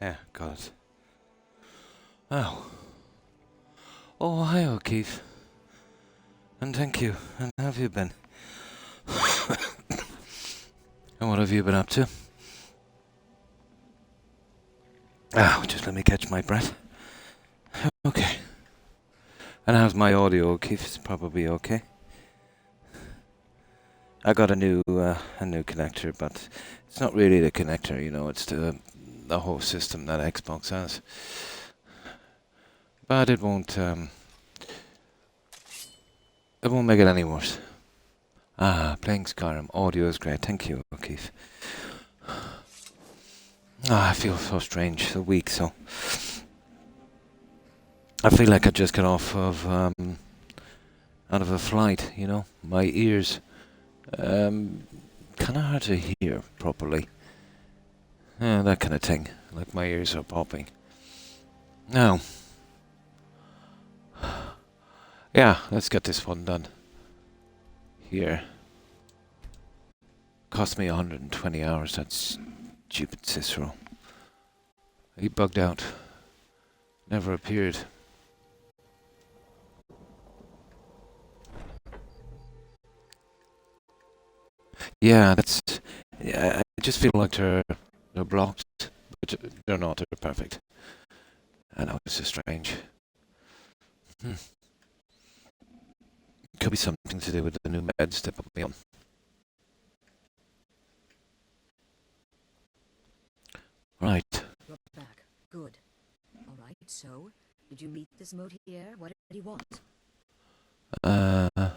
Yeah, got it. Oh. Oh, hi, O'Keefe. And thank you. And how have you been? And what have you been up to? Just let me catch my breath. Okay. And how's my audio, O'Keefe? It's probably okay. I got a new connector, but it's not really the connector, it's the whole system that Xbox has. But it won't make it any worse. Playing Skyrim. Audio is great. Thank you, O'Keefe. I feel so strange, so weak, so... I feel like I just got off of, out of a flight, My ears, kind of hard to hear properly. That kind of thing. Like my ears are popping. Now... Yeah, let's get this one done. Here. Cost me 120 hours, that's stupid Cicero. He bugged out. Never appeared. Yeah, that's... Yeah, I just feel like they're blocked, but they're not, they're perfect. I know, it's just strange. Could be something to do with the new meds they put me on. Right. You're back. Good. All right, so, did you meet this Motier? What did he want? The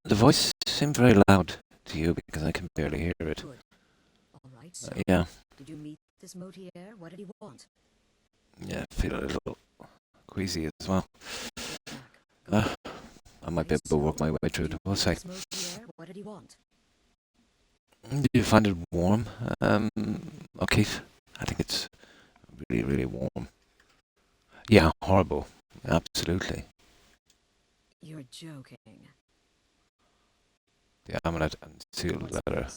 voice seemed very loud to you because I can barely hear it. Good. All right, so, yeah. Did you meet this Motier? What did he want? Yeah, I feel a little queasy as well. Back. I might be able to work my way through it. We'll see. What did he want? Do you find it warm, O'Keefe? I think it's really, really warm. Yeah, horrible. Absolutely. You're joking. The amulet and sealed letter.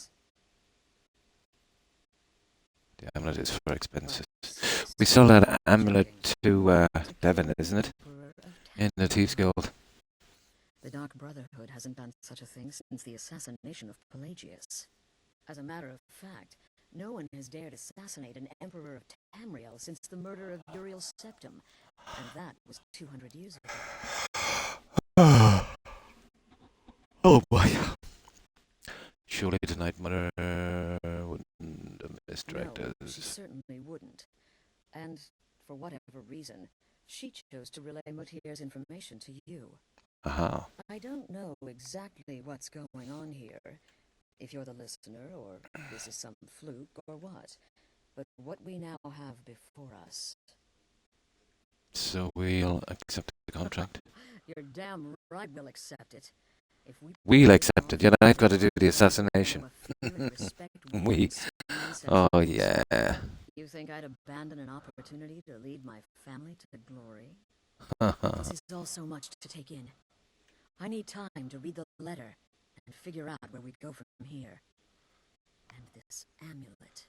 The amulet is for expenses. We sold that amulet to Devon, isn't it? In the Thieves Guild. The Dark Brotherhood hasn't done such a thing since the assassination of Pelagius. As a matter of fact, no one has dared assassinate an emperor of Tamriel since the murder of Uriel Septim, and that was 200 years ago. Oh boy. Surely tonight Mother wouldn't misdirect us. No, she certainly wouldn't. And, for whatever reason, she chose to relay Motier's information to you. Uh-huh. I don't know exactly what's going on here, if you're the listener, or this is some fluke, or what. But what we now have before us... So we'll accept the contract? You're damn right we'll accept it. If we'll accept it, I've got to do the assassination. We. Oh, yeah. You think I'd abandon an opportunity to lead my family to glory? This is all so much to take in. I need time to read the letter and figure out where we'd go from here. And this amulet.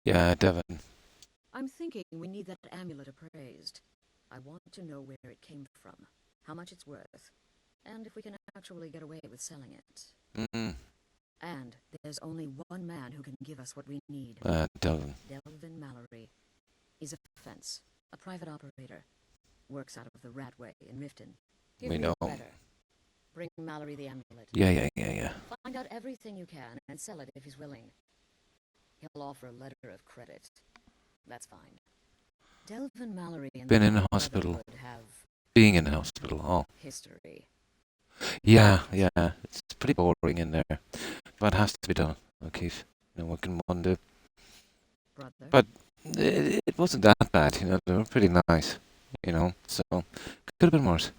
Yeah, Devon. I'm thinking we need that amulet appraised. I want to know where it came from, how much it's worth, and if we can actually get away with selling it. And there's only one man who can give us what we need. Delvin. Delvin Mallory. He's a fence, a private operator. Works out of the Ratway in Riften. We know. Bring Mallory the amulet. Yeah. Find out everything you can and sell it if he's willing. He'll offer a letter of credit. That's fine. Delvin Mallory and been in hospital. Have being in hospital. Oh. History. Yeah. It's pretty boring in there. But it has to be done, O'Keefe. What can one do? Brother. But it wasn't that bad, They were pretty nice, So, could have been worse.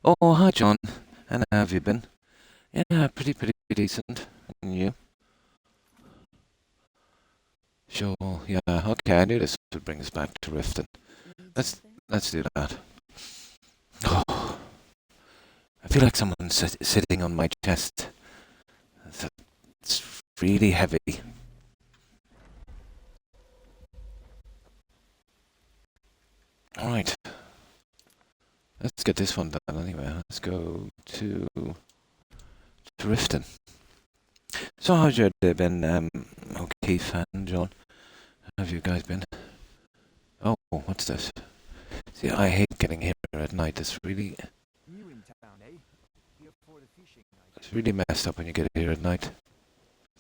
Oh, hi, John. And how have you been? Yeah, pretty decent. And you? Sure, yeah, okay, I knew this would bring us back to Riften. Let's do that. Oh, I feel like someone's sitting on my chest. It's really heavy. Alright. Let's get this one done anyway. Let's go to Riften. So how's your day been, O'Keefe and John? How have you guys been? Oh, what's this? See, I hate getting here at night. It's really messed up when you get here at night.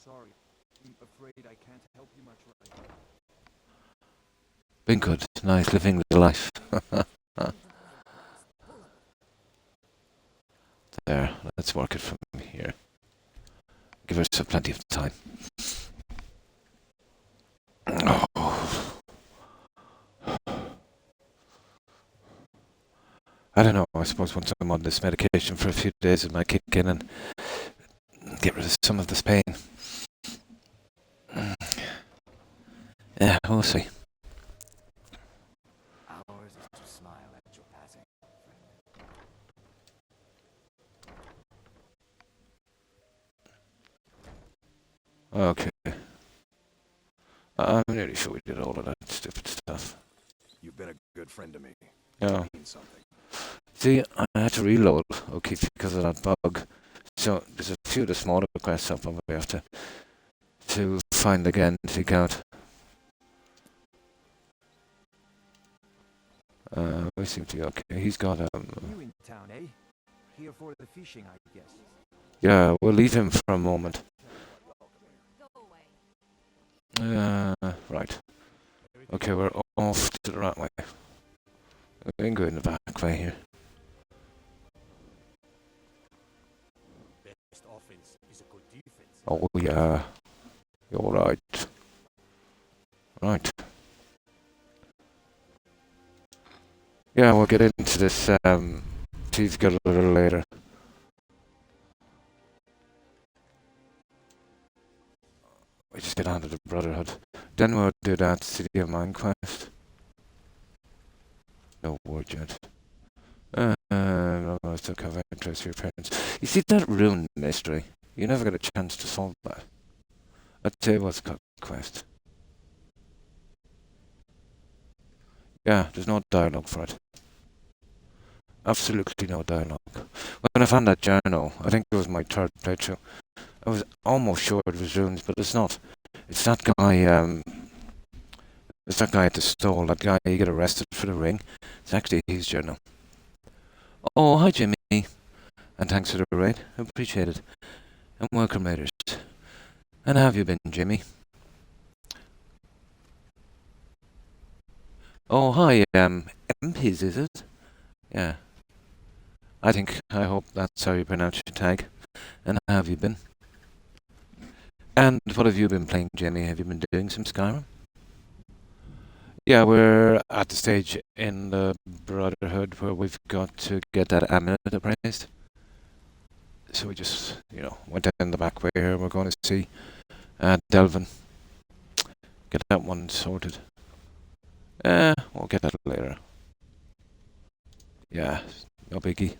Sorry, I'm afraid I can't help you much right now. Been good. Nice living the life. There, let's work it from here. Give us plenty of time. Oh. I don't know, I suppose once I'm on this medication for a few days it might kick in and get rid of some of this pain. Yeah, we'll see. Ours is to smile at your passing, friend. Okay. I'm nearly sure we did all of that stupid stuff. You've been a good friend to me. Yeah. Means something. See, I had to reload, okay, because of that bug. So there's a few of the smaller quests I'll probably have to find again, seek out. We seem to be okay. He's got You in town, eh? Here for the fishing, I guess. yeah, we'll leave him for a moment. Right. Okay, we're off to the right way. We can go in the back way here. Best offense is a good defense. Oh yeah. You're right. Right. Yeah, we'll get into this chief got a little later. We just get on to the Brotherhood. Then we'll do that City of Mind quest. No word yet. I still have interest for your parents. You see that rune mystery? You never get a chance to solve that. I'd say what's called quest. Yeah, there's no dialogue for it. Absolutely no dialogue. When I found that journal, I think it was my third playthrough, I was almost sure it was runes, but it's not. It's that guy, it's that guy at the stall, that guy you get arrested for the ring. It's actually his journal. Oh, hi Jimmy. And thanks for the raid. Appreciate it. And welcome raiders. And how have you been, Jimmy? Oh, hi, MPs, is it? Yeah. I hope that's how you pronounce your tag. And how have you been? And what have you been playing, Jimmy? Have you been doing some Skyrim? Yeah, we're at the stage in the Brotherhood where we've got to get that amulet appraised. So we just, went down the back way here. We're going to see Delvin. Get that one sorted. We'll get that later. Yeah, no biggie.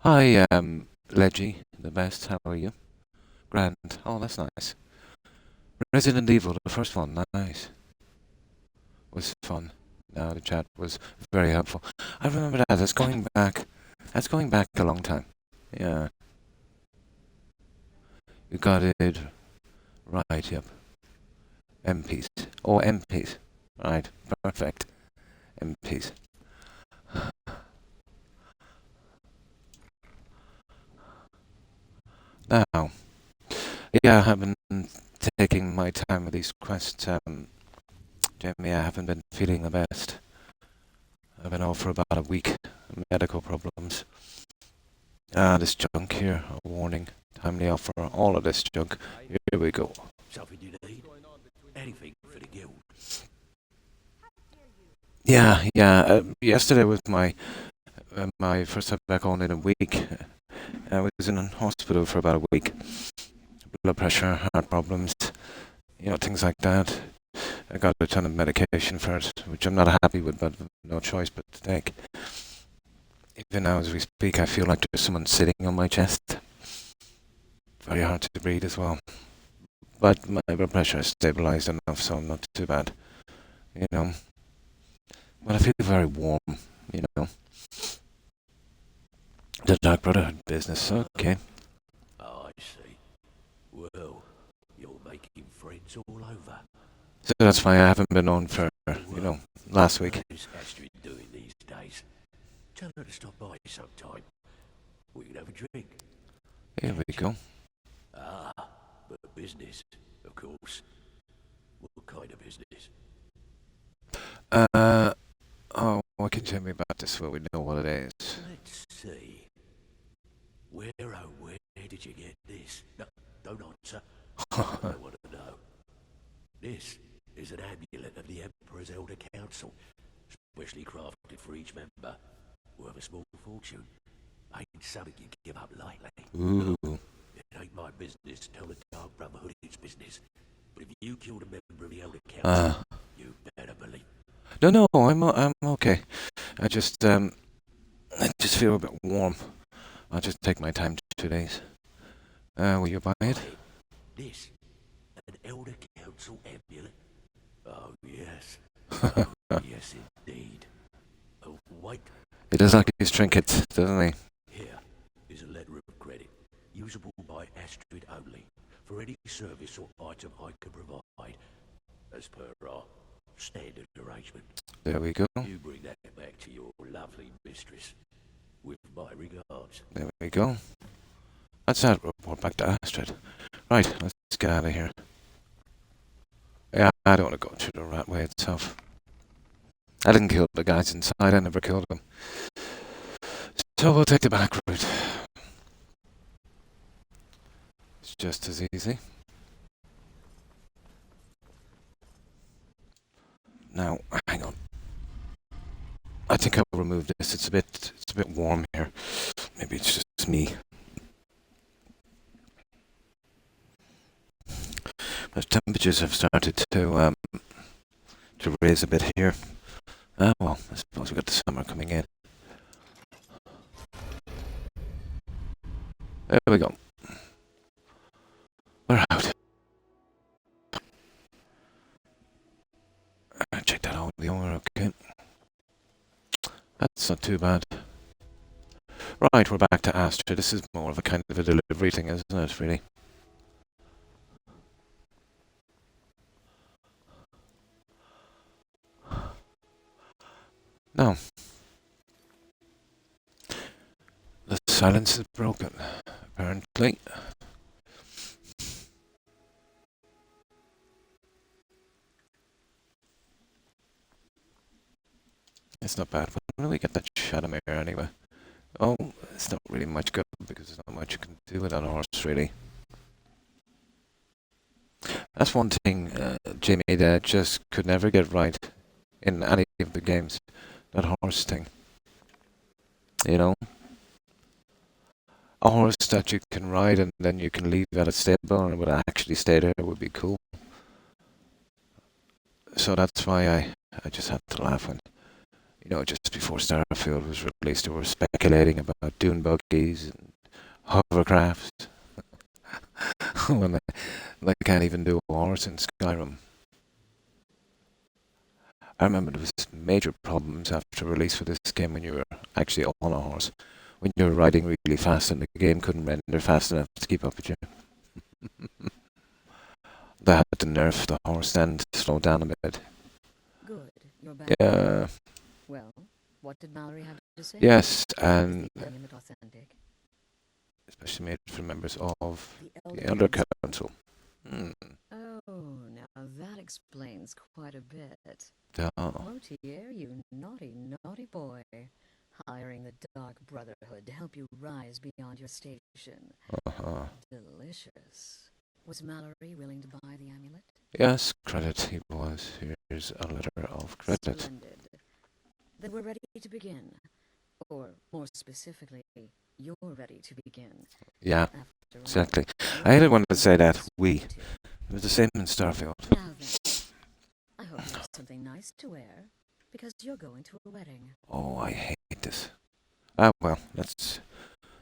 Hi, Leggy, the best. How are you? Grand. Oh, that's nice. Resident Evil, the first one, nice. Was fun. No, the chat was very helpful. I remember that. That's going back a long time. Yeah. You got it right, yep. MPs. Oh, MPs. Right, perfect. MPs. Now, yeah, I've been taking my time with these quests, Jamie. I haven't been feeling the best. I've been off for about a week. Medical problems. This junk here, a warning. Timely offer all of this junk. Here we go. Something you need? Anything for the guild. Yeah. Yesterday was my first time back on in a week. I was in a hospital for about a week. Blood pressure, heart problems, things like that. I got a ton of medication for it, which I'm not happy with, but no choice but to take. Even now as we speak, I feel like there's someone sitting on my chest. Very hard to breathe as well. But my blood pressure is stabilized enough, so I'm not too bad. You know. But I feel very warm, you know. The Dark Brotherhood business, okay. Oh, I see. Well, you're making friends all over. So that's why I haven't been on for, you know, last week. How's Astrid doing these days? Tell her to stop by sometime. We can have a drink. Here we go. Ah, but business, of course. What kind of business? Oh, what can you tell me about this so we know what it is? Let's see. Where, oh, where did you get this? No, don't answer. I don't want to know. This is an amulet of the Emperor's Elder Council, specially crafted for each member, worth a small fortune. Ain't something you give up lightly. Ooh. It ain't my business to tell the Dark Brotherhood it's business. But if you killed a member of the Elder Council, you better believe. No, I'm okay. I just feel a bit warm. I'll just take my time 2 days. Will you buy it? This? An Elder Council amulet? Oh, yes. Yes, indeed. Oh, wait. He does like his trinkets, doesn't he? Here is a letter of credit, usable by Astrid only, for any service or item I can provide, as per our standard arrangement. There we go. You bring that back to your lovely mistress, with my regards. There we go. That's that. Report back to Astrid. Right, let's get out of here. Yeah, I don't want to go through the rat way itself. I didn't kill the guys inside, I never killed them. So we'll take the back route. It's just as easy. Now, hang on. I think I'll remove this. It's a bit warm here. Maybe it's just me. The temperatures have started to raise a bit here. Well, I suppose we've got the summer coming in. There we go. We're out. Check that out. The owner, okay. That's not too bad. Right, we're back to Astrid. This is more of a kind of a delivery thing, isn't it, really? No. The silence is broken, apparently. It's not bad. When do we get that Shadowmere anyway? Oh, it's not really much good because there's not much you can do with that horse, really. That's one thing, Jimmy, that I just could never get right in any of the games. That horse thing. You know? A horse that you can ride and then you can leave at a stable and it would actually stay there would be cool. So that's why I just had to laugh when, you know, just before Starfield was released, they were speculating about dune buggies and hovercrafts. When they can't even do a horse in Skyrim. I remember there was major problems after release for this game when you were actually on a horse. When you were riding really fast and the game couldn't render fast enough to keep up with you. They had to nerf the horse then to slow down a bit. Good, you're back. Yeah. Well, what did Mallory have to say? Yes, and Is the amulet authentic? especially made for members of The the Elder Council. Oh, now that explains quite a bit. Oh. Motier, you naughty, naughty boy. Hiring the Dark Brotherhood to help you rise beyond your station. Delicious. Was Mallory willing to buy the amulet? Yes, credit he was. Here's a letter of credit. Splendid. Then we're ready to begin. Or, more specifically, you're ready to begin. Yeah, After all, exactly. you're I didn't want to say that. the We. opportunity. It was the same in Starfield. Now then, I hope you have something nice to wear, because you're going to a wedding. Oh, I hate this. Ah, well, let's...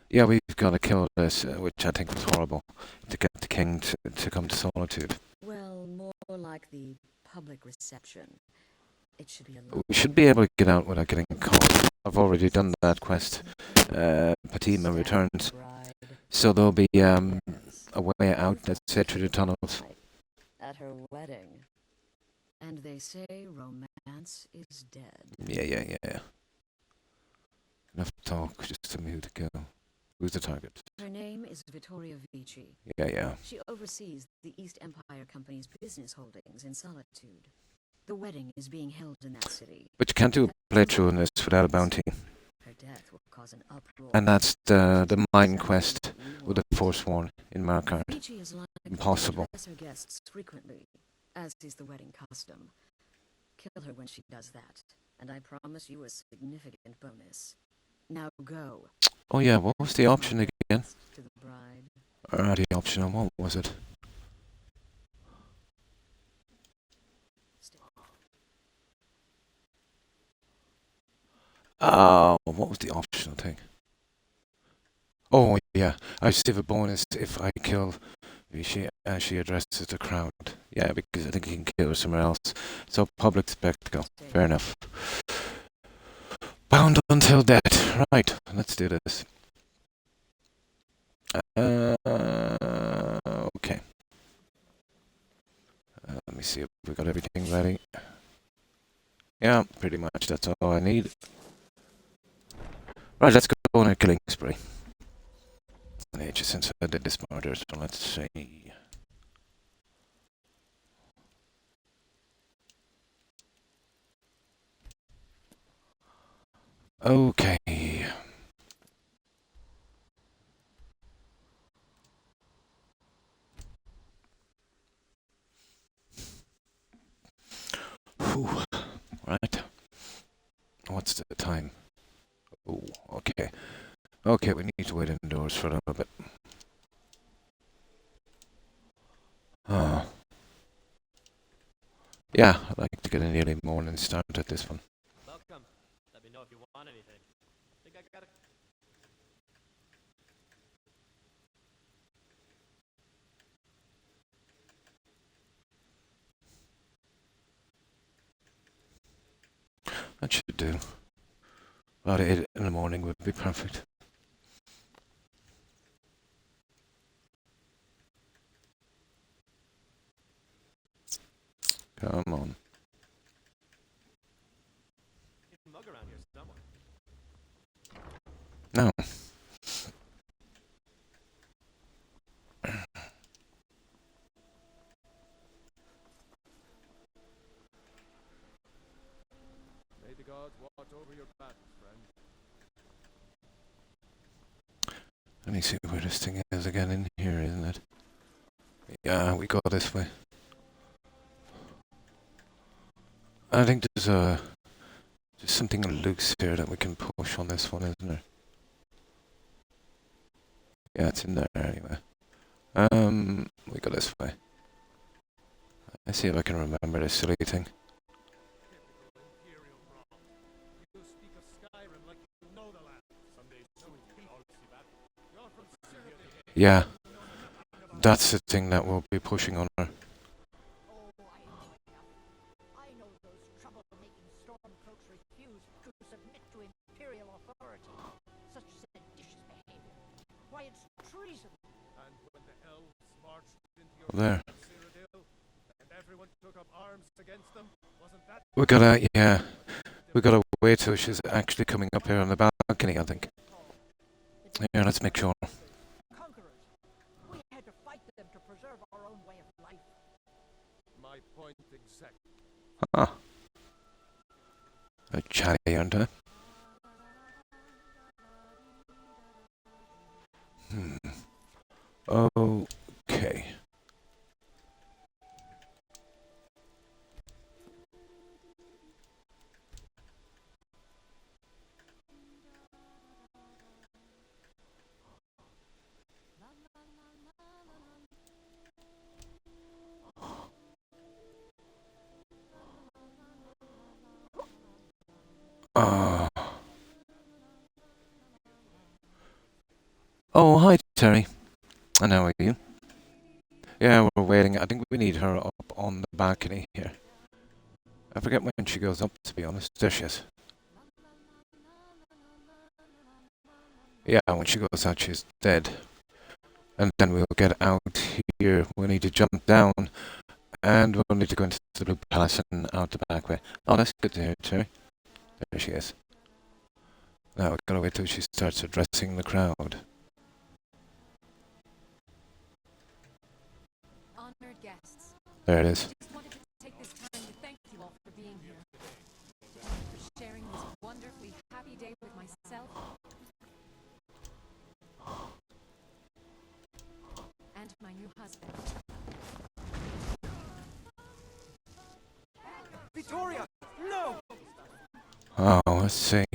Yeah, we've got to kill this, which I think was horrible, to get the king to come to Solitude. Well, more like the public reception. It should be a We should be able to get out without getting caught. I've already done that quest. Fatima returns. So there'll be a way out that's set through the tunnels. At her wedding. And they say romance is dead. Yeah. Enough talk, just tell me who to go. Who's the target? Her name is Vittoria Vici. Yeah. She oversees the East Empire Company's business holdings in Solitude. The wedding is being held in that city. But you can't do a playthrough in this without a bounty. Her death will cause an uproar. And that's the mine quest with the Forsworn in Markard. Vici is like Impossible. her guests frequently, as is the wedding custom. Kill her when she does that, and I promise you a significant bonus. Now go. Oh yeah, what was the option again? To the bride. The option, what was it? What was the optional thing? Oh yeah, I receive a bonus if I kill Vichy and she addresses the crowd. Yeah, because I think he can kill her somewhere else. So public spectacle. Fair enough. Bound until death. Right, let's do this. Okay. Let me see if we got everything ready. Yeah, pretty much. That's all I need. Right, let's go on a killing spree. Ages since I did this murder, so let's see. Okay. Whew. Right. What's the time? Oh, okay. Okay, we need to wait indoors for a little bit. Yeah, I'd like to get an early morning start at this one. Welcome. Let me know if you want anything. Think I got a... That should do. About 8 in the morning would be perfect. Come on. mug around here somewhere. No. May the gods watch over your battles, friend. Let me see where this thing is again in here, isn't it? Yeah, we go this way. I think there's something loose here that we can push on this one, isn't there? Yeah, it's in there anyway. We go this way. Let's see if I can remember this silly thing. Imperial brawl. You speak of Skyrim like you know the land. Someday soon you can all see that. You're from Skyrim. Yeah, that's the thing that we'll be pushing on her. Oh, I know those trouble-making stormcloaks refuse to submit to Imperial authority. Such seditious behavior. Why, it's treason. And when the elves marched into your There. Cyrodiil, and everyone took up arms against them, wasn't that... We gotta wait till she's actually coming up here on the balcony, I think. Yeah, let's make sure. Conquerors. We had to fight them to preserve our own way of life. My point exactly. Ah. A chatty, aren't I? Okay. hi, Terry. And how are you? Yeah, we're waiting. I think we need her up on the balcony here. I forget when she goes up, to be honest. There she is. Yeah, when she goes out, she's dead. And then we'll get out here. We need to jump down. And we'll need to go into the Blue Palace and out the back way. Oh, that's good to hear, Terry. There she is. Now we've got to wait till she starts addressing the crowd. Honored guests, There it is. I just wanted to take this time to thank you all for being here. For sharing this wonderfully happy day with myself and my new husband. Victoria! No! Oh, let's see.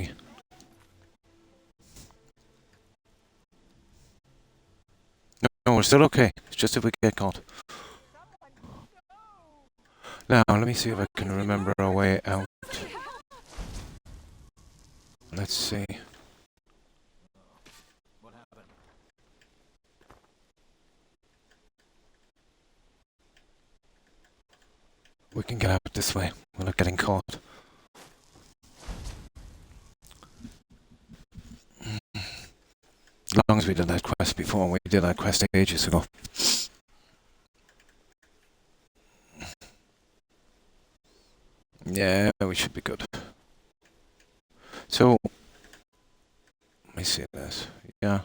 No, we're still okay. It's just if we get caught. Now, let me see if I can remember our way out. Let's see. What happened? We can get out this way. We're not getting caught. As long as we did that quest before, we did that quest ages ago. Yeah, we should be good. So, let me see this. Yeah.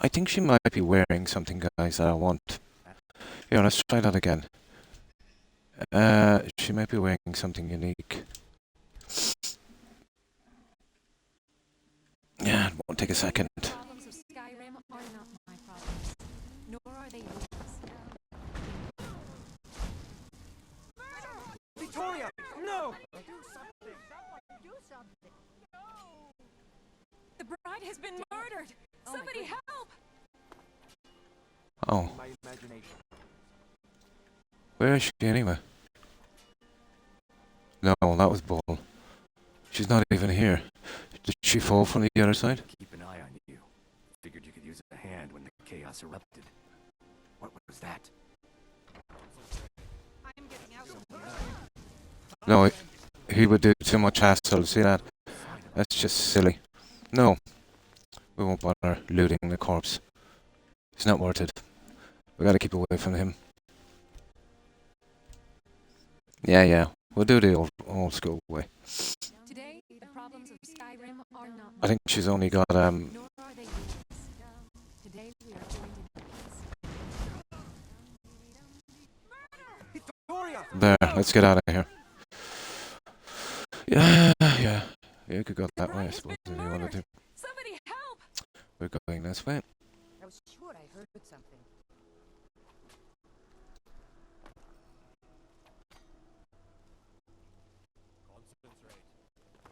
I think she might be wearing something, guys, that I want. Yeah, let's try that again. She might be wearing something unique. Yeah, it won't take a second. The problems of Skyrim are not my problems, nor are they yours. Victoria! No! Do something! Someone do something! The bride has been murdered! Somebody help! Oh, My imagination. where is she anyway? No, that was Bull. She's not even here. Did she fall from the other side? Keep an eye on you. Figured you could use a hand when the chaos erupted. What was that? I'm getting out. No, he would do too much hassle. See that? That's just silly. No, we won't bother looting the corpse. It's not worth it. We gotta keep away from him. Yeah. We'll do the old school way. Today, the problems of Skyrim are not I think she's only got nor are they yours. Today we are joined in peace. Victoria! there. Let's get out of here. Yeah. You could go that way, I suppose, if you wanted to. Somebody help! We're going this way. I was sure I heard something. Concentrate.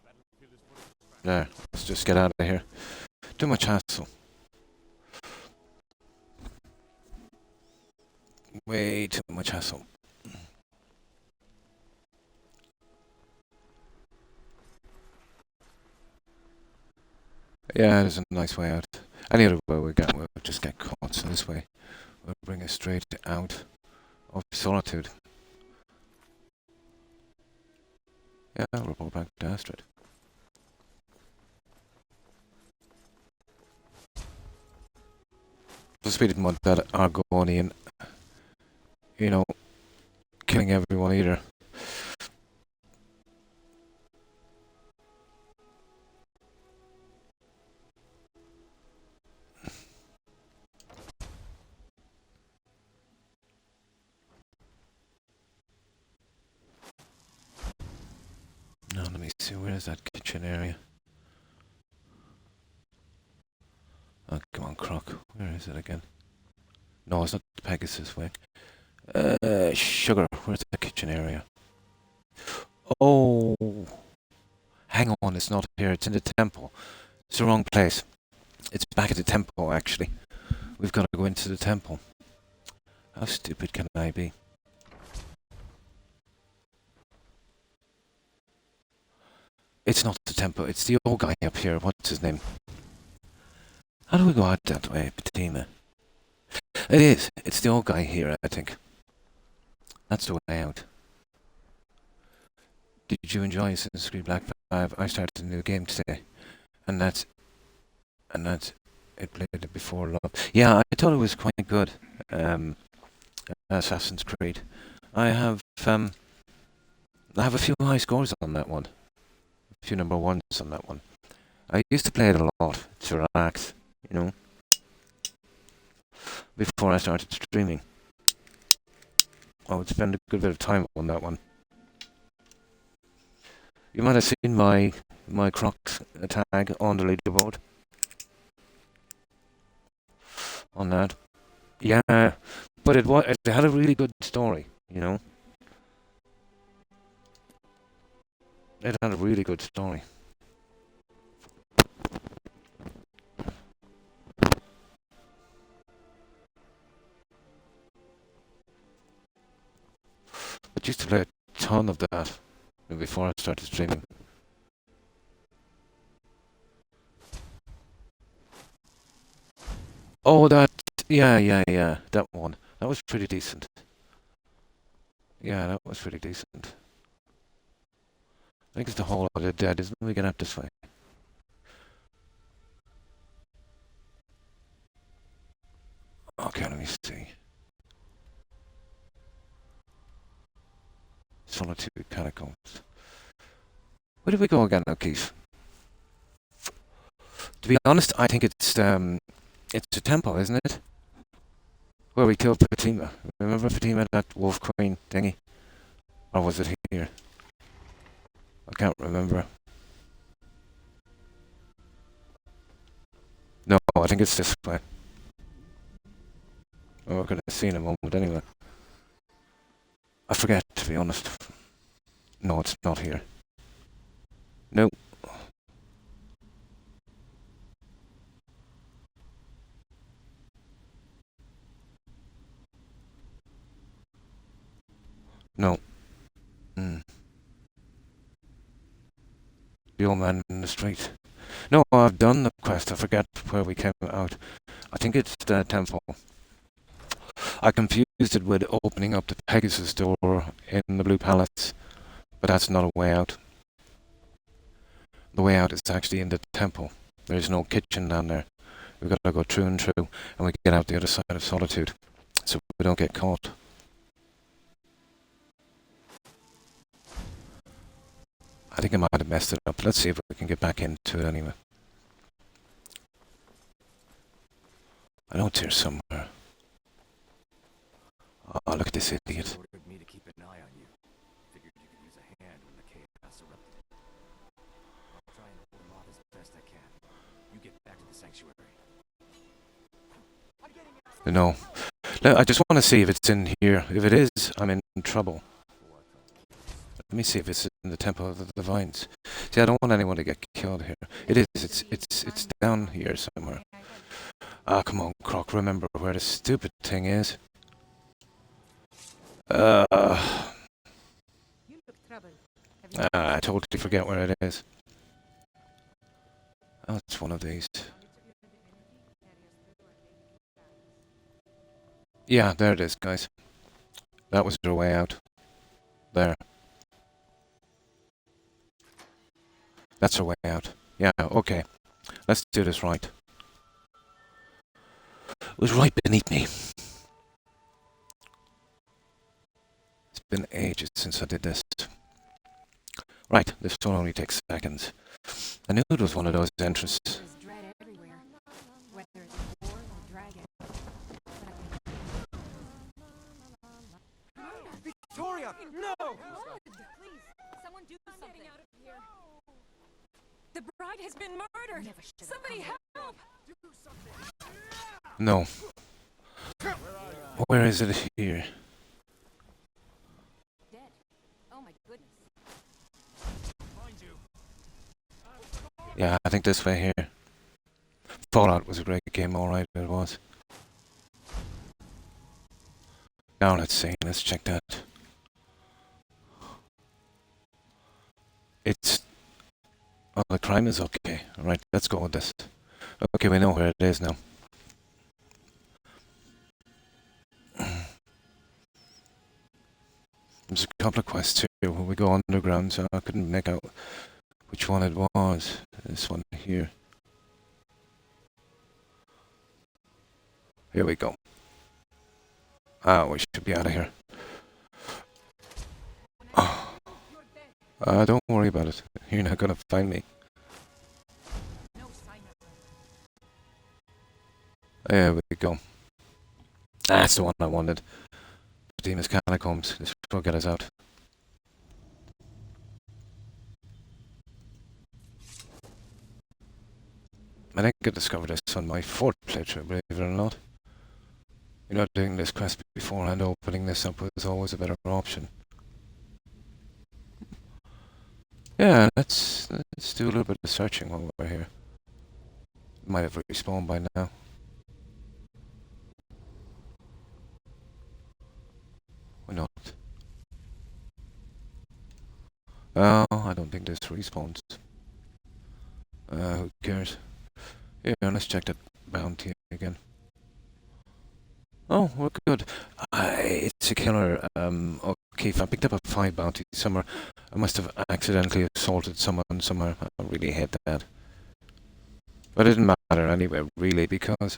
Battlefield is full of distractions. There. Let's just get out of here. Too much hassle. Way too much hassle. Yeah, there's a nice way out. Any other way we go, we'll just get caught. So this way will bring us straight out of Solitude. Yeah, I'll report back to Astrid. Just we didn't want that Argonian, killing everyone either. Now let me see, where is that kitchen area? Oh, come on, Croc. Where is it again? No, it's not the Pegasus way. Sugar. Where's the kitchen area? Oh, hang on. It's not here. It's in the temple. It's the wrong place. It's back at the temple, actually. We've got to go into the temple. How stupid can I be? It's not the temple, it's the old guy up here. What's his name? How do we go out that way, Fatima? It is. It's the old guy here, I think. That's the way out. Did you enjoy Assassin's Creed Black 5? I started a new game today. And that's it played it before love. Yeah, I thought it was quite good. Assassin's Creed. I have a few high scores on that one. A few number ones on that one. I used to play it a lot to relax, you know, before I started streaming. I would spend a good bit of time on that one. You might have seen my Croc tag on the leaderboard. On that. Yeah, but it had a really good story, you know. It had a really good story. I used to play a ton of that before I started streaming. Oh, yeah, that one. That was pretty decent. Yeah, that was pretty decent. I think it's the whole lot of dead, isn't it? We get up this way. Okay, let me see. Solitude Catacombs. Where did we go again, Keith? To be honest, I think it's a temple, isn't it? Where we killed Fatima. Remember Fatima, that wolf queen thingy? Or was it here? I can't remember. No, I think it's this way. Oh, I could have seen a moment anyway. I forget, to be honest. No, it's not here. No. No. The old man in the street. No, I've done the quest. I forget where we came out. I think it's the temple. I confused it with opening up the Pegasus door in the Blue Palace, but that's not a way out. The way out is actually in the temple. There's no kitchen down there. We've got to go through and through, and we get out the other side of Solitude, so we don't get caught. I think I might have messed it up. Let's see if we can get back into it anyway. I know it's here somewhere. Oh, look at this idiot. Ordered me to keep an eye on you. Figured you could use a hand when the chaos erupted. I'll try and hold him off as best I can. You get back to the sanctuary. No. I just want to see if it's in here. If it is, I'm in trouble. Let me see if it's in the Temple of the Divines. See, I don't want anyone to get killed here. It is. It's down here somewhere. Ah, come on, Croc. Remember where the stupid thing is. I totally forget where it is. Oh, it's one of these. Yeah, there it is, guys. That was their way out. There. That's our way out. Yeah, okay. Let's do this right. It was right beneath me. It's been ages since I did this. Right, this will only take seconds. I knew it was one of those entrances. There's dread everywhere, whether it's a war or dragon. Victoria! No! Please, someone do something. I'm getting out of here. The bride has been murdered. Somebody help! No. Where is it here? Dead. Oh my goodness. Yeah, I think this way here. Fallout was a great game, alright, it was. Now let's see, let's check that. Oh, the crime is okay. Alright, let's go with this. Okay, we know where it is now. There's a couple of quests here where we go underground, so I couldn't make out which one it was. This one here. Here we go. Ah, we should be out of here. Don't worry about it. You're not gonna find me. No sign of her. There we go. That's the one I wanted. Demon's Catacombs. This will get us out. I think I discovered this on my fourth playthrough, believe it or not. You know, doing this quest beforehand, opening this up was always a better option. Yeah, let's do a little bit of searching while we're here. Might have respawned by now. Why not? Oh, I don't think this respawns. Who cares? Yeah, let's check that bounty again. Oh, we're good. It's a killer. Okay, if I picked up a 5 bounty somewhere, I must have accidentally assaulted someone somewhere. I really hate that. But it didn't matter anyway, really, because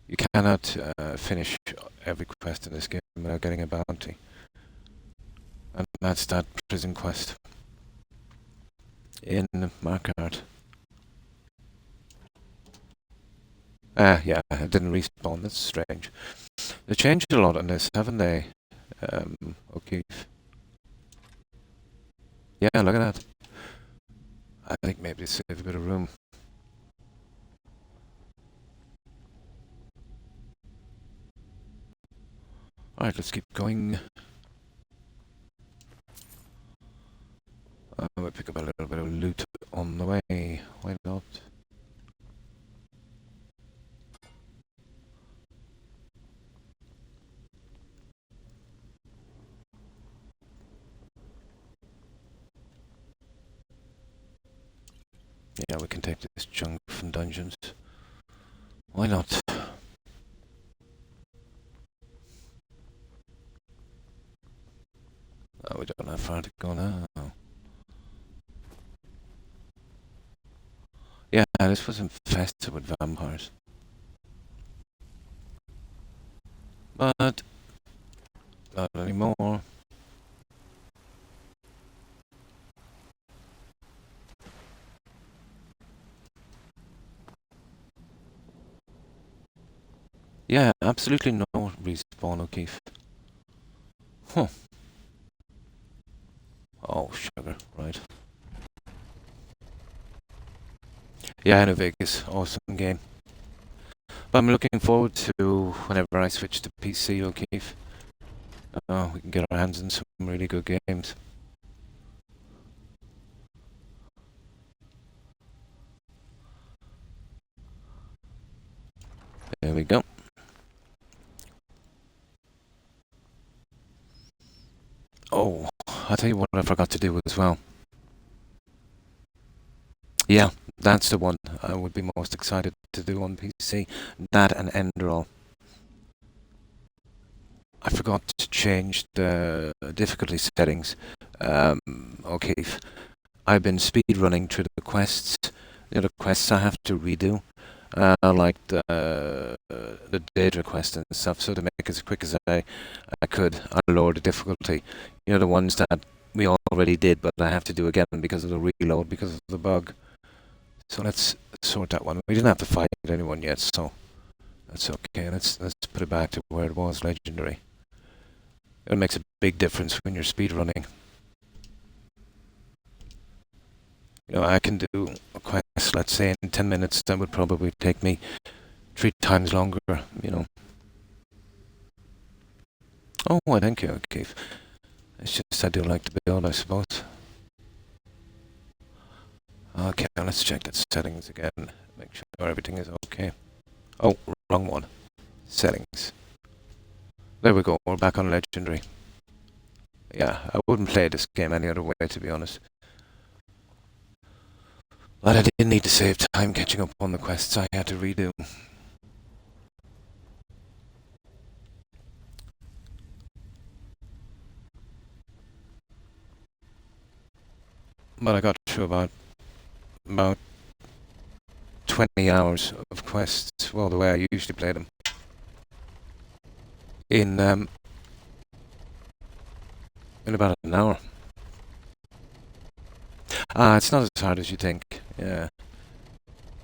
you cannot finish every quest in this game without getting a bounty. And that's that prison quest in Markart. Yeah, it didn't respawn. That's strange. They changed a lot on this, haven't they? Okay. Yeah, look at that. I think maybe to save a bit of room. Alright, let's keep going. We'll pick up a little bit of loot on the way. Why not? Yeah, we can take this junk from dungeons. Why not? Oh, we don't have far to go now. Yeah, this was infested with vampires. But not anymore. Yeah, absolutely no respawn, O'Keefe. Huh. Oh, sugar, right. Yeah, I know Vegas, awesome game. But I'm looking forward to whenever I switch to PC, O'Keefe. We can get our hands on some really good games. There we go. Oh, I'll tell you what I forgot to do as well. Yeah, that's the one I would be most excited to do on PC. That and Enderall. I forgot to change the difficulty settings. Okay, I've been speedrunning through the quests. The other quests I have to redo. Like the data quest and stuff, so to make it as quick as I could, I lowered the difficulty. You know, the ones that we already did, but I have to do again because of the reload, because of the bug. So let's sort that one. We didn't have to fight anyone yet, so that's okay. Let's put it back to where it was, legendary. It makes a big difference when you're speedrunning. You know, I can do a quest, let's say, in 10 minutes. That would probably take me 3 times longer, you know. Oh, well, thank you, Keith. It's just I do like to build, I suppose. Okay, let's check the settings again. Make sure everything is okay. Oh, wrong one. Settings. There we go, we're back on legendary. Yeah, I wouldn't play this game any other way, to be honest. But I didn't need to save time catching up on the quests I had to redo. But I got through about 20 hours of quests, well, the way I usually play them, in about an hour. It's not as hard as you think, yeah.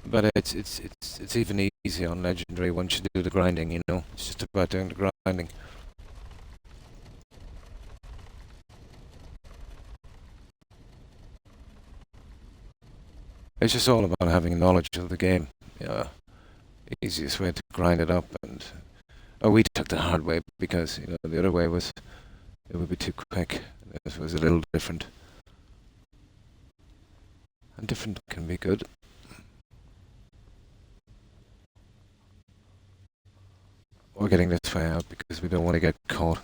But it's even easy on Legendary once you do the grinding, you know. It's just about doing the grinding. It's just all about having knowledge of the game. Yeah, easiest way to grind it up. And we took the hard way because the other way was it would be too quick. This was a little different, and different can be good. We're getting this way out because we don't want to get caught.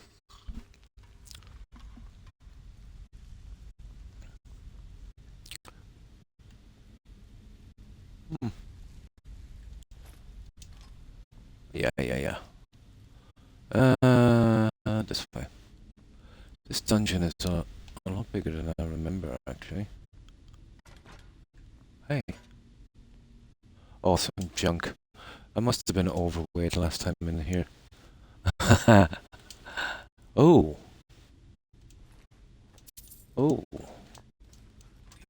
Yeah. This way. This dungeon is a lot bigger than I remember, actually. Hey. Awesome junk. I must have been overweight last time in here. Oh. Oh.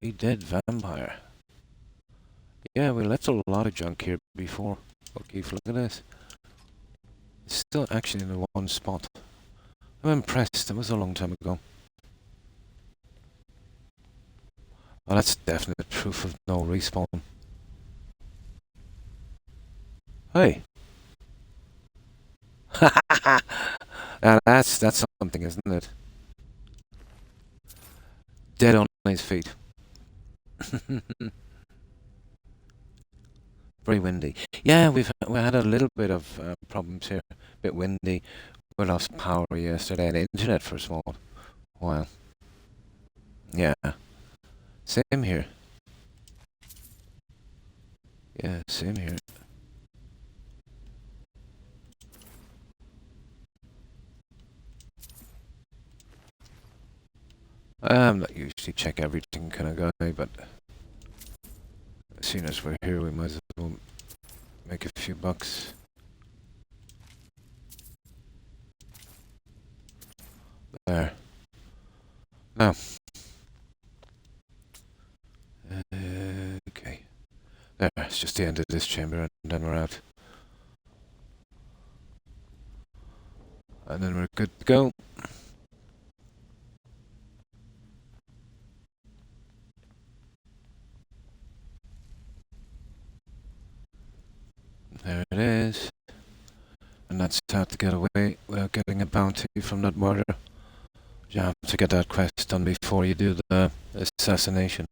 A dead vampire. Yeah, we left a lot of junk here before. Okay, look at this. It's still actually in the one spot. I'm impressed. It was a long time ago. Oh, that's definite proof of no respawn. Hey. That's something, isn't it? Dead on his feet. Very windy. Yeah, we had a little bit of problems here. A bit windy. We lost power yesterday and internet for a small while. Yeah. Same here. Yeah, same here. I'm not usually check everything kind of guy, but as soon as we're here, we might as well make a few bucks. There. Now. Okay. There, it's just the end of this chamber, and then we're out. And then we're good to go. There it is. And that's how to get away without getting a bounty from that murder. You have to get that quest done before you do the assassination.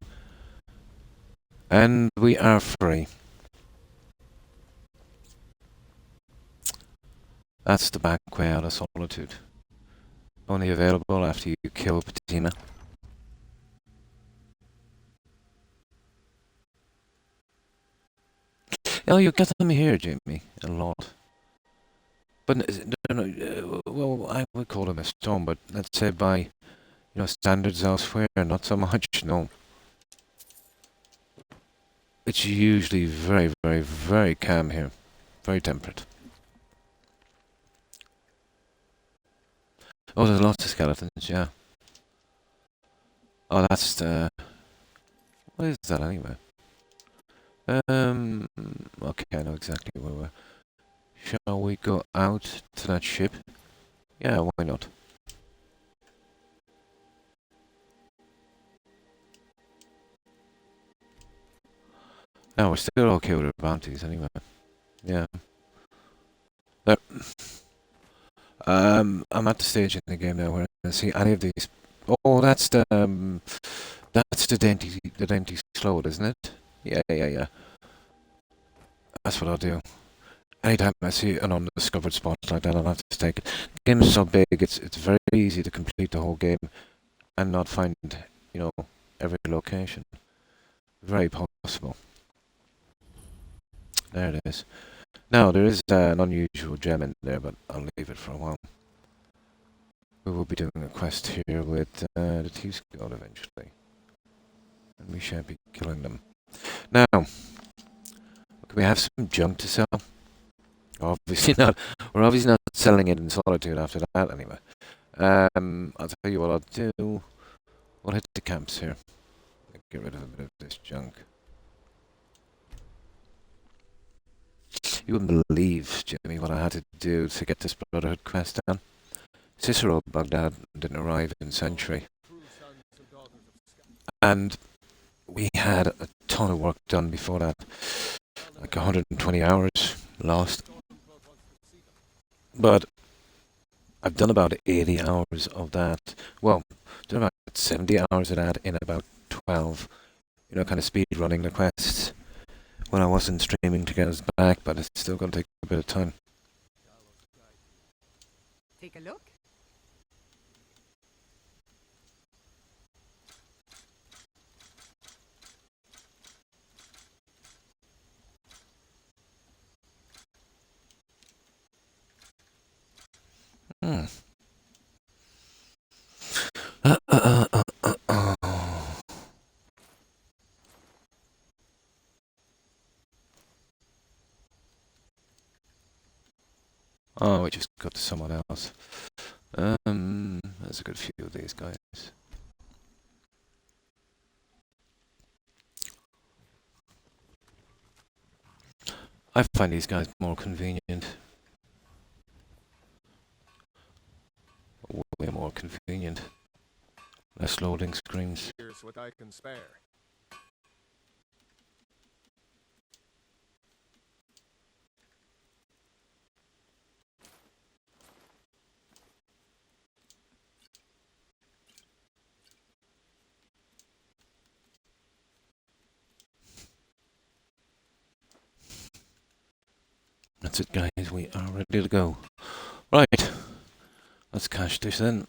And we are free. That's the back way out of Solitude. Only available after you kill Patina. Oh, you get them here, Jimmy, a lot. But well, I would call them a storm, but let's say by, standards elsewhere, not so much, no. It's usually very, very, very calm here. Very temperate. Oh, there's lots of skeletons, yeah. Oh, that's the... What is that anyway? Okay, I know exactly where we're... Shall we go out to that ship? Yeah, why not? No, we're still okay with our bounties anyway. Yeah. There. I'm at the stage in the game now where I can see any of these. Oh, that's the dainty slow, isn't it? Yeah. That's what I'll do. Anytime I see an undiscovered spot like that, I'll have to take it. The game is so big, it's very easy to complete the whole game and not find, every location. Very possible. There it is. Now, there is an unusual gem in there, but I'll leave it for a while. We will be doing a quest here with the Thieves Guild eventually. And we shall be killing them. Now, can we have some junk to sell? Obviously not. We're obviously not selling it in Solitude after that, anyway. I'll tell you what I'll do. We'll hit the camps here. Get rid of a bit of this junk. You wouldn't believe, Jimmy, what I had to do to get this Brotherhood quest done. Cicero Baghdad didn't arrive in Century. And we had a ton of work done before that. Like 120 hours lost. But I've done about 80 hours of that. Well, done about 70 hours of that in about 12. You know, kind of speed running the quests. When I wasn't streaming to get us back, but it's still going to take a bit of time. Take a look. Hmm. Oh, we just got to someone else. There's a good few of these guys. I find these guys more convenient. Way more convenient. Less loading screens. Here's what I can spare. That's it, guys. We are ready to go. Right. Let's cash this in.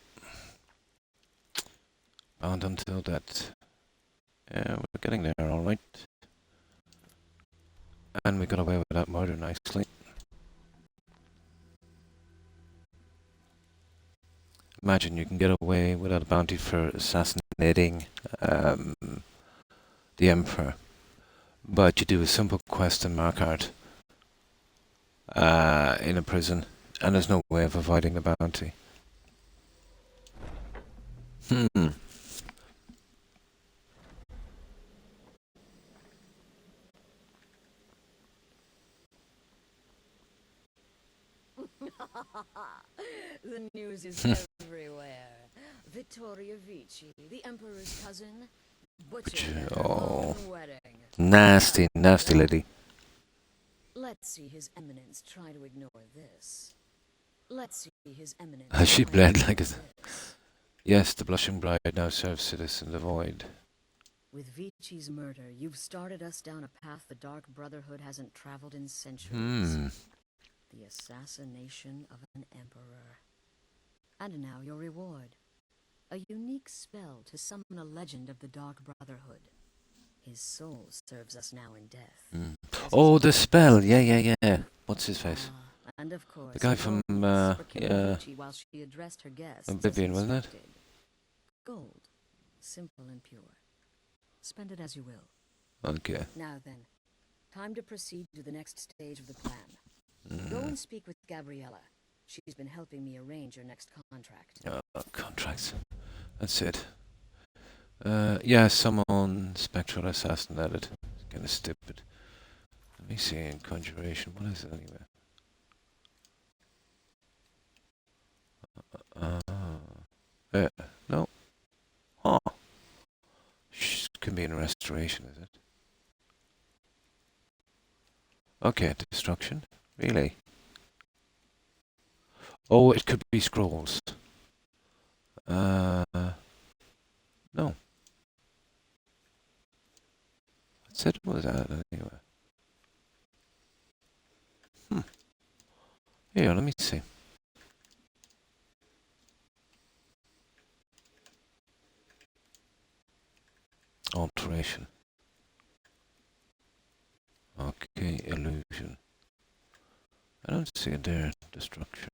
Bound until that. Yeah, we're getting there, alright. And we got away with that murder nicely. Imagine you can get away without a bounty for assassinating the Emperor. But you do a simple quest in Markarth in a prison, and there's no way of avoiding the bounty. The news is everywhere. Vittoria Vici, the Emperor's cousin, butchered at her Oh. own wedding. Nasty, nasty lady. Let's see His Eminence try to ignore this. Let's see His Eminence. Has she try to bled ignore like a... this. Yes, the Blushing Bride now serves Citizen the Void. With Vici's murder, you've started us down a path the Dark Brotherhood hasn't traveled in centuries. The assassination of an emperor. And now your reward. A unique spell to summon a legend of the Dark Brotherhood. His soul serves us now in death. Oh, the spell! Yeah. What's his face? And of course, The guy from, yeah, Vici while she addressed her guests Oblivion, as wasn't it? instructed. Gold, simple and pure. Spend it as you will. Okay. Now then, time to proceed to the next stage of the plan. Go and speak with Gabriella. She's been helping me arrange your next contract. Contracts. That's it. Yeah, summon Spectral Assassin added. It's kind of stupid. Let me see in Conjuration. What is it anyway? No. Huh. Can be in Restoration, is it? Okay, Destruction. Really? Oh, it could be Scrolls. No. What said was that anyway? Here, let me see. Alteration. Okay, illusion. I don't see it there. Destruction.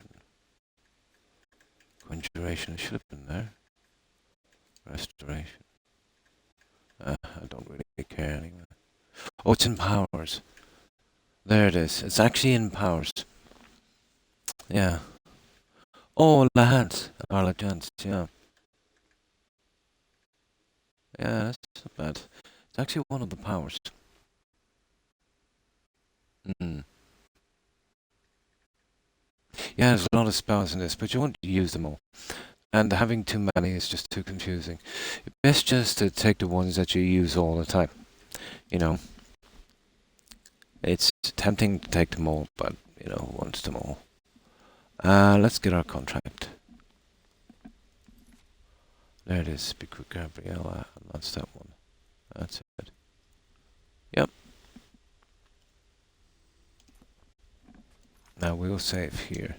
Conjuration. It should have been there. Restoration. I don't really care anyway. Oh, it's in powers. There it is. It's actually in powers. Yeah. Oh, lads. Or la gents, yeah. Yeah, that's not bad. It's actually one of the powers. Mm. Yeah, there's a lot of spells in this, but you won't use them all. And having too many is just too confusing. Best just to take the ones that you use all the time. You know. It's tempting to take them all, but, you know, who wants them all? Let's get our contract. There it is. Speak with Gabriella. That's that one. That's it. Yep. Now we'll save here.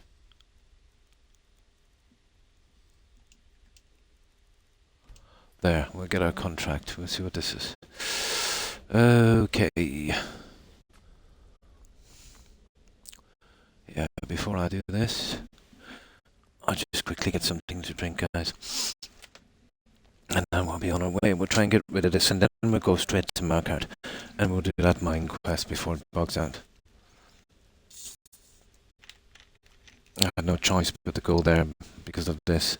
There, we'll get our contract. We'll see what this is. Okay. Yeah, before I do this, I'll just quickly get something to drink, guys. And then we'll be on our way. We'll try and get rid of this, and then we'll go straight to Markart. And we'll do that mine quest before it bogs out. I had no choice but to go there because of this.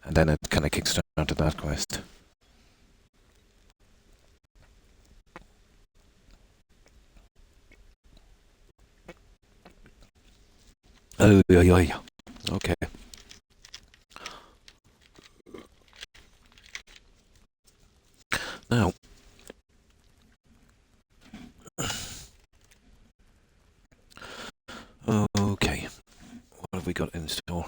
And then it kind of kickstarted that quest. Oh, yeah. Okay. Now. Okay. What have we got in store?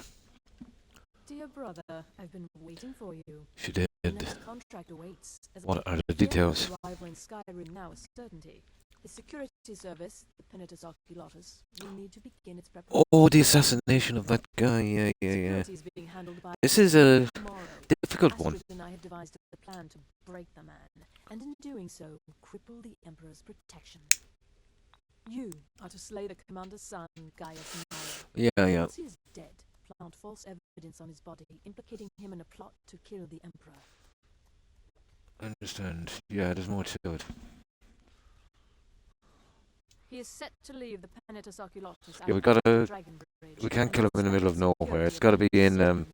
Dear brother, I've been waiting for you. She did. The next contract awaits. What are the details? Arrival in Skyrim now is certainty. The security service, the Penitus Oculatus, will need to begin its preparation. Oh, the assassination of that guy. Yeah. Security is being handled by This is a tomorrow. difficult one. Astrid and I have devised a plan to break the man, and in doing so, cripple the Emperor's protection. You are to slay the commander's son, Gaius Milo. Yeah. Once he is dead, plant false evidence on his body, implicating him in a plot to kill the Emperor. I understand. Yeah, there's more to it. He is set to leave the Penitus Oculatus. Yeah, we can't kill him in the middle of nowhere. It's got to be in Skyrim.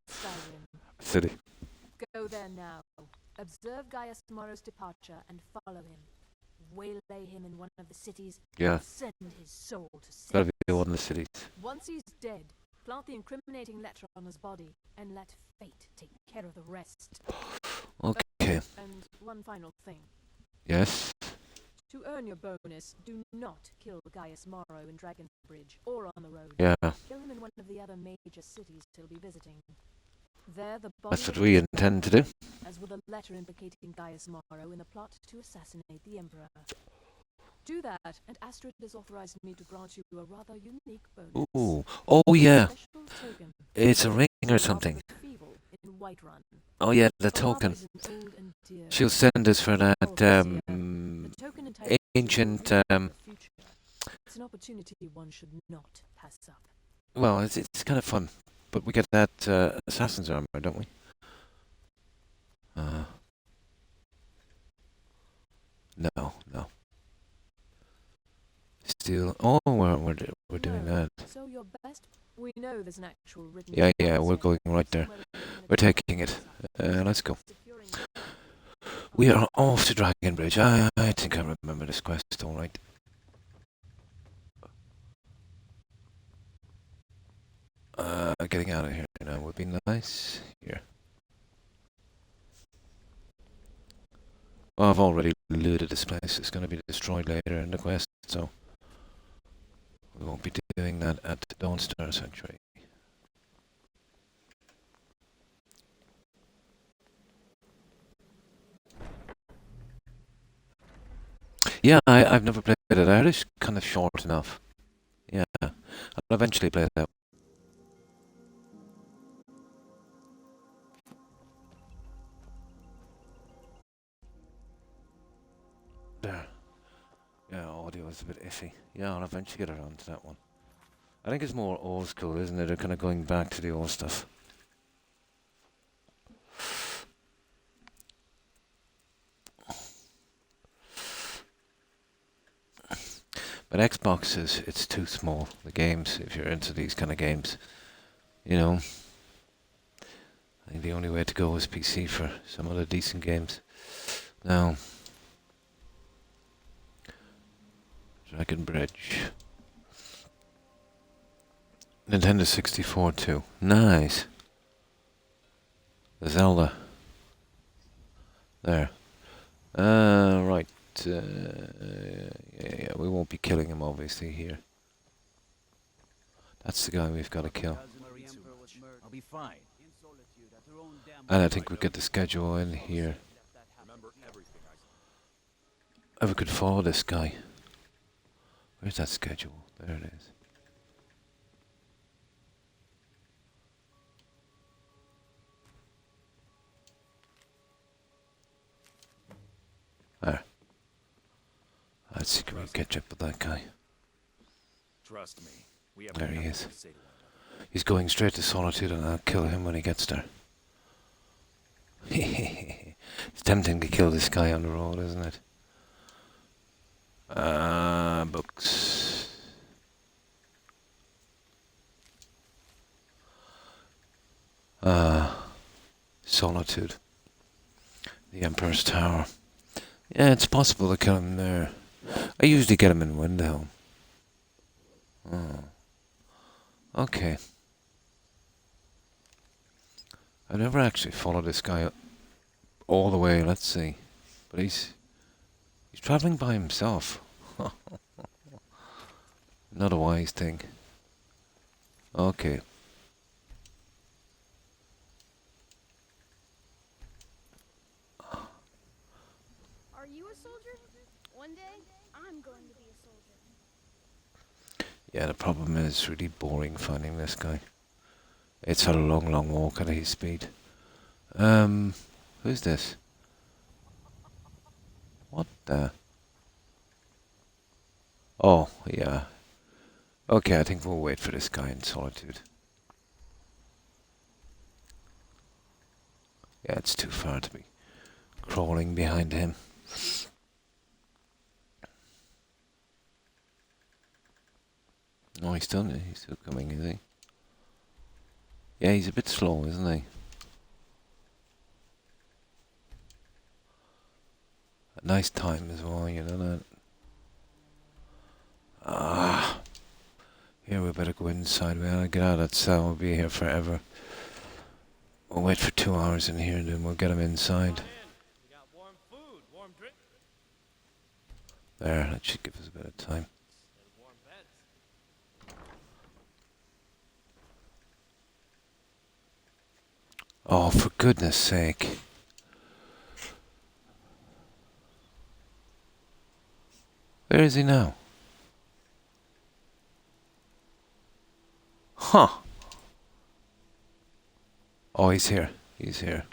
city. Go there now. Observe Gaius Moro's departure and follow him. Waylay him in one of the cities. Yeah. And send his soul to Got to Satan. be one of the cities. Once he's dead, plant the incriminating letter on his body and let fate take care of the rest. Okay. And one final thing. Yes. To earn your bonus, do not kill Gaius Moro in Dragonbridge or on the road. Yeah. Kill him in one of the other major cities he'll be visiting. There, the body That's what we intend to do. as with a letter implicating Gaius Moro in the plot to assassinate the Emperor. Do that, and Astrid has authorized me to grant you a rather unique bonus. Ooh. Oh, yeah. Special token. It's a ring or something. Feeble in Whiterun. Oh, yeah, the A token. is an old and dear She'll send us for that The token entitles ancient. you to the future. It's an opportunity one should not pass up. Well, it's kind of fun, but we get that assassin's armor, don't we? No. Still. Oh, we're doing No. that. So your best. We know there's an actual written. Yeah, document we're going right there. somewhere in the We're taking it. Let's go. securing We are off to Dragonbridge. I think I remember this quest all right. Getting out of here now would be nice. Here. Well, I've already looted this place. It's going to be destroyed later in the quest, so we won't be doing that at Dawnstar Sanctuary. Yeah, I've never played it out. It's kind of short enough. Yeah, I'll eventually play it out. There. Yeah, audio was a bit iffy. Yeah, I'll eventually get around to that one. I think it's more old school, isn't it? They're kind of going back to the old stuff. But Xbox it's too small. The games, if you're into these kind of games, you know. I think the only way to go is PC for some of the decent games. Now, Dragon Bridge. Nintendo 64 too. Nice. The Zelda. There. Right. Yeah, we won't be killing him obviously here. That's the guy we've got to kill. I'll be fine. And I think we get the schedule in here. If we could follow this guy. Where's that schedule? There it is. There. Let's see, can we catch up with that guy? Trust me. We have There he nothing is. to say to one another. He's going straight to Solitude and I'll kill him when he gets there. It's tempting to kill this guy on the road, isn't it? Books. Solitude. The Emperor's Tower. Yeah, it's possible to kill him there. I usually get him in Windhelm. Oh. Okay. I never actually followed this guy all the way, let's see. But he's travelling by himself. Not a wise thing. Okay. Are you a soldier? One day, I'm going to be a soldier. Yeah, the problem is it's really boring finding this guy. It's a long, long walk at his speed. Who's this? What the? Oh, yeah. Okay, I think we'll wait for this guy in Solitude. Yeah, it's too far to be crawling behind him. Oh, he's still coming, is he? Yeah, he's a bit slow, isn't he? A nice time as well, you know that. Here we better go inside. We gotta get out of that cell. We'll be here forever. We'll wait for 2 hours in here and then we'll get him inside. We got warm food, warm drink, There, that should give us a bit of time. and warm beds. Oh, for goodness sake. Where is he now? Huh. Oh, he's here. He's here.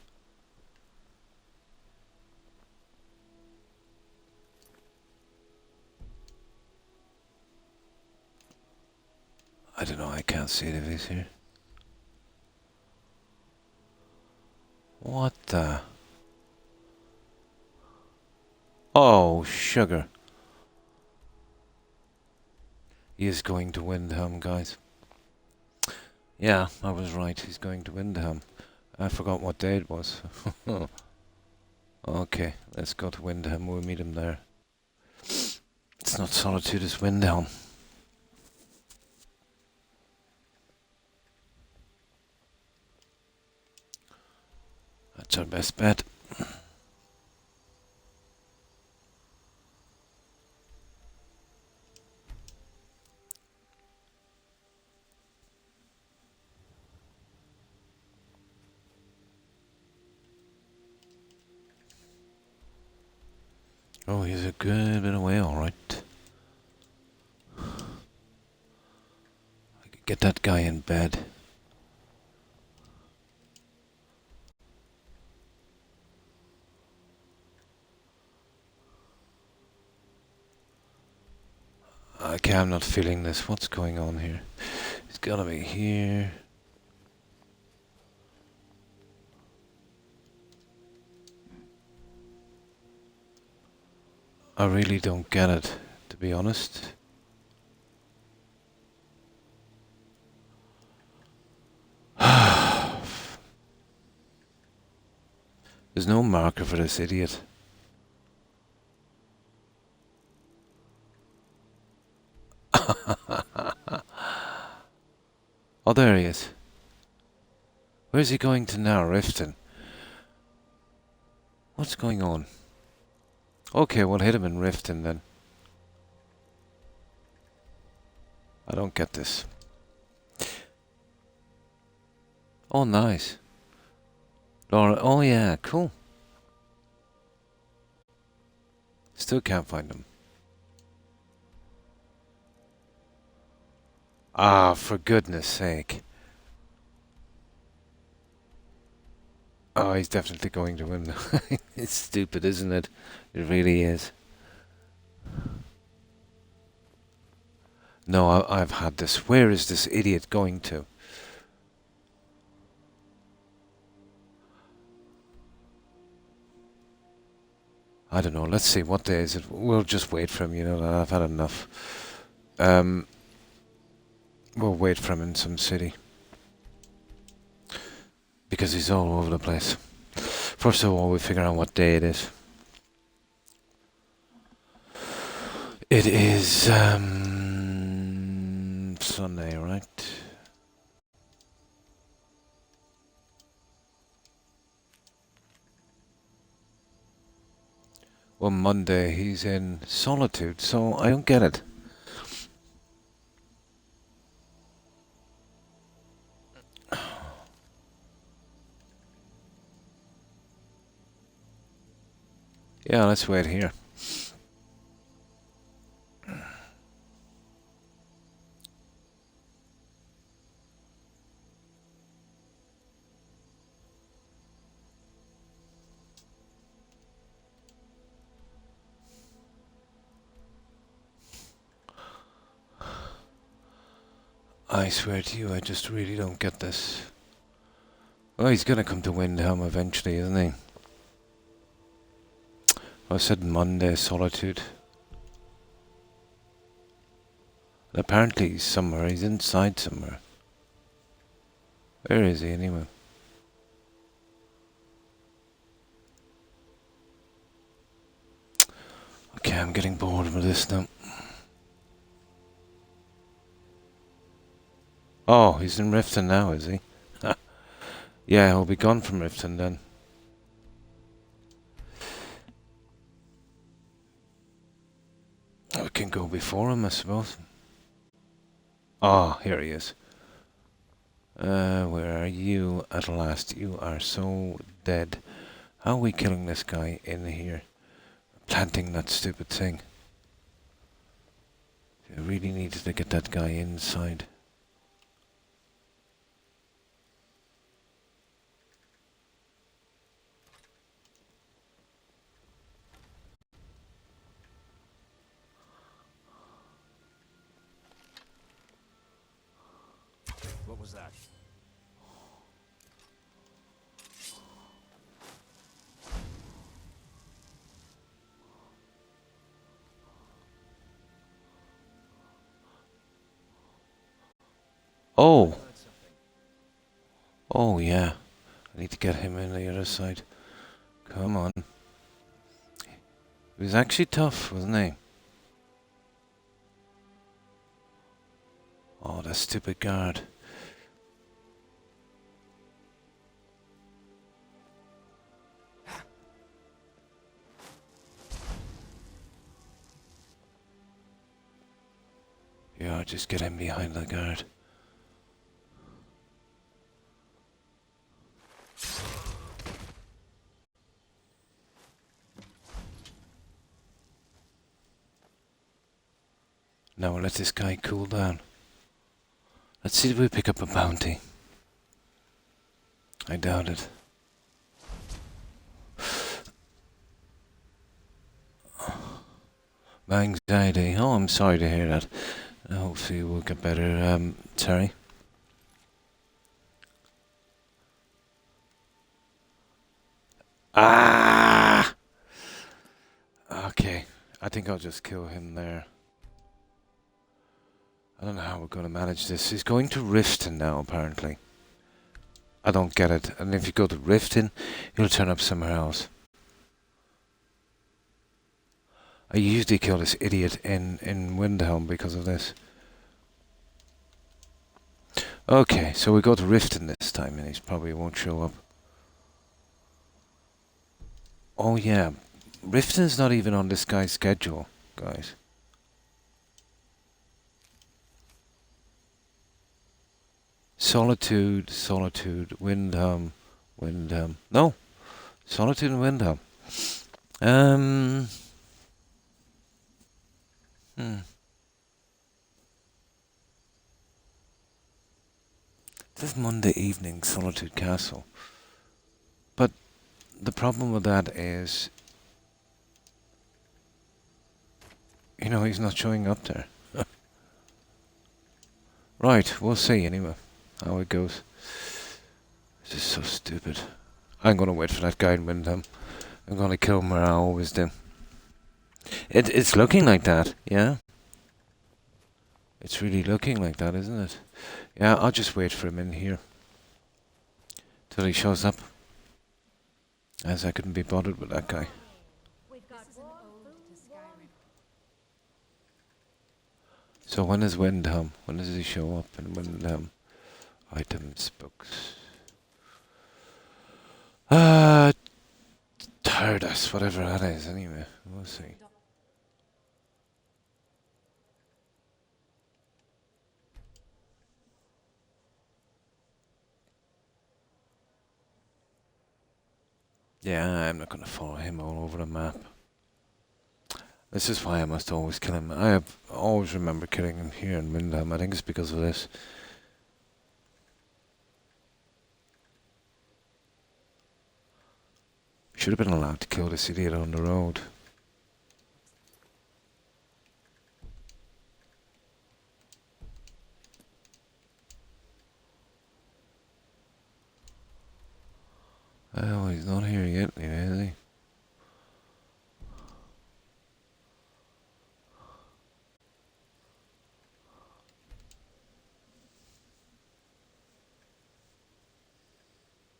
I don't know, I can't see it if he's here. What the? Oh, sugar. He is going to Windhelm, guys. Yeah, I was right. He's going to Windhelm. I forgot what day it was. Okay, let's go to Windhelm. We'll meet him there. It's not Solitude, it's Windhelm. That's our best bet. Oh, he's a good bit away, alright. I could get that guy in bed. Okay, I'm not feeling this. What's going on here? It's gotta be here. I really don't get it, to be honest. There's no marker for this idiot. Oh, there he is. Where's he going to now, Riften? What's going on? Okay, we'll hit him in Riften then. I don't get this. Oh, nice. Laura, oh yeah, cool. Still can't find him. Ah, for goodness sake. Oh, he's definitely going to win. It's stupid, isn't it? It really is. No, I've had this. Where is this idiot going to? I don't know. Let's see. What day is it? We'll just wait for him, you know. I've had enough. We'll wait for him in some city. Because he's all over the place. First of all, we figure out what day it is. It is Sunday, right? Well, Monday he's in Solitude, so I don't get it. Yeah, let's wait here. I swear to you, I just really don't get this. Well, he's gonna come to Windhelm eventually, isn't he? I said Monday, Solitude. And apparently he's somewhere, he's inside somewhere. Where is he anyway? Okay, I'm getting bored with this now. Oh, he's in Riften now, is he? Yeah, he'll be gone from Riften then. We can go before him, I suppose. Ah, here he is. Where are you at last? You are so dead. How are we killing this guy in here? Planting that stupid thing. I really needed to get that guy inside. What was that? Oh! Oh yeah. I need to get him in the other side. Come on. He was actually tough, wasn't he? Oh, that stupid guard. Yeah, just get him behind the guard. Now we'll let this guy cool down. Let's see if we pick up a bounty. I doubt it. My anxiety. Oh, I'm sorry to hear that. Hopefully we'll get better, Terry. Ah! Okay, I think I'll just kill him there. I don't know how we're going to manage this. He's going to Riften now, apparently. I don't get it. And if you go to Riften, he'll turn up somewhere else. I usually kill this idiot in Windhelm because of this. Okay, so we go to Riften this time, and he probably won't show up. Oh yeah, Riften's not even on this guy's schedule, guys. Solitude, Windhelm. No, Solitude and Windhelm. This is Monday evening, Solitude Castle. But the problem with that is, you know, he's not showing up there. Right, we'll see anyway how it goes. This is so stupid. I'm gonna wait for that guy in Windham. I'm gonna kill him where I always do. It's looking like that, yeah? It's really looking like that, isn't it? Yeah, I'll just wait for him in here till he shows up, as I couldn't be bothered with that guy. We've got warm food, Skyrim. So when is Windham? When does he show up in Windham? Items, books. Tiredness, whatever that is, anyway. We'll see. Yeah, I'm not going to follow him all over the map. This is why I must always kill him. I have always remember killing him here in Windham. I think it's because of this. Should have been allowed to kill this idiot on the road. Well, he's not here yet, is he?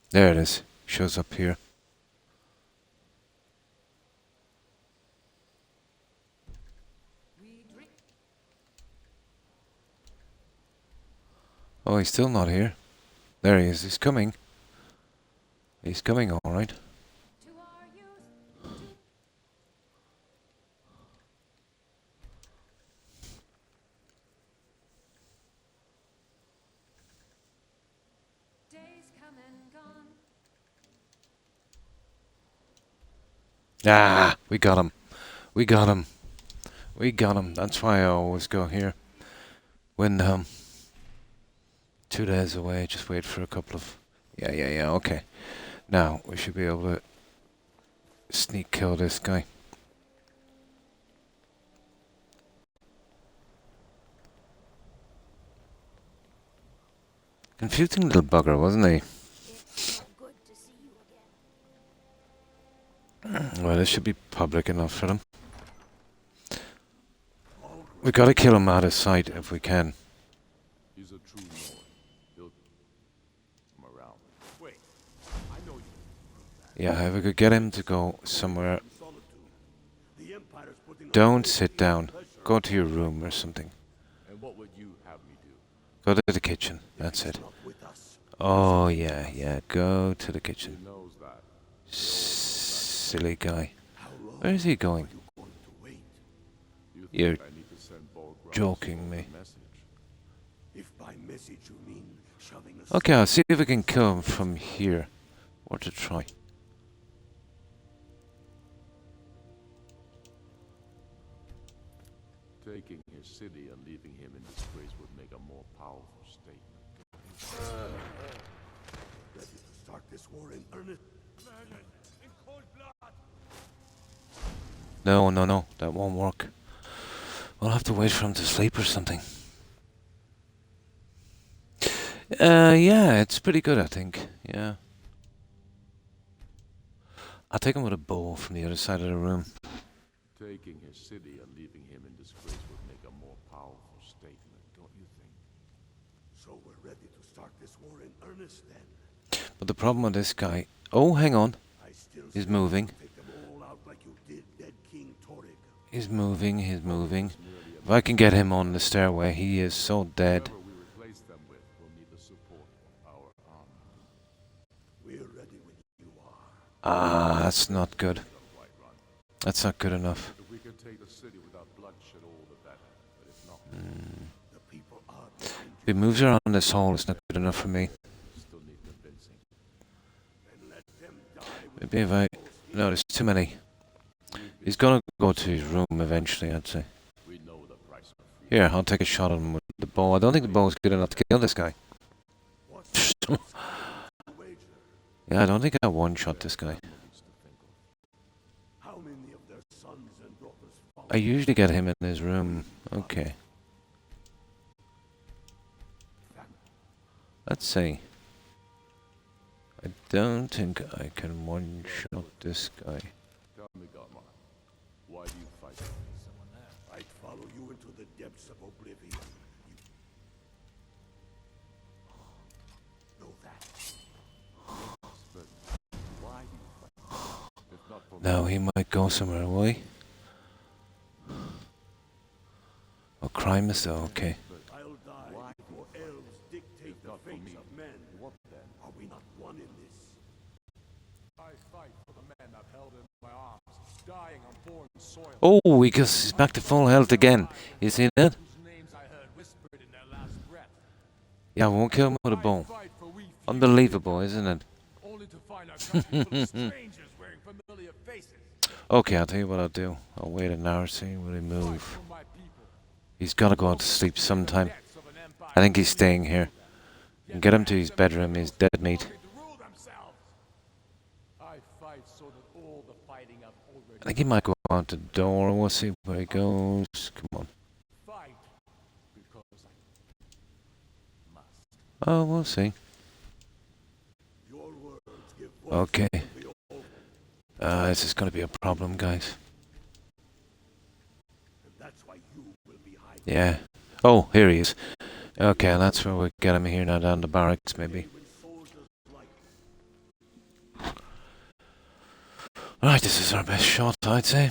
There it is. Shows up here. Oh, he's still not here. There he is. He's coming. He's coming, all right. Ah, we got him. We got him. We got him. That's why I always go here. Windham. 2 days away. Just wait for a couple of... Yeah. Okay. Now, we should be able to sneak kill this guy. Confusing little bugger, wasn't he? It's so good to see you again. Well, this should be public enough for them. We gotta kill him out of sight if we can. He's a true Norn. He'll come around. Wait, I know you. Yeah, if we could get him to go somewhere. Solitude. The Empire's putting Don't sit down. Go to your room or something. And what would you have me do? Go to the kitchen. That's it. not with us. Oh, yeah. Go to the He kitchen. knows that. Silly guy. How long Where is he going? are you going to wait? You You're think I need to send Bulgraf joking me. a message? If by message you mean shoving us. Okay, I'll see if we can kill him from here. Or to try. Taking his city and leaving him in disgrace would make a more powerful statement. Ready to start this war in earnest? In cold blood! No. That won't work. We'll have to wait for him to sleep or something. Yeah, it's pretty good, I think. Yeah. I'll take him with a bow from the other side of the room. Taking his city and leaving him in disgrace would make a more powerful statement, don't you think? So we're ready to start this war in earnest then. But the problem with this guy... Oh, hang on. I still He's say moving. take them all out like you did dead King Torrig. He's moving, he's moving. If I can get him on the stairway, he is so dead. Whoever we replace them with will need the support of our army. We're ready when you are. Ah, that's not good. White Run. That's not good enough. If we can take the city without bloodshed, all the better. But if not, The people are behind If he moves around this hall, it's not good enough for me. we still need convincing. you and let them die with Maybe if I... No, there's too many. He's gonna go to his room eventually, I'd say. We know the price of freedom. Here, I'll take a shot at him with the bow. I don't think the bow is good enough to kill this guy. what's the wager. Yeah, I don't think I one-shot this guy. How many of their sons and daughters follow? I usually get him in his room. Okay. Let's see. I don't think I can one-shot this guy. Tell me, Garmar, why do you fight? Someone there. I'd follow you into the depths of oblivion. You know that. But why do you fight? If not for Now he might go somewhere away. Oh, crime is though, okay. I'll die before elves dictate the not for fates me. of men. what then? Are we not one in this? I fight for the men I've held in my arms, dying on foreign soil. Oh, he's back to full health again. You see that? Whose names I heard whispered in their last breath. Yeah, I won't kill him with a I bow. fight for we few, Unbelievable, isn't it? only to find our country full of strangers wearing familiar faces. Okay, I'll tell you what I'll do. I'll wait an hour, see will he Fight move. for my people. He's gotta go out to sleep sometime. Debts of an empire I think he's staying here. And get him to his bedroom, he's dead meat. to rule themselves. I fight so that all the fighting I've already I think he might go out the door. We'll see where he goes. Come on. fight because I must. Oh, we'll see. Your words give voice Okay. to the old, This is gonna be a problem, guys. and that's why you will be hiding. Yeah. Oh, here he is. Okay, that's where we get him here now, down the barracks, maybe. When soldiers like Right, this is our best shot, I'd say.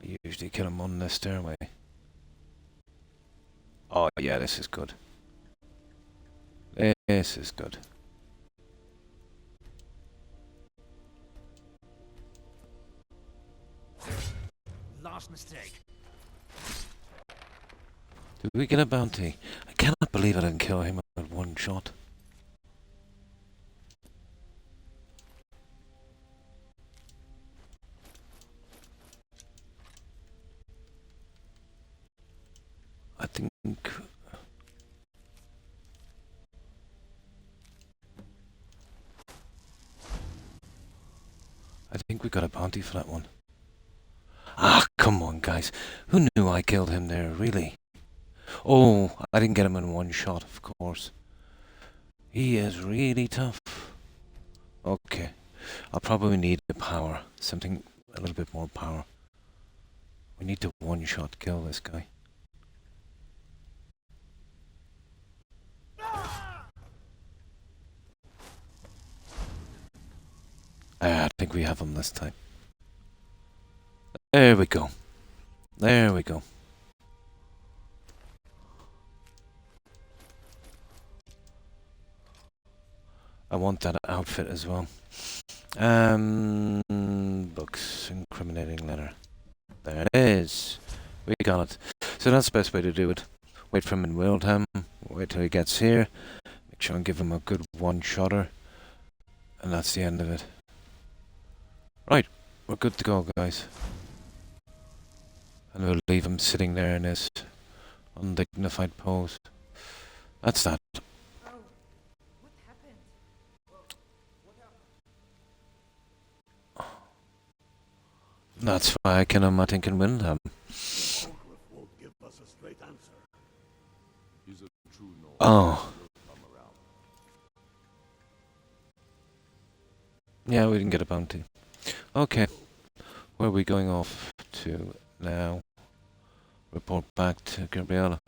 I usually kill him on the stairway. Oh, yeah, this is good. This is good. Last mistake. Did we get a bounty? I cannot believe I didn't kill him with one shot. I think... I think we got a bounty for that one. Ah, come on, guys. Who knew I killed him there, really? Oh, I didn't get him in one shot, of course. He is really tough. Okay. I'll probably need the power. Something, a little bit more power. We need to one-shot kill this guy. I think we have him this time. There we go. There we go. I want that outfit as well. Books, incriminating letter. There it is. We got it. So that's the best way to do it. Wait for him in Wildham. Wait till he gets here. Make sure and give him a good one-shotter. And that's the end of it. Right. We're good to go, guys. And we'll leave him sitting there in his undignified pose. That's that. That's why I kill him, I think, in Windham. Ogriff won't give us a straight answer. He's a Oh, I'm around. yeah, we didn't get a bounty. Okay, where are we going off to now? Report back to Gabriella.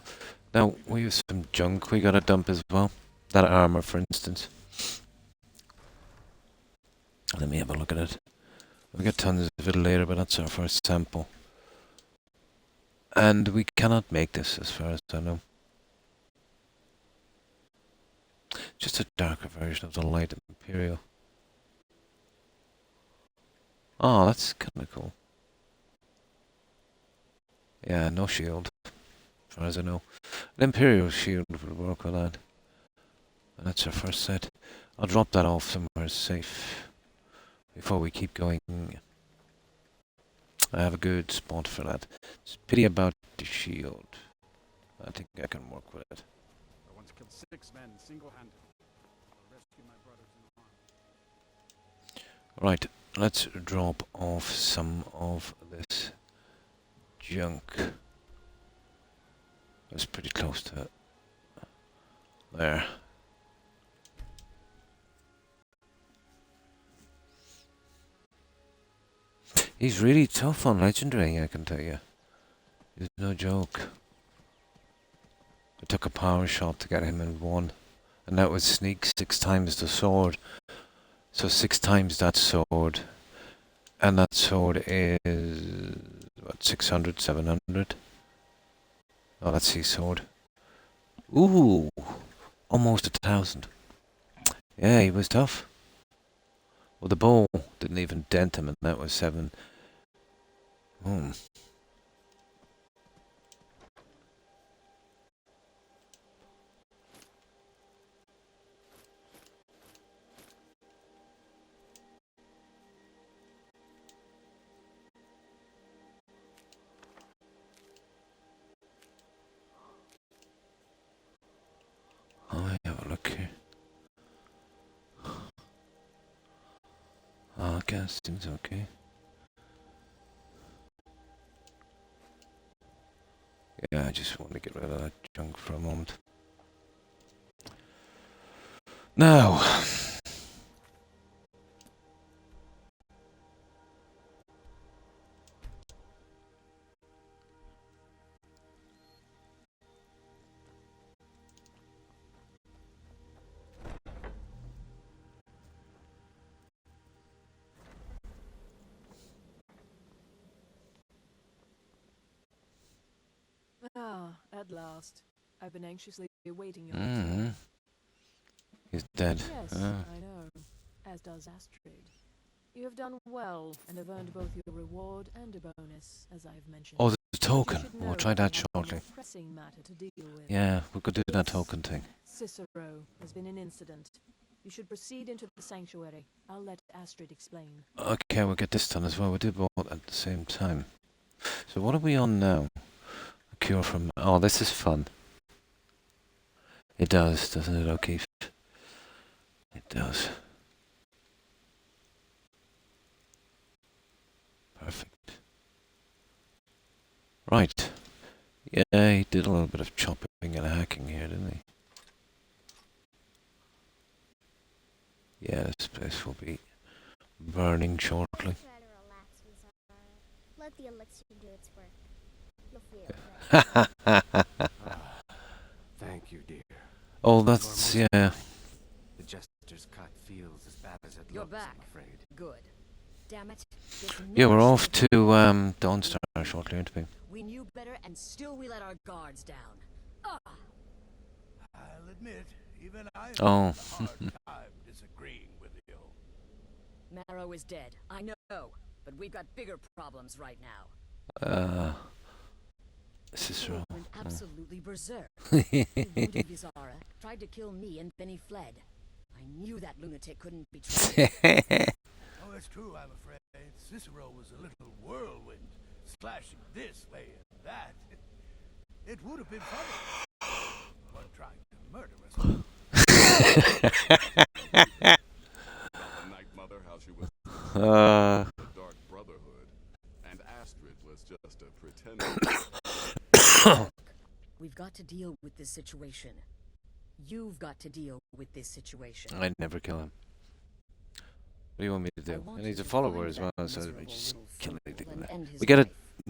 Now, we have some junk we gotta dump as well. That armor, for instance. Let me have a look at it. We get tons of it later, but that's our first sample. And we cannot make this, as far as I know. Just a darker version of the light Imperial. Oh, that's kind of cool. Yeah, no shield, as far as I know. An Imperial shield would work with that. And that's our first set. I'll drop that off somewhere safe before we keep going. I have a good spot for that. It's a pity about the shield. I think I can work with it. I once killed 6 men single-handed. I'll rescue my brothers in harm. Right, let's drop off some of this junk. That's pretty close to it. There. He's really tough on Legendary, I can tell you. He's no joke. I took a power shot to get him in 1. And that was sneak 6 times the sword. So 6 times that sword. And that sword is... what, 600, 700? Oh, that's his sword. Ooh! Almost 1,000. Yeah, he was tough. Well, the bow didn't even dent him, and that was 7. Hmm. Oh, let me have a look here. Oh, I guess seems okay. Yeah, I just want to get rid of that junk for a moment. Now, Ah, at last. I've been anxiously awaiting your mm-hmm. return. He's dead. Yes, I know. As does Astrid. You have done well and have earned both your reward and a bonus, as I've mentioned. Oh, the But you token. should We'll know try I that have a more shortly. pressing matter to deal with. Yeah, we could do that token thing. Cicero has been an incident. You should proceed into the sanctuary. I'll let Astrid explain. Okay, we'll get this done as well. We did both at the same time. So what are we on now? A cure from... oh, this is fun. It does, doesn't it, O'Keefe? It does. Perfect. Right. Yeah, he did a little bit of chopping and hacking here, didn't he? Yeah, this place will be burning shortly. Try to relax, Vizara. Let the elixir do its work. You'll feel it. Thank you, dear. Oh, that's... yeah. The Jester's cut feels as bad as it You're looks, back. I'm afraid. Good. Damn it. This Yeah, we're never off should've to been- Dawnstar shortly, aren't we? We knew better, and still we let our guards down. Ah! I'll admit, even I Oh. have a hard time disagreeing with you. Marrow is dead. I know, but we've got bigger problems right now. Cicero. Went absolutely berserk. He wounded Vizara, tried to kill me, and then he fled. I knew that lunatic couldn't be trusted. Oh, it's true, I'm afraid. Cicero was a little whirlwind, splashing this way and that. It would have been funny. One trying to murder us. The Night Mother, how she was Uh, the Dark Brotherhood, and Astrid was just a pretender. We've got to deal with this situation. You've got to deal with this situation. I'd never kill him. What do you want me to I do? want And he's you a to follower find as that well, so we miserable just little kill fool anything and with that. end his We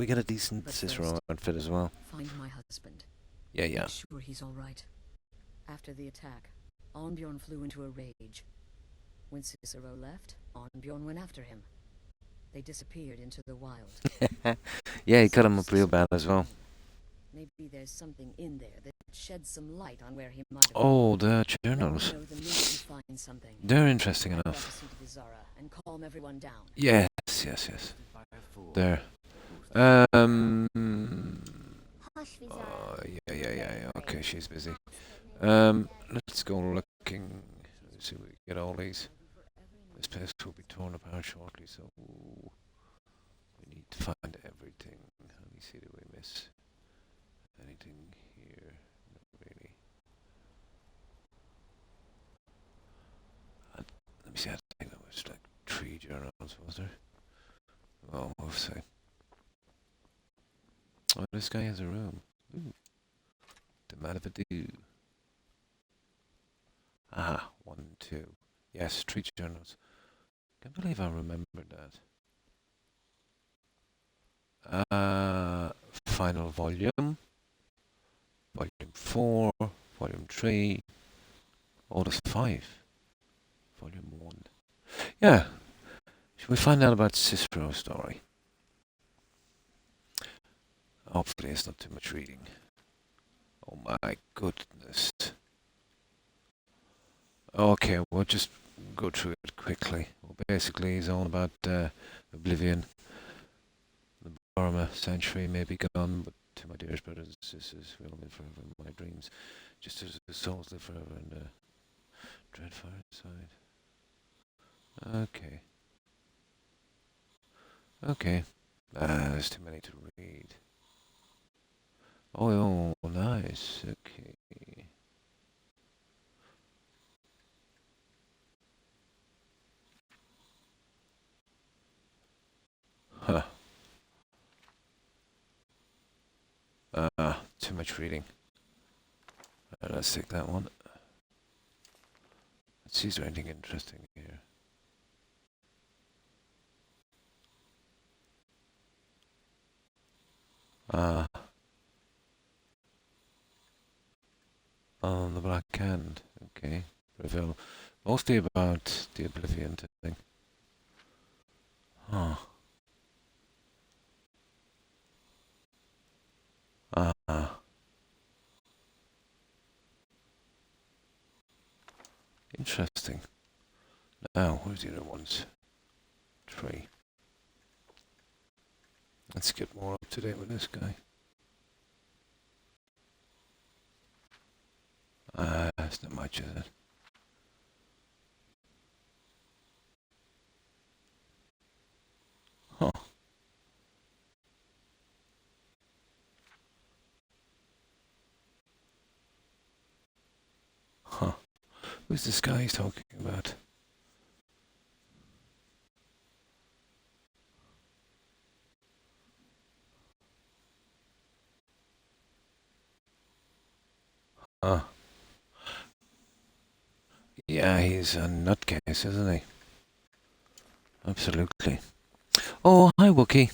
get life. a decent But Cicero first, outfit as well. Find my husband. Yeah, yeah. Make sure he's all right. After the attack, Arnbjorn flew into a rage. When Cicero left, Arnbjorn went after him. They disappeared into the wild. Yeah, he cut him up real bad as well. Maybe there's something in there that sheds some light on where he might have Oh, the Let me journals. know the minute you find something. They're interesting I've got to enough. see to the Zara and calm everyone down. Yes, yes, yes. There. Um. Hush, Vizara. Yeah. Okay, she's busy. Let's go looking. Let's see if we can get all these. This place will be torn apart shortly, so we need to find everything. Let me see, do we miss anything here? Not really. Let me see, I think there was like 3 journals, was there? Well, we'll see. Oh, this guy has a room. Ooh. The man of a do. Aha, 1, 2. Yes, 3 journals. Can't believe I remembered that. Final volume. Volume 4. Volume 3. Oh, there's 5. Volume 1. Yeah. Should we find out about Cicero's story? Hopefully it's not too much reading. Oh my goodness. Okay, we'll just go through it quickly. Well, basically, it's all about oblivion. The Burma century may be gone, but to my dearest brothers and sisters, we'll live forever in my dreams, just as the souls live forever in the dread fireside. Okay. Okay. There's too many to read. Oh, nice. Okay. Huh. Too much reading. Let's take that one. Let's see, is there anything interesting here? On the Black Hand. Okay. Reveal. Mostly about the Oblivion thing. Huh. Interesting. Now, where's the other ones? 3. Let's get more up to date with this guy. That's not much, is it? Huh. Huh. Who's this guy he's talking about? Yeah, he's a nutcase, isn't he? Absolutely. Oh, hi, Wookie.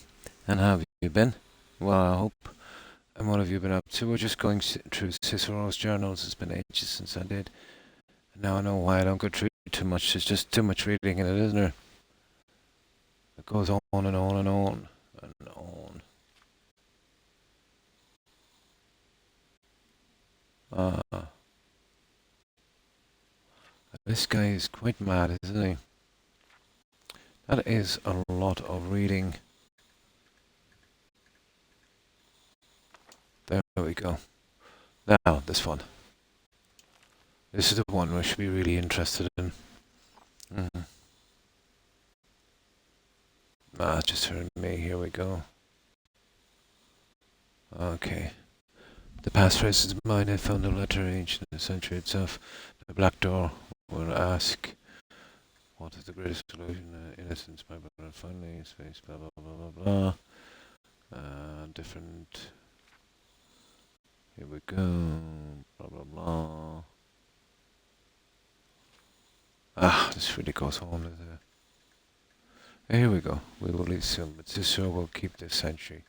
And how have you been? Well, I hope. And what have you been up to? We're just going through Cicero's journals. It's been ages since I did. Now I know why I don't go through too much. There's just too much reading in it, isn't there? It goes on and on and on and on. This guy is quite mad, isn't he? That is a lot of reading. There we go. Now, this one. This is the one we should be really interested in. Just her and me. Here we go. Okay. The passphrase is mine. I found a letter ancient in the century itself. The black door will ask, what is the greatest illusion? Innocence, my brother. Finally, space, blah, blah, blah, blah, blah. Different. Here we go. Blah, blah, blah. Ah, this really goes home to the... Here we go. We will leave soon, but Cicero will keep this century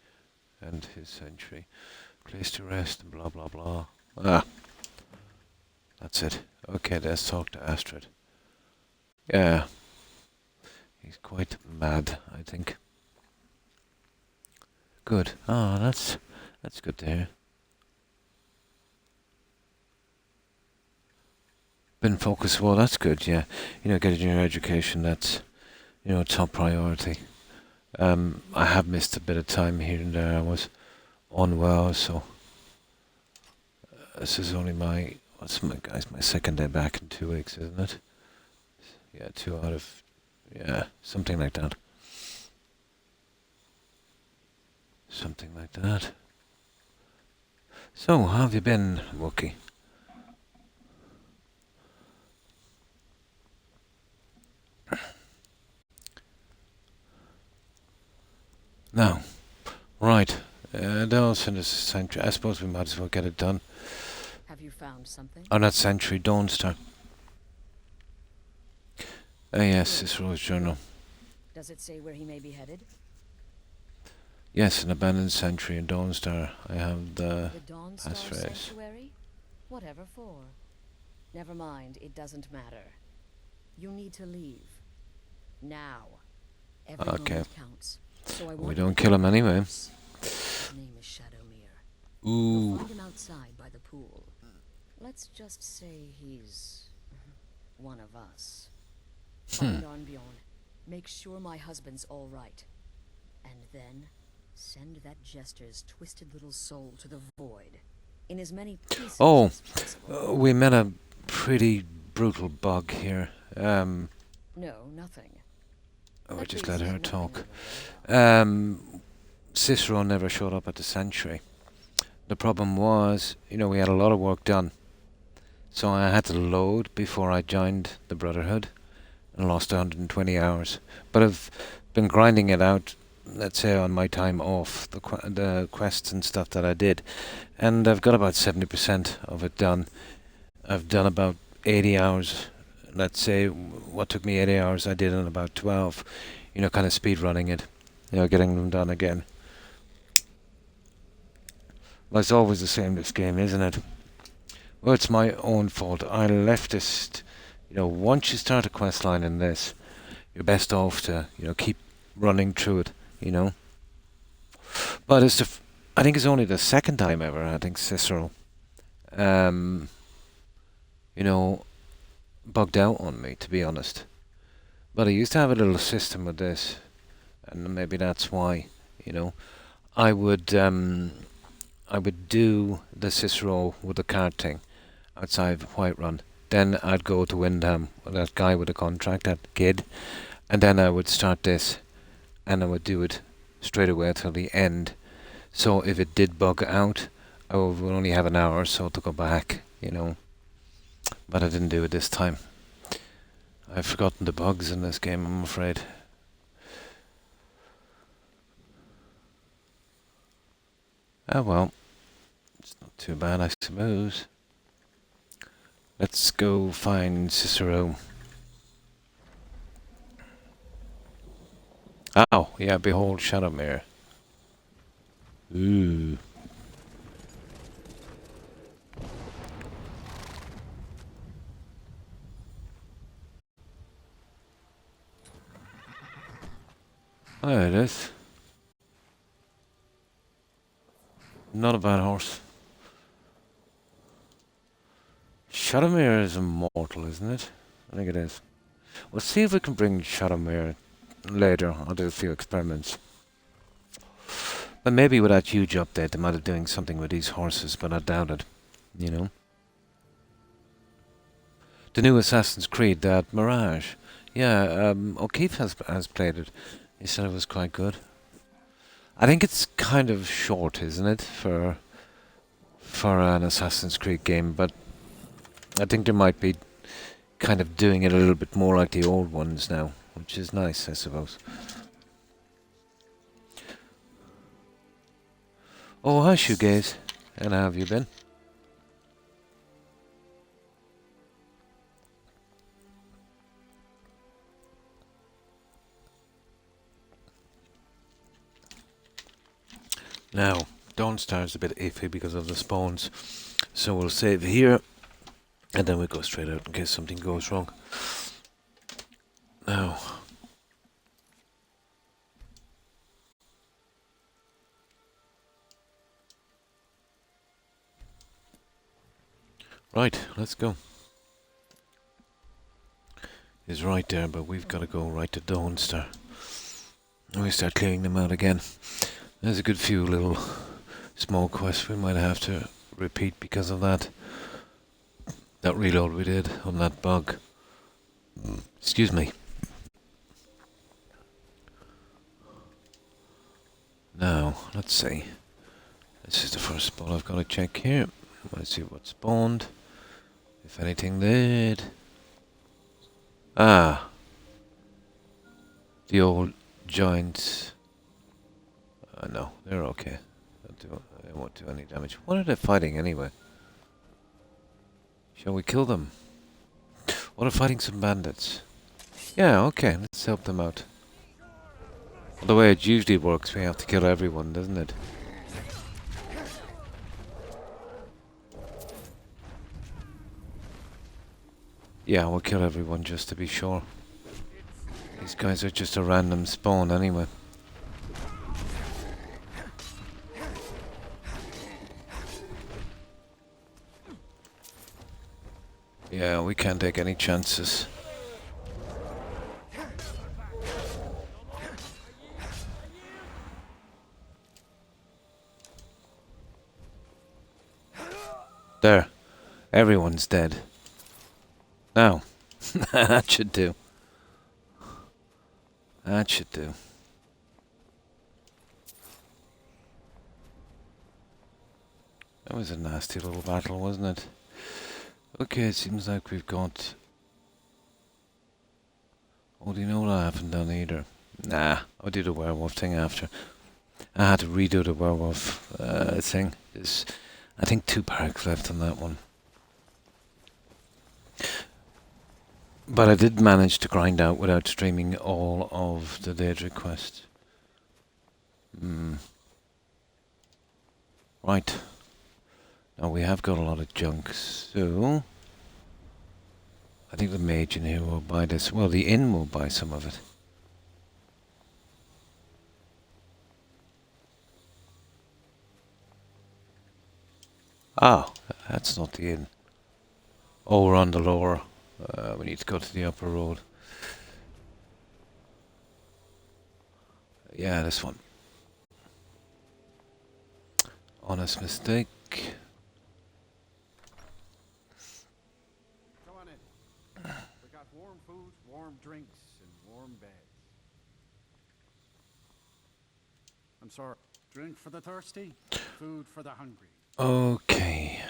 and his century. Place to rest and blah blah blah. Ah, that's it. Okay, let's talk to Astrid. Yeah, he's quite mad, I think. Good. Ah, that's good to hear. Been focused. Well, that's good. Yeah, you know, getting your education. That's, you know, top priority. I have missed a bit of time here and there. I was unwell, so this is only my my second day back in 2 weeks, isn't it? Yeah, 2 out of, yeah, something like that. Something like that. So, how have you been, Wookie? Now, right. Dawson is century. I suppose we might as well get it done. Have you found something? Oh, not century, Dawnstar. Ah, yes, Cicero's journal. Does it say where he may be headed? Yes, an abandoned century in Dawnstar. I have the Dawnstar passphrase. Sanctuary? Whatever for. Never mind, it doesn't matter. You need to leave. Now. Every Okay. moment counts. So I We want don't you kill him anyway. His name is Shadowmere. You'll Ooh. find him outside by the pool. Let's just say he's one of us. Find Arnbjorn. Make sure my husband's all right. And then send that jester's twisted little soul to the void. In as many pieces Oh, as possible. we met a pretty brutal bug here. No, nothing. We That just case let is her nothing talk. to worry about. Cicero never showed up at the sanctuary. The problem was, you know, we had a lot of work done. So I had to load before I joined the Brotherhood and lost 120 hours. But I've been grinding it out, let's say, on my time off, the quests and stuff that I did. And I've got about 70% of it done. I've done about 80 hours. Let's say what took me 80 hours I did in about 12. You know, kind of speed running it. You know, getting them done again. Well, it's always the same, this game, isn't it? Well, it's my own fault. I left this... You know, once you start a quest line in this, you're best off to, you know, keep running through it, you know. But it's I think it's only the second time ever, I think, Cicero, you know, bugged out on me, to be honest. But I used to have a little system with this, and maybe that's why, you know. I would do the Cicero with the cart thing outside Whiterun. Then I'd go to Windham, that guy with the contract, that kid, and then I would start this, and I would do it straight away till the end. So if it did bug out, I would only have an hour or so to go back, you know. But I didn't do it this time. I've forgotten the bugs in this game, I'm afraid. Ah well, it's not too bad, I suppose. Let's go find Cicero. Oh, yeah, behold Shadowmere. Ooh. There it is. Not a bad horse. Shadowmere is immortal, isn't it? I think it is. We'll see if we can bring Shadowmere later. I'll do a few experiments. But maybe with that huge update, they might be doing something with these horses, but I doubt it. You know? The new Assassin's Creed, that Mirage. Yeah, O'Keefe has played it. He said it was quite good. I think it's kind of short, isn't it, for an Assassin's Creed game, but I think they might be kind of doing it a little bit more like the old ones now, which is nice, I suppose. Oh, hi, Shoegaze. And how have you been? Now, Dawnstar's a bit iffy because of the spawns, so we'll save here, and then we'll go straight out in case something goes wrong. Now, right, let's go. He's right there, but we've got to go right to Dawnstar. And we start clearing them out again. There's a good few little small quests we might have to repeat because of that. That reload we did on that bug. Excuse me. Now, let's see. This is the first spot I've got to check here. Let's see what spawned. If anything did. Ah. The old giants. No, they're okay. They won't do any damage. What are they fighting anyway? Shall we kill them? What are fighting some bandits? Yeah, okay, let's help them out. The way it usually works, we have to kill everyone, doesn't it? Yeah, we'll kill everyone just to be sure. These guys are just a random spawn anyway. Yeah, we can't take any chances. There. Everyone's dead. Now. That should do. That should do. That was a nasty little battle, wasn't it? Okay, it seems like we've got... Oh, do you know what I haven't done either? Nah, I'll do the werewolf thing after. I had to redo the werewolf thing. There's, I think, 2 parks left on that one. But I did manage to grind out without streaming all of the Daedric quest. Right. Now we have got a lot of junk, so... I think the mage in here will buy this. Well, the inn will buy some of it. Ah, that's not the inn. Oh, we're on the lower. We need to go to the upper road. Yeah, this one. Honest mistake. Come on in. We got warm food, warm drinks, and warm beds. I'm sorry. Drink for the thirsty, food for the hungry. Okay.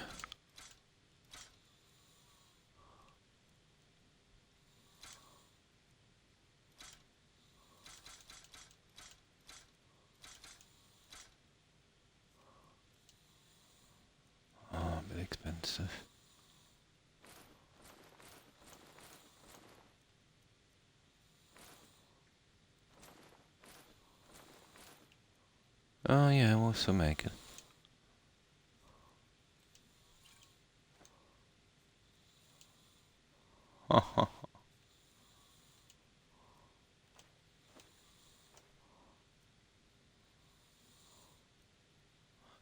Oh, a bit expensive. Oh yeah, we'll also make it.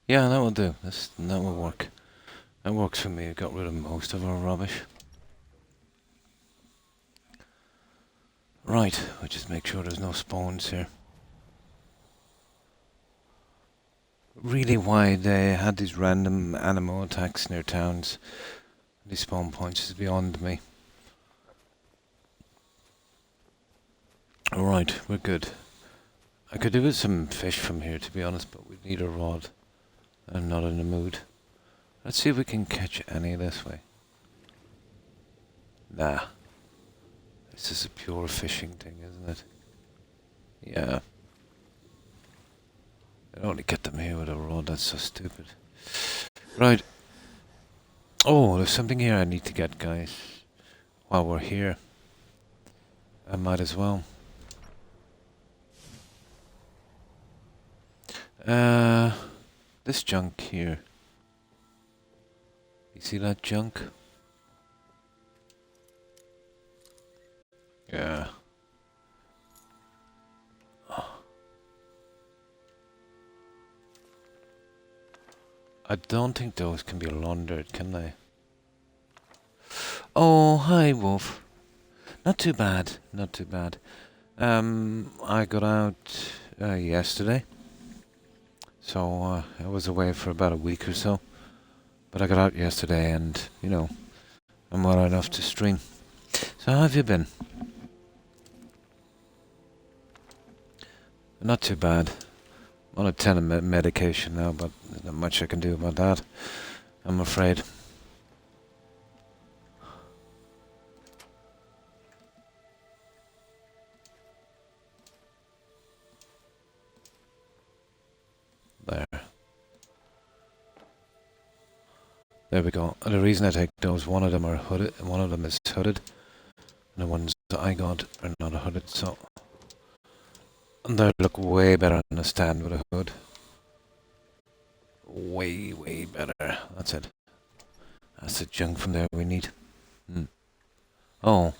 Yeah, that will do. That will work. That works for me. I got rid of most of our rubbish. Right, we'll just make sure there's no spawns here. Really, why they had these random animal attacks near towns, these spawn points, is beyond me. Alright, we're good. I could do with some fish from here, to be honest, but we need a rod. I'm not in the mood. Let's see if we can catch any this way. Nah. This is a pure fishing thing, isn't it? Yeah. I only get them here with a rod, that's so stupid. Right. Oh, there's something here I need to get, guys. While we're here. I might as well. This junk here. You see that junk? Yeah. I don't think those can be laundered, can they? Oh, hi, Wolf. Not too bad, not too bad. I got out yesterday, so I was away for about a week or so. But I got out yesterday, and you know, I'm well enough to stream. So how have you been? Not too bad. I'm on a ton of medication now, but there's not much I can do about that, I'm afraid. There we go. The reason I take those, one of them are hooded, and one of them is hooded. And the ones that I got are not hooded, so they look way better on a stand with a hood. Way, way better. That's it. That's the junk from there we need. Oh,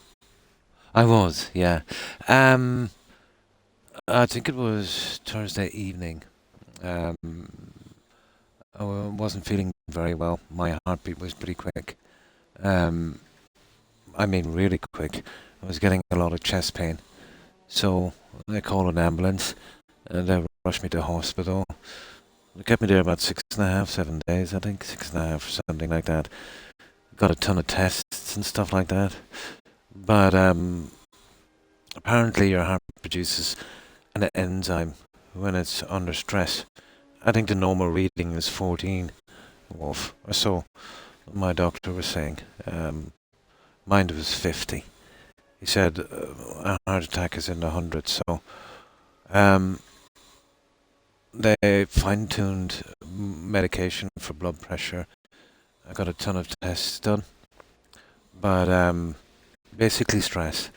I was, yeah. I think it was Thursday evening. I wasn't feeling very well. My heartbeat was pretty quick. I mean, really quick. I was getting a lot of chest pain. So they called an ambulance and they rushed me to hospital. They kept me there about 6.5, 7 days, I think. 6.5 or something like that. Got a ton of tests and stuff like that. But apparently your heart produces an enzyme when it's under stress. I think the normal reading is 14 or so. My doctor was saying. Mine was 50. He said a heart attack is in the hundreds. So they fine-tuned medication for blood pressure. I got a ton of tests done. But basically stress,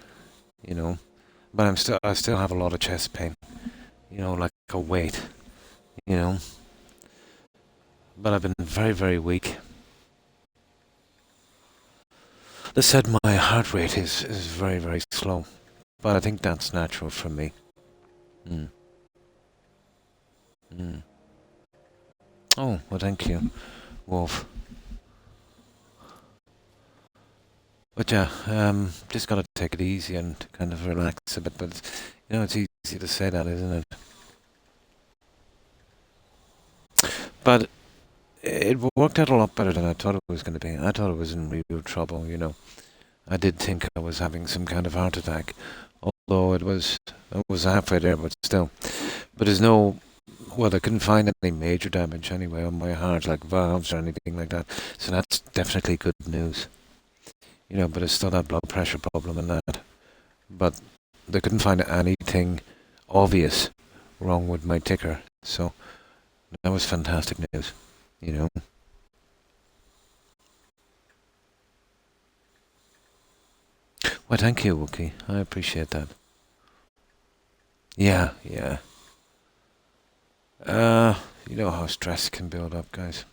you know. But I still have a lot of chest pain, you know, like a weight, you know. But I've been very, very weak. They said my heart rate is very, very slow, but I think that's natural for me. Oh, well, thank you, Wolf. But yeah, just gotta take it easy and kind of relax a bit. But you know, it's easy to say that, isn't it? But it worked out a lot better than I thought it was going to be. I thought it was in real trouble, you know. I did think I was having some kind of heart attack, although it was halfway there, but still. But there's no, well, they couldn't find any major damage anyway on my heart, like valves or anything like that. So that's definitely good news. You know, but it's still that blood pressure problem and that. But they couldn't find anything obvious wrong with my ticker. So that was fantastic news, you know. Well, thank you, Wookie. I appreciate that. Yeah, yeah. You know how stress can build up, guys.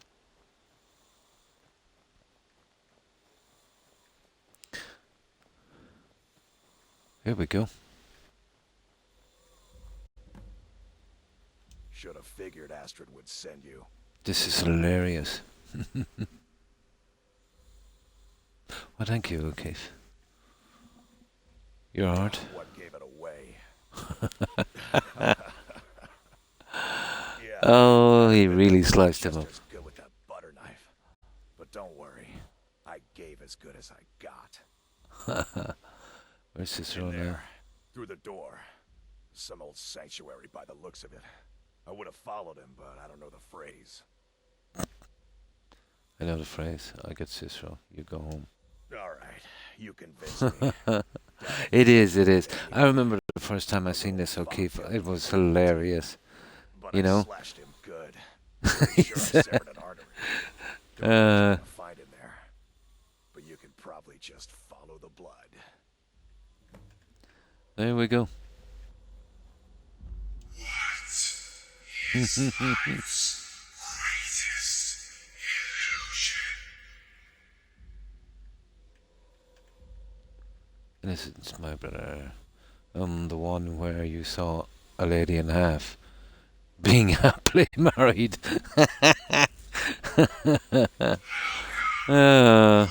Here we go. Should have figured Astrid would send you. This is hilarious. Well, thank you, Keith. Your heart. What gave it away? Yeah. Oh, he really sliced him up. Just as good with that butter knife. But don't worry, I gave as good as I got. Where's this In road now? there, through the door. Some old sanctuary by the looks of it. I would have followed him, but I don't know the phrase. I know the phrase. I get Cicero. You go home. All right, you convinced me. It is. I remember the first time I seen this O'Keefe. It was hilarious. But You know? I slashed him good. Pretty sure I severed an artery. Don't know what you're gonna find in there, but you can probably just follow the blood. There we go. Innocence, my brother. The one where you saw a lady in half being happily married. uh,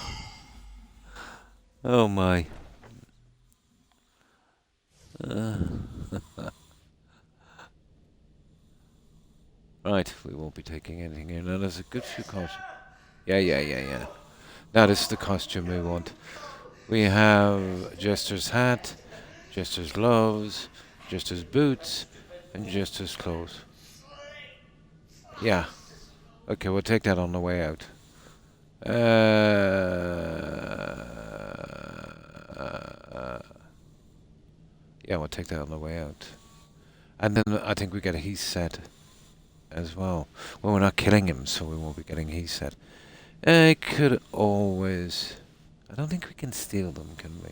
oh my. Right, we won't be taking anything here. Now there's a good few costumes. Yeah. Now this is the costume we want. We have Jester's hat, Jester's gloves, Jester's boots, and Jester's clothes. Yeah. Okay, we'll take that on the way out. Yeah, we'll take that on the way out. And then I think we get a heat set as well. Well, we're not killing him, so we won't be getting heat set. I could always... I don't think we can steal them, can we?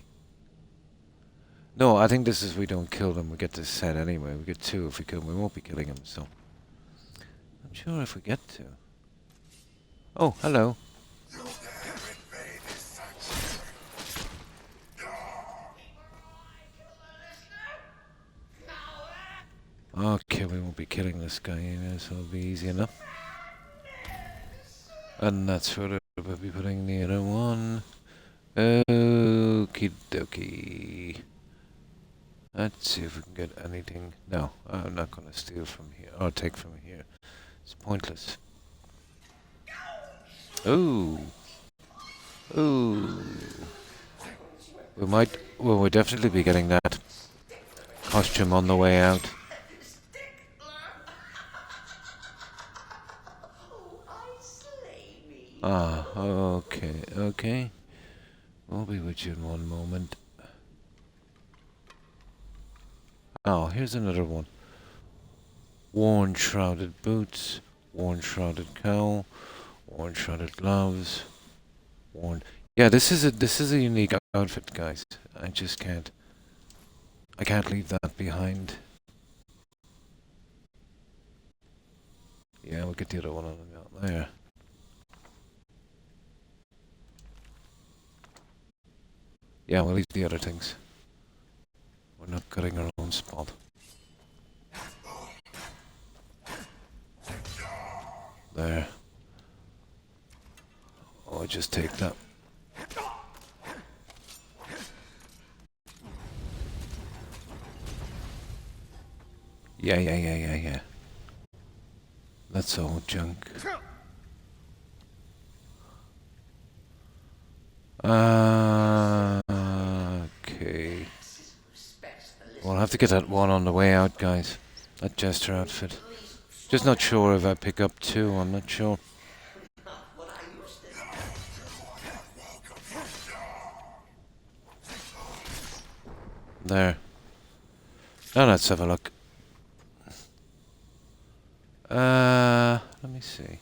No, I think this is we don't kill them, we get this set anyway. We get 2 if we kill them. We won't be killing them, so... I'm sure if we get to. Oh, hello. Okay, we won't be killing this guy either, so it'll be easy enough. And that's where we'll be putting the other one. Okie dokie. Let's see if we can get anything. No, I'm not going to steal from here. Or take from here. It's pointless. Ooh. We might... Well, we'll definitely be getting that costume on the way out. Ah, okay. We'll be with you in one moment. Oh, here's another one. Worn shrouded boots, worn shrouded cowl, worn shrouded gloves, worn... Yeah, this is a unique outfit, guys. I just can't... I can't leave that behind. Yeah, we'll get the other one on there. Yeah, we'll leave the other things. We're not cutting our own spot. There. Oh, I'll just take that. Yeah. That's all junk. Okay. We'll have to get that one on the way out, guys. That Jester outfit. Just not sure if I pick up 2, I'm not sure. There. Now let's have a look. Let me see.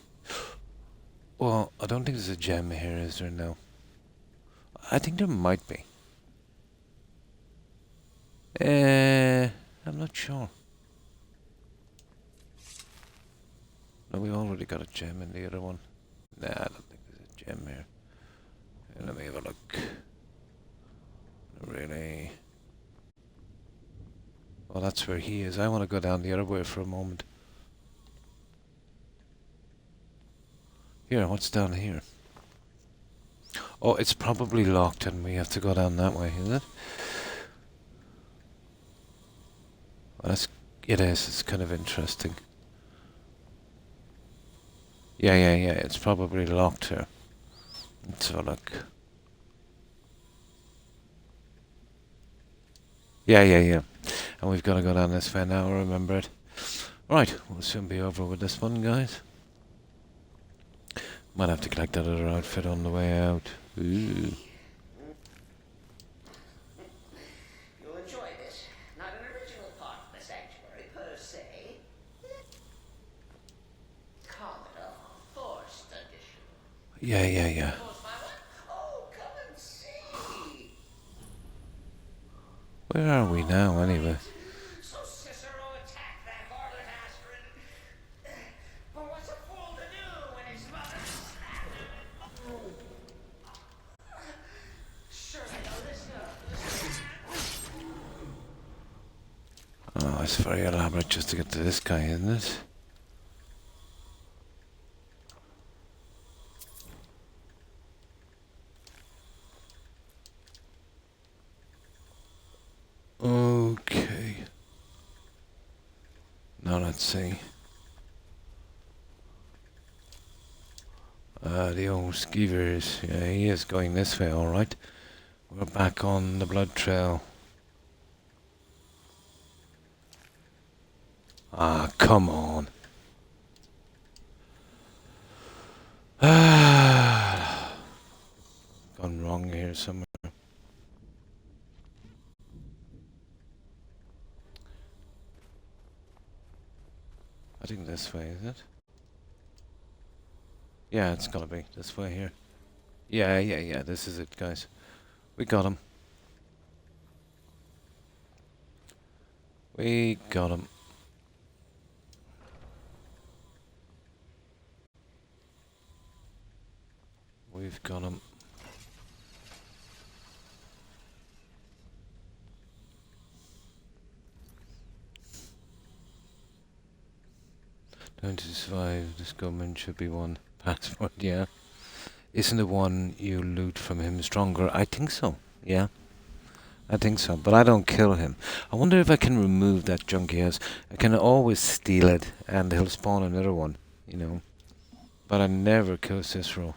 Well, I don't think there's a gem here, is there? No. I think there might be. I'm not sure. No, we already got a gem in the other one. Nah, I don't think there's a gem here. Let me have a look. Really? Well, that's where he is. I want to go down the other way for a moment. Here, what's down here? Oh, it's probably locked and we have to go down that way, is it? Well, it is. It's kind of interesting. Yeah. It's probably locked here. Let's have a look. Yeah. And we've got to go down this way now, remember it. Right, we'll soon be over with this one, guys. Might have to collect that other outfit on the way out. Ooh. You'll enjoy this. Not an original part of the sanctuary per se. Commodore, forced addition. Yeah. Oh, come and see. Where are we now, anyway? So Cicero attacked that harlot Astrid. Oh, it's very elaborate just to get to this guy, isn't it? Okay. Now let's see. The old skeevers. Yeah, he is going this way, alright. We're back on the blood trail. Ah, come on. Gone wrong here somewhere. I think this way, is it? Yeah, it's gotta be this way here. Yeah, this is it, guys. We got him. We got him. We've got him. Time to survive. This government should be one passport, yeah. Isn't the one you loot from him stronger? I think so, yeah. I think so, but I don't kill him. I wonder if I can remove that junk he has. I can always steal it, and he'll spawn another one, you know. But I never kill Cicero.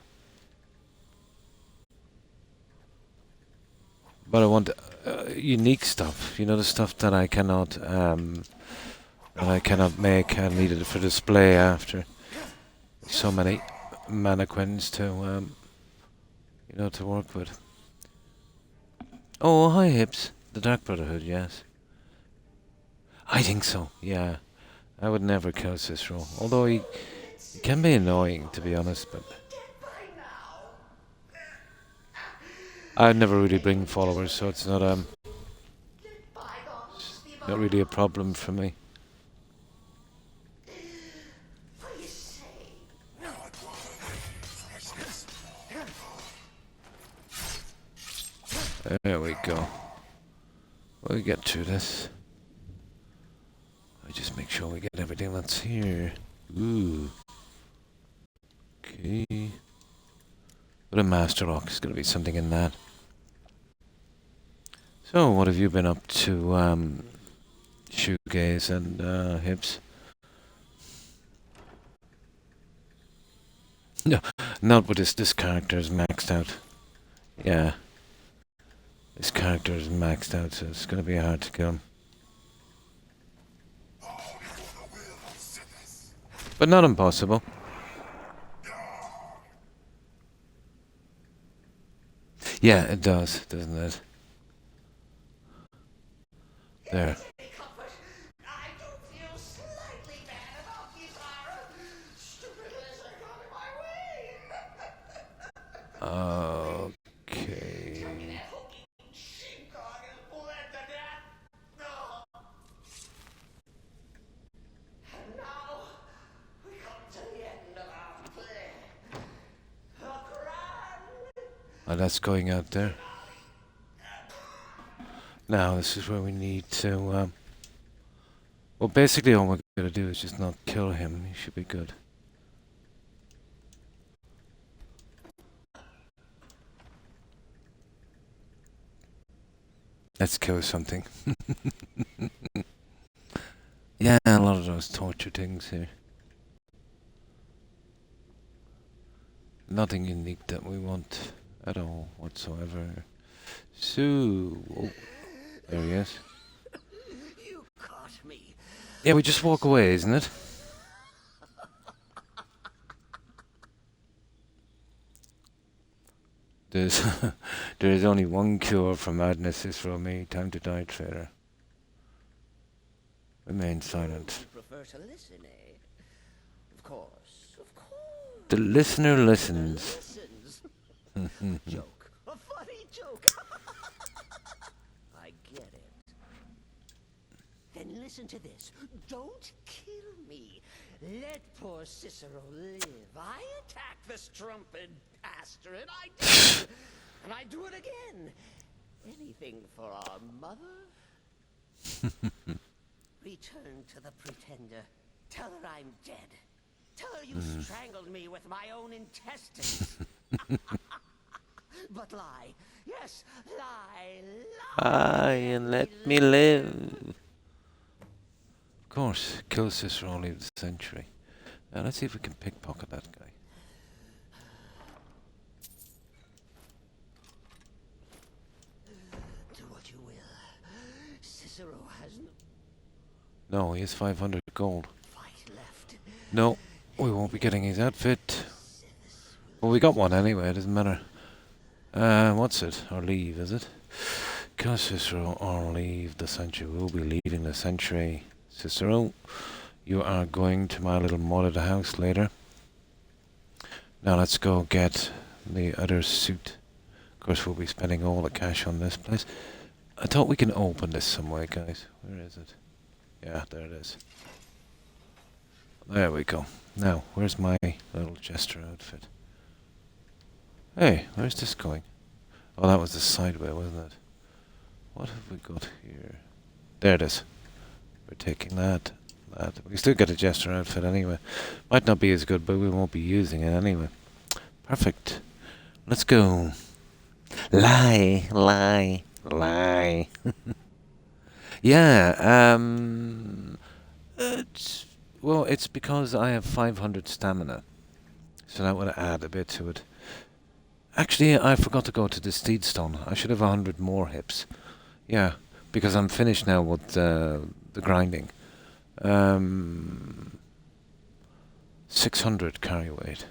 But I want unique stuff, you know, the stuff that I cannot make. I need it for display after. So many mannequins to, you know, to work with. Oh, hi, Hips. The Dark Brotherhood, yes. I think so, yeah. I would never kill Cicero. Although he can be annoying, to be honest, but I'd never really bring followers, so it's not really a problem for me. There we go. We'll get through this. I just make sure we get everything that's here. Ooh. Okay. But a master lock is going to be something in that. So, what have you been up to, Shoegaze and Hips? No, not with this character is maxed out. Yeah. This character is maxed out, so it's going to be hard to kill him. But not impossible. Yeah, it does, doesn't it? There. Okay. Oh, that's going out there. Now, this is where we need to, well, basically all we're going to do is just not kill him. He should be good. Let's kill something. Yeah, a lot of those torture things here. Nothing unique that we want at all whatsoever. So, oh, there he is. You caught me. Yeah, we just walk away, isn't it? There's only one cure for madness is for me. Time to die, traitor. Remain silent. You prefer to listen, eh? Of course, of course. The listener listens. Joke. A funny joke. I get it. Then listen to this. Don't kill me. Let poor Cicero live. I attacked this strumpet bastard. I did. And I do it again. Anything for our mother? Return to the Pretender. Tell her I'm dead. Tell her you strangled me with my own intestines. But lie. Yes, lie. Aye, and let me live. Of course, kill Cicero only the century. Now let's see if we can pickpocket that guy. Do what you will. Cicero has No, he has 500 gold. fight left. No, we won't be getting his outfit. Well, we got one anyway, it doesn't matter. What's it? Or leave, is it? Kill Cicero or leave the century. We'll be leaving the century. Cicero, you are going to my little modded house later. Now let's go get the other suit. Of course, we'll be spending all the cash on this place. I thought we can open this some way, guys. Where is it? Yeah, there it is. There we go. Now, where's my little jester outfit? Hey, where's this going? Oh, that was the sideway, wasn't it? What have we got here? There it is. We're taking that. We still get a jester outfit anyway. Might not be as good, but we won't be using it anyway. Perfect. Let's go. Lie, lie, lie. Yeah, it's because I have 500 stamina. So that would add a bit to it. Actually, I forgot to go to the Steedstone. I should have 100 more hips. Yeah, because I'm finished now with the grinding. 600 carry weight.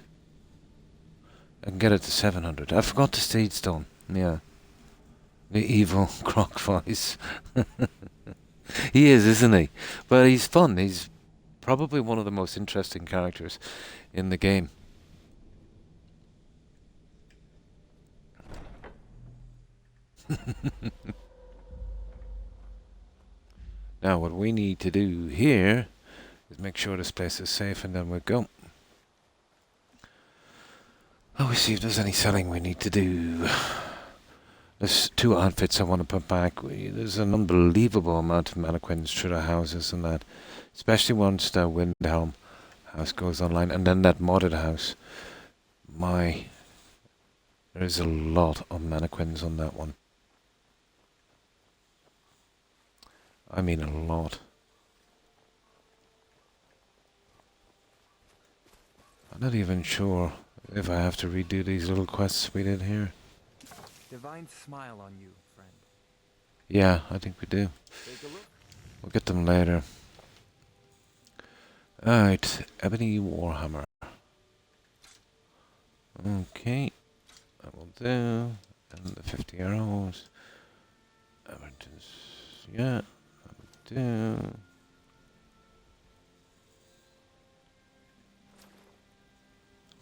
I can get it to 700. I forgot the Steedstone. Yeah. The evil Croc voice. He is, isn't he? But he's fun. He's probably one of the most interesting characters in the game. Now what we need to do here is make sure this place is safe, and then we'll go. Oh, we see if there's any selling we need to do. There's 2 outfits I want to put back. There's an unbelievable amount of mannequins through the houses and that. Especially once the Windhelm house goes online. And then that modded house. There is a lot of mannequins on that one. I mean a lot. I'm not even sure if I have to redo these little quests we did here. Divine smile on you, friend. Yeah, I think we do. Take a look. We'll get them later. Alright, Ebony Warhammer. Okay, that will do. And the 50 arrows. Yeah, that will do.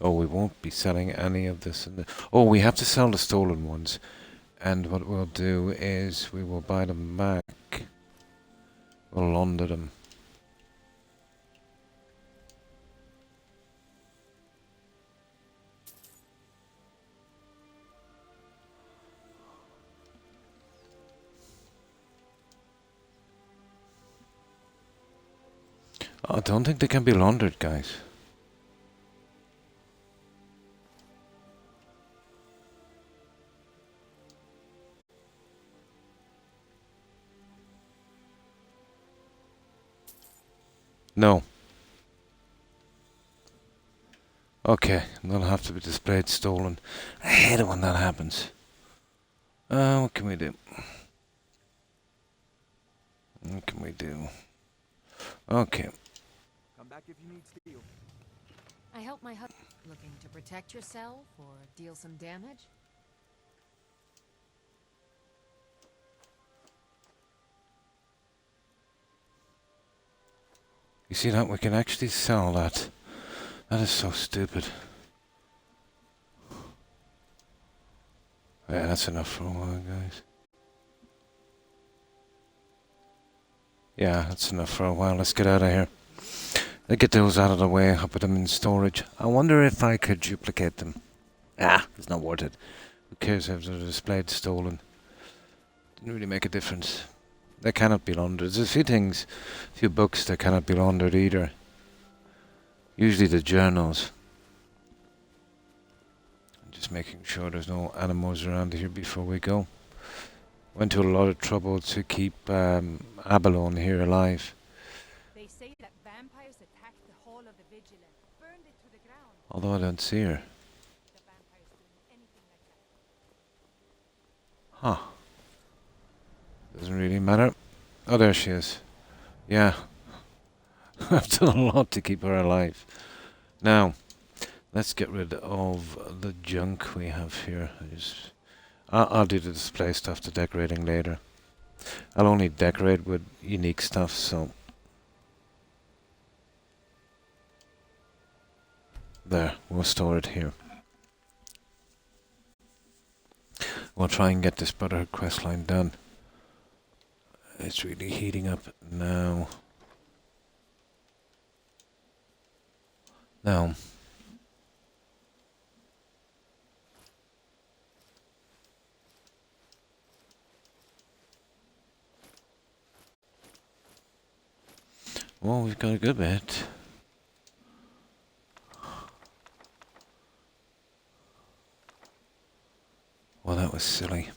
Oh, we won't be selling any of this. Oh, we have to sell the stolen ones. And what we'll do is we will buy them back. We'll launder them. I don't think they can be laundered, guys. No. Okay, they'll have to be displayed stolen. I hate it when that happens. What can we do? What can we do? Okay. Come back if you need steel. I hope my husband looking to protect yourself or deal some damage. You see that? We can actually sell that. That is so stupid. Yeah, that's enough for a while, guys. Yeah, that's enough for a while. Let's get out of here. Let's get those out of the way. I'll put them in storage. I wonder if I could duplicate them. Ah, it's not worth it. Who cares if they're displayed stolen? Didn't really make a difference. They cannot be laundered. There's a few things, a few books that cannot be laundered either. Usually the journals. Just making sure there's no animals around here before we go. Went to a lot of trouble to keep Abalone here alive. They say that vampires attacked the hall of the Vigilant, burned it to the ground. Although I don't see her. The vampires doing anything like that. Huh. Doesn't really matter. Oh, there she is. Yeah. I've done a lot to keep her alive. Now, let's get rid of the junk we have here. I'll do the display stuff, the decorating later. I'll only decorate with unique stuff, so... There, we'll store it here. We'll try and get this Brotherhood questline done. It's really heating up now. Now... Well, we've got a good bit. Well, that was silly.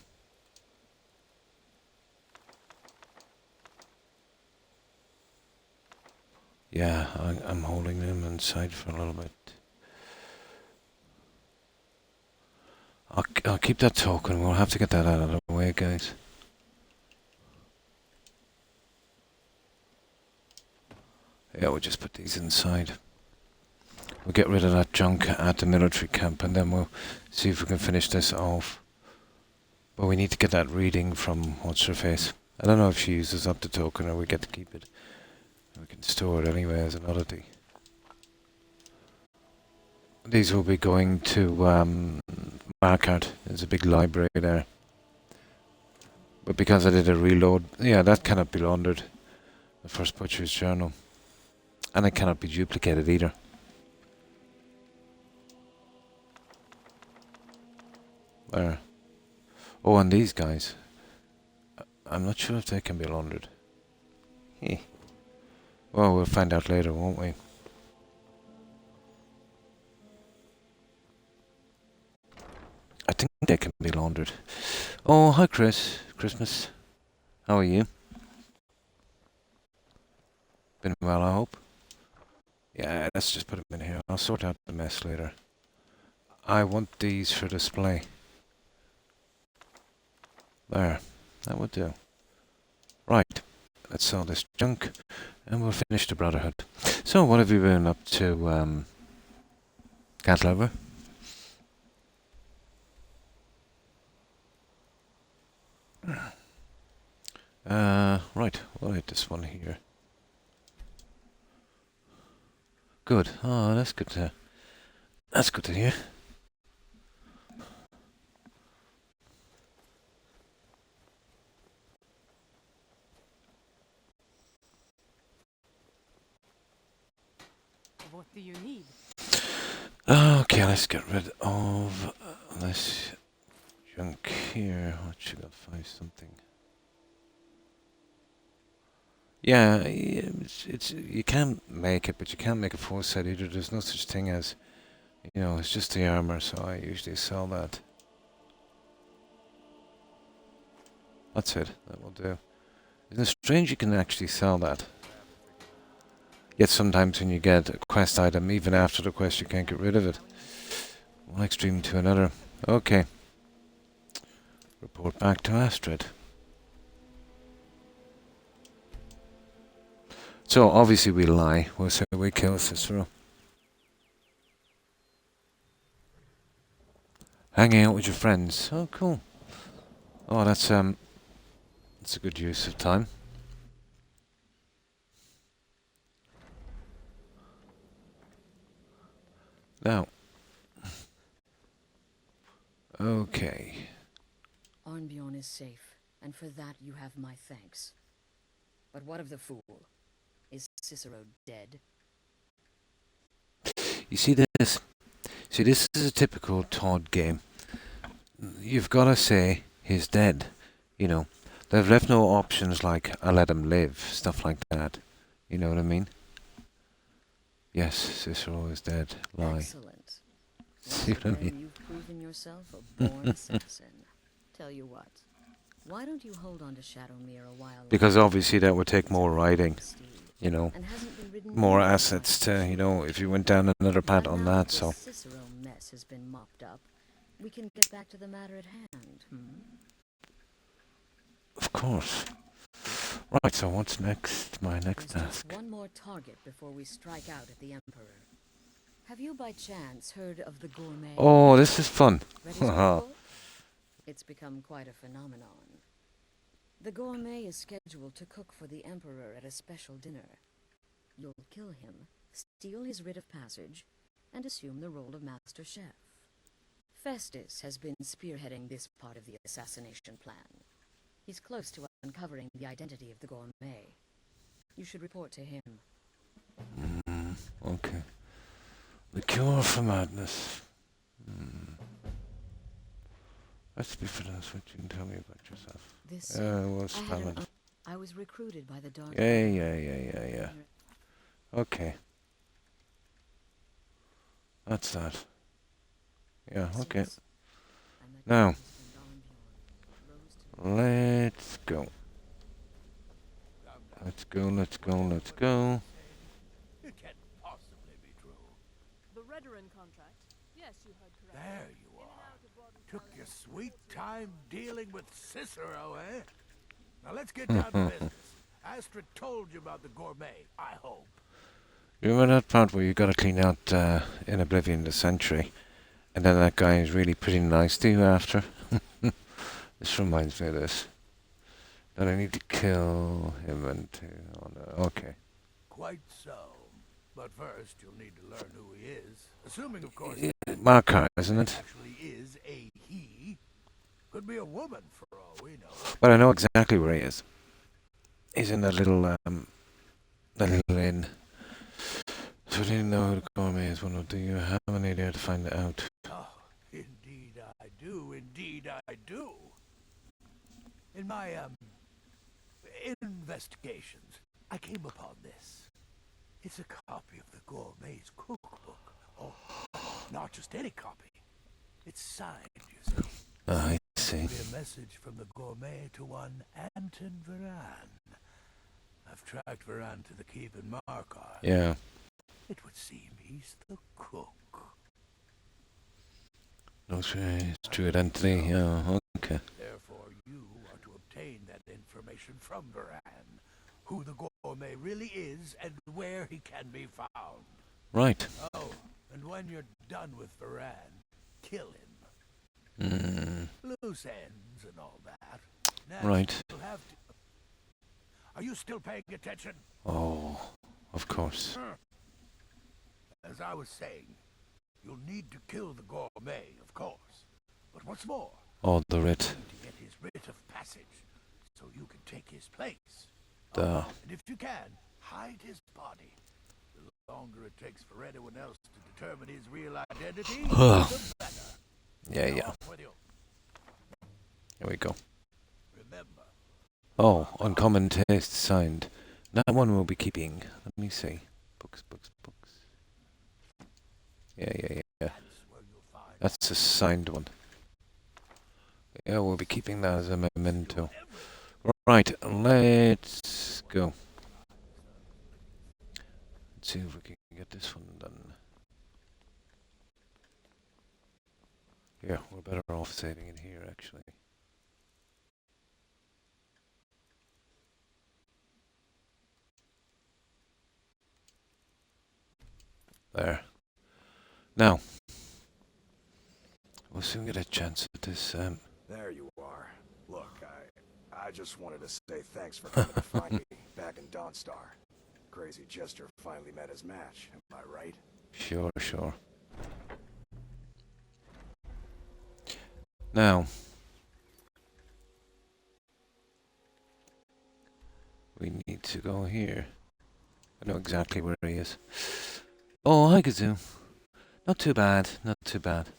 Yeah, I'm holding them inside for a little bit. I'll keep that token. We'll have to get that out of the way, guys. Yeah, we'll just put these inside. We'll get rid of that junk at the military camp, and then we'll see if we can finish this off. But we need to get that reading from what's-her-face. I don't know if she uses up the token or we get to keep it. We can store it anyway as an oddity. These will be going to Markart. There's a big library there. But because I did a reload, yeah, that cannot be laundered. The first butcher's journal. And it cannot be duplicated either. There. Oh, and these guys. I'm not sure if they can be laundered. Heh. Well, we'll find out later, won't we? I think they can be laundered. Oh, hi Chris. Christmas. How are you? Been well, I hope. Yeah, let's just put them in here. I'll sort out the mess later. I want these for display. There. That would do. Right. Let's sell this junk. And we'll finish the Brotherhood. So, what have you been up to, Cat Lover? Right. We'll hit this one here. Good. Oh, that's good to hear. What do you need? Okay, let's get rid of this junk here. What should I find something? Yeah, it's you can make it, but you can't make a full set either. There's no such thing as, you know, it's just the armor, so I usually sell that. That's it, that will do. Isn't it strange you can actually sell that? Yet sometimes when you get a quest item, even after the quest, you can't get rid of it. One extreme to another. Okay. Report back to Astrid. So, obviously we lie. We'll say we kill Cicero. Hanging out with your friends. Oh, cool. Oh, that's a good use of time. Now. Okay. Arnbjorn is safe, and for that you have my thanks. But what of the fool? Is Cicero dead? You see this? See, this is a typical Todd game. You've got to say he's dead. You know, They've left no options like I let him live, stuff like that. You know what I mean? Yes, Cicero is dead. Lie. Excellent. See Once what I again, mean? you've proven yourself a born assassin. Tell you what, why don't you hold on to Shadowmere a while Because longer? obviously that would take It's more a riding. prestige, You know, and hasn't been ridden more nearly as assets much as to, it you know, should. if you went down another path But on now that, the so. Cicero mess has been mopped up, we can get back to the matter at hand. Of course. Right, so what's next? My next There's task. just one more target before we strike out at the Emperor. Have you by chance heard of the gourmet? Oh, this is fun. Ready to report? It's become quite a phenomenon. The gourmet is scheduled to cook for the Emperor at a special dinner. You'll kill him, steal his writ of passage, and assume the role of Master Chef. Festus has been spearheading this part of the assassination plan. He's close to uncovering the identity of the gourmet. You should report to him. Okay. The cure for madness. Let's be honest, what you can tell me about yourself. This We'll I had spell it. I was recruited by the Dark. Yeah. Okay. That's that. Yeah, okay. Since I met Now, Festus and Dornbjorn, rose to let's go. Let's go. It can't possibly be true. The Redoran contract. Yes, you heard correctly. There you are. Took your sweet time dealing with Cicero, eh? Now let's get down to business. Astrid told you about the gourmet, I hope. You remember that part where you gotta clean out in Oblivion the Sentry, and then that guy is really pretty nice to you after? This reminds me of this. That I need to kill him and oh no, okay. Quite so. But first, you'll need to learn who he is. Assuming, of course, Markar, isn't it? actually is a he. Could be a woman, for all we know. But I know exactly where he is. He's in that little inn. So I didn't know who the gourmet is. Well, do you have an idea to find it out? Oh, indeed I do. Indeed I do. In my, investigations, I came upon this. It's a copy of the gourmet's cookbook. Oh, not just any copy. It's signed, you see. I see. Be a message from the gourmet to one Anton Varan. I've tracked Varan to the keep in Markar. Yeah. It would seem he's the cook. No, it's true identity. Yeah, okay. Therefore, you are to obtain that information from Varan. Who the gourmet really is and where he can be found. Right. Oh, and when you're done with Varan, kill him. Loose ends and all that. Next, Right. you'll have to... Are you still paying attention? Oh, of course. As I was saying, you'll need to kill the gourmet, of course. But what's more, Oh, the writ. you need to get his writ of passage, so you can take his place. Duh. And if you can, hide his body. The longer it takes for anyone else to determine his real identity, the better. Yeah. Off with you. Here we go. Remember, Oh, uncommon taste signed. That one we'll be keeping. Let me see. Books. Yeah. that's where you'll find That's a signed one. Yeah, we'll be keeping that as a memento. Right, let's go. Let's see if we can get this one done. Yeah, we're better off saving it here, actually. There. Now, we'll soon get a chance at this. There you are. Look, I just wanted to say thanks for coming to find me back in Dawnstar. Crazy Jester finally met his match, am I right? Sure. Now, we need to go here. I know exactly where he is. Oh, hi, Kazoo. Not too bad.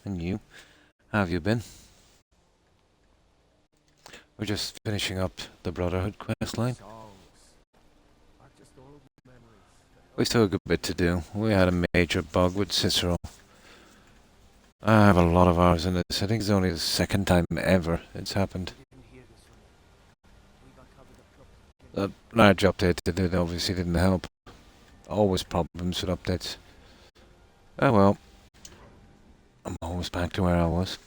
And you? How have you been? We're just finishing up the Brotherhood quest line. We still have a good bit to do. We had a major bug with Cicero. I have a lot of hours in this. I think it's only the second time ever it's happened. The large update they did obviously didn't help. Always problems with updates. Oh well. I'm almost back to where I was.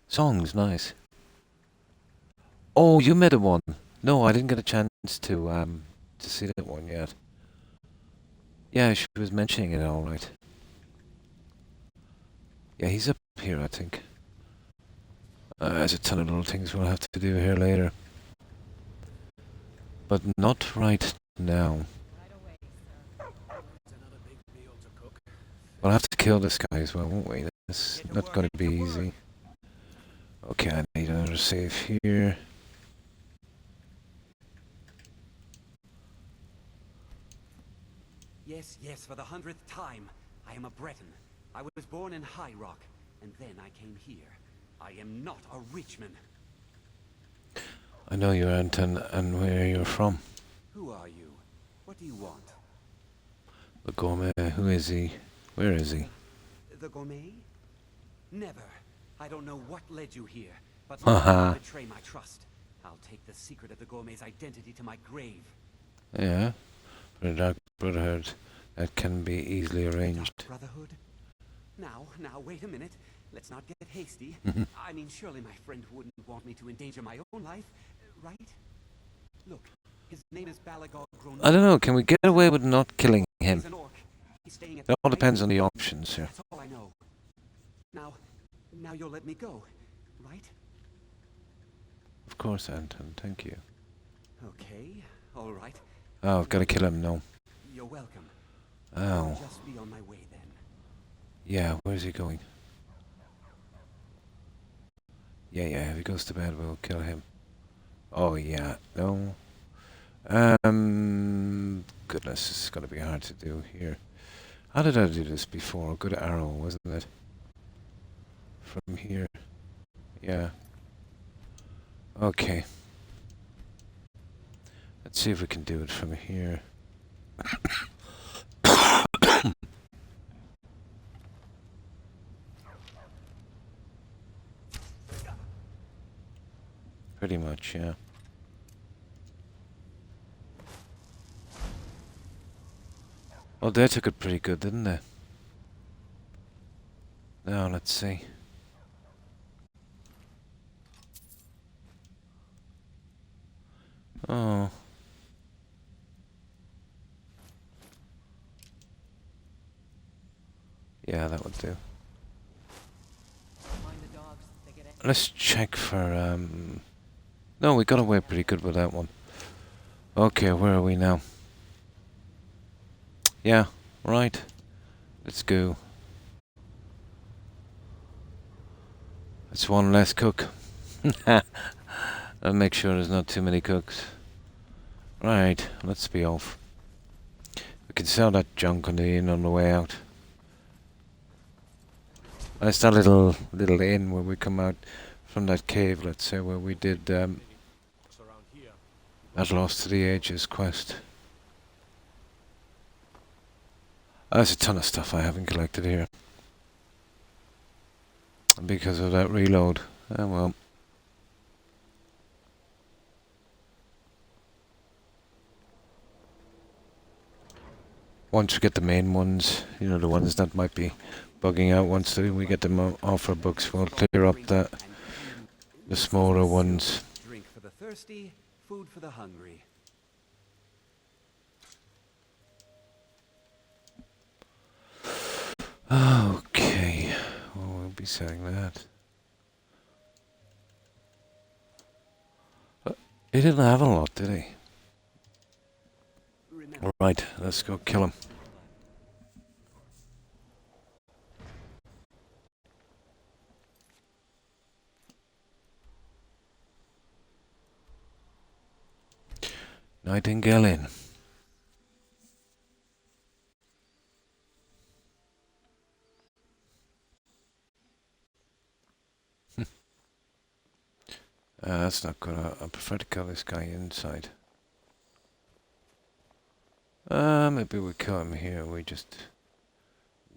Song's nice. Oh, you made a one. No, I didn't get a chance to see that one yet. Yeah, she was mentioning it all right. Yeah, he's up here, I think. There's a ton of little things we'll have to do here later. But not right now. We'll have to kill this guy as well, won't we? That's not going to be easy. Okay, I need another save here. Yes, yes, for the 100th time. I am a Breton. I was born in High Rock, and then I came here. I am not a Richman. I know you aren't, and where you're from. Who are you? What do you want? The gourmet, who is he? Where is he? The gourmet? Never. I don't know what led you here, but don't betray my trust. I'll take the secret of the gourmet's identity to my grave. Yeah, for a dark brotherhood, that can be easily arranged. Dark brotherhood? Now, wait a minute. Let's not get hasty. I mean, surely my friend wouldn't want me to endanger my own life, right? Look, his name is Balagog Grown. I don't know, can we get away with not killing him? He's an orc. He's staying at It all depends on the options here. That's all I know. Now you'll let me go, right? Of course, Anton, thank you. Okay, all right. Oh, I've got to kill him, no. You're welcome. Oh. I'll just be on my way then. Yeah, where's he going? Yeah, if he goes to bed, we'll kill him. Oh, yeah, no. Goodness, this is going to be hard to do here. How did I do this before? Good arrow, wasn't it? From here. Yeah. Okay. Let's see if we can do it from here. Pretty much, yeah. Well, they took it pretty good, didn't they? Now, let's see. Oh. Yeah, that would do. Let's check for, No, we got away pretty good with that one. Okay, where are we now? Yeah, right. Let's go. It's one less cook. I'll make sure there's not too many cooks. Right, let's be off. We can sell that junk on the inn on the way out. That's that little inn where we come out from that cave, let's say, where we did that Lost to the Ages quest. There's a ton of stuff I haven't collected here. Because of that reload. Oh well. Once we get the main ones, you know, the ones that might be bugging out, once we get them off our books, we'll clear up the smaller ones. Drink for the thirsty, food for the hungry. Okay, well, we'll be selling that. He didn't have a lot, did he? Alright, let's go kill him. Nightingale Inn. That's not good. I prefer to kill this guy inside. Maybe we kill him here. We just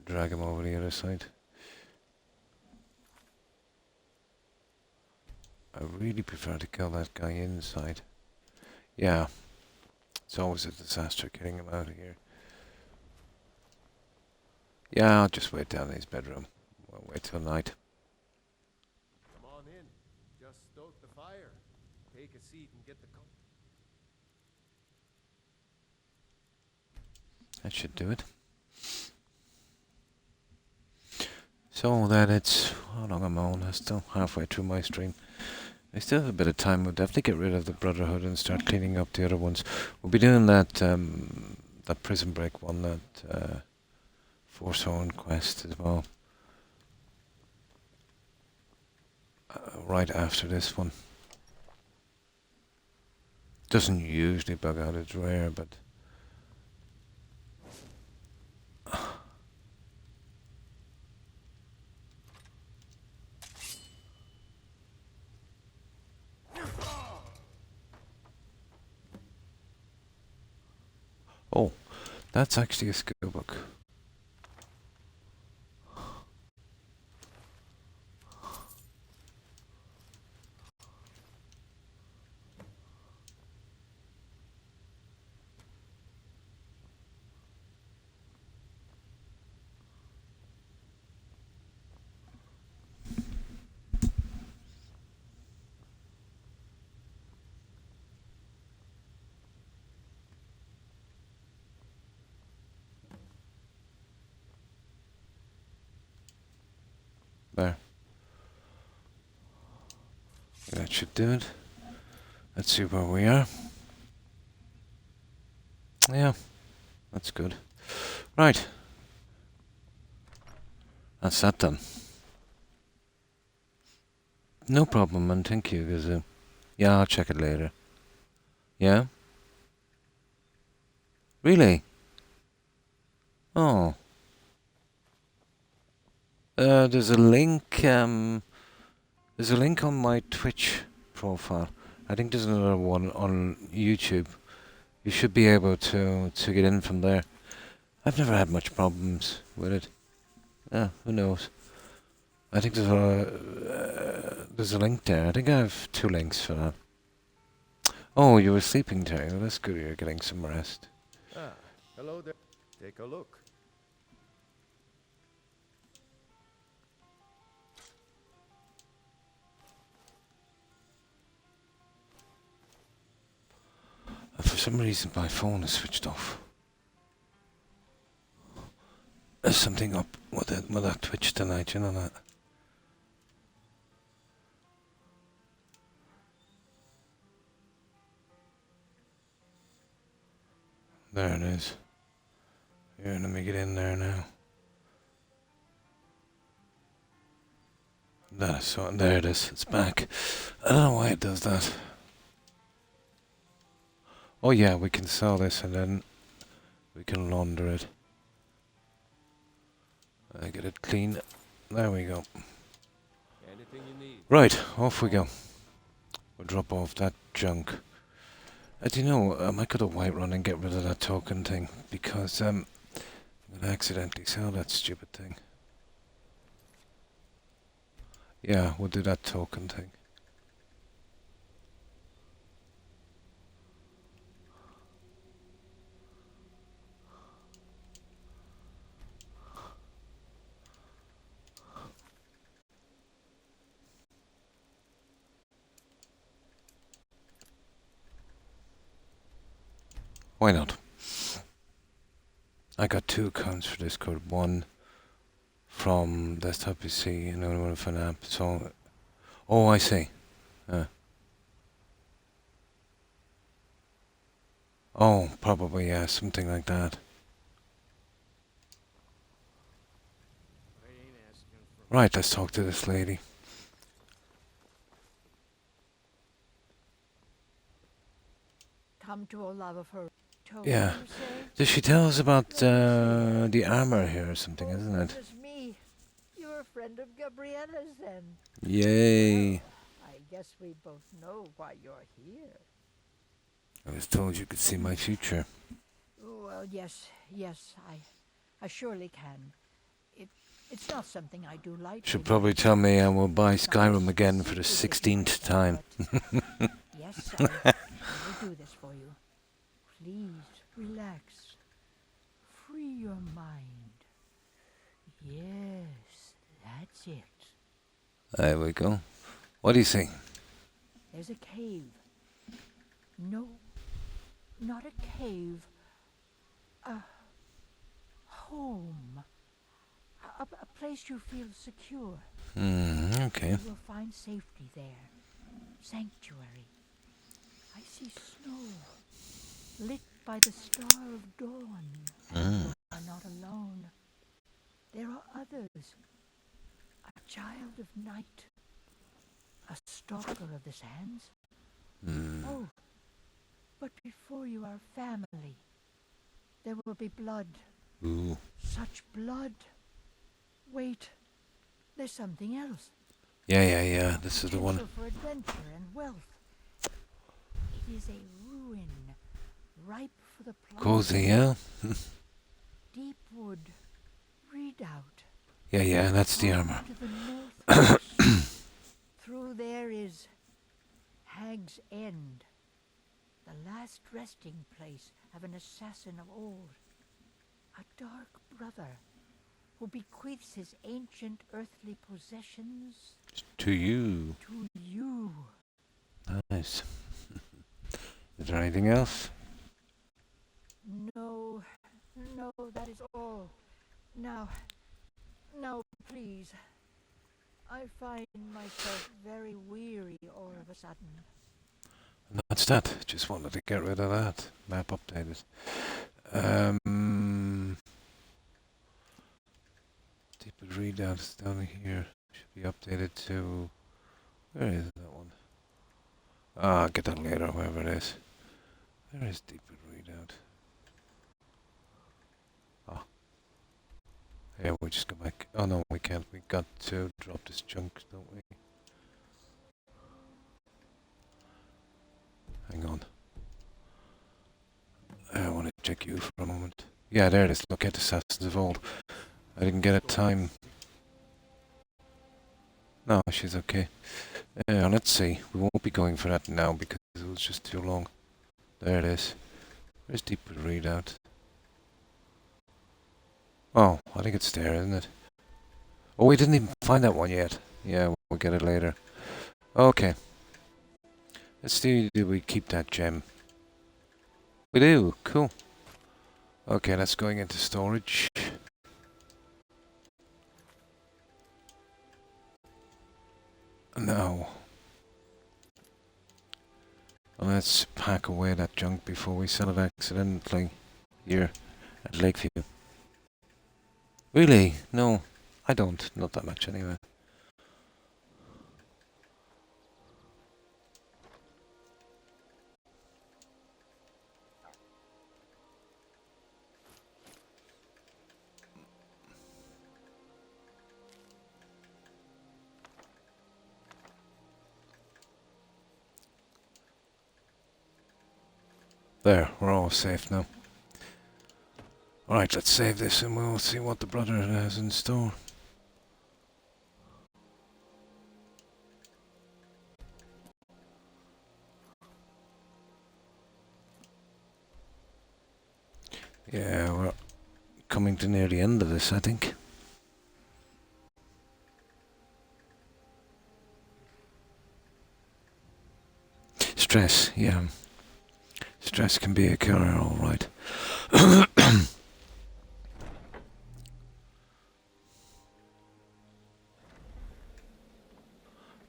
drag him over the other side. I really prefer to kill that guy inside. Yeah. It's always a disaster getting him out of here. Yeah, I'll just wait down in his bedroom. We'll wait till night. Come on in. Just stoke the fire. Take a seat and get the That should do it. So then it's... How long am I on? I'm still halfway through my stream. I still have a bit of time. We'll definitely get rid of the Brotherhood and start cleaning up the other ones. We'll be doing that that prison break one, that Forsworn quest as well. Right after this one. Doesn't usually bug out, it's rare, but... Oh, that's actually a skill book. There. That should do it. Let's see where we are. Yeah, that's good. Right. That's that done. No problem, man. Thank you, Gazoo. Yeah, I'll check it later. Yeah? Really? Oh. There's a link, there's a link on my Twitch profile. I think there's another one on YouTube. You should be able to get in from there. I've never had much problems with it. Yeah, who knows? I think there's a link there. I think I have 2 links for that. Oh, you were sleeping, Terry. Well, that's good. You're getting some rest. Ah, hello there. Take a look. For some reason, my phone is switched off. There's something up with that Twitch tonight, you know that? There it is. Here, let me get in there now. There it is. It's back. I don't know why it does that. Oh yeah, we can sell this and then we can launder it. I get it clean. There we go. Anything you need. Right, off we go. We'll drop off that junk. Do you know, I might go to Whiterun and get rid of that token thing, because I'm gonna accidentally sell that stupid thing. Yeah, we'll do that token thing. Why not? I got 2 accounts for Discord. One from desktop PC and another one from an app. So, oh, I see. Oh, probably, yeah, something like that. Right, let's talk to this lady. Come to a love of her. Yeah. Does she tell us about the armor here or something, isn't it? Me. You're a friend of Gabriella's then. Yay. I guess we both know why you're here. I was told you could see my future. Well, yes, I surely can. It's not something I do lightly. Should probably tell me I will buy Skyrim again for the 16th time. Yes, I will do this for you. Please, relax. Free your mind. Yes, that's it. There we go. What do you see? There's a cave. No, not a cave. A home. A place you feel secure. Okay. You will find safety there. Sanctuary. I see snow, lit by the star of dawn. You are not alone. There are others. A child of night. A stalker of the sands. Oh, but before you are family, there will be blood. Ooh. Such blood. Wait, there's something else. Yeah. This is the one. Potential for adventure and wealth. It is a ruin, ripe for the plunge. Cozy, yeah? Deep wood, redoubt. Yeah, that's the armor. To the northwest. Through there is Hag's End, the last resting place of an assassin of old. A dark brother who bequeaths his ancient earthly possessions To you. to you. Nice. Is there anything else? No, that is all. Now, please. I find myself very weary all of a sudden. That's that. Just wanted to get rid of that. Map updated. Deeper readouts down here. Should be updated to... Where is that one? I'll get that later, wherever it is. Where is deeper readout? Oh. Yeah, we'll just go back. Oh no, we can't. We got to drop this junk, don't we? Hang on. I want to check you for a moment. Yeah, there it is. Look at Assassins of Old. I didn't get a time. No, she's okay. Let's see. We won't be going for that now because it was just too long. There it is. Where's deeper readout? Oh, I think it's there, isn't it? Oh, we didn't even find that one yet. Yeah, we'll get it later. Okay. Let's see, do we keep that gem? We do, cool. Okay, that's going into storage. Now, let's pack away that junk before we sell it accidentally here at Lakeview. Really? No, I don't. Not that much anyway. There, we're all safe now. Alright, let's save this and we'll see what the brother has in store. Yeah, we're coming to near the end of this, I think. Stress, yeah. Stress can be a killer, alright.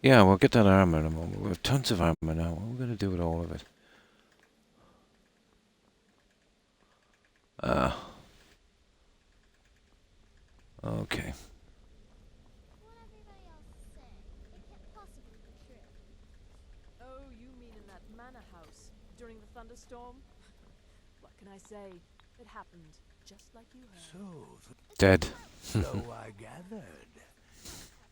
Yeah, we'll get that armor in a moment. We have tons of armor now. What are we going to do with all of it? Okay. Oh, you mean in that manor house during the thunderstorm? What can I say? It happened just like you heard. Dead. So I gathered.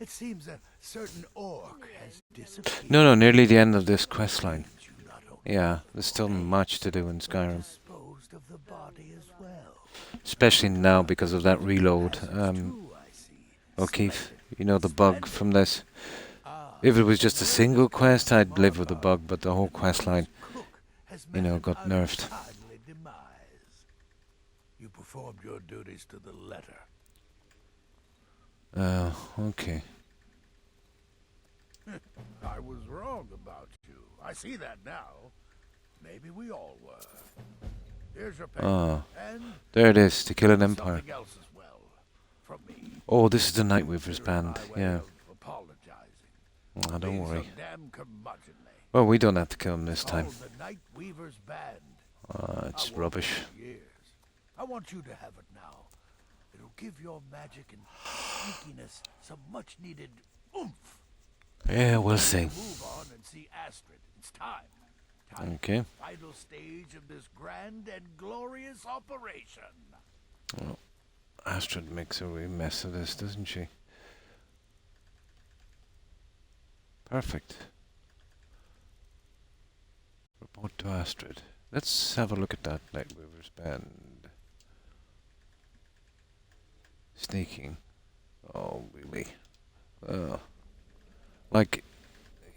It seems a certain orc has disappeared. No, nearly the end of this quest line. Yeah, there's still much to do in Skyrim. Disposed of the body as well. Especially now because of that reload. O'Keefe, you know the bug from this. If it was just a single quest, I'd live with the bug, but the whole quest line, you know, got nerfed. You performed your duties to the letter. Okay. I was wrong about you. I see that now. Maybe we all were. Here's your paper. And there it is, to kill an empire. something else as well. From me. Oh, this is the Nightweaver's band, yeah. Apologizing. Oh, don't worry. Damn curmudgeonly. Well, we don't have to kill him this time. The Nightweaver's band. It's rubbish. Years. I want you to have it now. It'll give your magic and sneakiness some much needed oomph. Yeah, we'll see. Move on and see Astrid. It's time. Okay. Final stage of this grand and glorious operation. Well, Astrid makes a real mess of this, doesn't she? Perfect. Report to Astrid. Let's have a look at that Nightweaver's band. Sneaking. Oh, really? Like,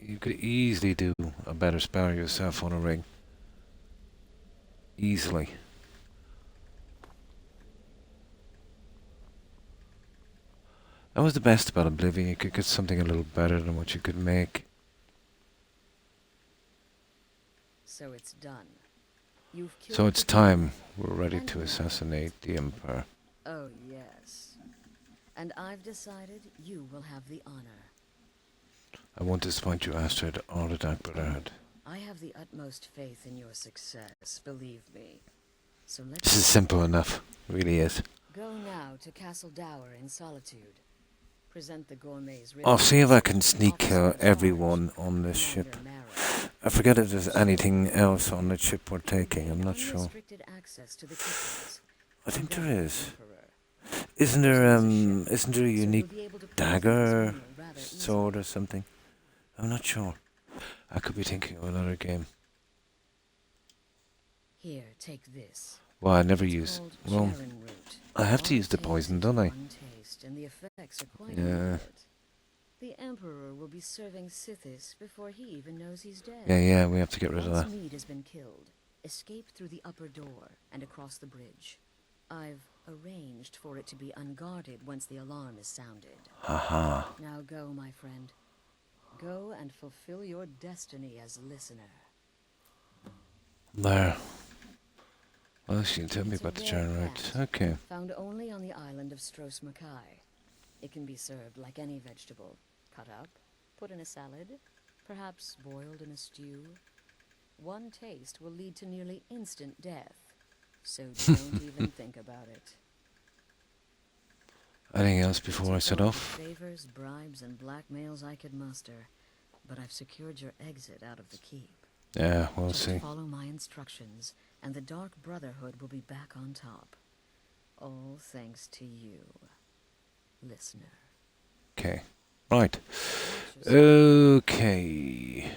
you could easily do a better spell yourself on a ring. Easily. That was the best about Oblivion. You could get something a little better than what you could make. So it's done. You've killed So it's the time. We're ready and to now. assassinate the Emperor. Oh, yes. And I've decided you will have the honor. I won't disappoint you, Astrid, or the Dark Brotherhood. I have the utmost faith in your success, believe me. So let's This is simple enough. Really is. go now to Castle Dower in Solitude. Present the gourmet's I'll see if I can sneak kill everyone on this ship. I forget if there's anything else on the ship we're taking. I'm not sure. I think there is. Isn't there a unique dagger sword or something? I'm not sure. I could be thinking of another game. Here, take this. Well, I never use. Well, I have to use the poison, don't I? And the effects are quite Yeah. immediate. The Emperor will be serving Sithis before he even knows he's dead. Yeah, we have to get rid of Once that. Mead has been killed, escape through the upper door and across the bridge. I've arranged for it to be unguarded once the alarm is sounded. Aha. Now go, my friend. Go and fulfill your destiny as listener. There. Well, she can tell me It's a about the rare turn right. plant, Okay. Found only on the island of Stros Mackay. It can be served like any vegetable. Cut up, put in a salad, perhaps boiled in a stew. One taste will lead to nearly instant death. So don't even think about it. Anything else before I set off? Favors, bribes, and blackmails I could muster, but I've secured your exit out of the keep. Yeah, we'll Just see. follow my instructions, and the Dark Brotherhood will be back on top. All thanks to you, listener. Okay. Right. Okay.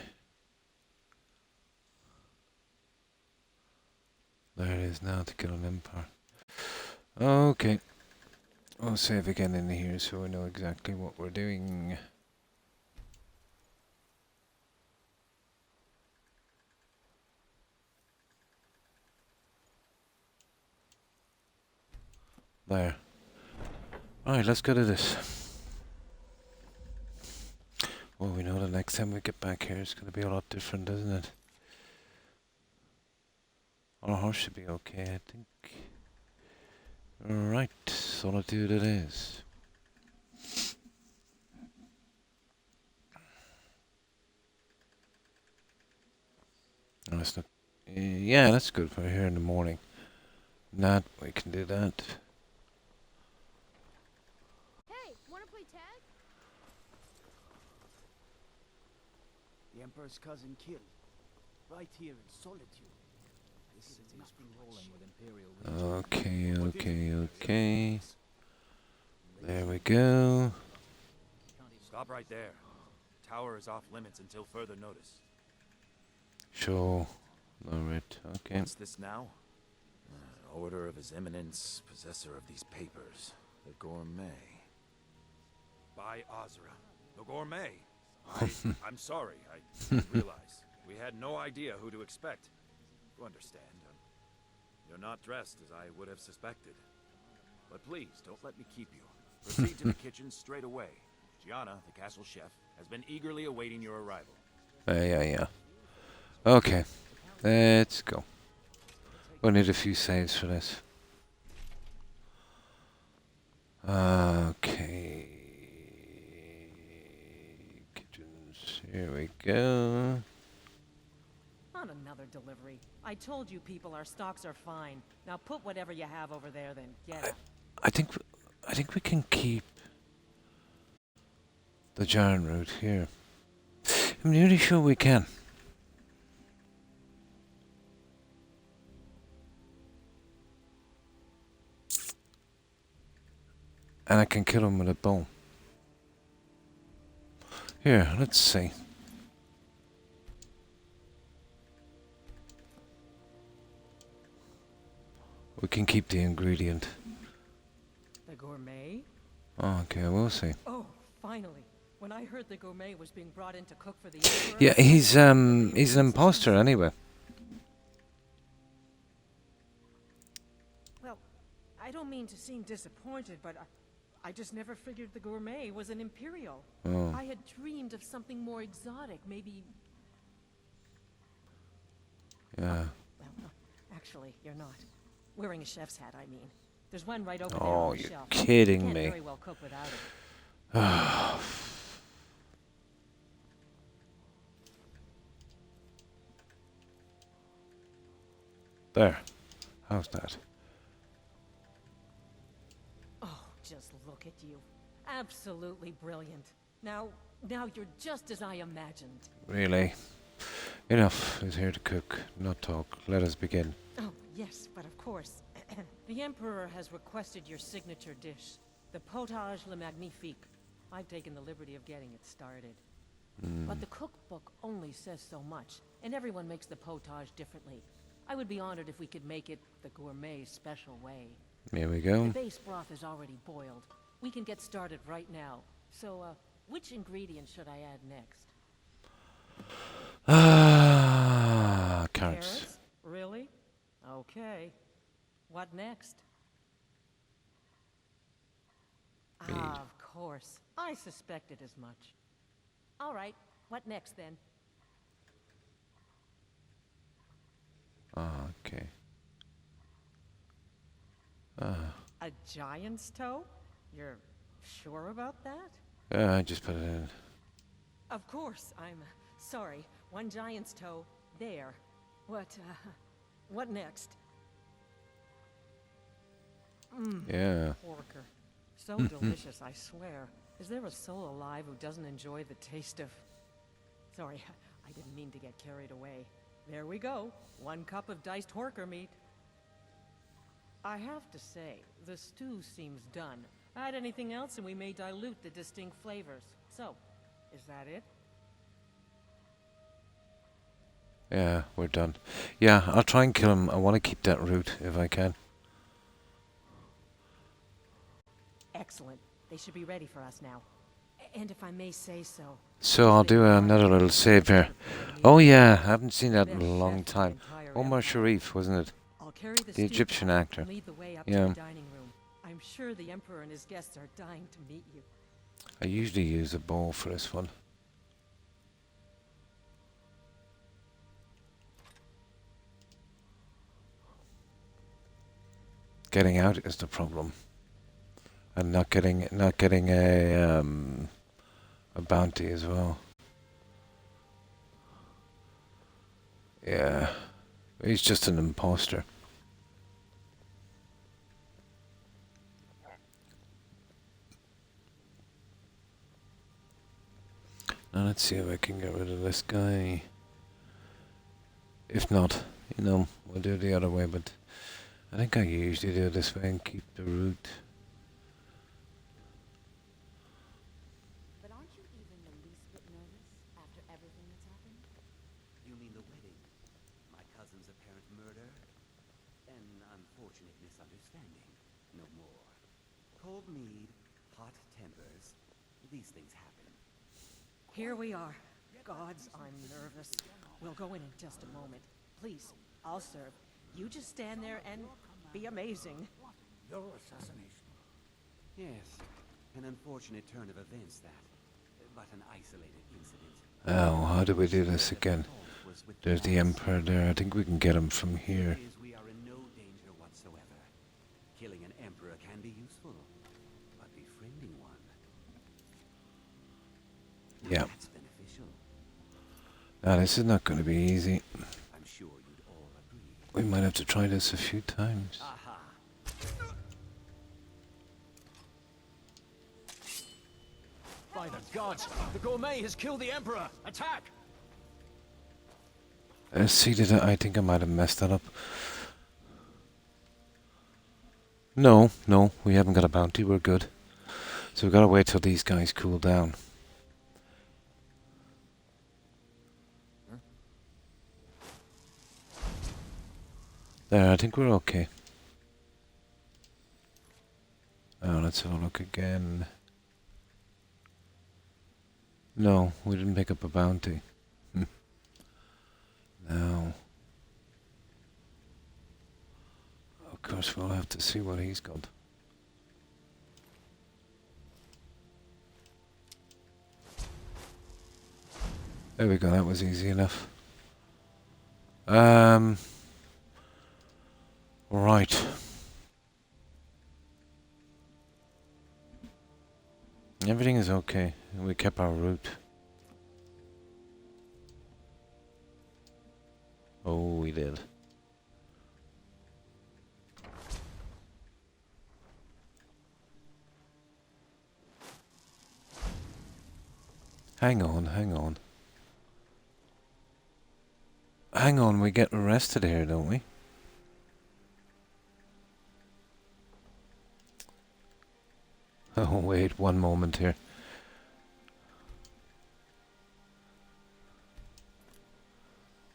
There it is now to kill an empire. Okay. I'll save again in here so we know exactly what we're doing. There. Alright, let's go to this. Well, we know the next time we get back here it's going to be a lot different, isn't it? Our horse should be okay, I think. Alright, Solitude it is. No, that's not... yeah, that's good for here in the morning. Not, we can do that. Hey, wanna play tag? The Emperor's cousin killed. Right here in Solitude. This city's been rolling with Imperial. Okay. There we go. Stop right there. Tower is off limits until further notice. Show. Lower it. Okay. What's this now? Order of His Eminence, possessor of these papers. The Gourmet. By Azra. The Gourmet. I'm sorry. I didn't realize. We had no idea who to expect. You understand. You're not dressed as I would have suspected. But please, don't let me keep you. Proceed to the kitchen straight away. Gianna, the castle chef, has been eagerly awaiting your arrival. Yeah. Okay. Let's go. We'll need a few saves for this. Okay. Kitchens. Here we go. Not another delivery. I told you people, our stocks are fine. Now put whatever you have over there, then get it. I think we can keep the Jarn route here. I'm nearly sure we can. And I can kill him with a bow. Here, let's see. We can keep the ingredient. The Gourmet? Oh, okay, we'll see. Oh, finally. When I heard the Gourmet was being brought in to cook for the Emperor... Yeah, he's an imposter anyway. Well, I don't mean to seem disappointed, but I just never figured the Gourmet was an Imperial. Oh. I had dreamed of something more exotic, maybe... Yeah. Well, no, actually, you're not. Wearing a chef's hat, I mean. There's one right over there Oh, on the you're shelf. kidding Can't me. very well cook without it. There. How's that? Oh, just look at you. Absolutely brilliant. Now you're just as I imagined. Really? Enough is here to cook, not talk. Let us begin. Oh, yes, but of course. The Emperor has requested your signature dish, the potage le magnifique. I've taken the liberty of getting it started. But the cookbook only says so much, and everyone makes the potage differently. I would be honored if we could make it the gourmet special way. Here we go. The base broth is already boiled. We can get started right now. So, which ingredient should I add next? Carrots. Really? Okay. What next? Mead. Ah, of course. I suspected as much. All right. What next, then? Okay. A giant's toe? You're sure about that? I just put it in. Of course. I'm sorry. One giant's toe. There. What next? Yeah. Porker. So delicious, I swear. Is there a soul alive who doesn't enjoy the taste of... Sorry, I didn't mean to get carried away. There we go. 1 cup of diced horker meat. I have to say, the stew seems done. Add anything else and we may dilute the distinct flavors. So, is that it? Yeah, we're done. Yeah, I'll try and kill him. I want to keep that route if I can. Excellent. They should be ready for us now. And if I may say so... So I'll do another little save here. Oh yeah, I haven't seen that in a long time. Omar Sharif, wasn't it? I'll carry The Egyptian actor. and lead the way up Yeah. to the dining room. I'm sure the Emperor and his guests are dying to meet you. I usually use a bow for this one. Getting out is the problem. And not getting a bounty as well. Yeah. He's just an imposter. Now let's see if I can get rid of this guy. If not, you know, we'll do it the other way, but I think I usually do it this way and keep the route. But aren't you unfortunate misunderstanding. No more. Cold mead, hot tempers. These things happen. Here we are. Gods, I'm nervous. We'll go in just a moment. Please, I'll serve. You just stand there and be amazing. Your assassination. Yes, an unfortunate turn of events that, but an isolated incident. Oh, how do we do this again? There's the Emperor there. I think we can get him from here. We are in no danger whatsoever. Killing an emperor can be useful, but befriending one. Yeah. That's beneficial. Now, this is not going to be easy. I'm sure you'd all agree. We might have to try this a few times. Aha. By the gods! The gourmet has killed the Emperor! Attack! See, I think I might have messed that up. No, we haven't got a bounty. We're good. So we've got to wait till these guys cool down. There, I think we're okay. Oh, let's have a look again. No, we didn't pick up a bounty. Now, of course, we'll have to see what he's got. There we go, that was easy enough. Right. Everything is okay. We kept our route. Oh, we did. Hang on. Hang on, we get arrested here, don't we? Oh, wait, one moment here.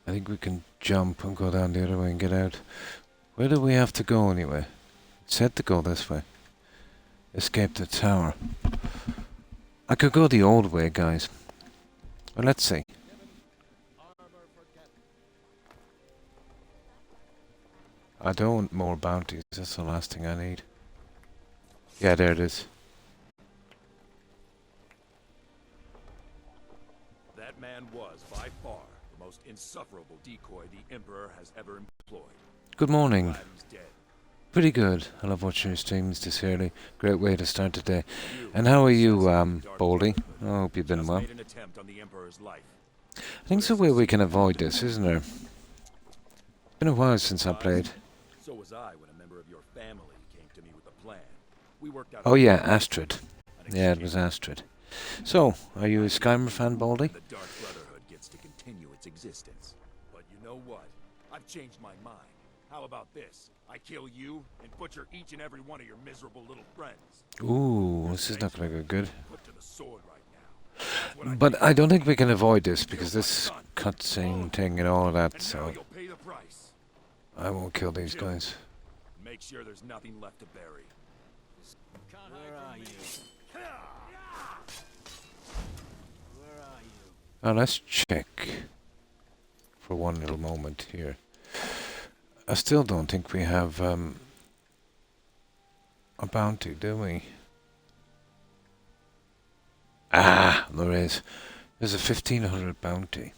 I think we can jump and go down the other way and get out. Where do we have to go anyway? It said to go this way. Escape the tower. I could go the old way, guys. Well, let's see. I don't want more bounties. That's the last thing I need. Yeah, there it is. That man was, by far, the most insufferable decoy the Emperor has ever employed. Good morning. Glad he's dead. Pretty good. I love watching your streams this early. Great way to start the day. And how are you, Baldy? I hope you've been well. Made an attempt on the Emperor's life. I think there's a way we can avoid this, isn't there? Been a while since I played. So was I when a member of your family came to me with a plan. We worked out. Oh yeah, Astrid. Yeah, it was Astrid. So, are you a Skyrim fan, Baldy? The Dark Brotherhood gets to continue its existence. But you know what? I've changed my mind. How about this? I kill you and butcher each and every one of your miserable little friends. Ooh, this is not going to go good. Put to the sword right now. But I don't think we can avoid this because this cutscene thing and all of that, so You'll pay the price. I won't kill these guys. Make sure there's nothing left to bury. Where are you? Where are you? Now let's check for one little moment here. I still don't think we have a bounty, do we? Ah, there is. There's a 1500 bounty.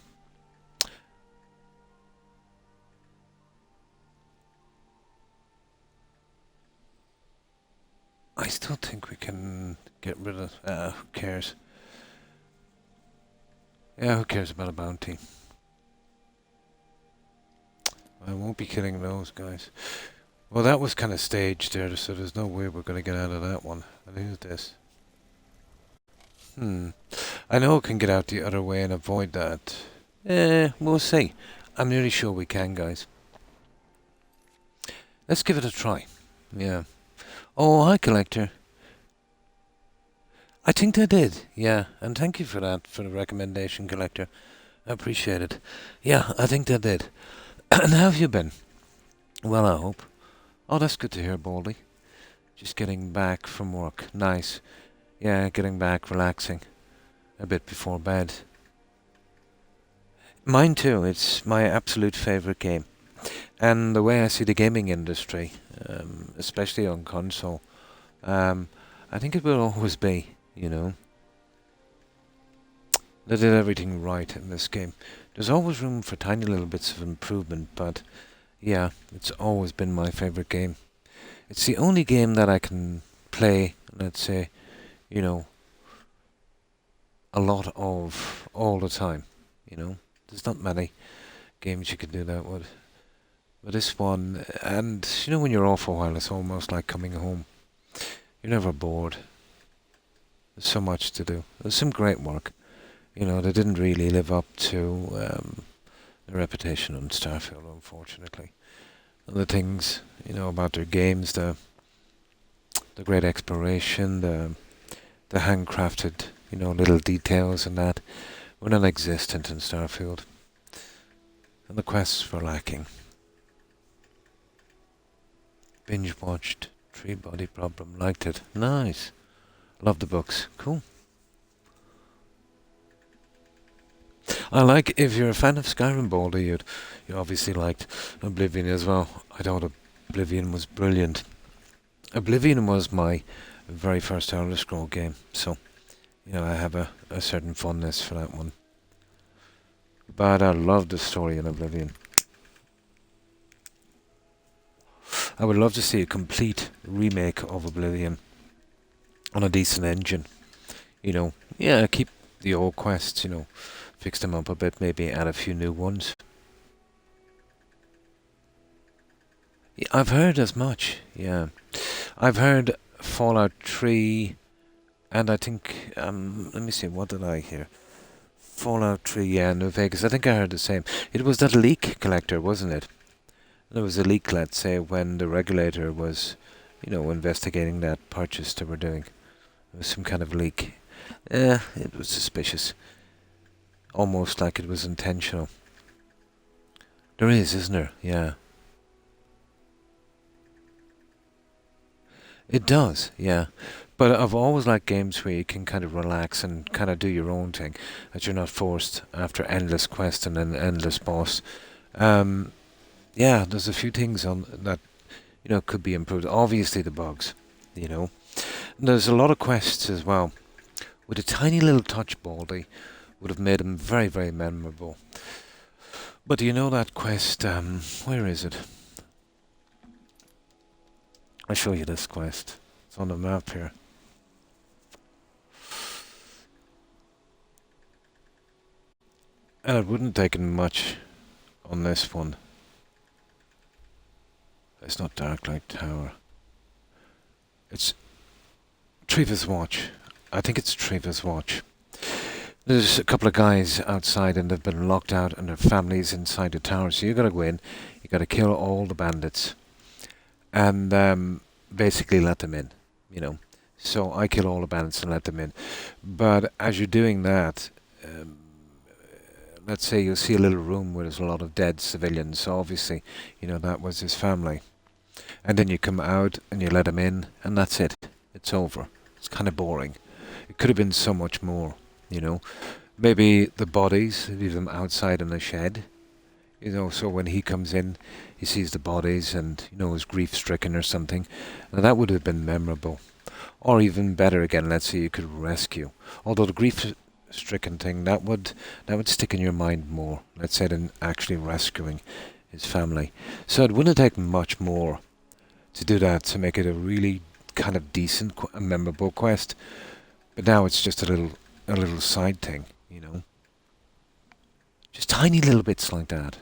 I still think we can get rid of... who cares? Yeah, who cares about a bounty? I won't be killing those guys. Well, that was kind of staged there, so there's no way we're going to get out of that one. And who's this? I know we can get out the other way and avoid that. We'll see. I'm nearly sure we can, guys. Let's give it a try. Yeah. Oh, hi, Collector. I think I did, yeah. And thank you for that, for the recommendation, Collector. I appreciate it. Yeah, I think I did. And how have you been? Well, I hope. Oh, that's good to hear, Baldy. Just getting back from work. Nice. Yeah, getting back, relaxing. A bit before bed. Mine too. It's my absolute favourite game. And the way I see the gaming industry, especially on console, I think it will always be, you know. They did everything right in this game. There's always room for tiny little bits of improvement, but yeah, it's always been my favourite game. It's the only game that I can play, let's say, you know, a lot of all the time, you know. There's not many games you can do that with. But this one, and you know when you're off for a while, it's almost like coming home. You're never bored. There's so much to do. There's some great work. You know, they didn't really live up to the reputation on Starfield, unfortunately. And the things, you know, about their games, the great exploration, the handcrafted, you know, little details and that were non-existent in Starfield. And the quests were lacking. Binge watched Tree Body Problem, liked it. Nice. Love the books. Cool. I like, if you're a fan of Skyrim, Baldy, you obviously liked Oblivion as well. I thought Oblivion was brilliant. Oblivion was my very first Elder Scroll game, so, you know, I have a certain fondness for that one. But I love the story in Oblivion. I would love to see a complete remake of Oblivion on a decent engine. You know, yeah, keep the old quests, you know, fix them up a bit, maybe add a few new ones. Yeah, I've heard as much, yeah. I've heard Fallout 3, and I think, let me see, what did I hear? Fallout 3, yeah, New Vegas, I think I heard the same. It was that leak collector, wasn't it? There was a leak, let's say, when the regulator was, you know, investigating that purchase they were doing. There was some kind of leak. It was suspicious. Almost like it was intentional. There is, isn't there? Yeah. It does, yeah. But I've always liked games where you can kind of relax and kind of do your own thing. That you're not forced after endless quest and an endless boss. Yeah, there's a few things on that, you know, could be improved. Obviously the bugs, you know. And there's a lot of quests as well. With a tiny little touch, Baldy, would have made them very, very memorable. But do you know that quest, where is it? I'll show you this quest. It's on the map here. And it wouldn't take much on this one. It's not Darklight Tower. It's Treva's Watch. I think it's Treva's Watch. There's a couple of guys outside and they've been locked out and their families inside the tower. So you gotta go in, you gotta kill all the bandits. And basically let them in, you know. So I kill all the bandits and let them in. But as you're doing that, let's say you'll see a little room where there's a lot of dead civilians. So obviously, you know, that was his family. And then you come out and you let him in and that's it. It's over. It's kind of boring. It could have been so much more, you know. Maybe the bodies, leave them outside in a shed. You know, so when he comes in, he sees the bodies and, you know, is grief-stricken or something. Now that would have been memorable. Or even better again, let's say you could rescue. Although the grief-stricken thing, that would stick in your mind more, let's say, than actually rescuing his family. So it wouldn't take much more to do that, to make it a really kind of decent, memorable quest. But now it's just a little side thing, you know. Just tiny little bits like that.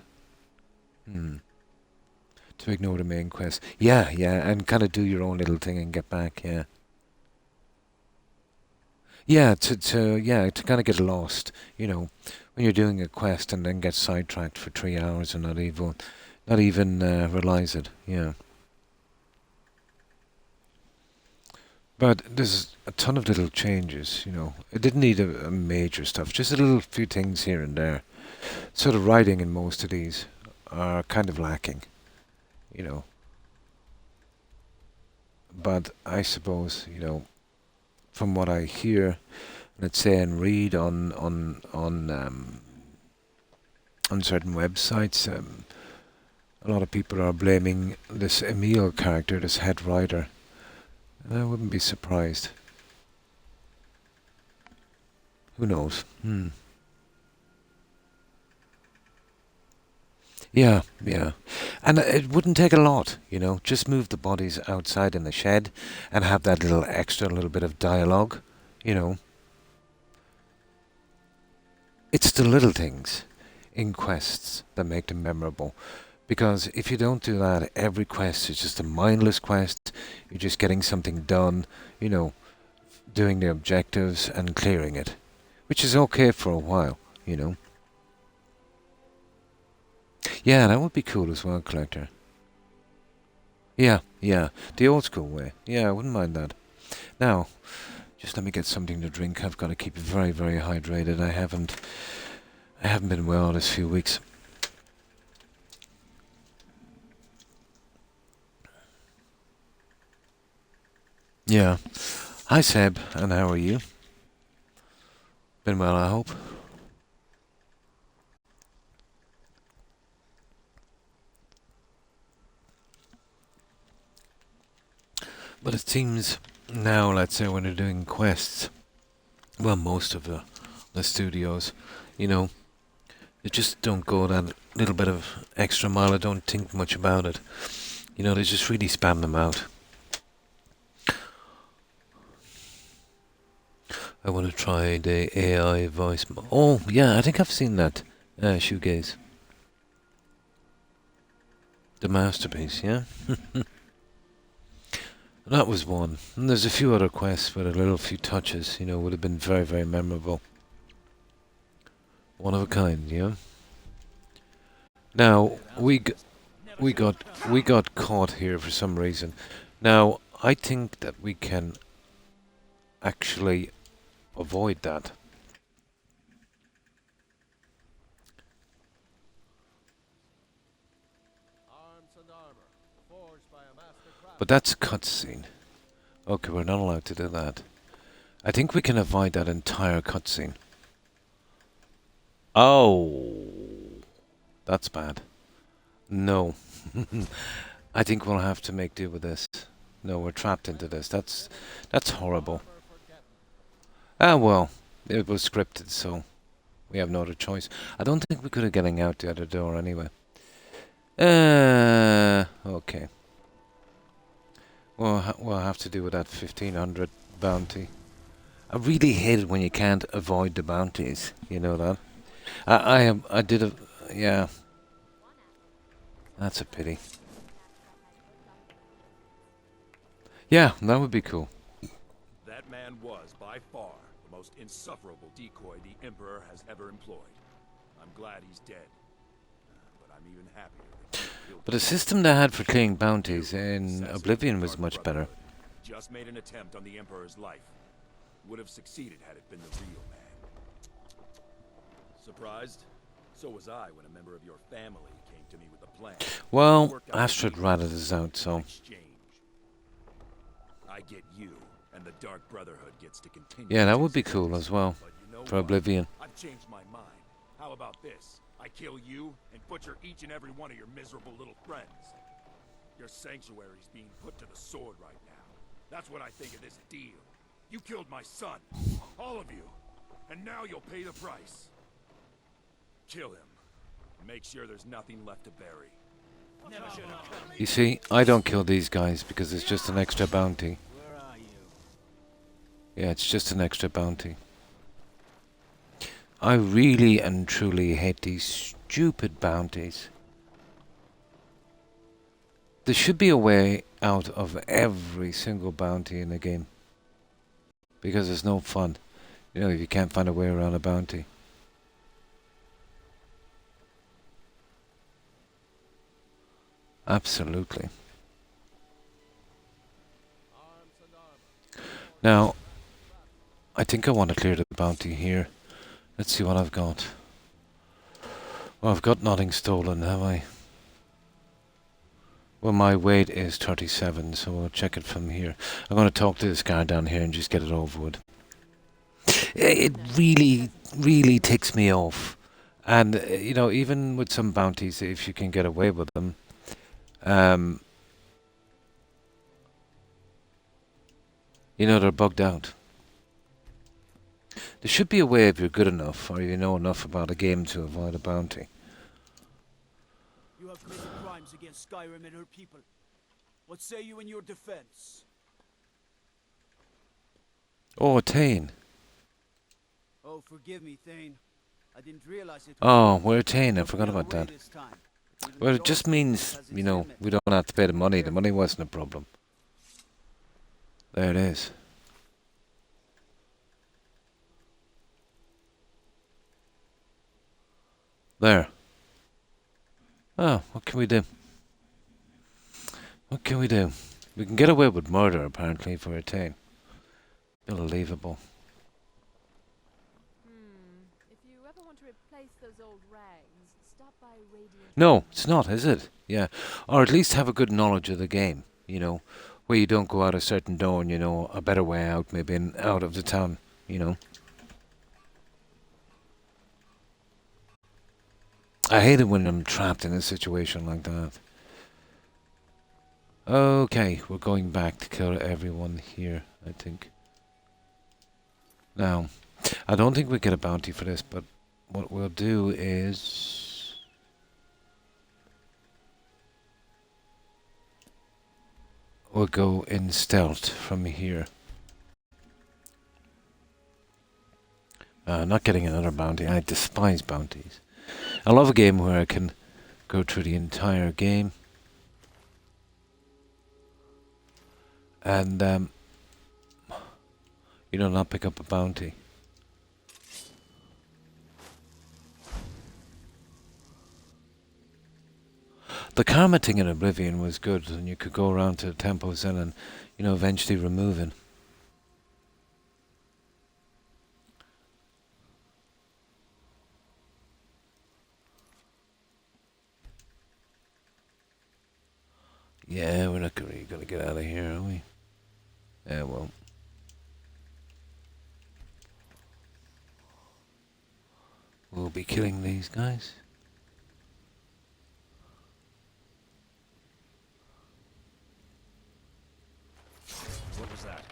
To ignore the main quest. Yeah, and kind of do your own little thing and get back, yeah. Yeah, to kind of get lost, you know, when you're doing a quest and then get sidetracked for 3 hours and not even realize it, yeah. But there's a ton of little changes, you know. It didn't need a major stuff, just a little few things here and there. So the writing in most of these are kind of lacking, you know. but I suppose, you know, from what I hear, let's say, and read on certain websites, a lot of people are blaming this Emil character, this head writer. And I wouldn't be surprised. Who knows? Yeah, yeah. And it wouldn't take a lot, you know. Just move the bodies outside in the shed and have that little extra little bit of dialogue, you know. It's the little things in quests that make them memorable. Because if you don't do that, every quest is just a mindless quest. You're just getting something done, you know, doing the objectives and clearing it. Which is okay for a while, you know. Yeah, that would be cool as well, Collector. Yeah, yeah. The old school way. Yeah, I wouldn't mind that. Now, just let me get something to drink. I've got to keep very, very hydrated. I haven't been well this few weeks. Yeah. Hi, Seb, and how are you? Been well, I hope. But it seems now, let's say, when they're doing quests, well, most of the studios, you know, they just don't go that little bit of extra mile. I don't think much about it. You know, they just really spam them out. I want to try the AI voice. Oh, yeah, I think I've seen that. Shoegaze. The masterpiece, yeah? That was one. And there's a few other quests with a little few touches, you know, would have been very, very memorable. One of a kind, yeah? Now, we got caught here for some reason. Now, I think that we can actually avoid that. But that's a cutscene. Okay, we're not allowed to do that. I think we can avoid that entire cutscene. Oh, that's bad. No. I think we'll have to make do with this. No, we're trapped into this. That's horrible. Ah, well, it was scripted, so we have no other choice. I don't think we could have getting out the other door anyway. Okay. Well, we'll have to do with that 1500 bounty. I really hate it when you can't avoid the bounties. You know that? I did a... Yeah. That's a pity. Yeah, that would be cool. That man was, by far, the most insufferable decoy the Emperor has ever employed. I'm glad he's dead. But I'm even happier that he killed But the system they had for clearing bounties in Oblivion was much better. Just made an attempt on the Emperor's life. Would have succeeded had it been the real man. Surprised? So was I when a member of your family came to me with a plan. Well, Astrid ratted us out, so... I get you, and the Dark Brotherhood gets to continue. Yeah, that would be cool as well, for Oblivion. I've changed my mind. How about this? I kill you and butcher each and every one of your miserable little friends. Your sanctuary's being put to the sword right now. That's what I think of this deal. You killed my son, all of you, and now you'll pay the price. Kill him. Make sure there's nothing left to bury. You see, I don't kill these guys because it's just an extra bounty. Yeah, it's just an extra bounty. I really and truly hate these stupid bounties. There should be a way out of every single bounty in the game. Because it's no fun, you know, if you can't find a way around a bounty. Absolutely. Now, I think I want to clear the bounty here. Let's see what I've got. Well, I've got nothing stolen, have I? Well, my weight is 37, so we'll check it from here. I'm going to talk to this guy down here and just get it over with. It really, really ticks me off. And, you know, even with some bounties, if you can get away with them, you know, they're bugged out. There should be a way if you're good enough or you know enough about a game to avoid a bounty. You have committed crimes against Skyrim and her people. What say you in your defense? Oh, Thane. Oh, forgive me, Thane. I didn't realize it. Oh, we're Thane. I forgot about that. Well, it just means, you know, we don't have to pay the money. The money wasn't a problem. There it is. There. Oh, what can we do? What can we do? We can get away with murder, apparently, if we're Thane. Unbelievable. If you ever want to replace those old rags, stop by Radiant. No, it's not, is it? Yeah. Or at least have a good knowledge of the game, you know, where you don't go out a certain door and you know a better way out, maybe out of the town, you know. I hate it when I'm trapped in a situation like that. Okay, we're going back to kill everyone here, I think. Now, I don't think we get a bounty for this, but what we'll do is... we'll go in stealth from here. Not getting another bounty. I despise bounties. I love a game where I can go through the entire game and you know, not pick up a bounty. The karma thing in Oblivion was good, and you could go around to the temples and you know, eventually remove it. Yeah, we're not really gonna get out of here, are we? Yeah, well. We'll be killing these guys. What was that?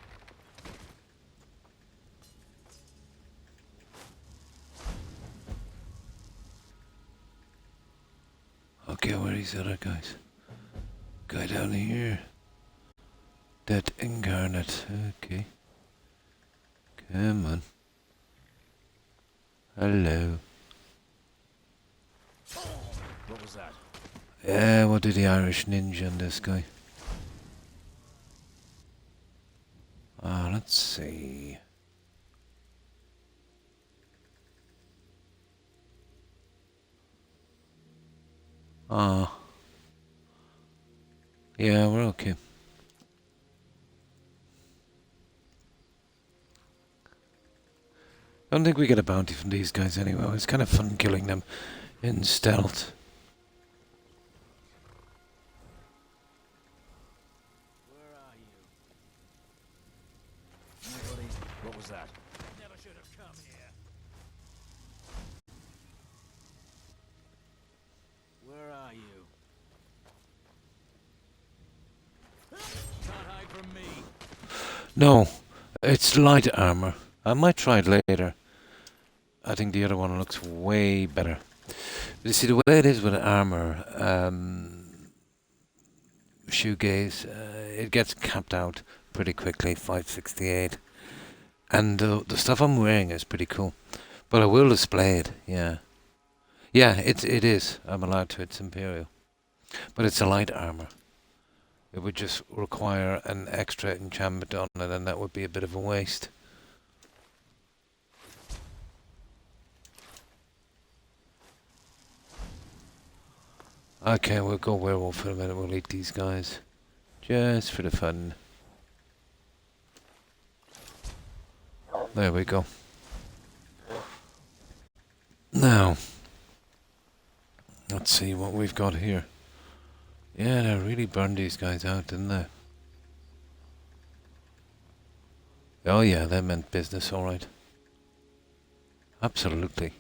Okay, where are these other guys? Guy down here. Dead incarnate. Okay. Come on. Hello. What was that? Yeah, what did the Irish ninja on this guy? Let's see. Yeah, we're okay. I don't think we get a bounty from these guys anyway. It's kind of fun killing them in stealth. Where are you? Anybody? What was that? Never should have come here. Where are you? Can't hide from me. No, it's light armor. I might try it later. I think the other one looks way better. But you see, the way it is with armor, shoegaze, it gets capped out pretty quickly, 568. And the stuff I'm wearing is pretty cool. But I will display it, yeah. Yeah, it is. I'm allowed to. It's Imperial. But it's a light armor. It would just require an extra enchantment on it, and that would be a bit of a waste. Okay, we'll go werewolf for a minute. We'll eat these guys. Just for the fun. There we go. Now, let's see what we've got here. Yeah, they really burned these guys out, didn't they? Oh yeah, they meant business, alright. Absolutely.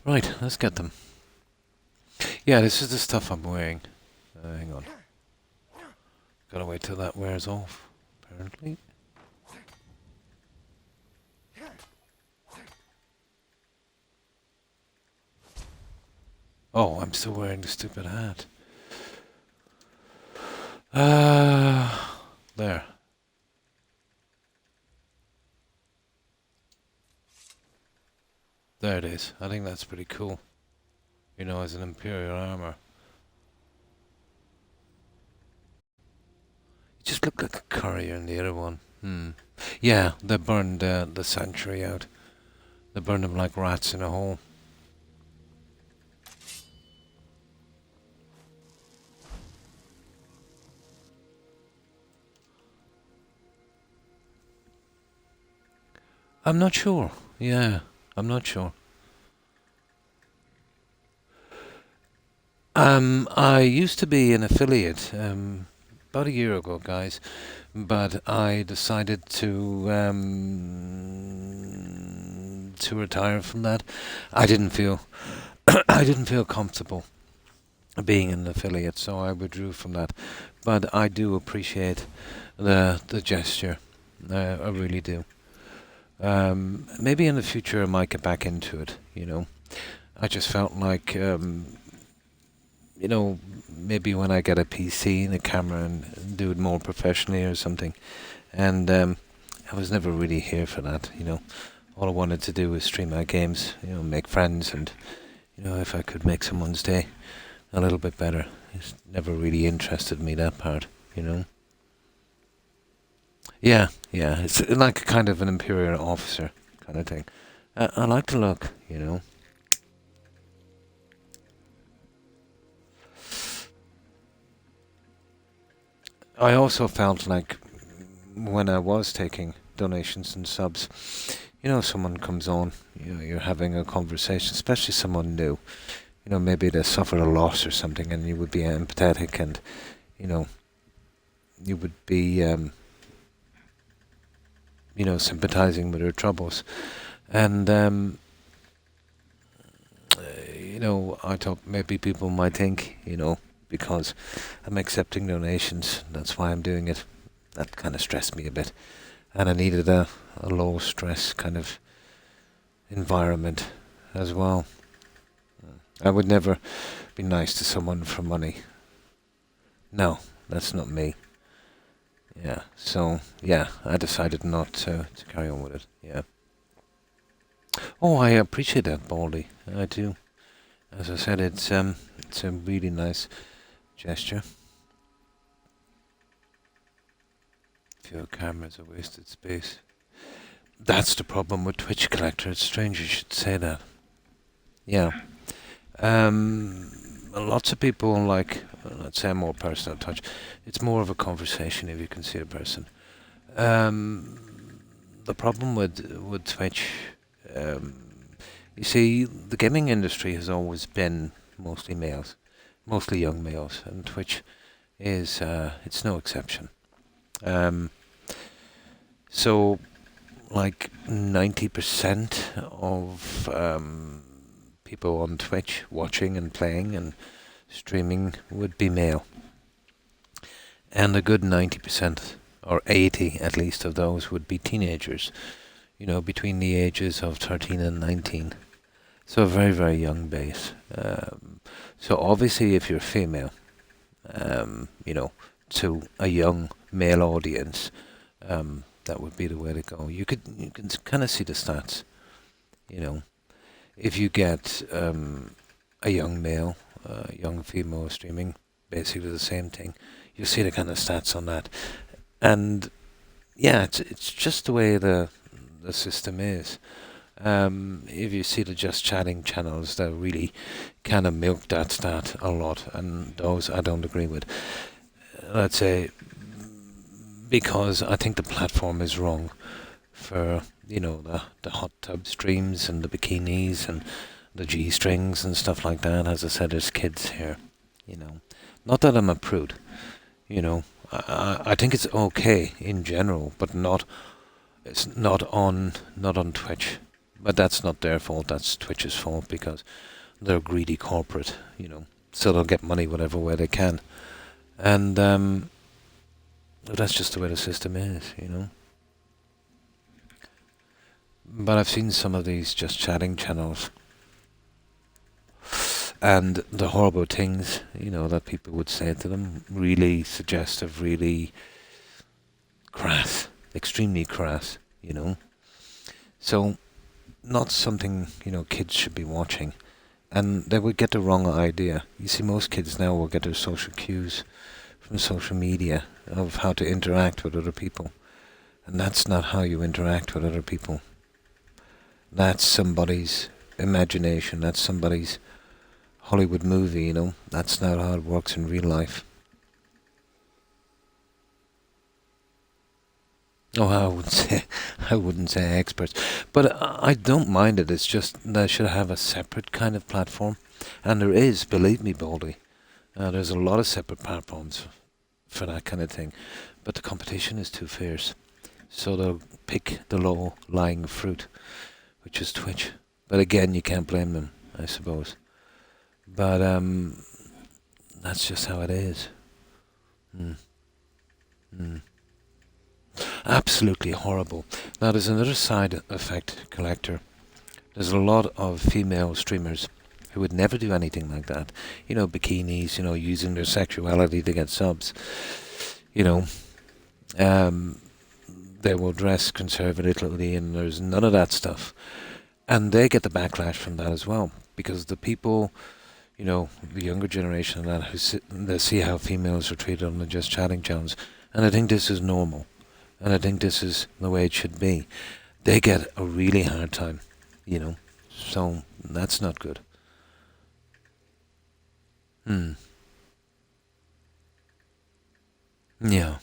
Right, let's get them. Yeah, this is the stuff I'm wearing. Hang on. Gotta wait till that wears off, apparently. Oh, I'm still wearing the stupid hat. There. There it is. I think that's pretty cool. You know, as an Imperial armor. You just look like a courier in the other one. Yeah, they burned the sanctuary out. They burned them like rats in a hole. I'm not sure. Yeah, I'm not sure. I used to be an affiliate about a year ago, guys, but I decided to retire from that. I didn't feel I didn't feel comfortable being an affiliate, so I withdrew from that. But I do appreciate the gesture. I really do. Maybe in the future I might get back into it. You know, I just felt like you know, maybe when I get a PC and a camera and do it more professionally or something. And I was never really here for that, you know. All I wanted to do was stream my games, you know, make friends, and, you know, if I could make someone's day a little bit better. It's never really interested me, that part, you know. Yeah, it's like a kind of an Imperial officer kind of thing. I like the look, you know. I also felt like when I was taking donations and subs, you know, someone comes on, you know, you're having a conversation, especially someone new. You know, maybe they suffered a loss or something, and you would be empathetic, and, you know, you would be, you know, sympathizing with their troubles. And, you know, I thought maybe people might think, you know, because I'm accepting donations, that's why I'm doing it. That kind of stressed me a bit. And I needed a low stress kind of environment as well. I would never be nice to someone for money. No, that's not me. Yeah, so, yeah, I decided not to carry on with it, yeah. Oh, I appreciate that, Baldy. I do. As I said, it's a really nice gesture. Fewer cameras are wasted space. That's the problem with Twitch Collector. It's strange you should say that. Yeah. Lots of people like, let's say, a more personal touch. It's more of a conversation if you can see a person. The problem with Twitch, you see, the gaming industry has always been mostly males, mostly young males, and Twitch is it's no exception. So, like 90% of people on Twitch watching and playing and streaming would be male. And a good 90%, or 80 at least, of those would be teenagers, you know, between the ages of 13 and 19. So a very, very young base. So obviously if you're female, you know, to a young male audience, that would be the way to go. You can kind of see the stats, you know. If you get a young male, young female streaming, basically the same thing, you'll see the kind of stats on that. And yeah, it's just the way the system is. If you see the Just Chatting channels, they really kind of milk that stat a lot, and those I don't agree with. Let's say, because I think the platform is wrong for, you know, the hot tub streams and the bikinis and the G-strings and stuff like that. As I said, there's kids here, you know. Not that I'm a prude, you know. I think it's okay in general, but it's not on Twitch. But that's not their fault, that's Twitch's fault, because they're a greedy corporate, you know. So they'll get money whatever way they can. And that's just the way the system is, you know. But I've seen some of these just chatting channels, and the horrible things, you know, that people would say to them, really suggestive, really crass, extremely crass, you know. So, not something, you know, kids should be watching. And they would get the wrong idea. You see, most kids now will get their social cues from social media of how to interact with other people. And that's not how you interact with other people. That's somebody's imagination. That's somebody's Hollywood movie, you know. That's not how it works in real life. Oh, I wouldn't say experts, but I don't mind it. It's just they should have a separate kind of platform, and there is, believe me, Baldy. There's a lot of separate platforms for that kind of thing, but the competition is too fierce, so they'll pick the low-lying fruit, which is Twitch. But again, you can't blame them, I suppose. But that's just how it is. Absolutely horrible. Now, there's another side effect, Collector. There's a lot of female streamers who would never do anything like that. You know, bikinis, you know, using their sexuality to get subs. You know, they will dress conservatively, and there's none of that stuff. And they get the backlash from that as well, because the people, you know, the younger generation and that, they see how females are treated on the Just Chatting channels, and I think this is normal. And I think this is the way it should be. They get a really hard time, you know. So that's not good. Yeah.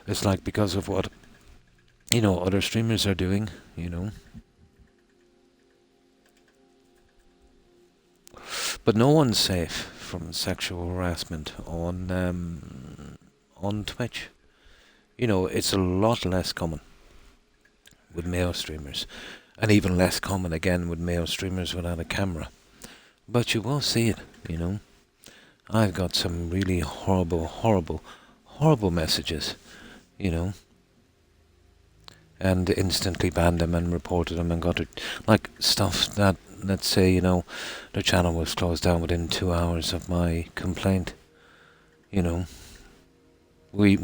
It's like because of what, you know, other streamers are doing, you know. But no one's safe from sexual harassment on Twitch. You know, it's a lot less common with male streamers, and even less common again with male streamers without a camera. But you will see it, you know. I've got some really horrible, horrible, horrible messages, you know, and instantly banned them and reported them and got it, like stuff that, let's say, you know, their channel was closed down within 2 hours of my complaint. You know, we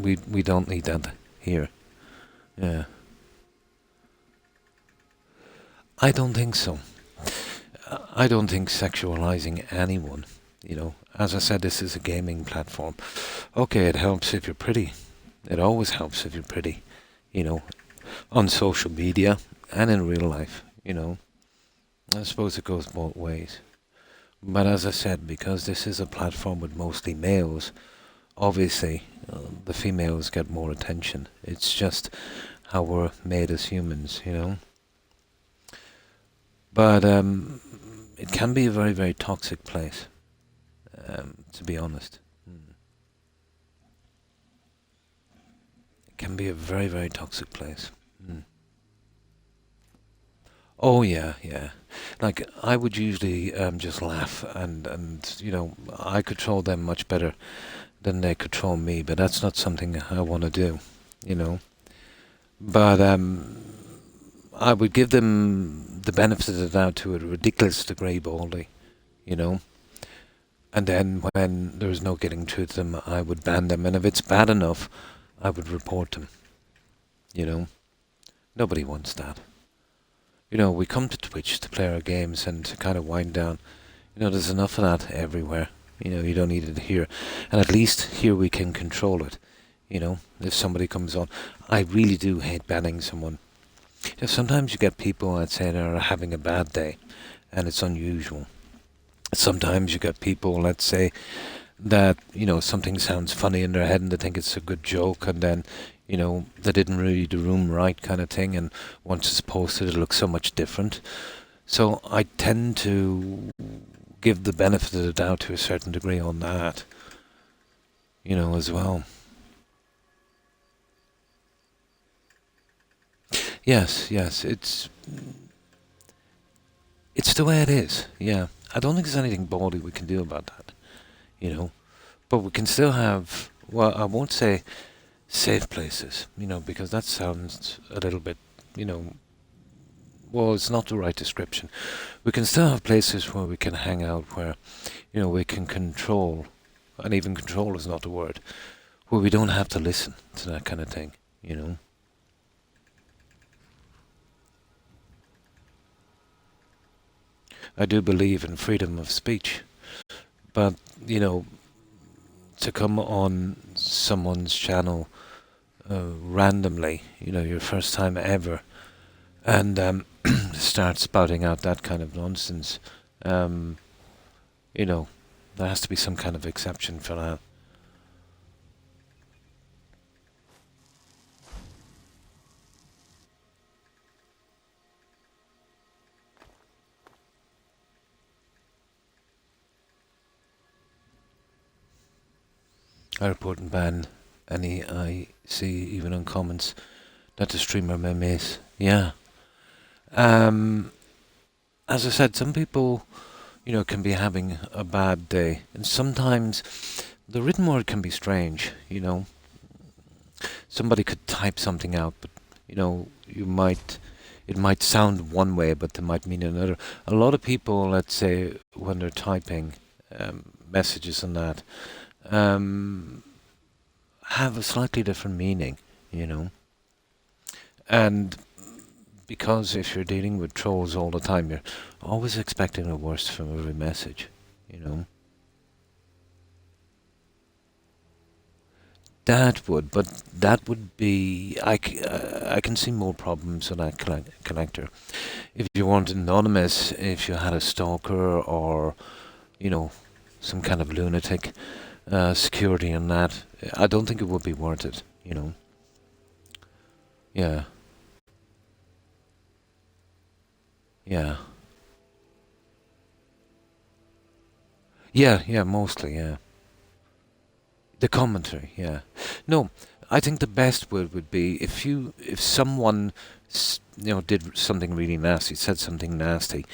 don't need that here. Yeah. I don't think so. I don't think sexualizing anyone, you know, as I said, this is a gaming platform. Okay, it helps if you're pretty. It always helps if you're pretty, you know, on social media and in real life, you know. I suppose it goes both ways. But as I said, because this is a platform with mostly males, obviously the females get more attention. It's just how we're made as humans, you know. But it can be a very, very toxic place, to be honest. It can be a very, very toxic place. Oh yeah, yeah. Like, I would usually just laugh and you know, I control them much better than they control me, but that's not something I want to do, you know. But I would give them the benefit of the doubt to a ridiculous degree, Baldy, you know. And then when there's no getting through to them, I would ban them, and if it's bad enough, I would report them, you know. Nobody wants that. You know, we come to Twitch to play our games and to kind of wind down. You know, there's enough of that everywhere. You know, you don't need it here. And at least here we can control it. You know, if somebody comes on. I really do hate banning someone. You know, sometimes you get people, I'd say, that are having a bad day, and it's unusual. Sometimes you get people, let's say, that, you know, something sounds funny in their head and they think it's a good joke, and then, you know, they didn't read the room right kind of thing, and once it's posted it looks so much different. So I tend to give the benefit of the doubt to a certain degree on that, you know, as well. Yes, yes, it's the way it is. Yeah, I don't think there's anything bawdy we can do about that, you know. But we can still have, well, I won't say safe places, you know, because that sounds a little bit, you know, well, it's not the right description. We can still have places where we can hang out, where, you know, we can control, and even control is not the word, where we don't have to listen to that kind of thing, you know. I do believe in freedom of speech, but, you know, to come on someone's channel randomly, you know, your first time ever, and start spouting out that kind of nonsense, you know, there has to be some kind of exception for that. I report and ban any I see, even on comments, that the streamer may miss. Yeah. As I said, some people, you know, can be having a bad day, and sometimes the written word can be strange, you know. Somebody could type something out, but, you know, it might sound one way, but they might mean another. A lot of people, let's say, when they're typing messages and that, have a slightly different meaning, you know. And because if you're dealing with trolls all the time, you're always expecting the worst from every message, you know. But that would be, I can see more problems with that connector. If you weren't anonymous, if you had a stalker or, you know, some kind of lunatic, security in that, I don't think it would be worth it, you know. Yeah. Yeah. Yeah, mostly, yeah. The commentary, yeah. No, I think the best word would be if someone, you know, did something really nasty, said something nasty,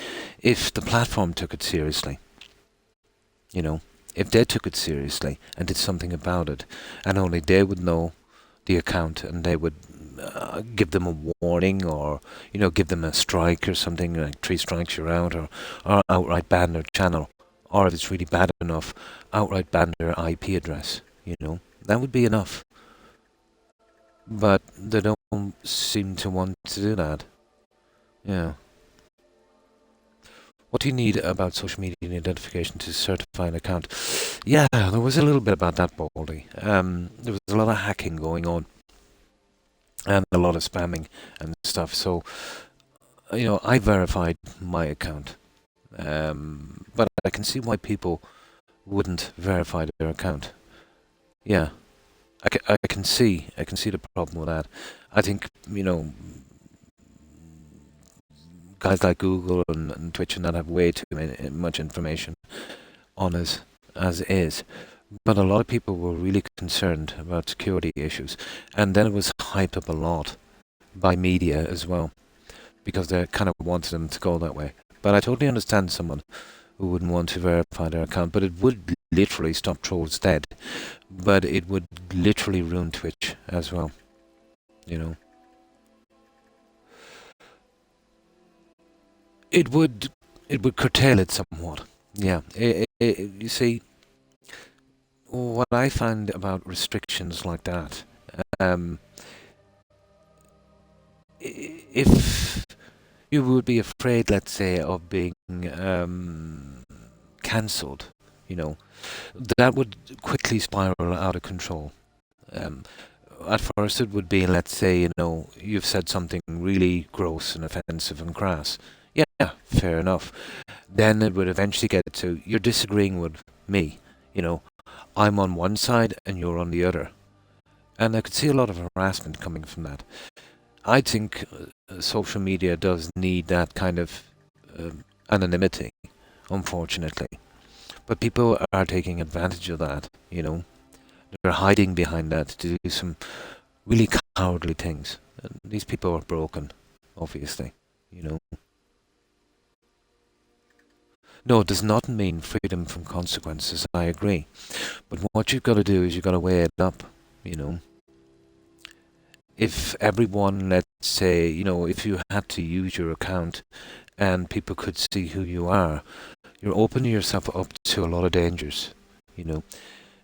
if the platform took it seriously, you know, if they took it seriously and did something about it, and only they would know the account, and they would give them a warning, or, you know, give them a strike or something, like 3 strikes you're out, or outright ban their channel, or if it's really bad enough, outright ban their IP address, you know, that would be enough. But they don't seem to want to do that. Yeah. What do you need about social media identification to certify an account? Yeah, there was a little bit about that, Baldy. There was a lot of hacking going on, and a lot of spamming and stuff. So, you know, I verified my account, but I can see why people wouldn't verify their account. Yeah, I can see the problem with that. I think, you know, guys like Google and Twitch and that have way too much information on us as is. But a lot of people were really concerned about security issues, and then it was hyped up a lot by media as well, because they kind of wanted them to go that way. But I totally understand someone who wouldn't want to verify their account, but it would literally stop trolls dead. But it would literally ruin Twitch as well, you know. It would curtail it somewhat. Yeah, you see, what I find about restrictions like that, if you would be afraid, let's say, of being cancelled, you know, that would quickly spiral out of control. At first it would be, let's say, you know, you've said something really gross and offensive and crass. Yeah, fair enough. Then it would eventually get to, you're disagreeing with me, you know, I'm on one side and you're on the other. And I could see a lot of harassment coming from that. I think social media does need that kind of anonymity, unfortunately. But people are taking advantage of that, you know. They're hiding behind that to do some really cowardly things. And these people are broken, obviously, you know. No, it does not mean freedom from consequences, I agree. But what you've got to do is you've got to weigh it up, you know. If everyone, let's say, you know, if you had to use your account and people could see who you are, you're opening yourself up to a lot of dangers, you know.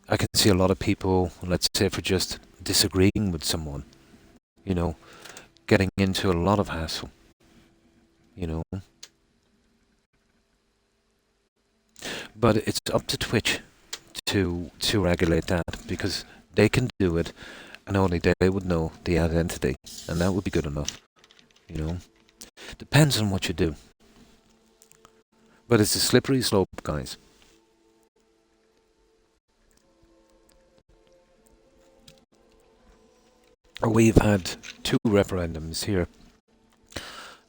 I can see a lot of people, let's say, for just disagreeing with someone, you know, getting into a lot of hassle, you know. But it's up to Twitch to regulate that, because they can do it and only they would know the identity, and that would be good enough, you know. Depends on what you do. But it's a slippery slope, guys. We've had 2 referendums here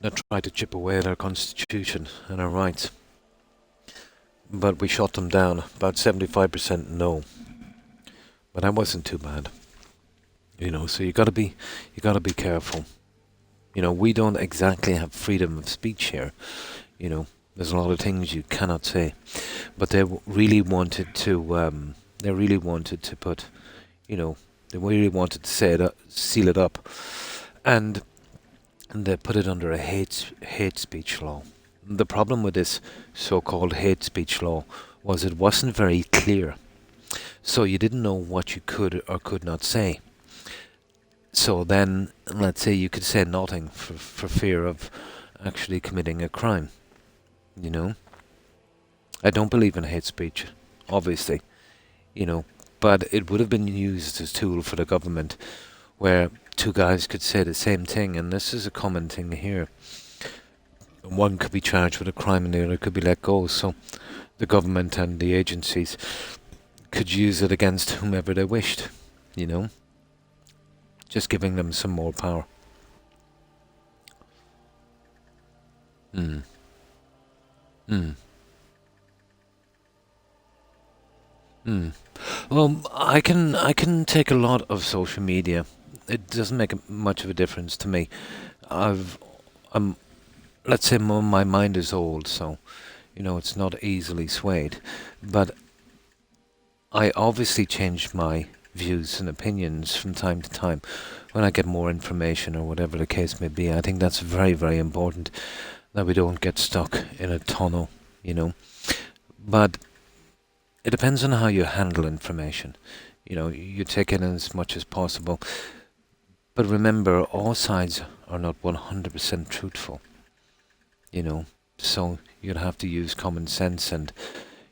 that tried to chip away at our constitution and our rights. But we shot them down. About 75% no. But that wasn't too bad. You know, so you gotta be careful. You know, we don't exactly have freedom of speech here. You know, there's a lot of things you cannot say. But they really wanted to put, you know, they really wanted to say it, seal it up, and they put it under a hate speech law. The problem with this so-called hate speech law was it wasn't very clear, so you didn't know what you could or could not say. So then, let's say you could say nothing for fear of actually committing a crime. You know, I don't believe in hate speech, obviously, you know. But it would have been used as a tool for the government, where 2 guys could say the same thing, and this is a common thing here. One could be charged with a crime and the other could be let go, so the government and the agencies could use it against whomever they wished, you know. Just giving them some more power. Well, I can take a lot of social media. It doesn't make much of a difference to me. Let's say my mind is old, so you know it's not easily swayed. But I obviously change my views and opinions from time to time when I get more information or whatever the case may be. I think that's very, very important that we don't get stuck in a tunnel, you know. But it depends on how you handle information. You know, you take in as much as possible. But remember, all sides are not 100% truthful, you know. So you'd have to use common sense and,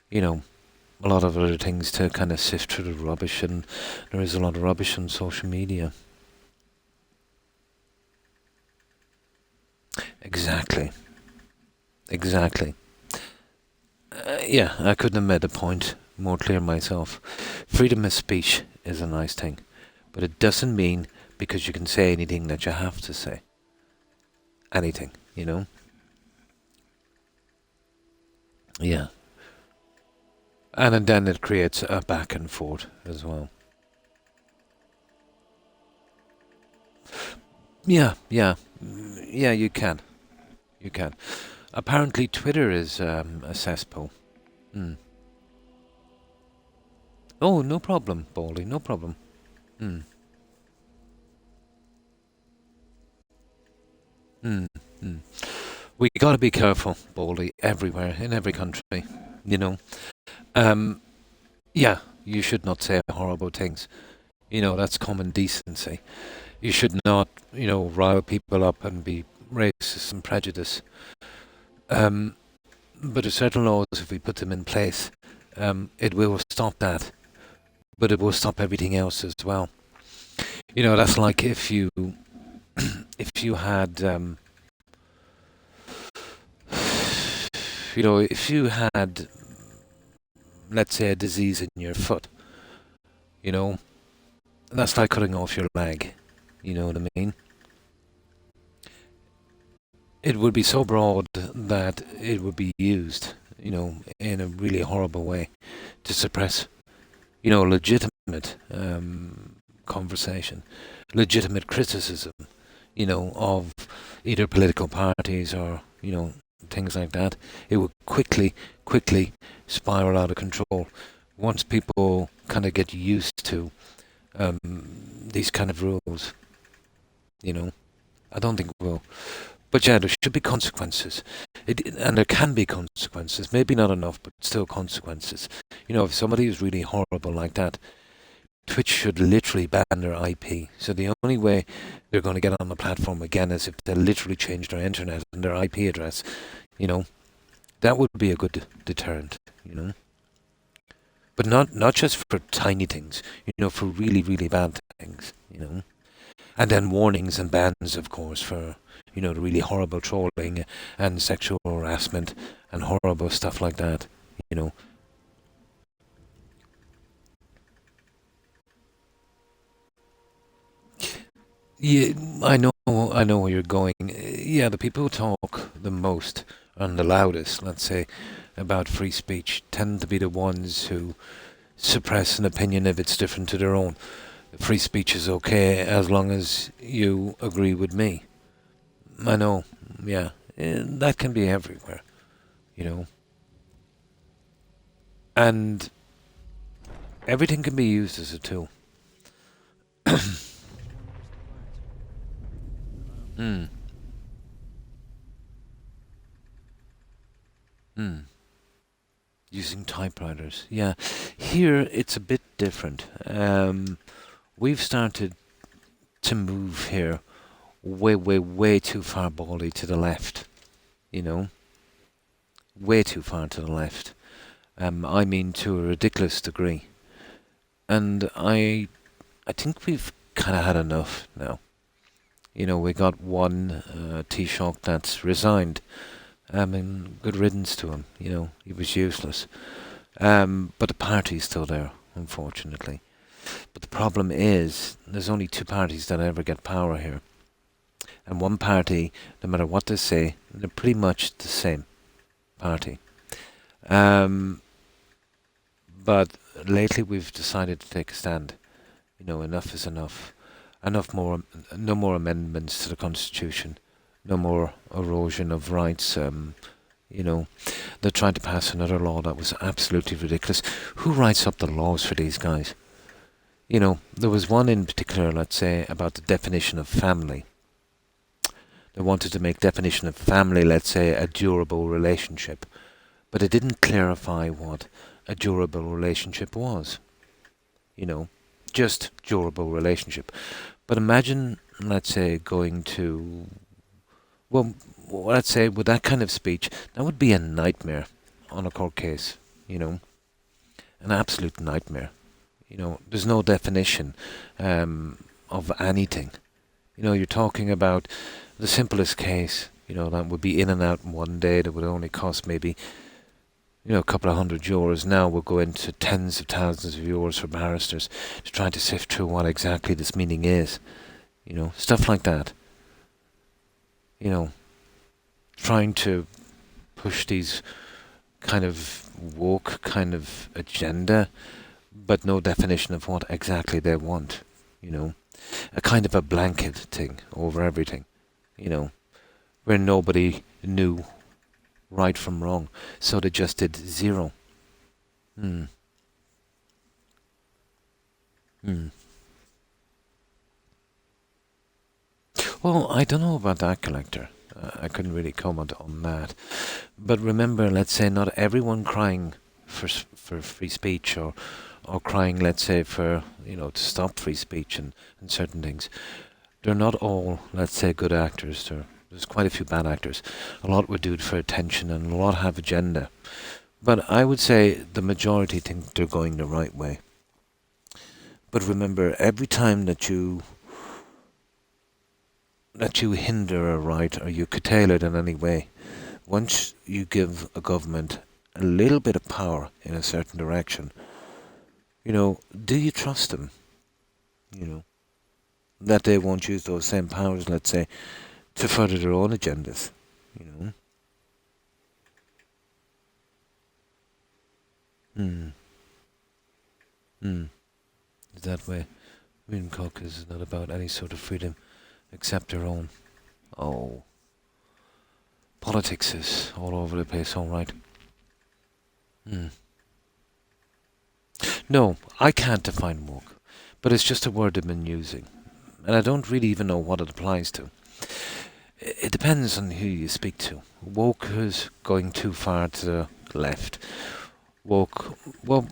you know, a lot of other things to kind of sift through the rubbish, and there is a lot of rubbish on social media. Exactly. Yeah, I couldn't have made the point more clear myself. Freedom of speech is a nice thing, but it doesn't mean because you can say anything that you have to say anything, you know. Yeah. And then it creates a back and forth as well. Yeah, you can. Apparently Twitter is a cesspool. Oh, no problem, Baldy, no problem. We gotta be careful, Baldy, everywhere, in every country, you know. Yeah, you should not say horrible things. You know, that's common decency. You should not, you know, rile people up and be racist and prejudiced. But there's certain laws, if we put them in place, it will stop that. But it will stop everything else as well. You know, that's like if you had, you know, if you had, let's say, a disease in your foot, you know, that's like cutting off your leg. You know what I mean? it would be so broad that it would be used, in a really horrible way to suppress, legitimate conversation, legitimate criticism, of either political parties or, things like that. It would quickly spiral out of control once people kind of get used to these kind of rules. I don't think it will. But yeah, there should be consequences. And there can be consequences. Maybe not enough, but still consequences. If somebody is really horrible like that, Twitch should literally ban their IP. So the only way they're going to get on the platform again is if they literally change their internet and their IP address. That would be a good deterrent, But not just for tiny things, for really, really bad things, And then warnings and bans, of course, for, the really horrible trolling and sexual harassment and horrible stuff like that, Yeah, I know where you're going. Yeah, the people who talk the most and the loudest, let's say, about free speech tend to be the ones who suppress an opinion if it's different to their own. Free speech is okay as long as you agree with me. I know, yeah. That can be everywhere, And everything can be used as a tool. Hmm. Using typewriters. Yeah. Here it's a bit different. We've started to move here way too far bally to the left. Way too far to the left. I mean to a ridiculous degree. And I think we've kind of had enough now. We got one Taoiseach that's resigned. Good riddance to him. He was useless. But the party's still there, unfortunately. But the problem is, there's only two parties that ever get power here. And one party, no matter what they say, they're pretty much the same party. But lately we've decided to take a stand. Enough is enough. No more amendments to the Constitution. No more erosion of rights. They're trying to pass another law that was absolutely ridiculous. Who writes up the laws for these guys? There was one in particular, let's say, about the definition of family. They wanted to make definition of family, let's say, a durable relationship. But it didn't clarify what a durable relationship was. Just durable relationship. But imagine, let's say, going to... Well, let's say, with that kind of speech, that would be a nightmare on a court case, An absolute nightmare. There's no definition of anything. You're talking about the simplest case, that would be in and out in one day, that would only cost maybe, a couple of €100. Now we'll go into tens of thousands of euros for barristers to try to sift through what exactly this meaning is. Stuff like that. Trying to push these kind of woke kind of agenda, but no definition of what exactly they want. A kind of a blanket thing over everything. Where nobody knew right from wrong, so they just did zero. Well, I don't know about that, Collector. I couldn't really comment on that. But remember, let's say not everyone crying for free speech or crying, let's say, for, to stop free speech and certain things. They're not all, let's say, good actors. There's quite a few bad actors. A lot would do it for attention and a lot have agenda. But I would say the majority think they're going the right way. But remember, every time that you hinder a right or you curtail it in any way, once you give a government a little bit of power in a certain direction, do you trust them? That they won't use those same powers, let's say, to further their own agendas. you know. Hmm. Hmm. That way. Freedom caucus is not about any sort of freedom except their own. Oh. Politics is all over the place, alright. Hmm. No, I can't define woke, but it's just a word I've been using, and I don't really even know what it applies to. It depends on who you speak to. Woke is going too far to the left. Woke, well,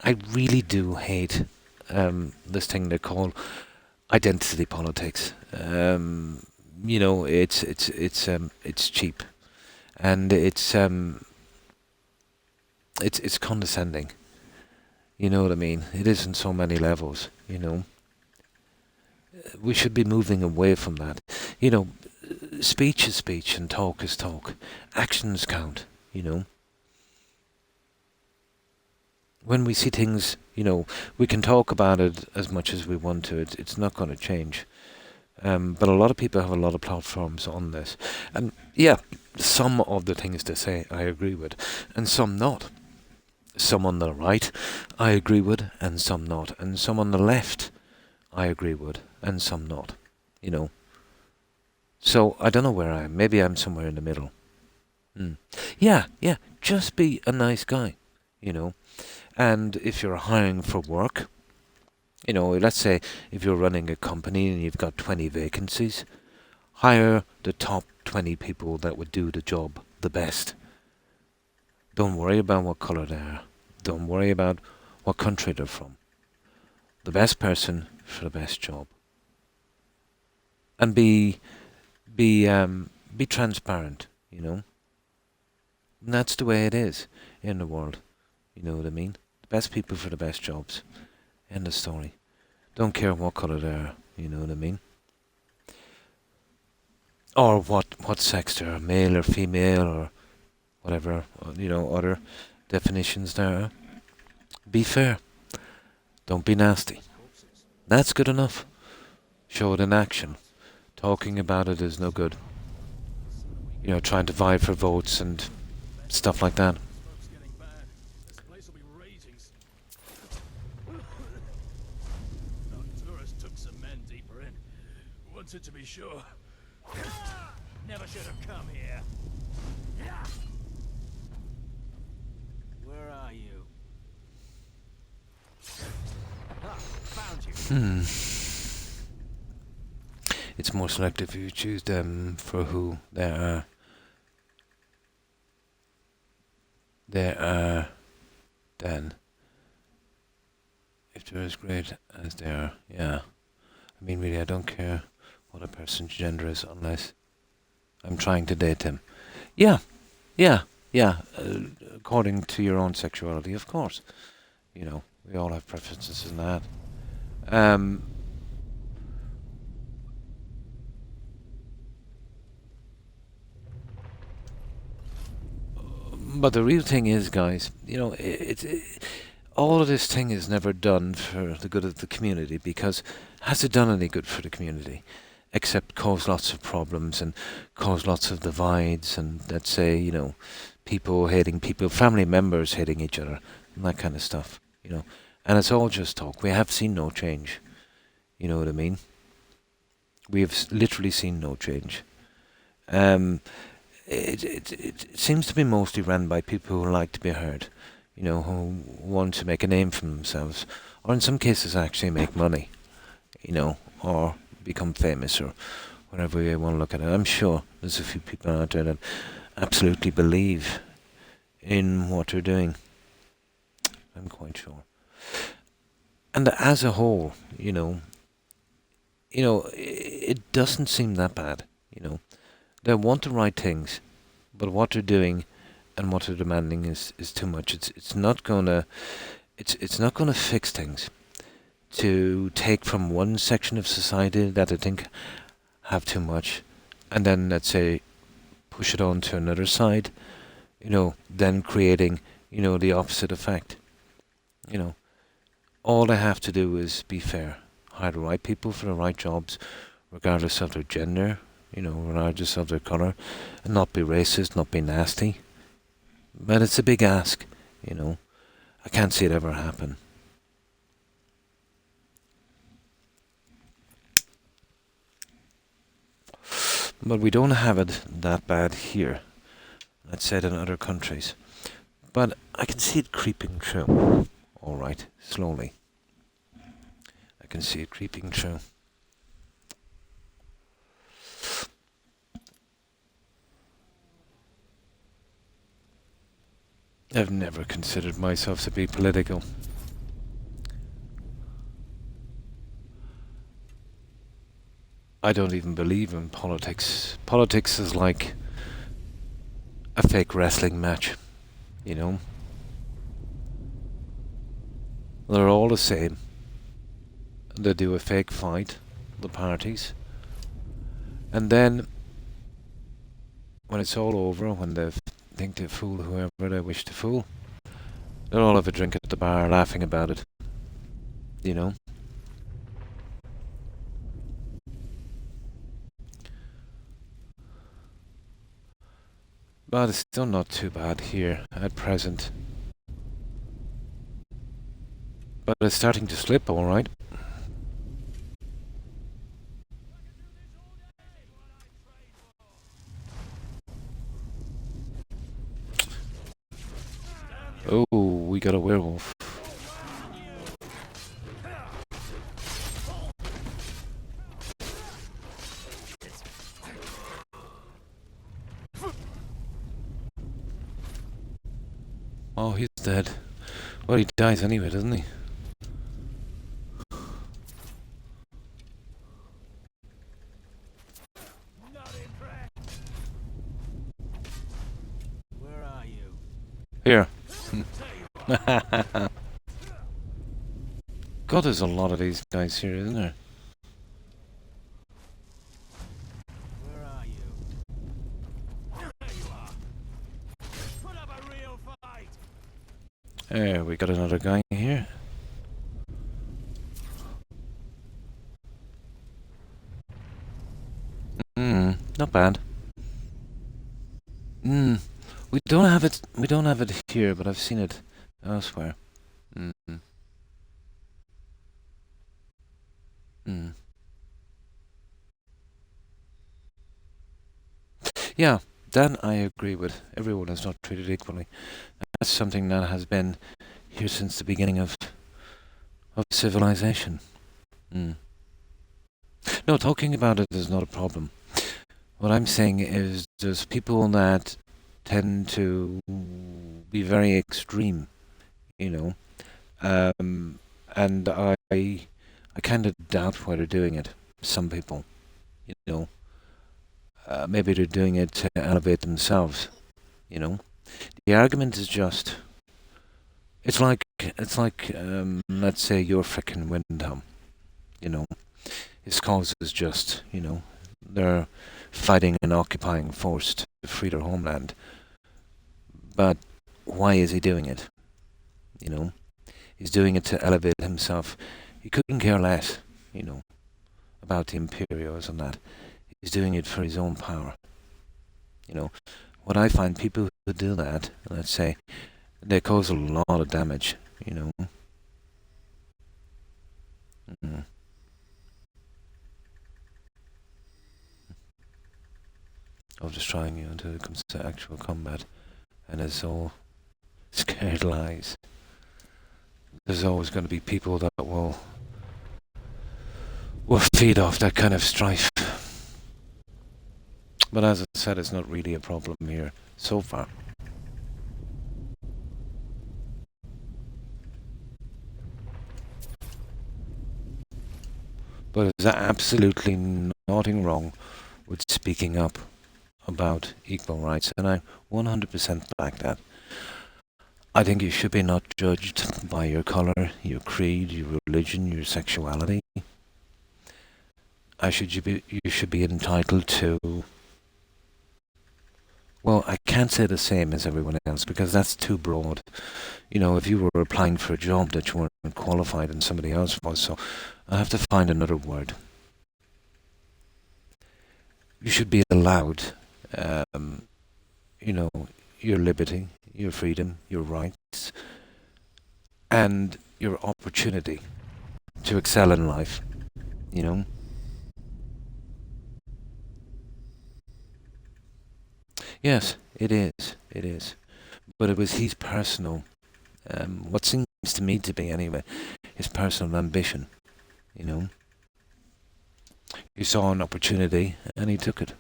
I really do hate this thing they call identity politics. You know, it's cheap, and it's condescending. You know what I mean? It is on so many levels. You know, we should be moving away from that. You know, speech is speech and talk is talk. Actions count. You know. When we see things, you know, we can talk about it as much as we want to. It's not going to change. But a lot of people have a lot of platforms on this. And yeah, some of the things they say I agree with, and some not. Some on the right I agree with, and some not. And some on the left I agree with, and some not. You know. So I don't know where I am. Maybe I'm somewhere in the middle. Yeah, just be a nice guy, you know. And if you're hiring for work, you know, let's say if you're running a company and you've got 20 vacancies, hire the top 20 people that would do the job the best. Don't worry about what colour they are. Don't worry about what country they're from. The best person for the best job. And be transparent, you know. And that's the way it is in the world. You know what I mean? The best people for the best jobs. End of story. Don't care what colour they are, you know what I mean? Or what sex they are, male or female or whatever, you know, other definitions there are. Be fair. Don't be nasty. That's good enough. Show it in action. Talking about it is no good. You know, trying to vie for votes and stuff like that. Tourists took some men deeper in. Wanted to be sure. Never should have come here. Where are you? Found you. It's more selective if you choose them for who they are. They are then. If they're as great as they are, yeah. I mean, really, I don't care what a person's gender is unless I'm trying to date them. Yeah. According to your own sexuality, of course. You know, we all have preferences in that. But the real thing is, guys, you know, all of this thing is never done for the good of the community, because has it done any good for the community? Except cause lots of problems and cause lots of divides and, let's say, you know, people hating people, family members hating each other, and that kind of stuff, you know. And it's all just talk. We have seen no change. You know what I mean? We have literally seen no change. It seems to be mostly run by people who like to be heard, you know, who want to make a name for themselves, or in some cases actually make money, you know, or become famous, or whatever you want to look at it. I'm sure there's a few people out there that absolutely believe in what they're doing. I'm quite sure. And as a whole, you know, it doesn't seem that bad, you know. They want the right things, but what they're doing and what they're demanding is too much. It's not gonna fix things. To take from one section of society that I think have too much, and then, let's say, push it on to another side, you know, then creating, you know, the opposite effect. You know, all they have to do is be fair. Hire the right people for the right jobs, regardless of their gender, regardless of their colour, and not be racist, not be nasty. But it's a big ask, I can't see it ever happen. But we don't have it that bad here, let's say, in other countries. But I can see it creeping through. Alright, slowly. I can see it creeping through. I've never considered myself to be political. I don't even believe in politics. Politics is like a fake wrestling match, They're all the same. They do a fake fight, the parties. And then, when it's all over, when they think they've fooled whoever they wish to fool, they'll all have a drink at the bar laughing about it, But it's still not too bad here at present. But it's starting to slip, alright. Oh, we got a werewolf. Oh, he's dead. Well, he dies anyway, doesn't he? Where are you? Here. God, there's a lot of these guys here, isn't there? Where are you? There you are. Put up a real fight. There, we got another guy here. Not bad. We don't have it. We don't have it here, but I've seen it elsewhere. Yeah, that I agree with. Everyone is not treated equally. That's something that has been here since the beginning of civilization. No, talking about it is not a problem. What I'm saying is there's people that tend to be very extreme, and I kind of doubt why they're doing it. Some people, maybe they're doing it to elevate themselves, The argument is just, it's like let's say you're frickin' Wyndham, His cause is just, they're fighting an occupying force to free their homeland. But why is he doing it? He's doing it to elevate himself. He couldn't care less, about the Imperials and that. He's doing it for his own power. What I find, people who do that, let's say, they cause a lot of damage, Of destroying you until it comes to actual combat, and it's all scared lies. There's always going to be people that will feed off that kind of strife. But as I said, it's not really a problem here so far. But there's absolutely nothing wrong with speaking up about equal rights, and I 100% back that. I think you should be not judged by your colour, your creed, your religion, your sexuality. You should be entitled to... Well, I can't say the same as everyone else, because that's too broad. If you were applying for a job that you weren't qualified and somebody else was, so I have to find another word. you should be allowed, you know, your liberty, your freedom, your rights, and your opportunity to excel in life, you know. Yes, it is. It is. But it was his personal, what seems to me to be anyway, his personal ambition, you know. He saw an opportunity and he took it.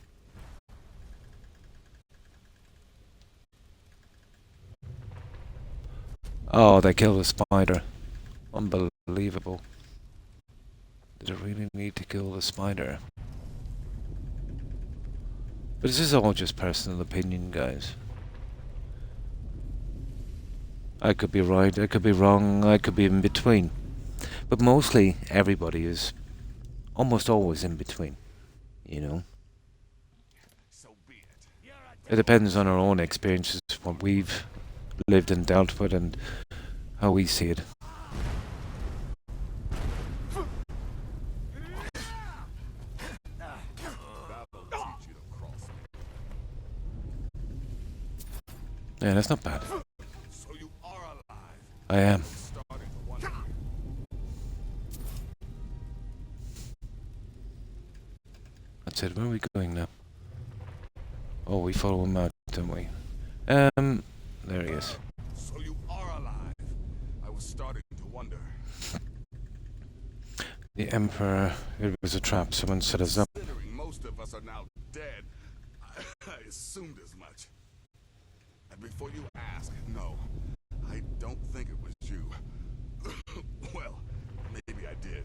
Oh, they killed a spider. Unbelievable. Did I really need to kill the spider? But this is all just personal opinion, guys. I could be right, I could be wrong, I could be in between. But mostly, everybody is almost always in between, you know. It depends on our own experiences, what we've lived and dealt with, and how we see it. Yeah, that's not bad. I am. That's it. Where are we going now? Oh, we follow him out, don't we? There he is. So you are alive. I was starting to wonder. The Emperor. It was a trap. Someone set us up. Considering most of us are now dead, I assumed as much. And before you ask, no, I don't think it was you. Well, maybe I did.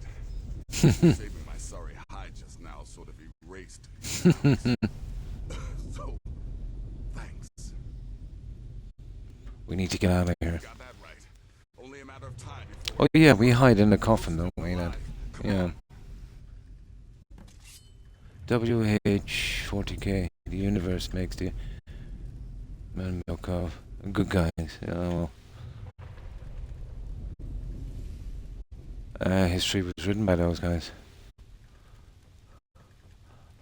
Saving my sorry hide just now sort of erased. So, thanks. We need to get out of here. Got that right. Only a matter of time. Oh yeah, we hide in the coffin, don't we, Ned? Yeah. WH40K. The universe makes the man milk of good guys. Oh. History was written by those guys.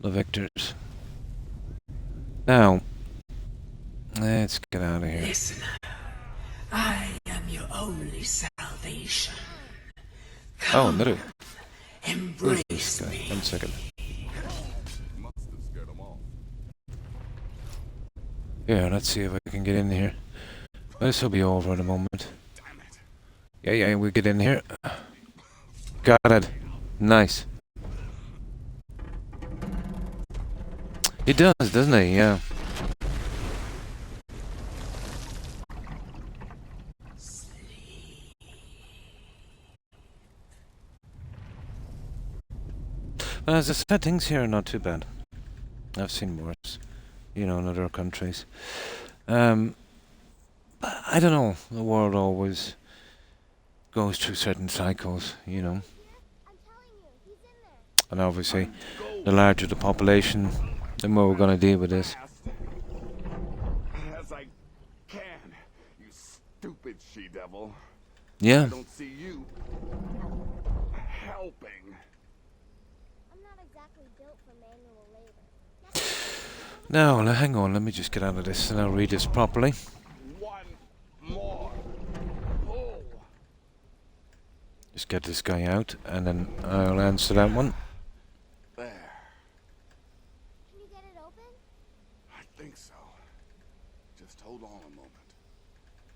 The victors. Now, let's get out of here. Listener, I am your only salvation. Oh, another. Embrace me. 1 second. Yeah, let's see if I can get in here. This will be over in a moment. Yeah, we'll get in here. Got it. Nice. It does, doesn't it? Yeah. As I said, things here are not too bad. I've seen worse, you know, in other countries. I don't know. The world always goes through certain cycles, you know. And obviously, the larger the population, the more we're going to deal with this. As I can, you stupid she-devil. Yeah. I don't see you helping. I'm not exactly built for manual labor. Now, hang on, let me just get out of this and I'll read this properly. One more pull. Just get this guy out and then I'll answer that one. There. Can you get it open? I think so. Just hold on a moment.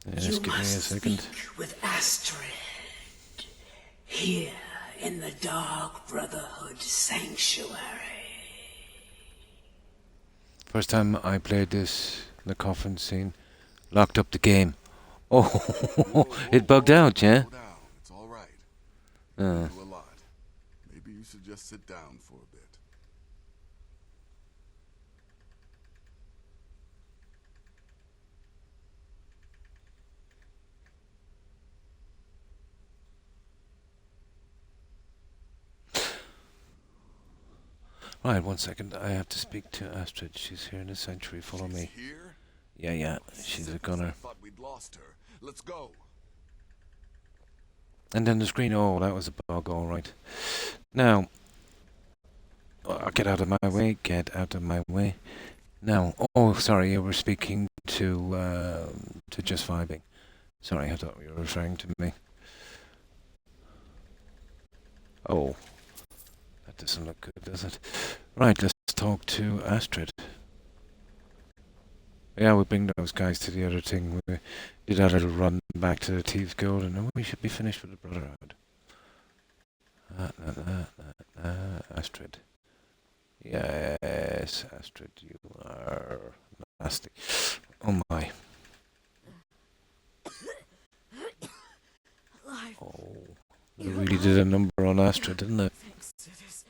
Yeah, just give me a second. With Astrid, here in the Dark Brotherhood Sanctuary. First time I played this, the coffin scene, locked up the game. Oh, it bugged out, yeah? It's all right. Uh. You do a lot. Maybe you should just sit down for a bit. Right, 1 second. I have to speak to Astrid. She's here in the sanctuary. Follow me. Here? Yeah. She's a gunner. Thought we'd lost her. Let's go. And then the screen. Oh, that was a bug. All right. Now, Oh, get out of my way. Get out of my way. Now, oh, sorry, you were speaking to Just Vibing. Sorry, I thought you were referring to me. Oh, that doesn't look good, does it? Right, let's talk to Astrid. Yeah, we'll bring those guys to the other thing. We did our little run back to the Thieves Guild, and we should be finished with the Brotherhood. Astrid. Yes, Astrid, you are nasty. Oh my. Oh, they really did a number on Astrid, didn't they? Thanks to this.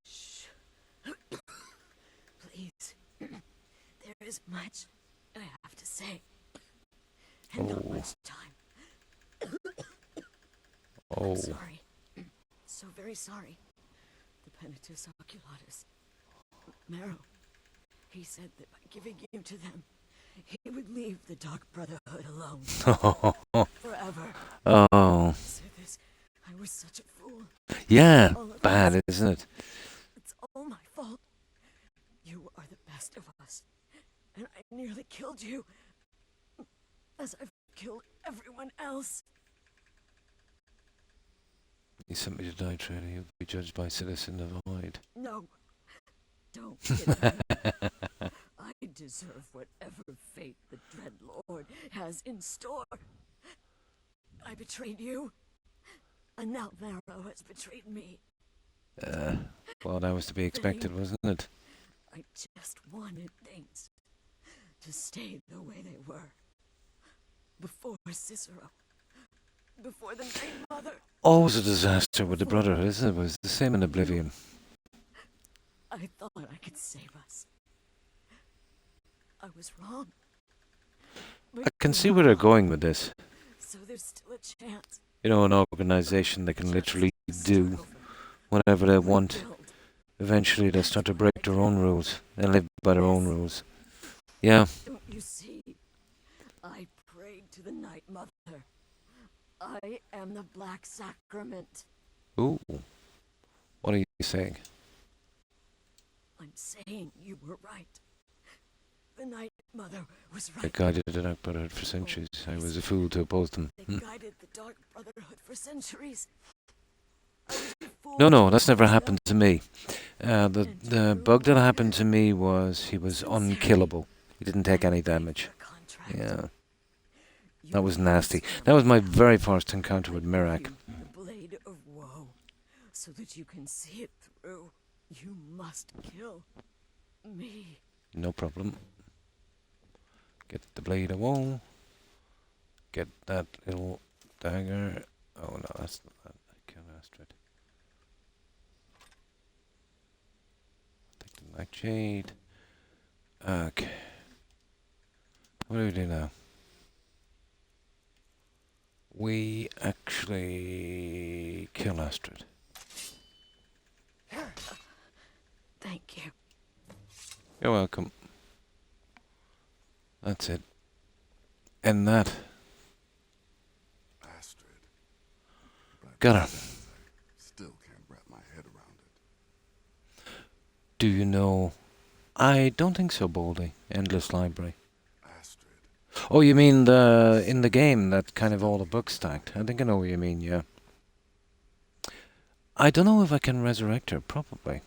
Shh. Please. There is much I have to say. And not much time. Oh. I'm sorry. So very sorry. The Penitus Oculatus. Marrow. He said that by giving you to them, he would leave the Dark Brotherhood alone. Forever. Oh. So this, I was such a fool. Yeah, bad, isn't it? It's all my fault. You are the best of us. And I nearly killed you. As I've killed everyone else. He sent me to die, Trader. You'll be judged by citizen of Void. No. Don't get me. I deserve whatever fate the Dread Lord has in store. I betrayed you. And now Marrow has betrayed me. Well, that was to be expected, wasn't it? I just wanted things to stay the way they were. Before Cicero. Before the Night Mother. Always a disaster with the Brotherhood, isn't it? It was the same in Oblivion. I thought I could save us. I was wrong. I can see where they're going with this. So there's still a chance. You know, an organization that can literally do whatever they want. Eventually they'll start to break their own rules and live by their own rules. Yeah. Don't you see? I prayed to the Night Mother. I am the Black Sacrament. Ooh. What are you saying? I'm saying you were right. The Night Mother was right. They guided the Dark Brotherhood for centuries. I was a fool to oppose them. They guided the Dark Brotherhood for centuries. No, that's never happened to me. The bug that happened to me was he was unkillable. He didn't take any damage. Yeah. That was nasty. That was my very first encounter with Mirak. The blade of woe, so that you can see it through. You must kill me. No problem. Get the blade of woe. Get that little dagger. Oh no, that's not that. I kill Astrid. Take the Black Jade. Okay. What do we do now? We actually kill Astrid. Thank you. You're welcome. That's it. And that. Astrid. Got her. Still can't wrap my head around it. Do you know? I don't think so, Baldy. Endless Library. Oh, you mean in the game that kind of all the books stacked? I think I know what you mean, yeah. I don't know if I can resurrect her, probably.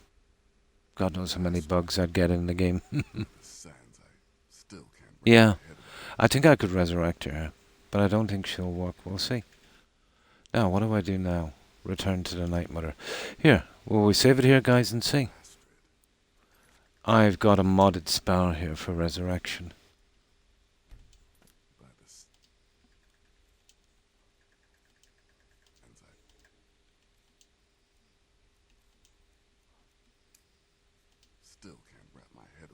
God knows how many bugs I'd get in the game. Yeah, I think I could resurrect her, but I don't think she'll work. We'll see. Now, what do I do now? Return to the Night Mother. Here, will we save it here, guys, and see? I've got a modded spell here for resurrection.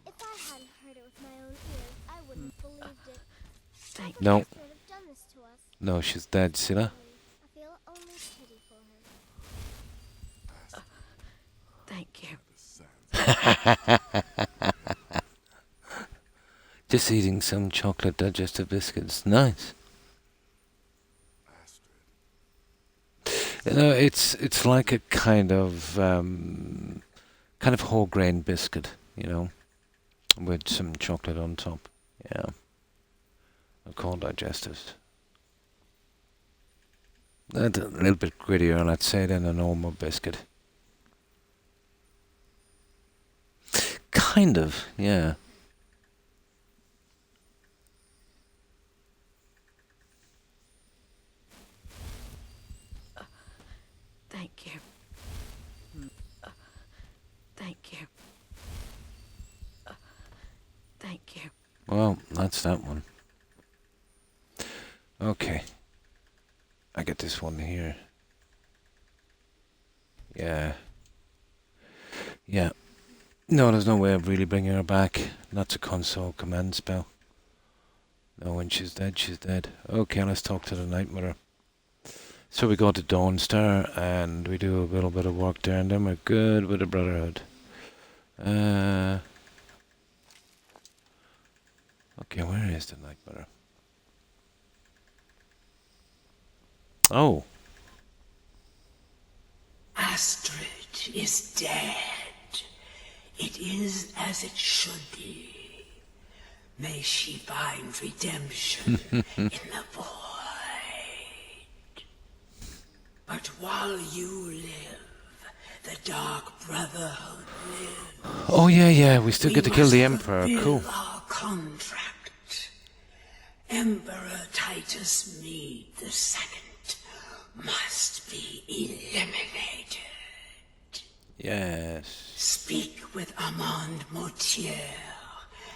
If I hadn't heard it with my own ears, I wouldn't have believed it. No. Astrid have done this to us. No, she's dead, see that? I feel only pity for her. Thank you. Just eating some chocolate digestive biscuits. Nice. You know, it's like a kind of whole grain biscuit, you know, with some chocolate on top. Yeah, I can't digest it. That's a little bit grittier, let's say, than a normal biscuit. Kind of, yeah. Thank you. Thank you. Thank you. Well, that's that one. Okay. I get this one here. Yeah. Yeah. No, there's no way of really bringing her back. That's a console command spell. No, when she's dead, she's dead. Okay, let's talk to the Night Mother. So we go to Dawnstar and we do a little bit of work there and then we're good with the Brotherhood. Okay, where is the Night Mother? Oh. Astrid is dead. It is as it should be. May she find redemption in the void. But while you live, the Dark Brotherhood lives. Oh yeah, we still get to kill the Emperor. Cool. Our contract. Emperor Titus Mead II must be eliminated. Yes. Speak with Armand Mortier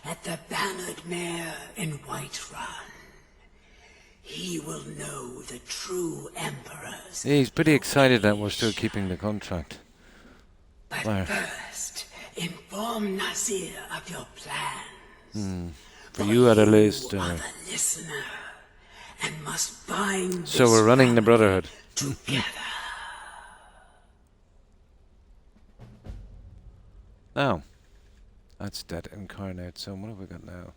at the Bannered Mare in Whiterun. He will know the true Emperor's. Yeah, he's pretty excited that we're still keeping the contract. But Where? first, inform Nazir of your plans. For you at a list. You are the listener, and must bind So this we're running the family Brotherhood. together. Now, that's Dead Incarnate. So what have we got now?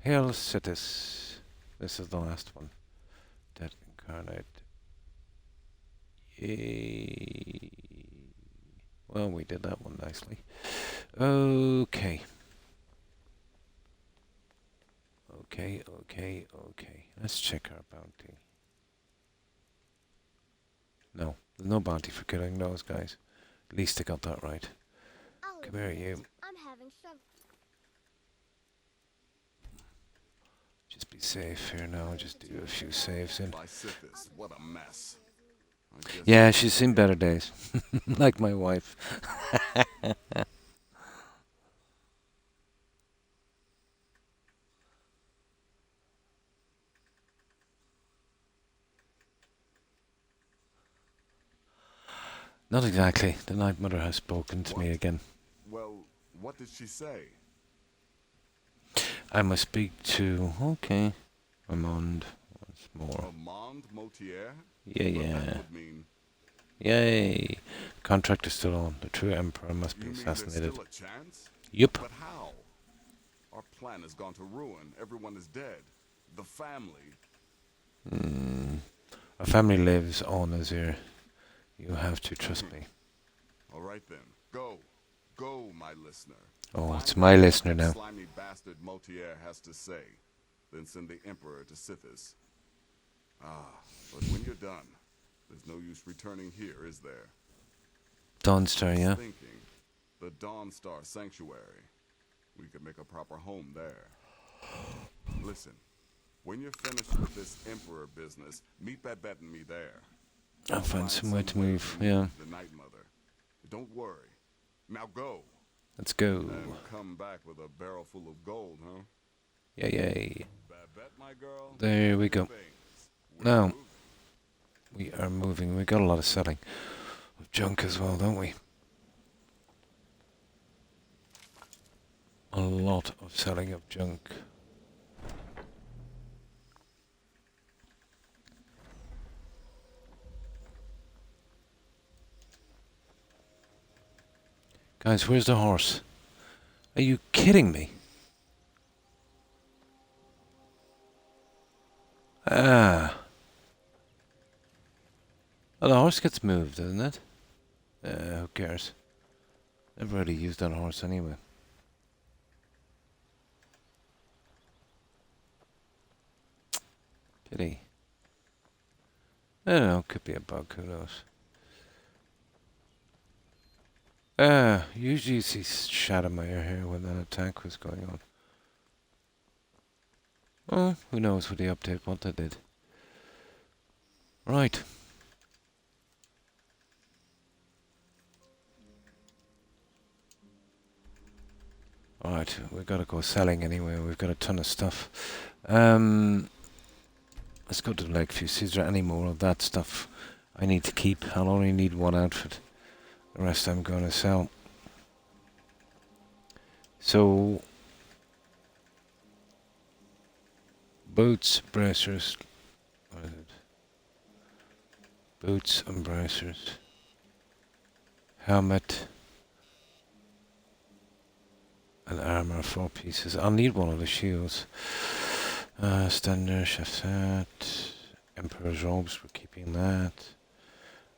Hail Citis. This is the last one. Dead Incarnate. Yay. Well, we did that one nicely. Okay. Okay. Let's check our bounty. No, there's no bounty for killing those guys. At least I got that right. Come here, you. I'm having some. Just be safe here now. Just do a few saves in. What a mess. Yeah, she's seen better days. Like my wife. Not exactly. The Night Mother has spoken to me again. Well, what did she say? I must speak to... Okay. Armand once more. Armand Mortier? Yeah. That would mean... Yay. Contract is still on. The true Emperor must be assassinated. Still a chance? Yup. But how? Our plan has gone to ruin. Everyone is dead. The family. Our family lives on, Azir. You have to trust me. All right then. Go, my listener. Oh, it's my listener now. Slimy bastard Mortier has to say. Then send the Emperor to Sithis. But when you're done, there's no use returning here, is there? Dawnstar, yeah? Thinking, the Dawnstar Sanctuary. We could make a proper home there. Listen, when you're finished with this Emperor business, meet Babette and me there. I'll find some way to move, yeah. The Night Mother. Don't worry. Now go. Let's go. And come back with a barrel full of gold, huh? Yay. Babette, my girl. There we go. Now, we are moving. We got a lot of selling of junk as well, don't we? A lot of selling of junk. Guys, where's the horse? Are you kidding me? Oh, the horse gets moved, doesn't it? Who cares? Never really used that horse anyway. Pity. I don't know, could be a bug, who knows. Usually you see Shadowmire here when that attack was going on. Oh, who knows with the update what they did. Right. Alright, we've got to go selling anyway. We've got a ton of stuff. Let's go to the Lakeview. See, is there any more of that stuff I need to keep? I'll only need one outfit. The rest I'm going to sell. So, boots, bracers. What is it? Boots and bracers. Helmet. And armor, 4 pieces. I'll need one of the shields. Standard, chef's hat. Emperor's robes, we're keeping that.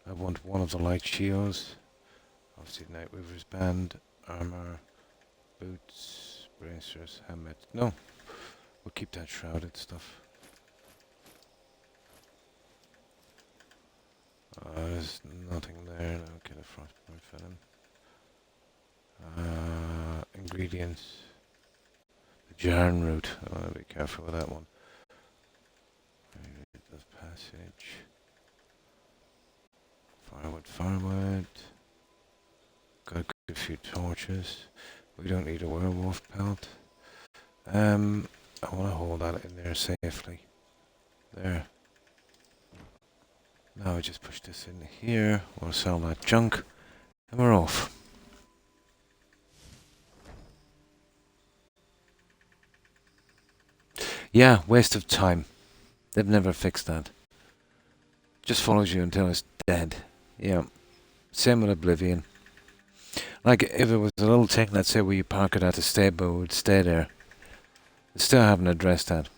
I want one of the light shields. Obviously, Night Weaver's band, armor, boots, bracers, helmet. No, we'll keep that shrouded stuff. There's nothing there. Okay, the frostbite venom. Ingredients. The Jarn root. Oh, be careful with that one. This passage. Firewood. Got a few torches. We don't need a werewolf pelt. I want to hold that in there safely. There. Now I just push this in here. We'll sell that junk. And we're off. Yeah, waste of time. They've never fixed that. Just follows you until it's dead. Yeah. Same with Oblivion. Like, if it was a little thing, let's say where you park it at the stable, it would stay there. They still haven't addressed that.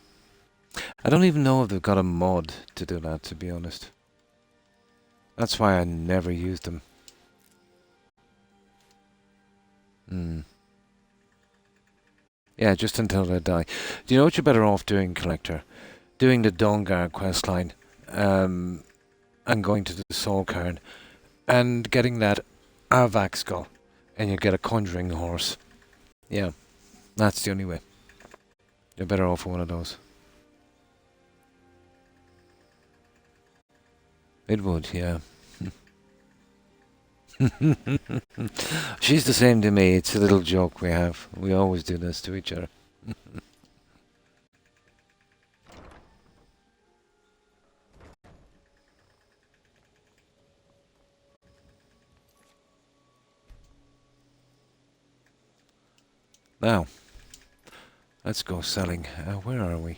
I don't even know if they've got a mod to do that, to be honest. That's why I never used them. Yeah, just until they die. Do you know what you're better off doing, Collector? Doing the Dawnguard questline, and going to the Soul Cairn, and getting that Arvak skull, and you get a conjuring horse. Yeah, that's the only way. You're better off for one of those. It would, yeah. She's the same to me. It's a little joke we have. We always do this to each other. Now, let's go selling. Where are we?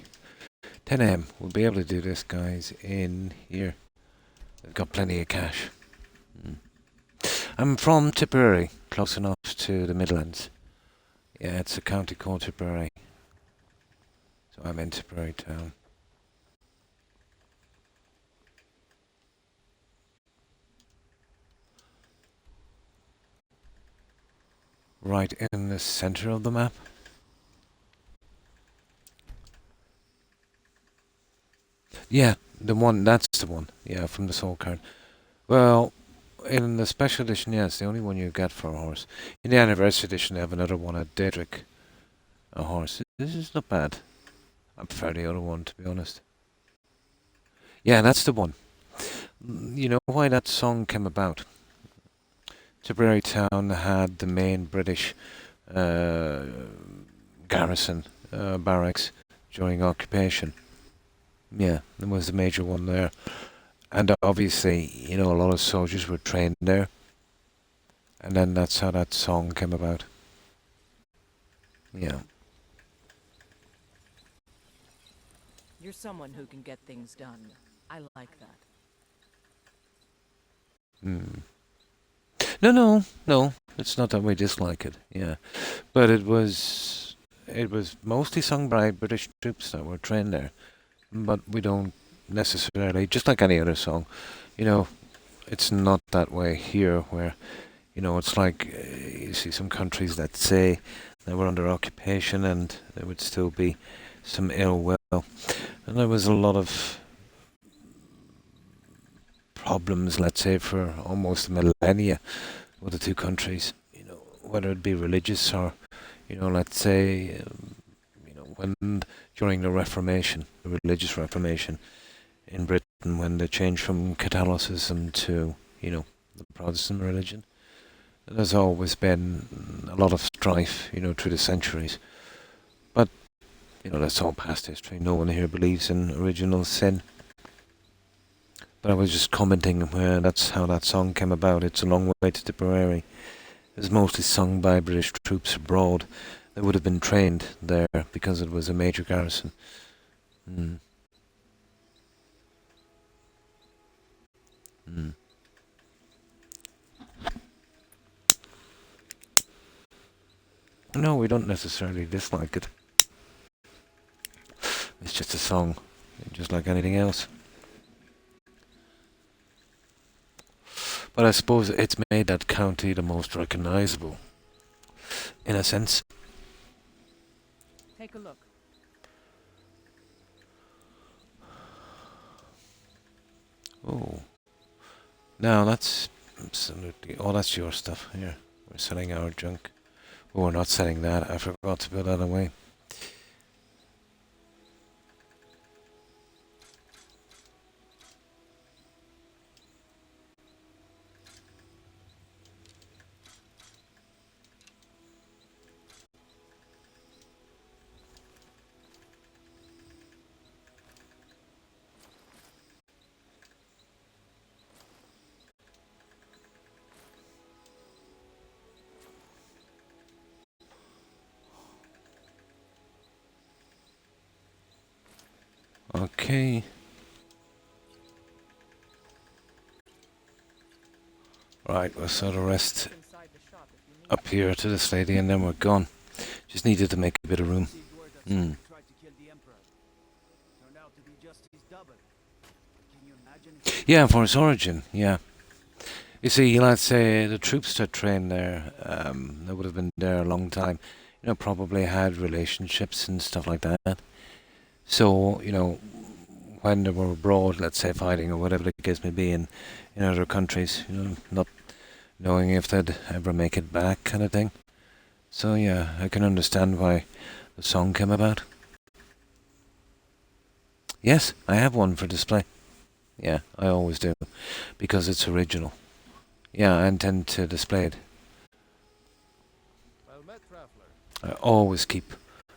10 AM. We'll be able to do this, guys, in here. We've got plenty of cash. I'm from Tipperary, close enough to the Midlands. Yeah, it's a county called Tipperary. So I'm in Tipperary town. Right in the center of the map. Yeah, the one, that's the one. Yeah, from the Soul Card. Well, in the special edition, yeah, it's the only one you get for a horse. In the anniversary edition, they have another one at Daedric. A horse. This is not bad. I prefer the other one, to be honest. Yeah, that's the one. You know why that song came about? Tipperary town had the main British garrison barracks during occupation. Yeah, there was the major one there. And obviously, you know, a lot of soldiers were trained there. And then that's how that song came about. Yeah. You're someone who can get things done. I like that. No. It's not that we dislike it. Yeah, but it was mostly sung by British troops that were trained there. But we don't necessarily, just like any other song, you know, it's not that way here, where, you know, it's like you see some countries that say they were under occupation and there would still be some ill will. And there was a lot of problems, let's say, for almost a millennia with the two countries, you know, whether it be religious or, you know, let's say, you know, when during the Reformation, the religious Reformation in Britain, when they changed from Catholicism to, you know, the Protestant religion, there's always been a lot of strife, you know, through the centuries. But, you know, that's all past history. No one here believes in original sin. But I was just commenting where that's how that song came about. It's a long way to Tipperary. It was mostly sung by British troops abroad. They would have been trained there because it was a major garrison. Mm. Mm. No, we don't necessarily dislike it. It's just a song, just like anything else. But I suppose it's made that county the most recognisable, in a sense. Take a look. Oh. Now that's absolutely... Oh, that's your stuff. Here, we're selling our junk. Oh, we're not selling that. I forgot to put that away. Okay. Right, we'll sort of rest up here to this lady and then we're gone. Just needed to make a bit of room. Mm. Yeah, for its origin, yeah. You see, let's say the troops that trained there, they would have been there a long time. You know, probably had relationships and stuff like that. So, you know, when they were abroad, let's say fighting or whatever the case may be in other countries, you know, not knowing if they'd ever make it back kind of thing. So yeah, I can understand why the song came about. Yes, I have one for display. Yeah, I always do, because it's original. Yeah, I intend to display it. Well met, traveler. I always keep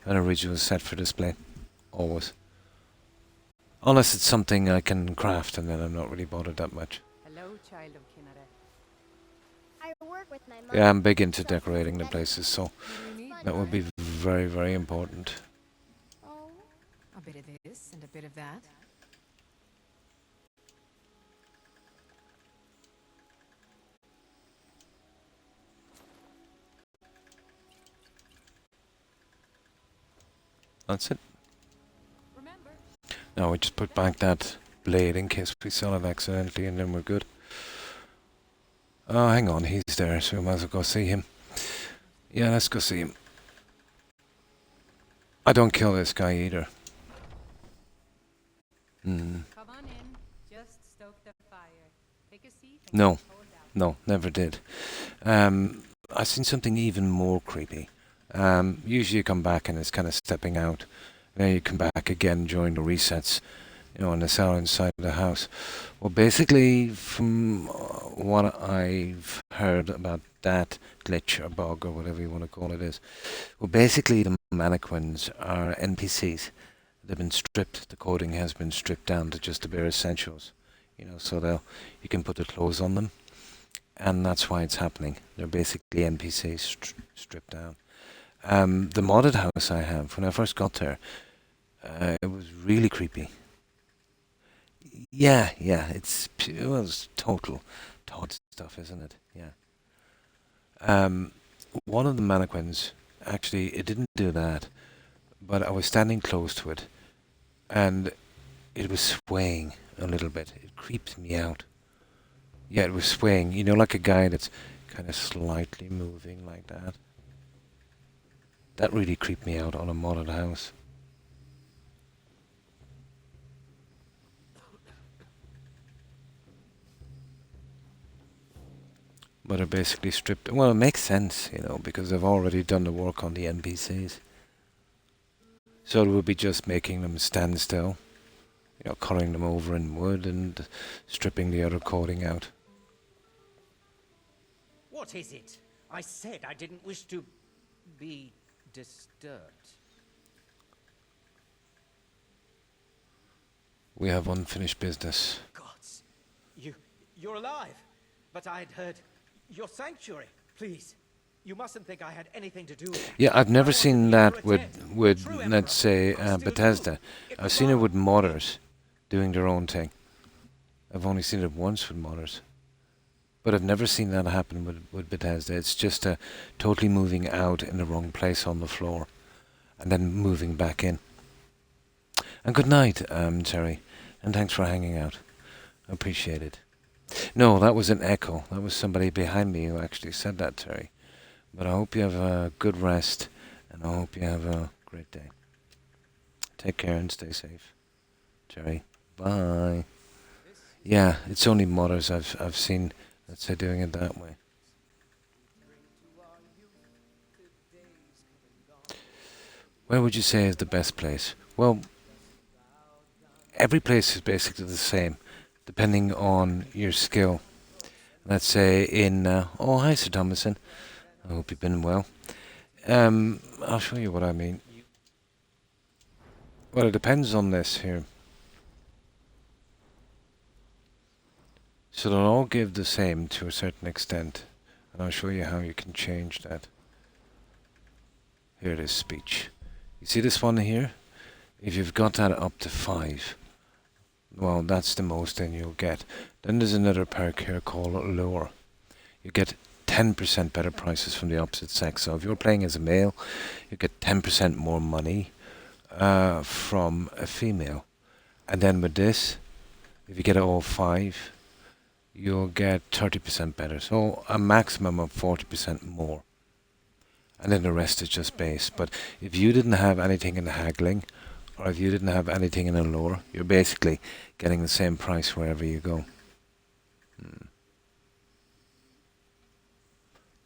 an original set for display. Always. Unless it's something I can craft, and then I'm not really bothered that much. Hello, child of Kinneret. I work with my mom. Yeah, I'm big into decorating the places, so that would be very, very important. Oh, a bit of this and a bit of that. That's it. Now we just put back that blade in case we sell it accidentally, and then we're good. Oh, hang on, he's there, so we might as well go see him. Yeah, let's go see him. I don't kill this guy either. Mm. Come on in. Just stoke the fire. Take a seat. No, no, never did. I've seen something even more creepy. Usually you come back and it's kind of stepping out. Then you come back again during the resets, you know, and it's out inside the house. Well, basically, from what I've heard about that glitch or bug or whatever you want to call it is, well, basically the mannequins are NPCs. They've been stripped. The coding has been stripped down to just the bare essentials, you know. So you can put the clothes on them, and that's why it's happening. They're basically NPCs stripped down. The modded house I have, when I first got there, it was really creepy. Yeah, it was total Todd stuff, isn't it? Yeah. One of the mannequins, actually, it didn't do that, but I was standing close to it, and it was swaying a little bit. It creeped me out. Yeah, it was swaying. You know, like a guy that's kind of slightly moving like that. That really creeped me out on a modded house. But it basically stripped... Well, it makes sense, you know, because they've already done the work on the NPCs. So it would be just making them stand still. You know, colouring them over in wood and stripping the other coating out. What is it? I said I didn't wish to be disturbed. We have unfinished business. Gods, you're alive. But I'd heard your sanctuary. Please, you mustn't think I had anything to do with it. Yeah, I've never seen that with let's say, Bethesda. I've seen it with modders doing their own thing. I've only seen it once with modders. But I've never seen that happen with Bethesda. It's just totally moving out in the wrong place on the floor and then moving back in. And good night, Terry. And thanks for hanging out. I appreciate it. No, that was an echo. That was somebody behind me who actually said that, Terry. But I hope you have a good rest, and I hope you have a great day. Take care and stay safe. Terry, bye. Yeah, it's only modders I've seen, let's say, doing it that way. Where would you say is the best place? Well, every place is basically the same, depending on your skill. Let's say in... oh, hi, Sir Thomason. I hope you've been well. I'll show you what I mean. Well, it depends on this here. So they'll all give the same to a certain extent. And I'll show you how you can change that. Here it is, speech. You see this one here? If you've got that up to 5, well, that's the most then you'll get. Then there's another perk here called lure. You get 10% better prices from the opposite sex. So if you're playing as a male, you get 10% more money from a female. And then with this, if you get it all 5, you'll get 30% better. So a maximum of 40% more. And then the rest is just base. But if you didn't have anything in the haggling, or if you didn't have anything in a lure, you're basically getting the same price wherever you go.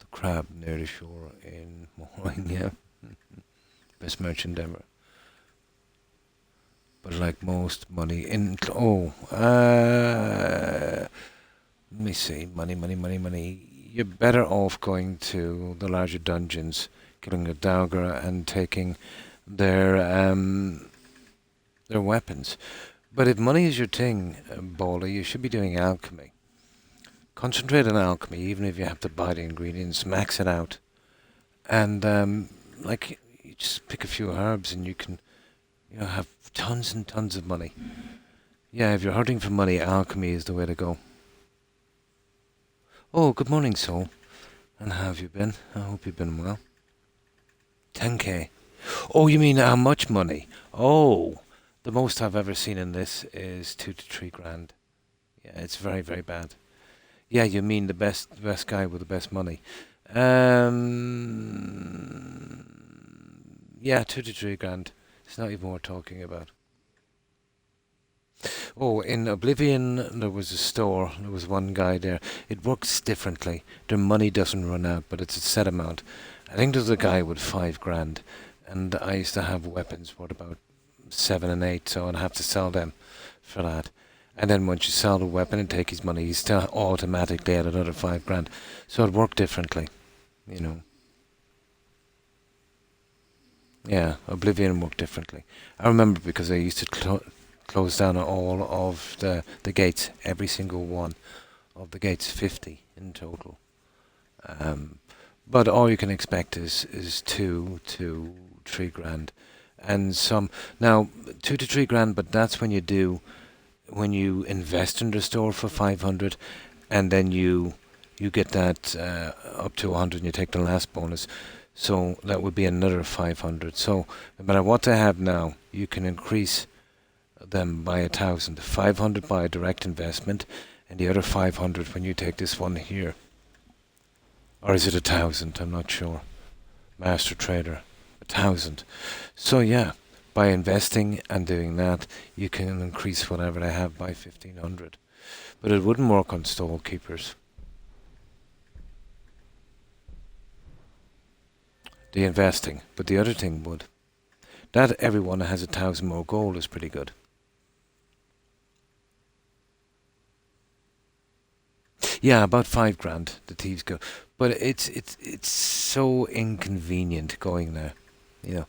The crab near the shore in Mohoing, yeah. Best merchant ever. But like most money in... let me see. Money. You're better off going to the larger dungeons, killing a Daugre and taking their weapons. But if money is your thing, Bawley, you should be doing alchemy. Concentrate on alchemy, even if you have to buy the ingredients, max it out. And like, you just pick a few herbs and you can, you know, have tons and tons of money. Yeah, if you're hurting for money, alchemy is the way to go. Oh, good morning, Soul. And how have you been? I hope you've been well. 10k. Oh, you mean how much money? Oh, the most I've ever seen in this is 2 to 3 grand. Yeah, it's very, very bad. Yeah, you mean the best guy with the best money. Yeah, 2 to 3 grand. It's not even worth talking about. Oh, in Oblivion, there was a store. There was one guy there. It works differently. Their money doesn't run out, but it's a set amount. I think there's a guy with 5 grand, and I used to have weapons worth about 7 and 8, so I'd have to sell them for that. And then once you sell the weapon and take his money, he's still automatically at another 5 grand. So it worked differently, you know. Yeah, Oblivion worked differently. I remember because I used to close down all of the gates, every single one of the gates, 50 in total. But all you can expect is 2 to 3 grand. And some, now 2 to 3 grand, but that's when you invest in the store for 500, and then you get that up to 100 and you take the last bonus. So that would be another 500. So no matter what they have now, you can increase them by 1,000. 500 by a direct investment, and the other 500 when you take this one here. Or is it 1,000? I'm not sure. Master Trader. 1,000. So yeah, by investing and doing that, you can increase whatever they have by 1,500. But it wouldn't work on stall keepers. The investing, but the other thing would. That everyone that has 1,000 more gold is pretty good. Yeah, about 5 grand the thieves go, but it's so inconvenient going there. You know,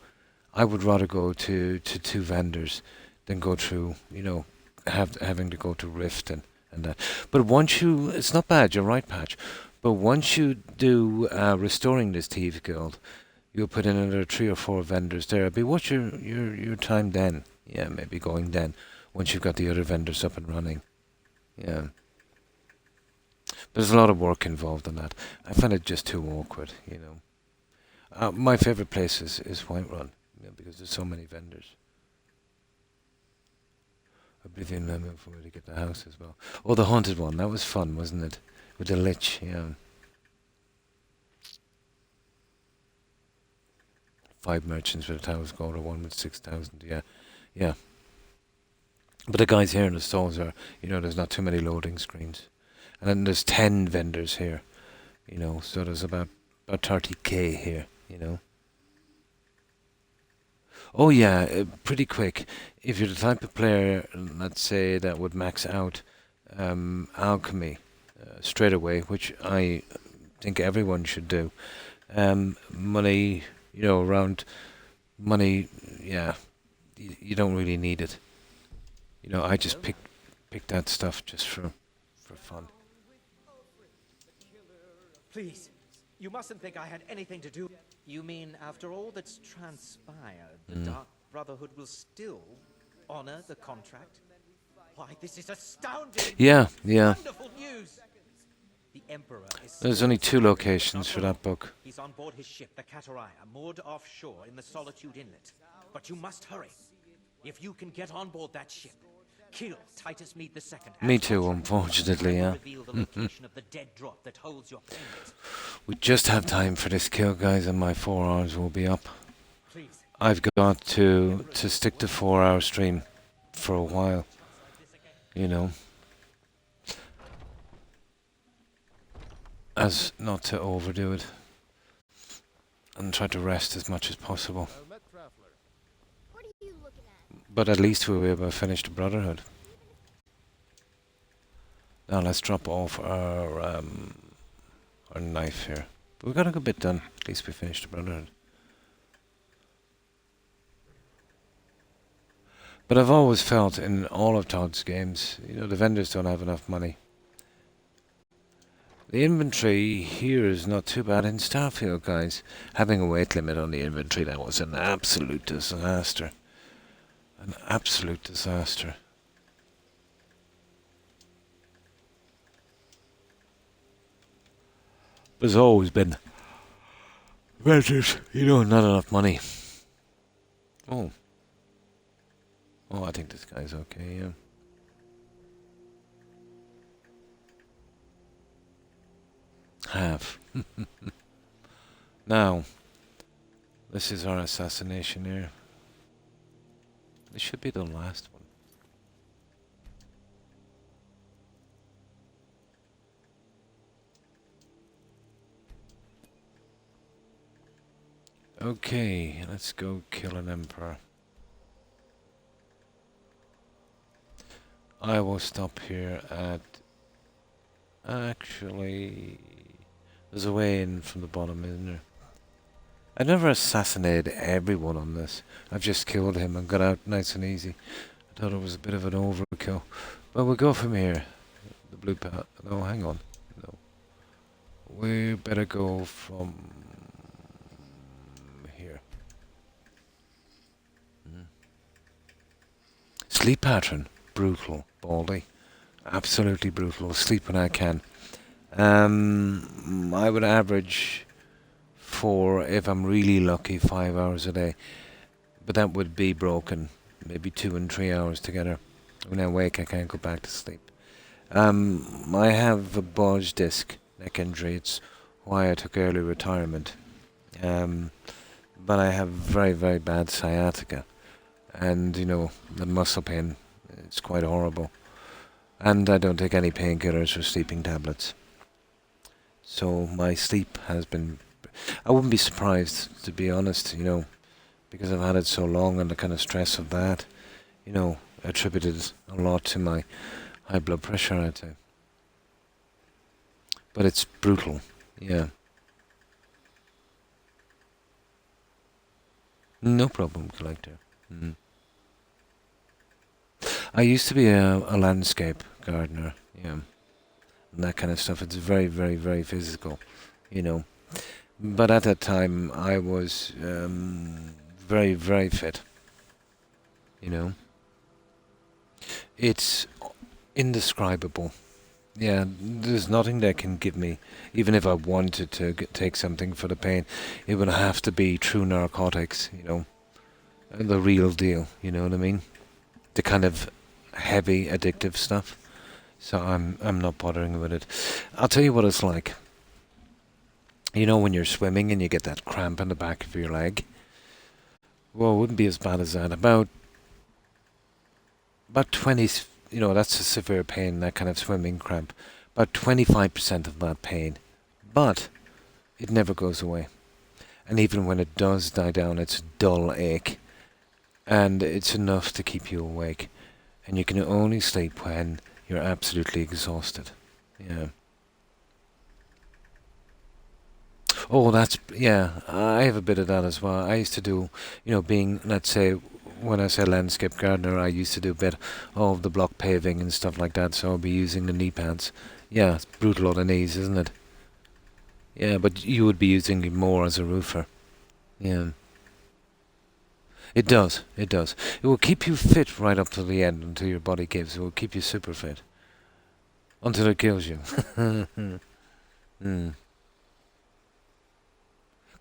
I would rather go to 2 vendors than go through. You know, having to go to Rift and that. But once you, it's not bad. You're right, Patch. But once you do restoring this Thieves Guild, you'll put in another 3 or 4 vendors there. But what's your time then? Yeah, maybe going then once you've got the other vendors up and running. Yeah. There's a lot of work involved in that. I find it just too awkward, you know. My favorite place is Whiterun, you know, because there's so many vendors. Oblivion Lemon for me to get the house as well. Oh, the haunted one, that was fun, wasn't it? With the lich, yeah. 5 merchants with 1,000 gold, or 1 with 6,000, yeah. Yeah. But the guys here in the stalls are, you know, there's not too many loading screens. And then there's 10 vendors here, you know, so there's about 30k here, you know. Oh yeah, pretty quick. If you're the type of player, let's say, that would max out alchemy straight away, which I think everyone should do. Money, you know, around money, yeah, you don't really need it. You know, I just picked that stuff just for fun. Please, you mustn't think I had anything to do. You mean after all that's transpired, the Dark Brotherhood will still honor the contract? Why, this is astounding! Yeah, yeah. Wonderful news! The Emperor is... There's only 2 locations for that book. He's on board his ship, the Cataraya, moored offshore in the Solitude Inlet. But you must hurry. If you can get on board that ship, kill Titus Mead II. Me too, unfortunately, yeah. Reveal the location of the dead drop that holds your payment. We just have time for this kill, guys, and my 4 hours will be up. Please. I've got to stick to 4-hour stream for a while, you know, as not to overdo it, and try to rest as much as possible. What are you looking at? But at least we'll be able to finish the Brotherhood. Now let's drop off our knife here. But we got a good bit done. At least we finished the Brotherhood. But I've always felt in all of Todd's games, you know, the vendors don't have enough money. The inventory here is not too bad in Starfield, guys. Having a weight limit on the inventory, that was an absolute disaster. An absolute disaster. There's always been vendors, you know, not enough money. Oh. Oh, I think this guy's okay, yeah. Half. Now, this is our assassination here. This should be the last one. Okay, let's go kill an emperor. I will stop here at... Actually... There's a way in from the bottom, isn't there? I never assassinated everyone on this. I've just killed him and got out nice and easy. I thought it was a bit of an overkill. Well, we'll go from here. The blue path. No, hang on. No. We better go from... here. Sleep pattern. Brutal. Baldy. Absolutely brutal. Sleep when I can. I would average 4, if I'm really lucky, 5 hours a day. But that would be broken. Maybe 2 and 3 hours together. When I wake, I can't go back to sleep. I have a bulge disc neck injury. It's why I took early retirement. But I have very, very bad sciatica. And, you know, the muscle pain, it's quite horrible. And I don't take any painkillers or sleeping tablets. So my sleep has been... I wouldn't be surprised, to be honest, you know, because I've had it so long and the kind of stress of that, you know, attributed a lot to my high blood pressure, I'd say. But it's brutal, yeah. No problem, collector. Mm. I used to be a landscape gardener, yeah. And that kind of stuff. It's very, very, very physical, you know. But at that time, I was very, very fit, you know. It's indescribable. Yeah, there's nothing that can give me, even if I wanted to take something for the pain, it would have to be true narcotics, you know. The real deal, you know what I mean? The kind of heavy, addictive stuff. So I'm not bothering with it. I'll tell you what it's like. You know when you're swimming and you get that cramp in the back of your leg? Well, it wouldn't be as bad as that. About 20, you know, that's a severe pain, that kind of swimming cramp. About 25% of that pain. But it never goes away. And even when it does die down, it's a dull ache. And it's enough to keep you awake. And you can only sleep when you're absolutely exhausted. Yeah. Oh, that's, yeah, I have a bit of that as well. I used to do, you know, being, let's say, when I say landscape gardener, I used to do a bit of the block paving and stuff like that, so I'll be using the knee pads. Yeah, it's brutal on the knees, isn't it? Yeah, but you would be using it more as a roofer. Yeah. It does, it does. It will keep you fit right up to the end until your body gives. It will keep you super fit. Until it kills you. Mm.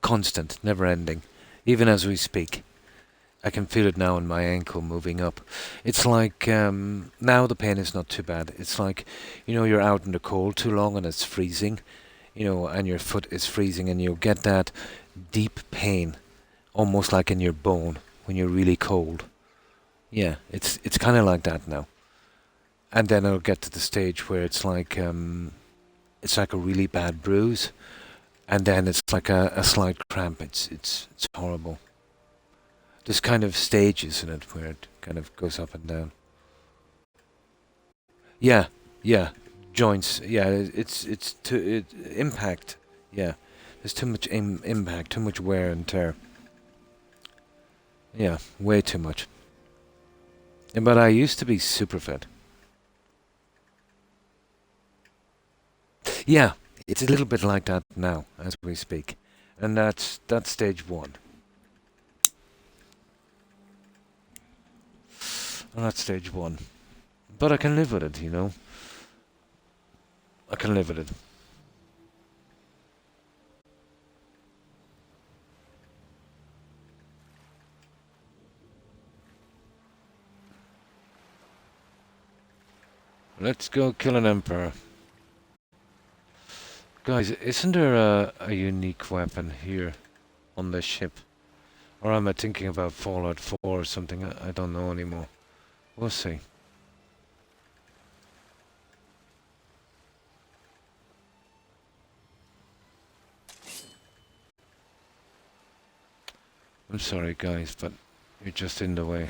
Constant, never ending. Even as we speak. I can feel it now in my ankle moving up. It's like, now the pain is not too bad. It's like, you know, you're out in the cold too long and it's freezing, you know, and your foot is freezing and you'll get that deep pain, almost like in your bone when you're really cold. Yeah, it's kind of like that now. And then it'll get to the stage where it's like a really bad bruise, and then it's like a slight cramp. It's horrible. There's kind of stages in it where it kind of goes up and down. Yeah, yeah, joints. Yeah, it's too impact. Yeah, there's too much impact, too much wear and tear. Yeah, way too much. But I used to be super fit. Yeah, it's a little bit like that now as we speak, and that's stage one. Well, that's stage one. But I can live with it, you know. I can live with it. Let's go kill an emperor. Guys, isn't there a unique weapon here on this ship? Or am I thinking about Fallout 4 or something? I don't know anymore. We'll see. I'm sorry guys, but you're just in the way.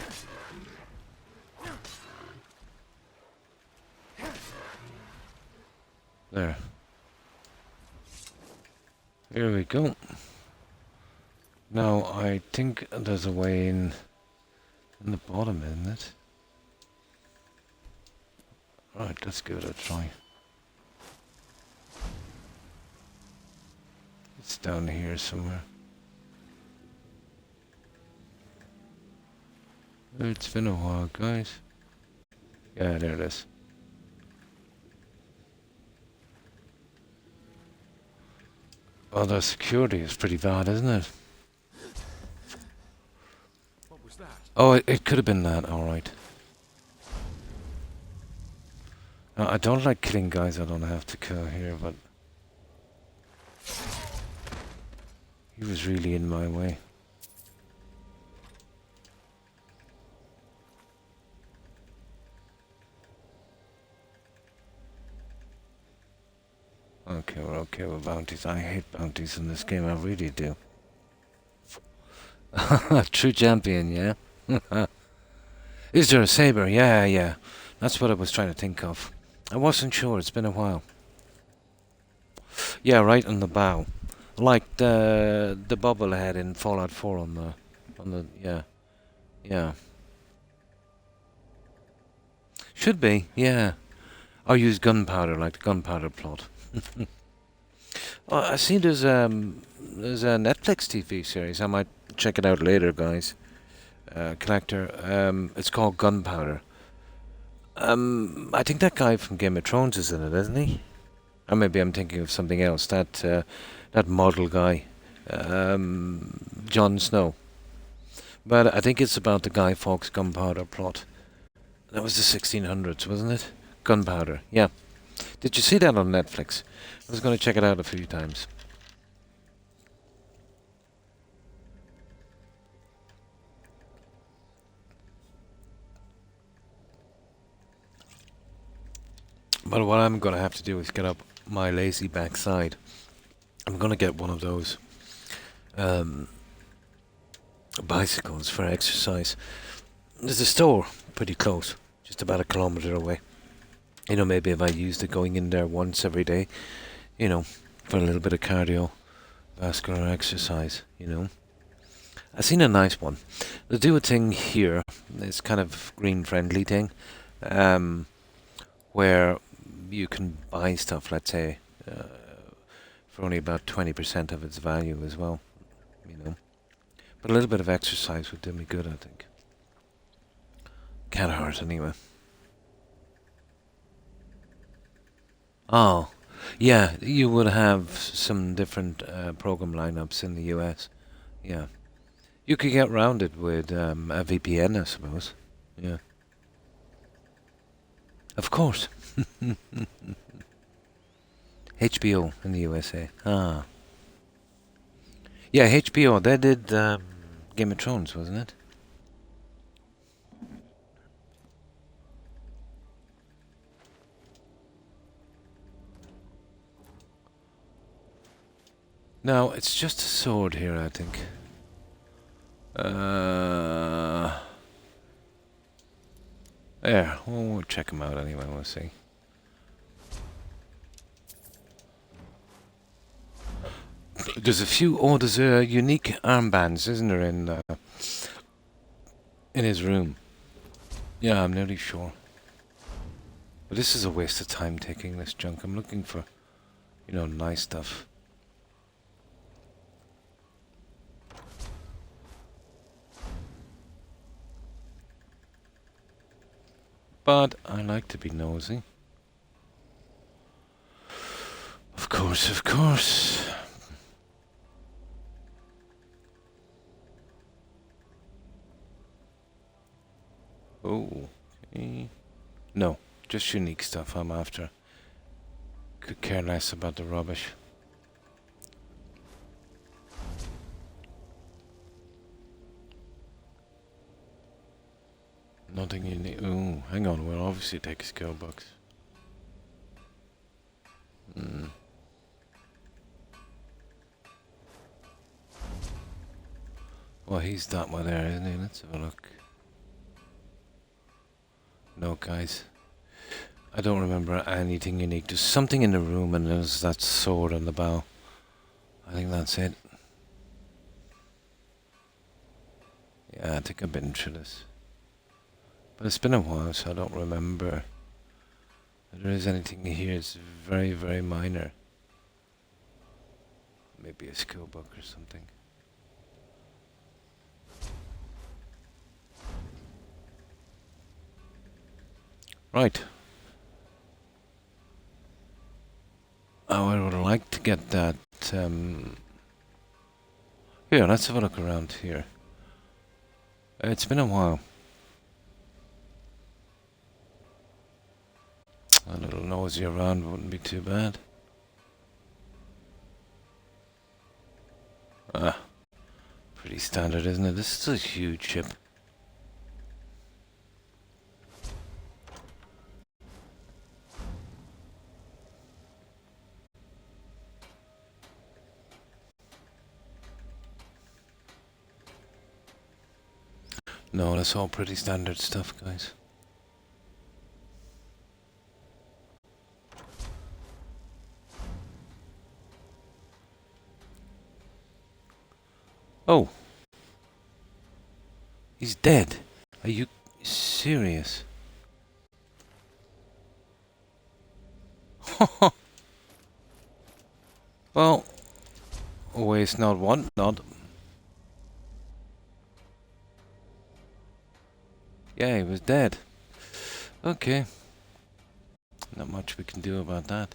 There. Here we go. Now I think there's a way in the bottom, isn't it? Right, let's give it a try. It's down here somewhere. It's been a while, guys. Yeah, there it is. Oh, the security is pretty bad, isn't it? What was that? Oh, it could have been that, alright. No, I don't like killing guys I don't have to kill here, but he was really in my way. Okay, we're okay with bounties. I hate bounties in this game, I really do. True champion, yeah? Is there a saber? Yeah, yeah. That's what I was trying to think of. I wasn't sure, it's been a while. Yeah, right on the bow. Like the bubble head in Fallout 4 on the yeah. Yeah. Should be, yeah. Or use gunpowder like the gunpowder plot. I see there's a Netflix TV series. I might check it out later, guys. Collector. It's called Gunpowder. I think that guy from Game of Thrones is in it, isn't he? Or maybe I'm thinking of something else. That model guy, Jon Snow. But I think it's about the Guy Fawkes gunpowder plot. That was the 1600s, wasn't it? Gunpowder, yeah. Did you see that on Netflix? I was going to check it out a few times. But what I'm going to have to do is get up my lazy backside. I'm going to get one of those bicycles for exercise. There's a store pretty close, just about 1 kilometer away. You know, maybe if I used it going in there once every day, you know, for a little bit of cardio, vascular exercise, you know. I've seen a nice one. They do a thing here, it's kind of green friendly thing, where you can buy stuff, let's say, for only about 20% of its value as well, you know. But a little bit of exercise would do me good, I think. Can't hurt anyway. Oh, yeah, you would have some different program lineups in the US. Yeah. You could get around it with a VPN, I suppose. Yeah. Of course. HBO in the USA. Ah. Yeah, HBO, they did Game of Thrones, wasn't it? Now, it's just a sword here, I think. There, we'll check them out anyway, we'll see. There's a few, there's unique armbands, isn't there, in his room. Yeah, I'm nearly sure. But this is a waste of time taking this junk. I'm looking for, you know, nice stuff. But I like to be nosy. Of course, of course. Oh, okay. No, just unique stuff I'm after. Could care less about the rubbish. Nothing unique. Ooh, hang on, we'll obviously take a skill box. Well, he's that one there, isn't he? Let's have a look. No, guys. I don't remember anything unique. There's something in the room and there's that sword on the bow. I think that's it. Yeah, I think I've been through this. But it's been a while, so I don't remember if there is anything here. It's very, very minor. Maybe a skill book or something. Right. I would like to get that. Here, let's have a look around here. It's been a while. A little mosey around wouldn't be too bad. Ah, pretty standard, isn't it? This is a huge ship. No, that's all pretty standard stuff, guys. Oh. He's dead. Are you serious? Well, waste not, want not. Yeah, he was dead. Okay. Not much we can do about that.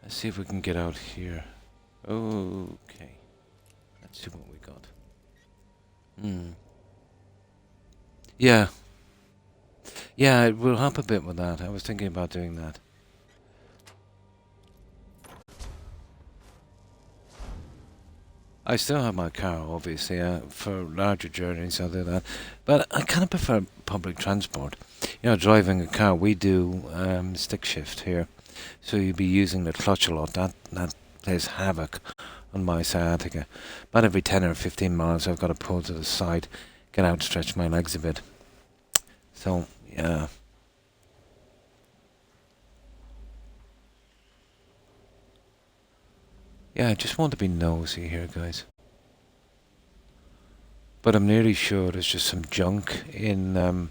Let's see if we can get out here. Okay. Let's see what we got. Yeah. Yeah, it will help a bit with that. I was thinking about doing that. I still have my car, obviously, for larger journeys, I'll do that. But I kind of prefer public transport. You know, driving a car, we do stick shift here. So you'll be using the clutch a lot. That plays havoc on my sciatica. About every 10 or 15 miles, I've got to pull to the side, get out, stretch my legs a bit. So, yeah. Yeah, I just want to be nosy here, guys. But I'm nearly sure there's just some junk in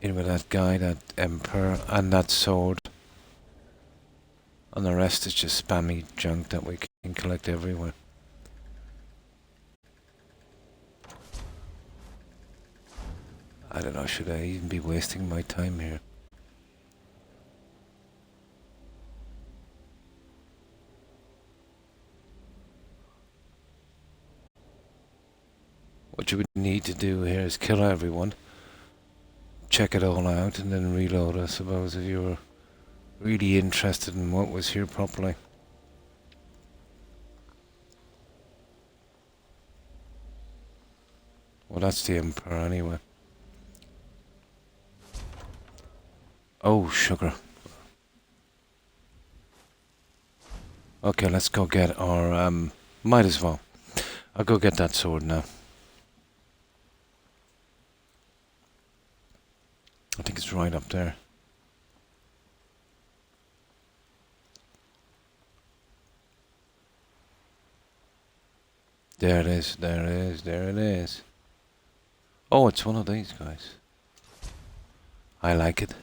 with that guy, that Emperor, and that sword. And the rest is just spammy junk that we can collect everywhere. I don't know, should I even be wasting my time here? What you would need to do here is kill everyone, check it all out, and then reload, I suppose, if you were really interested in what was here properly. Well, that's the Emperor anyway. Oh, sugar. Okay, let's go get our, might as well. I'll go get that sword now. I think it's right up there. There it is, there it is, there it is. Oh, it's one of these guys. I like it.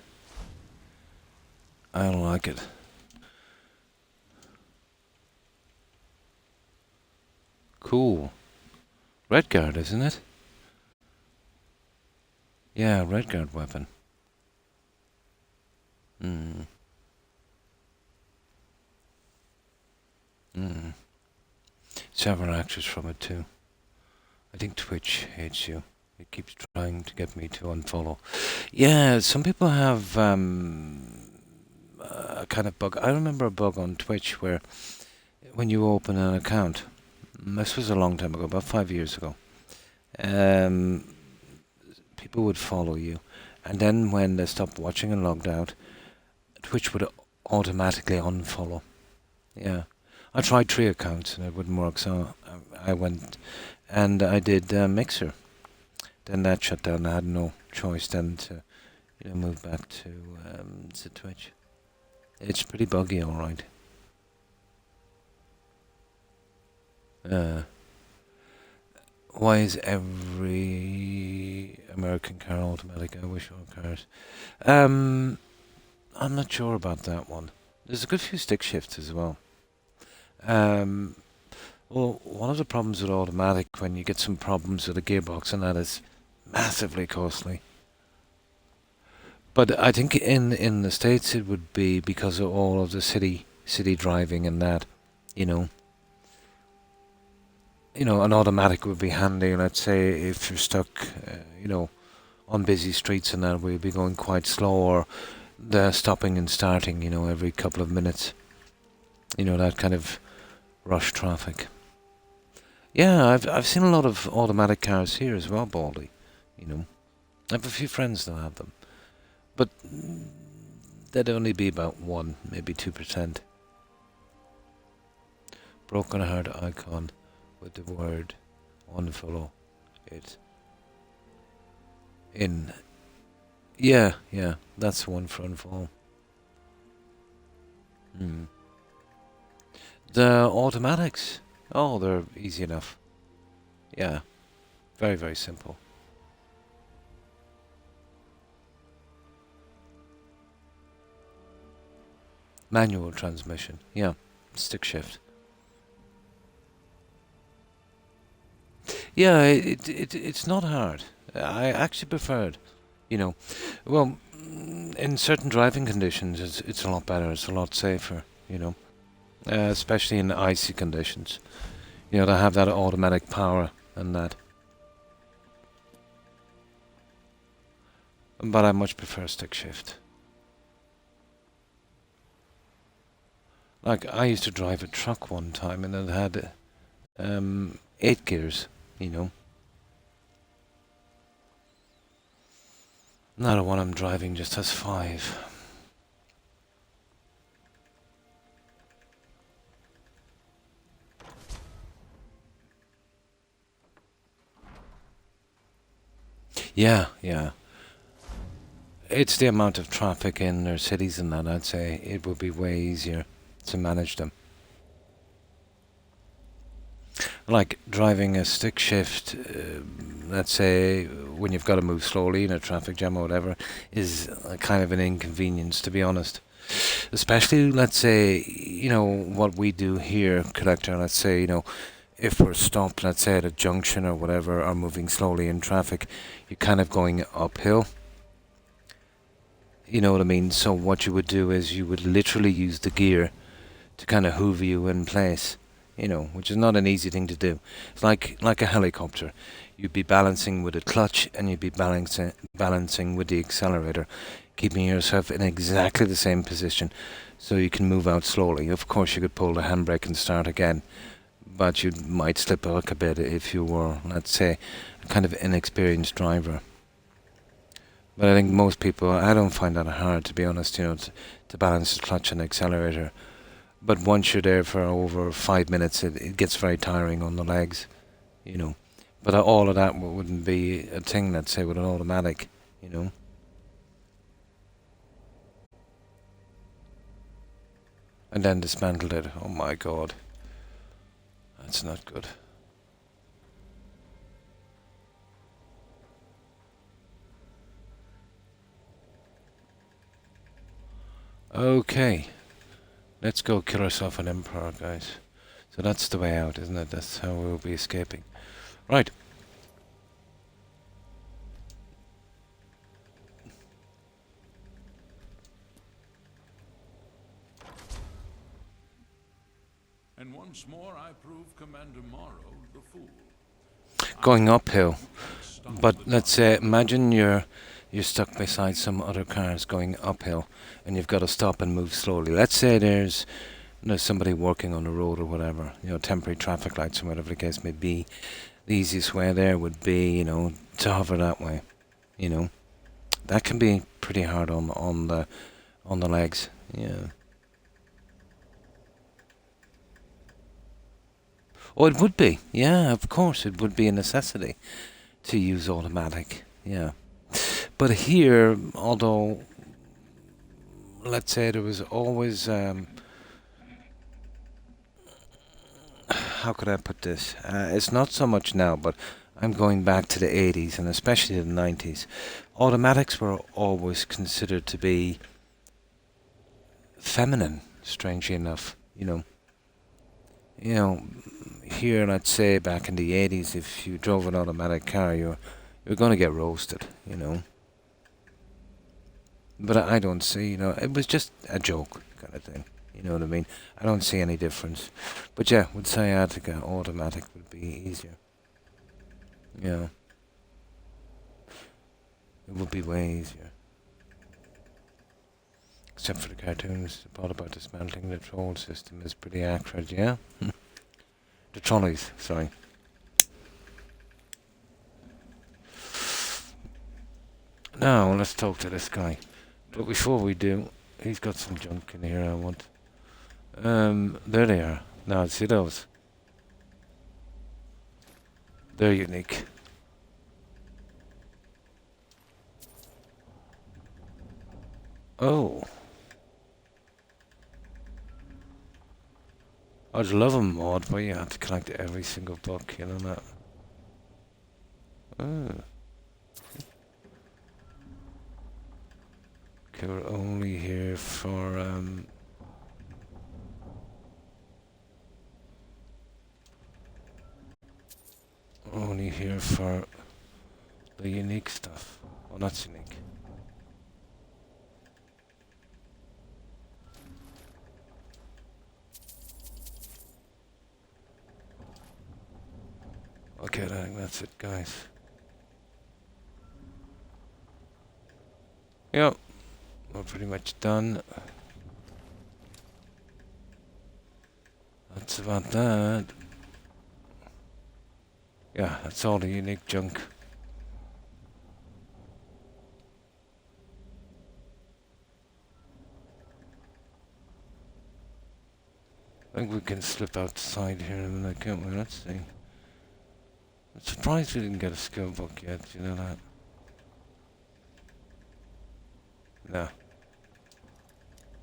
I like it. Cool. Redguard, isn't it? Yeah, Redguard weapon. Several actors from it too. I think Twitch hates you. It keeps trying to get me to unfollow. Yeah, some people have a kind of bug. I remember a bug on Twitch where when you open an account, this was a long time ago, about 5 years ago, people would follow you, and then when they stopped watching and logged out, Twitch would automatically unfollow. Yeah. I tried 3 accounts and it wouldn't work, so I went and I did Mixer. Then that shut down. I had no choice then to, move back to Twitch. It's pretty buggy, all right. Why is every American car automatic? I wish all cars. I'm not sure about that one. There's a good few stick shifts as well. Well, one of the problems with automatic, when you get some problems with the gearbox, and that is massively costly. But I think in the States it would be because of all of the city driving and that, an automatic would be handy. Let's say if you're stuck, on busy streets and that, we'd be going quite slow, or the stopping and starting, you know, every couple of minutes. You know, that kind of rush traffic. Yeah, I've seen a lot of automatic cars here as well, Baldy. You know, I have a few friends that have them, but they'd only be about 1, maybe 2%. Broken heart icon with the word unfollow it in. Yeah, that's one for unfollow. The automatics, oh, they're easy enough. Yeah, very, very simple. Manual transmission, yeah, stick shift. Yeah, it's not hard. I actually prefer it. You know, well, in certain driving conditions, it's a lot better. It's a lot safer. You know, especially in icy conditions. You know, to have that automatic power and that. But I much prefer stick shift. Like, I used to drive a truck one time and it had 8 gears, you know. Now the one I'm driving just has 5. Yeah. It's the amount of traffic in their cities and that, I'd say it would be way easier to manage them. Like driving a stick shift, let's say when you've got to move slowly in a traffic jam or whatever, is a kind of an inconvenience, to be honest. Especially, let's say, you know, what we do here, Collector, let's say, you know, if we're stopped, let's say at a junction or whatever, or moving slowly in traffic, you're kind of going uphill. You know what I mean? So what you would do is you would literally use the gear to kind of hoover you in place, you know, which is not an easy thing to do. It's like a helicopter. You'd be balancing with a clutch and you'd be balancing with the accelerator, keeping yourself in exactly the same position so you can move out slowly. Of course, you could pull the handbrake and start again, but you might slip back a bit if you were, let's say, a kind of inexperienced driver. But I think most people, I don't find that hard, to be honest, you know, to balance the clutch and accelerator. But once you're there for over 5 minutes, it gets very tiring on the legs, you know. But all of that wouldn't be a thing, let's say, with an automatic, you know. And then dismantled it. Oh my god. That's not good. Okay. Let's go kill ourselves an emperor, guys. So that's the way out, isn't it? That's how we'll be escaping. Right. And once more I prove Commander Morrow the fool. Going uphill. But let's say, imagine you're stuck beside some other cars going uphill and you've got to stop and move slowly. Let's say there's somebody working on the road or whatever, you know, temporary traffic lights or whatever the case may be. The easiest way there would be, you know, to hover that way, you know. That can be pretty hard on the legs, yeah. Oh, it would be, yeah, of course, it would be a necessity to use automatic, yeah. But here, although, let's say there was always, how could I put this? It's not so much now, but I'm going back to the 80s and especially the 90s. Automatics were always considered to be feminine, strangely enough, you know. You know, here, let's say back in the 80s, if you drove an automatic car, you're going to get roasted, you know. But I don't see, you know, it was just a joke kind of thing. You know what I mean? I don't see any difference. But yeah, with sciatica, automatic would be easier. Yeah. It would be way easier. except for the cartoons. The part about dismantling the troll system is pretty accurate, yeah? The trolleys, sorry. Now, let's talk to this guy. But before we do, he's got some junk in here I want. There they are. Now, see those? They're unique. Oh. I'd love a mod where you have to collect every single book, you know that? Oh. Okay, we're only here for, only here for the unique stuff. Well, that's unique. Okay, I think that's it, guys. Yep, we're pretty much done. That's about that. Yeah, that's all the unique junk. I think we can slip outside here in a minute, can't we? Let's see. I'm surprised we didn't get a skill book yet, you know that? No.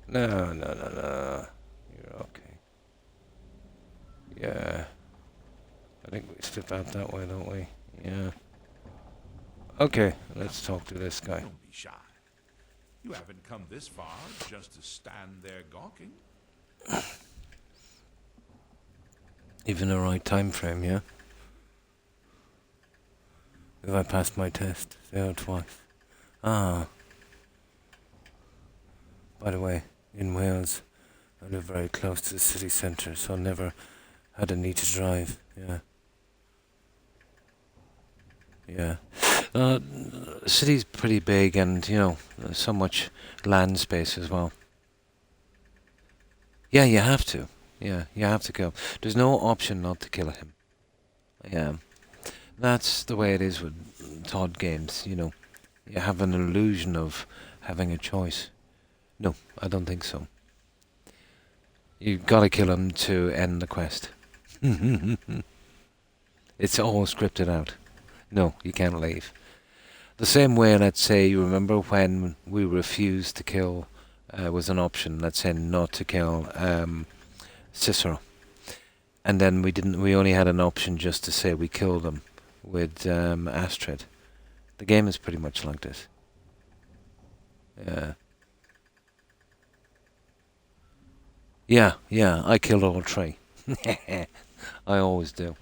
No. You're okay. Yeah. I think we slip out that way, don't we? Yeah. Okay, let's talk to this guy. Don't be shy. You haven't come this far just to stand there gawking. Even the right time frame, yeah? If I passed my test, 0 twice. Ah. By the way, in Wales, I live very close to the city centre, so I never had a need to drive, yeah. Yeah. The city's pretty big and, you know, there's so much land space as well. Yeah, you have to. Yeah, you have to kill. There's no option not to kill him. Yeah. That's the way it is with Todd games, you know. You have an illusion of having a choice. No, I don't think so. You've got to kill him to end the quest. It's all scripted out. No, you can't leave. The same way, let's say, you remember when we refused to kill, was an option, let's say not to kill Cicero. And then we only had an option just to say we killed him with Astrid. The game is pretty much like this. Yeah, I killed all three. I always do.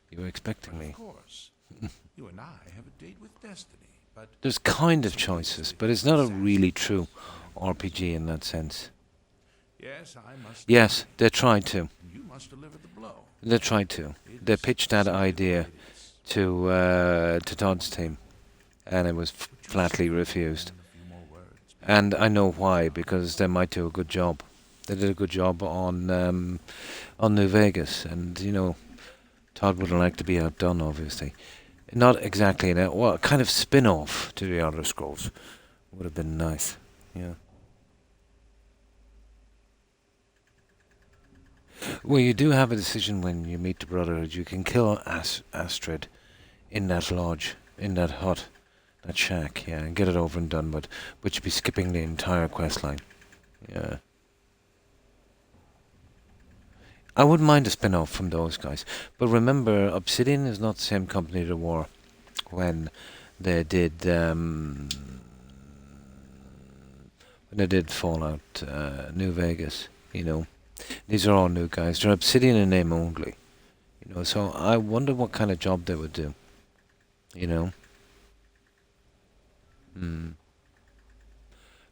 You were expecting me. Of course. You and I have a date with destiny, but... There's kind of choices, but it's not a really true RPG in that sense. Yes, I must... Yes, they tried to. You must deliver the blow. They tried to. They pitched that idea to Todd's team, and it was flatly refused. And I know why, because they might do a good job. They did a good job on New Vegas, and you know, Todd would like to be outdone, obviously. Not exactly well, kind of spin-off to the Elder Scrolls would have been nice. Yeah. Well, you do have a decision when you meet the Brotherhood. You can kill Astrid in that lodge, in that hut, that shack, yeah, and get it over and done with, but you'd be skipping the entire quest line. Yeah. I wouldn't mind a spin-off from those guys. But remember, Obsidian is not the same company they were when they did Fallout New Vegas, you know. These are all new guys. They're Obsidian in name only. You know, so I wonder what kind of job they would do. You know?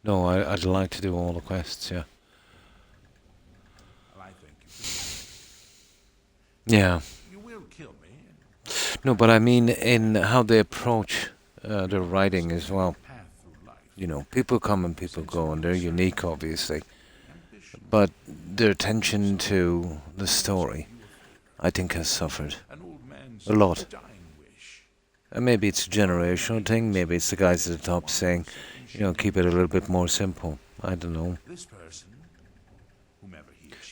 No, I'd like to do all the quests, yeah. Well, I think you Yeah. You will kill me. No, but I mean in how they approach their writing as well. you know, people come and people go, and they're unique, obviously. But their attention to the story, I think, has suffered a lot. And maybe it's a generational thing. Maybe it's the guys at the top saying, you know, keep it a little bit more simple. I don't know.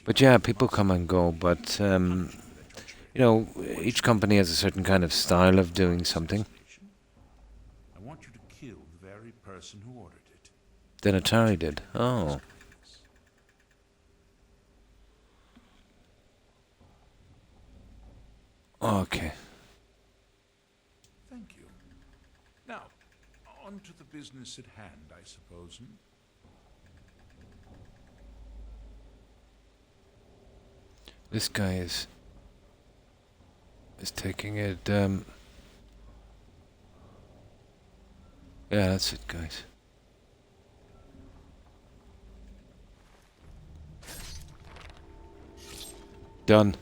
But yeah, people come and go. But you know, each company has a certain kind of style of doing something. I want you to kill the very person who ordered it. Then Atari did. Oh. Okay. Thank you. Now, on to the business at hand, I suppose. This guy is taking it. Yeah, that's it, guys. Done.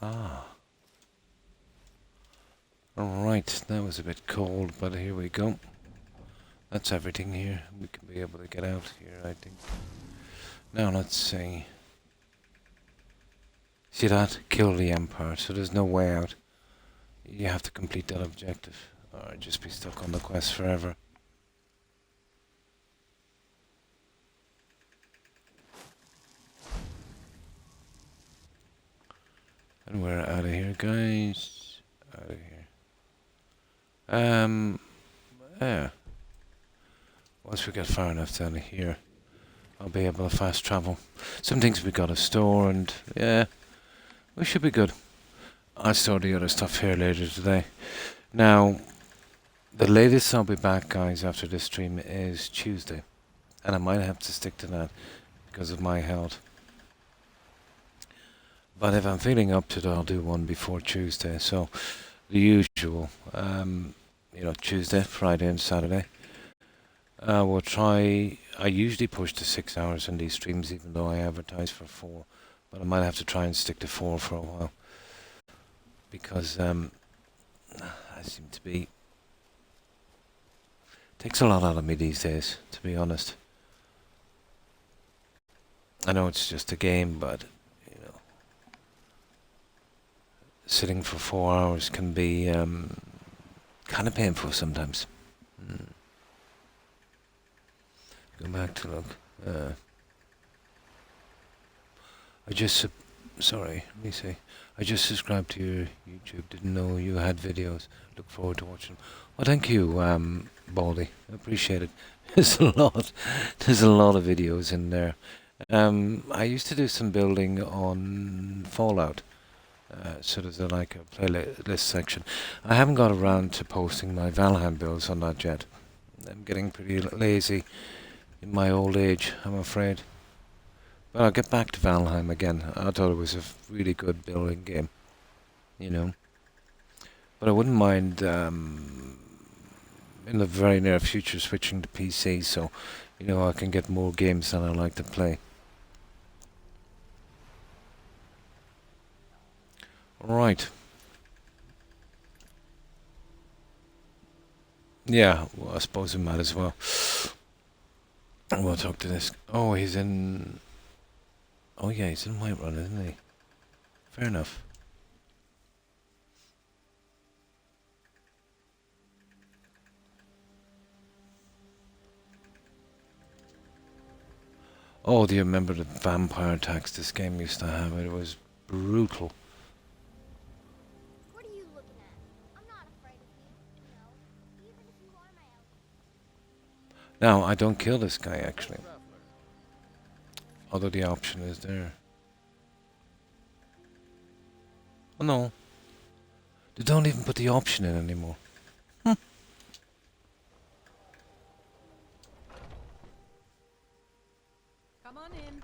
Ah. Alright, that was a bit cold, but here we go. That's everything here. We can be able to get out here, I think. Now, let's see. See that? Kill the Empire, so there's no way out. You have to complete that objective, or just be stuck on the quest forever. And we're out of here, guys. Out of here. Yeah. Once we get far enough down here, I'll be able to fast travel. Some things we gotta store, and yeah, we should be good. I'll store the other stuff here later today. Now, the latest I'll be back, guys, after this stream is Tuesday. And I might have to stick to that because of my health. But if I'm feeling up to it, I'll do one before Tuesday. So, the usual, you know, Tuesday, Friday and Saturday. We'll try, I usually push to 6 hours in these streams, even though I advertise for 4. But I might have to try and stick to 4 for a while. Because, I seem to be, takes a lot out of me these days, to be honest. I know it's just a game, but, you know, sitting for 4 hours can be, kind of painful sometimes. Go back to look. I just, sorry, let me see. I just subscribed to your YouTube. Didn't know you had videos. Look forward to watching. Well, thank you, Baldy. I appreciate it. There's a lot. There's a lot of videos in there. I used to do some building on Fallout. So there's like a playlist section. I haven't got around to posting my Valheim builds on that yet. I'm getting pretty lazy in my old age, I'm afraid. But I'll get back to Valheim again. I thought it was a really good building game, you know. But I wouldn't mind in the very near future switching to PC, so you know I can get more games that I like to play. Right. Yeah, well, I suppose we might as well. We'll talk to this. Oh, he's in. Oh yeah, he's in Whiterun, isn't he? Fair enough. Oh, do you remember the vampire attacks this game used to have? It was brutal. What are you looking at? I'm not afraid of you. No, even if you are my elder. Now, I don't kill this guy, actually. Although the option is there. Oh no. They don't even put the option in anymore. Come on in.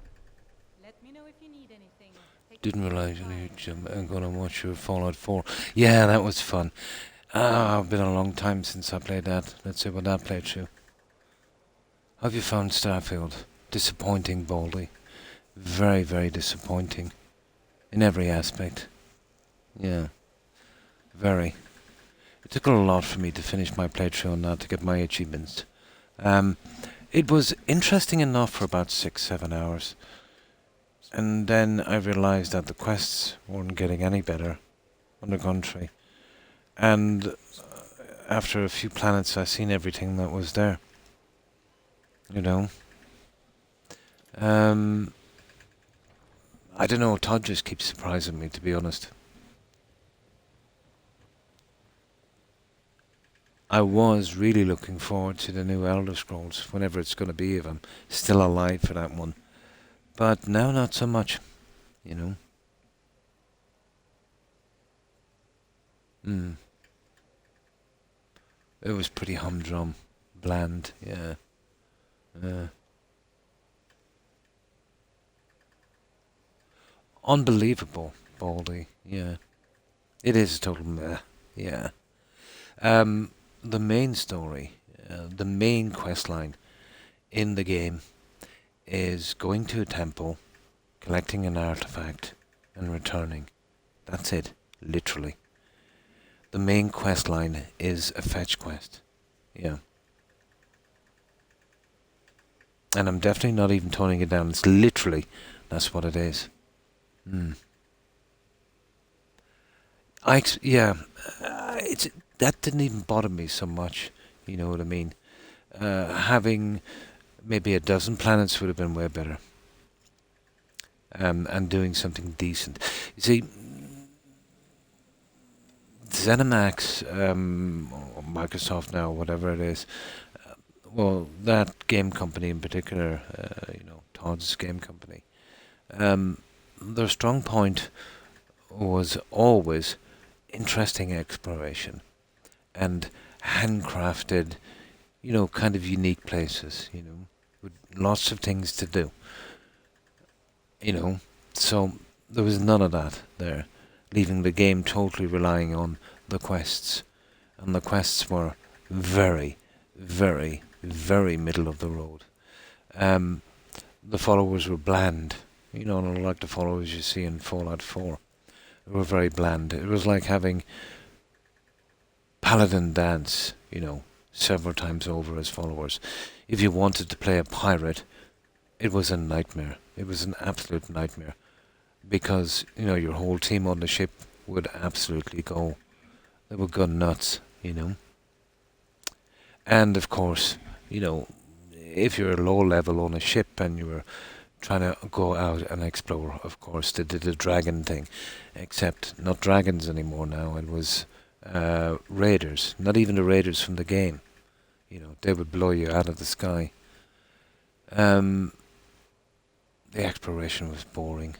Let me know if you need anything. Didn't realize I'm gonna watch your Fallout 4. Yeah, that was fun. It's been a long time since I played that. Let's see what that played through. Have you found Starfield? Disappointing, Baldy. Very, very disappointing. In every aspect. Yeah. Very. It took a lot for me to finish my playthrough on that to get my achievements. It was interesting enough for about 6-7 hours. And then I realised that the quests weren't getting any better. On the contrary. And after a few planets, I seen everything that was there. You know. I don't know, Todd just keeps surprising me, to be honest. I was really looking forward to the new Elder Scrolls, whenever it's going to be, if I'm still alive for that one. But now not so much, you know. It was pretty humdrum, bland, yeah. Unbelievable, Baldy, yeah. It is a total meh, yeah. The main story, the main quest line in the game is going to a temple, collecting an artifact, and returning. That's it, literally. The main quest line is a fetch quest, yeah. And I'm definitely not even toning it down, it's literally, that's what it is. That didn't even bother me so much, you know what I mean. Having maybe a dozen planets would have been way better. And doing something decent. You see, ZeniMax, or Microsoft now, whatever it is, well, that game company in particular, you know, Todd's game company, their strong point was always interesting exploration and handcrafted, you know, kind of unique places, you know, with lots of things to do, you know, so there was none of that there, leaving the game totally relying on the quests, and the quests were very, very, very middle of the road. The followers were bland, you know, like the followers you see in Fallout 4. They were very bland. It was like having Paladin dance, you know, several times over as followers. If you wanted to play a pirate, it was a nightmare. It was an absolute nightmare. Because, you know, your whole team on the ship would absolutely go. They would go nuts, you know. And, of course, you know, if you're low level on a ship and you were trying to go out and explore, of course, they did the dragon thing. Except not dragons anymore now. It was raiders. Not even the raiders from the game. You know, they would blow you out of the sky. The exploration was boring.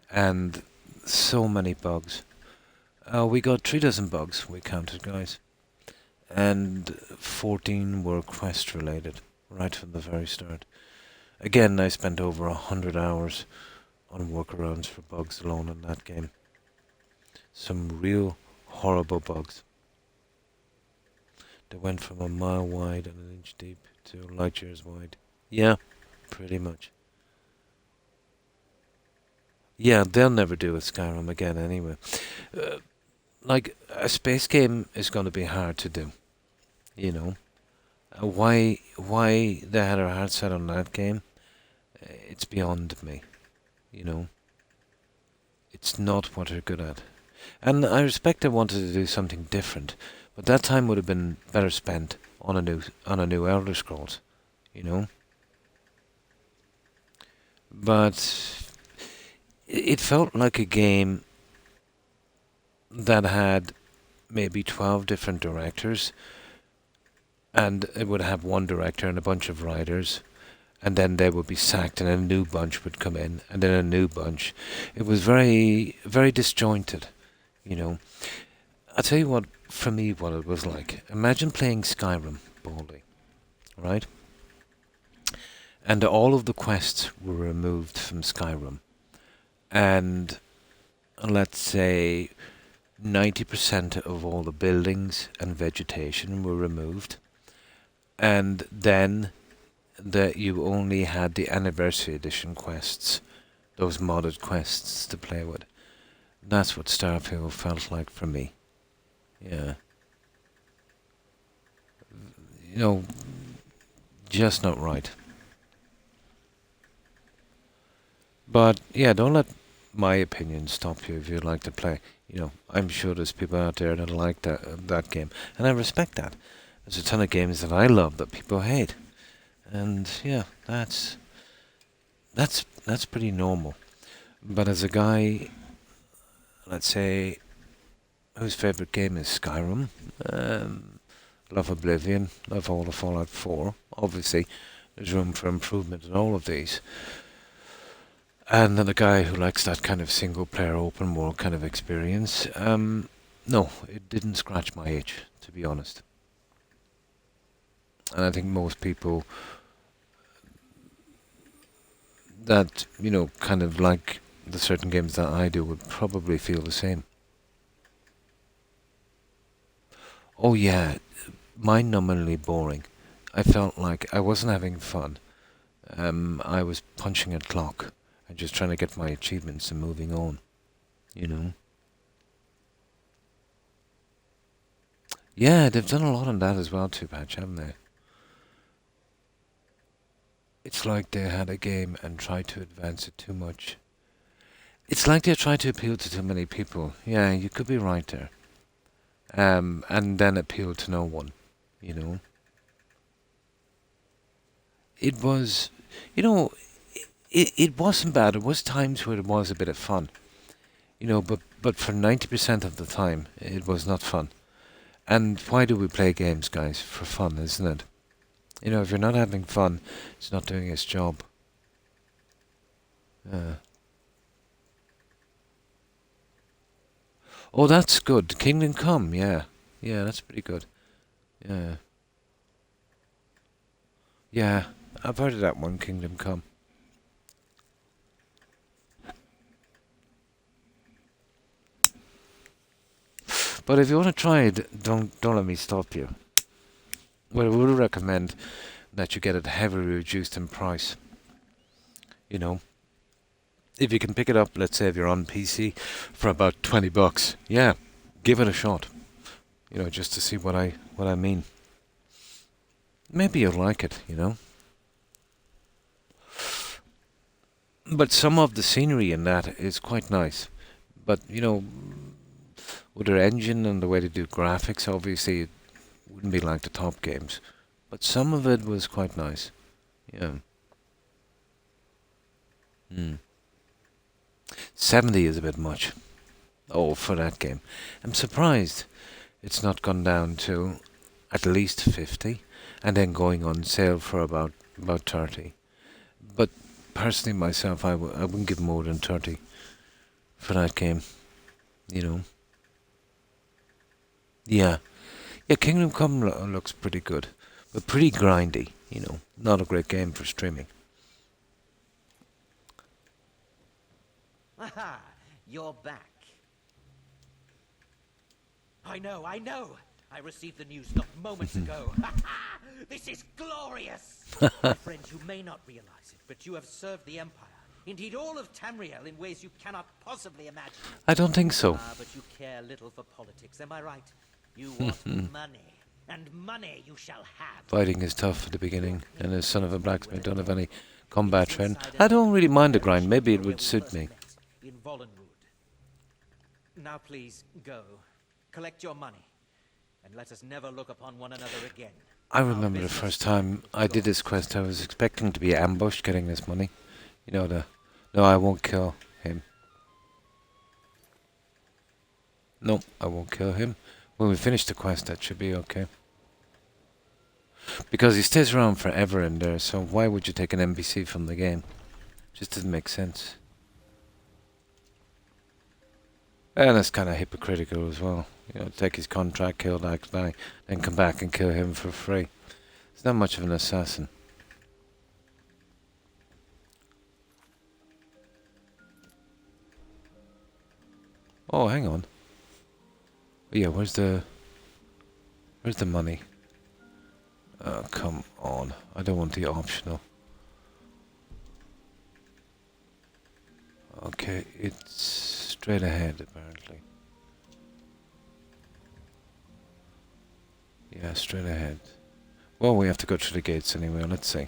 And so many bugs. We got 3 dozen bugs, we counted, guys. And 14 were quest related, right from the very start. Again, I spent over 100 hours on workarounds for bugs alone in that game. Some real horrible bugs. They went from a mile wide and an inch deep to light years wide. Yeah, pretty much. Yeah, they'll never do a Skyrim again anyway. Like, a space game is going to be hard to do. You know. Why they had their heart set on that game, it's beyond me. You know. It's not what they're good at. And I respect they wanted to do something different, but that time would have been better spent on a new Elder Scrolls, you know. But it felt like a game that had maybe 12 different directors, and it would have one director and a bunch of writers, and then they would be sacked and a new bunch would come in, and then a new bunch. It was very, very disjointed, you know. I'll tell you what, for me, what it was like. Imagine playing Skyrim, Baldy, right? And all of the quests were removed from Skyrim. And let's say 90% of all the buildings and vegetation were removed. And then that you only had the Anniversary Edition quests, those modded quests to play with. That's what Starfield felt like for me. Yeah. you know, just not right. But yeah, don't let my opinion stop you if you like to play. You know, I'm sure there's people out there that like that game, and I respect that. There's a ton of games that I love that people hate, and yeah, that's pretty normal. But as a guy, let's say, whose favorite game is Skyrim, love Oblivion, love all the Fallout 4. Obviously, there's room for improvement in all of these. And then a guy who likes that kind of single-player open world kind of experience, no, it didn't scratch my itch, to be honest. And I think most people that, you know, kind of like the certain games that I do would probably feel the same. Oh yeah, mind-numbingly boring. I felt like I wasn't having fun. I was punching a clock and just trying to get my achievements and moving on, you know. Yeah, they've done a lot on that as well too, Patch, haven't they? It's like they had a game and tried to advance it too much. It's like they tried to appeal to too many people. Yeah, you could be right there. And then appeal to no one, you know. It was, you know, it wasn't bad. There was times where it was a bit of fun, you know, but for 90% of the time, it was not fun. And why do we play games, guys? For fun, isn't it? You know, if you're not having fun, it's not doing its job. Oh, that's good. Kingdom Come, yeah. Yeah, that's pretty good. Yeah. Yeah, I've heard of that one, Kingdom Come. But if you want to try it, don't let me stop you. Well, I would recommend that you get it heavily reduced in price. You know, if you can pick it up, let's say if you're on PC, for about $20, yeah, give it a shot. You know, just to see what I mean. Maybe you'll like it, you know. But some of the scenery in that is quite nice. But, you know, with their engine and the way they do graphics, obviously it wouldn't be like the top games. But some of it was quite nice. Yeah. 70 is a bit much. Oh, for that game. I'm surprised it's not gone down to at least 50 and then going on sale for about 30. But personally myself, I wouldn't give more than 30 for that game, you know. Yeah. Yeah, Kingdom Come looks pretty good, but pretty grindy, you know. Not a great game for streaming. Aha! You're back. I know! I received the news not moments ago. This is glorious! My friends, you may not realize it, but you have served the Empire, indeed all of Tamriel, in ways you cannot possibly imagine. I don't think so. But you care little for politics, am I right? You want money, and money you shall have. Fighting is tough at the beginning, and as son of a blacksmith, don't have any combat training. I don't really mind the grind. Maybe it would suit me. In Vollenwood. Now please, go. Collect your money, and let us never look upon one another again. I remember the first time I did this quest, I was expecting to be ambushed getting this money. You know, no, I won't kill him. No, I won't kill him. When we finish the quest, that should be okay. Because he stays around forever in there, so why would you take an NPC from the game? Just doesn't make sense. And that's kind of hypocritical as well. You know, take his contract, kill that guy, then come back and kill him for free. He's not much of an assassin. Oh, hang on. Yeah, where's the money? Oh, come on. I don't want the optional. Okay, it's straight ahead, apparently. Yeah, straight ahead. Well, we have to go through the gates anyway. Let's see.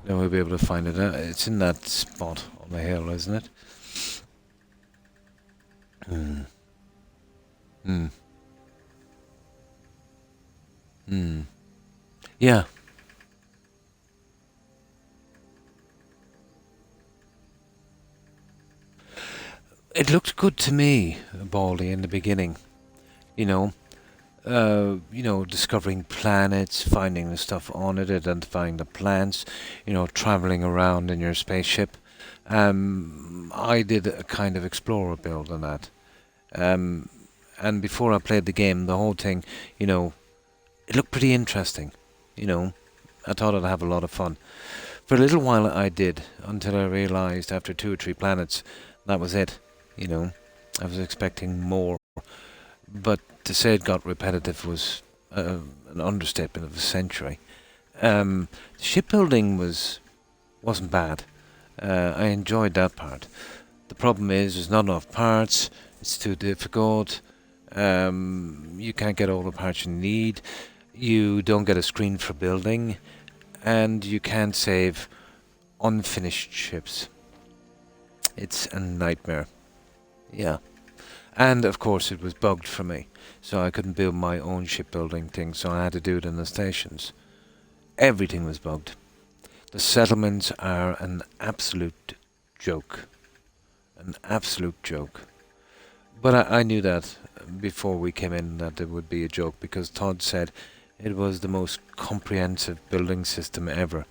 Then we'll be able to find it. It's in that spot on the hill, isn't it? Hmm. Hmm. Hmm. Yeah. It looked good to me, Baldy, in the beginning. You know, discovering planets, finding the stuff on it, identifying the plants, traveling around in your spaceship. I did a kind of explorer build on that. And before I played the game, the whole thing, it looked pretty interesting. I thought I'd have a lot of fun. For a little while I did, until I realized after 2 or 3 planets, that was it. I was expecting more. But to say it got repetitive was an understatement of a century. Shipbuilding wasn't bad. I enjoyed that part. The problem is there's not enough parts. It's too difficult. You can't get all the parts you need. You don't get a screen for building, and you can't save unfinished ships. It's a nightmare. Yeah. And of course it was bugged for me, so I couldn't build my own shipbuilding thing, so I had to do it in the stations. Everything was bugged. The settlements are an absolute joke. An absolute joke. But I knew that before we came in that it would be a joke, because Todd said it was the most comprehensive building system ever.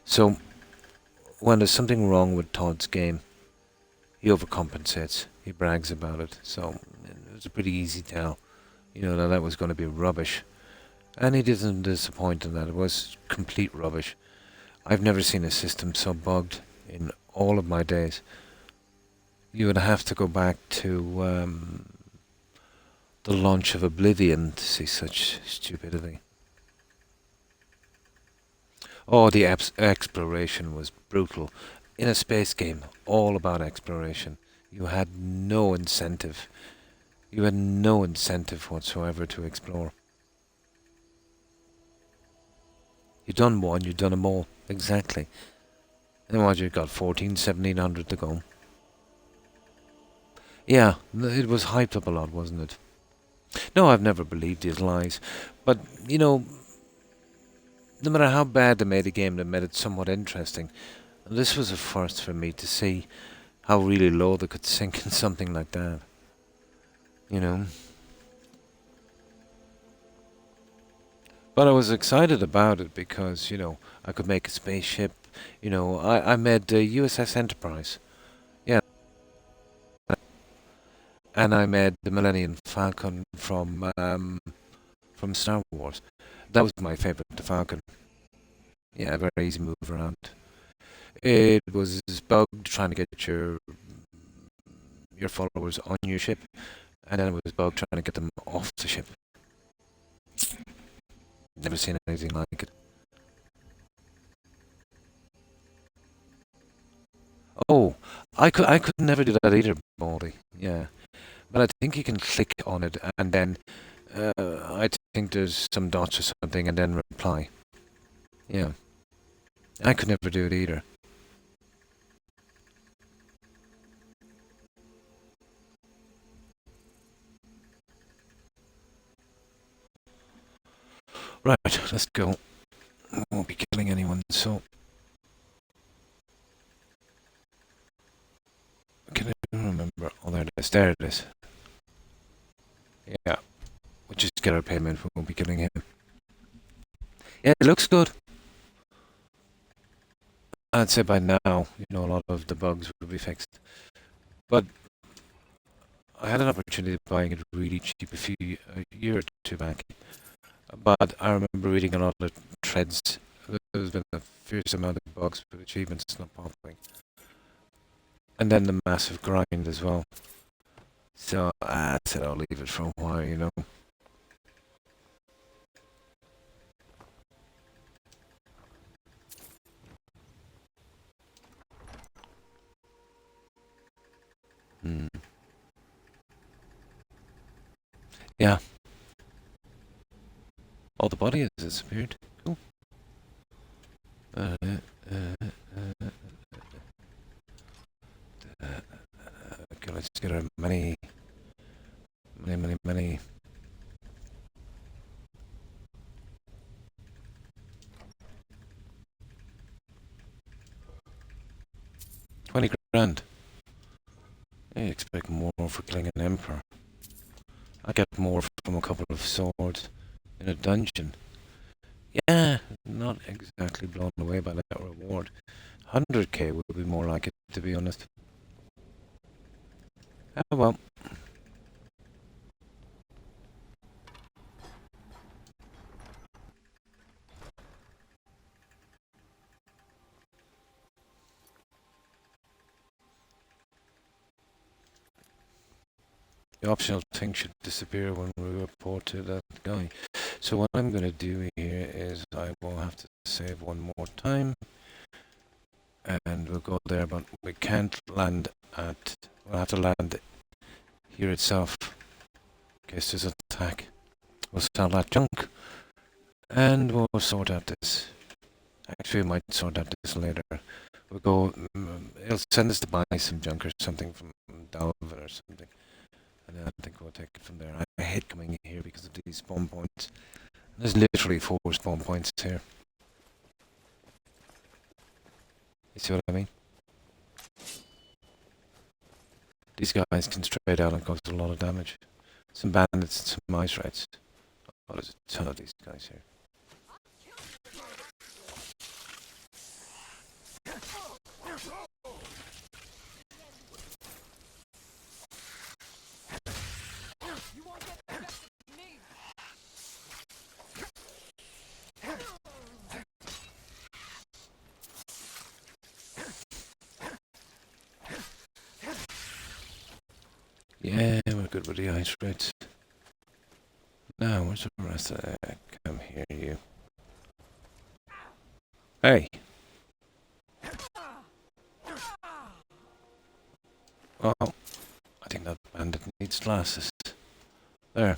So when there's something wrong with Todd's game, he overcompensates. He brags about it. So it was a pretty easy tell, that was going to be rubbish. And he didn't disappoint in that. It was complete rubbish. I've never seen a system so bugged in all of my days. You would have to go back to the launch of Oblivion to see such stupidity. Oh, the exploration was brutal. In a space game, all about exploration. You had no incentive. You had no incentive whatsoever to explore. You've done one, you've done them all. Exactly. And what, you've got 1700 to go. Yeah, it was hyped up a lot, wasn't it? No, I've never believed his lies. But, no matter how bad they made a game, they made it somewhat interesting. And this was a first for me to see how really low they could sink in something like that. But I was excited about it because, I could make a spaceship. I made the USS Enterprise. Yeah. And I made the Millennium Falcon from Star Wars. That was my favorite, the Falcon. Yeah, very easy to move around. It was bugged trying to get your followers on your ship, and then it was bugged trying to get them off the ship. Never seen anything like it. Oh, I could never do that either, Baldy. Yeah, but I think you can click on it, and then I think there's some dots or something, and then reply. Yeah, I could never do it either. Right, let's go. I won't be killing anyone, so... Can I remember? Oh, there it is. There it is. Yeah. We'll just get our payment. We won't be killing him. Yeah, it looks good. I'd say by now, a lot of the bugs will be fixed. But I had an opportunity of buying it really cheap a year or two back. But I remember reading a lot of threads. There's been a fierce amount of bugs with achievements not popping. And then the massive grind as well. So I said I'll leave it for a while, Yeah. Oh, the body has disappeared. Cool. uh, uh, okay, let's get our money. Money. 20 grand. I expect more for killing an emperor. I get more from a couple of swords in a dungeon. Yeah, not exactly blown away by that reward. 100k would be more like it, to be honest. Oh well. The optional thing should disappear when we report to that guy. So what I'm going to do here is I will have to save one more time. And we'll go there, but we can't land at... We'll have to land here itself. In case there's an attack. We'll sell that junk. And we'll sort out this. Actually, we might sort out this later. We'll go... It'll send us to buy some junk or something from Dalvin or something. And then I think we'll take it from there. I hate coming here because of these spawn points. There's literally 4 spawn points here. You see what I mean? These guys can straight out and cause a lot of damage. Some bandits and some ice raids. Oh, there's a ton of these guys here. Yeah, we're good with the ice raids. Now, where's the rest of that? Come here, you. Hey! Oh, I think that bandit needs glasses. There.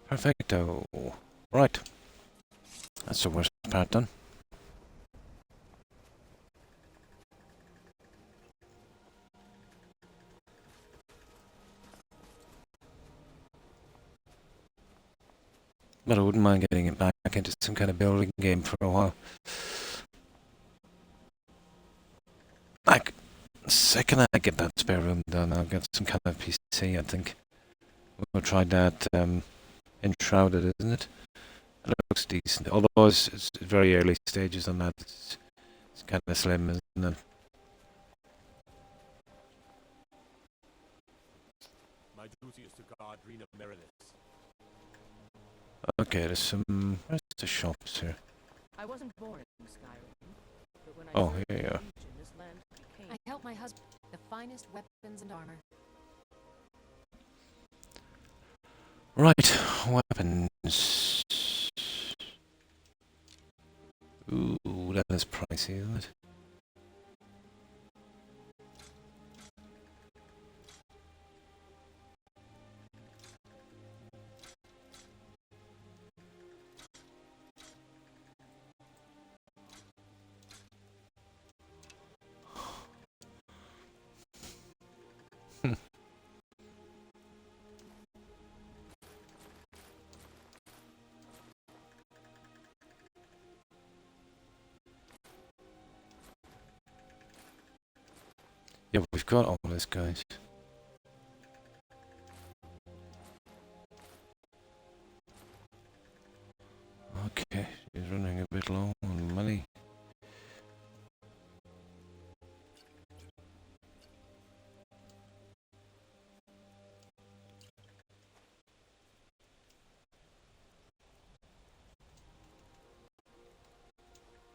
Perfecto. Right. That's the worst part done. But I wouldn't mind getting it back into some kind of building game for a while. Like, the second I get that spare room done, I'll get some kind of PC, I think. We'll try that Enshrouded, isn't it? It looks decent, although it's very early stages on that. It's kind of slim, isn't it? My duty is to guard Rena Meredith. Okay, there's some... Where's the shops here? I wasn't born in Skyrim, but when I Oh, served here you the are. Legion, this land became... I helped my husband the finest weapons and armor. Right, weapons. Ooh, that is pricey, isn't it? Yeah, we've got all this, guys. Okay, she's running a bit low on money.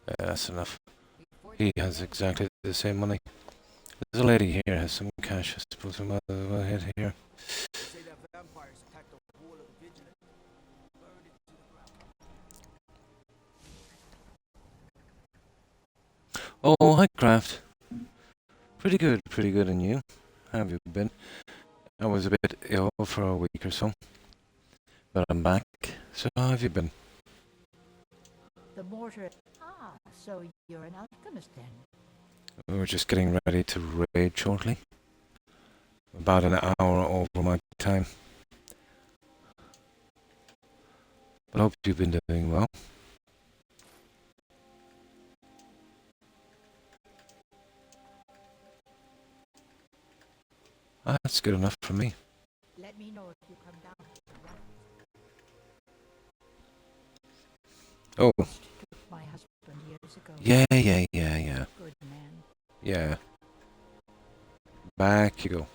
Yeah, that's enough. He has exactly the same money. There's a lady here has some cash. I suppose we might as well head here. Say that vampires attacked the whole of the Vigilant. Burned it to the ground. Oh, hi, Craft. Pretty good, and you? How have you been? I was a bit ill for a week or so, but I'm back. So how have you been? The mortar. Ah, so you're an alchemist then? We're just getting ready to raid shortly. About an hour over my time. But I hope you've been doing well. That's good enough for me. Let me know if you come down. Oh. Took my husband years ago. Yeah. Good man. Yeah. Back you go.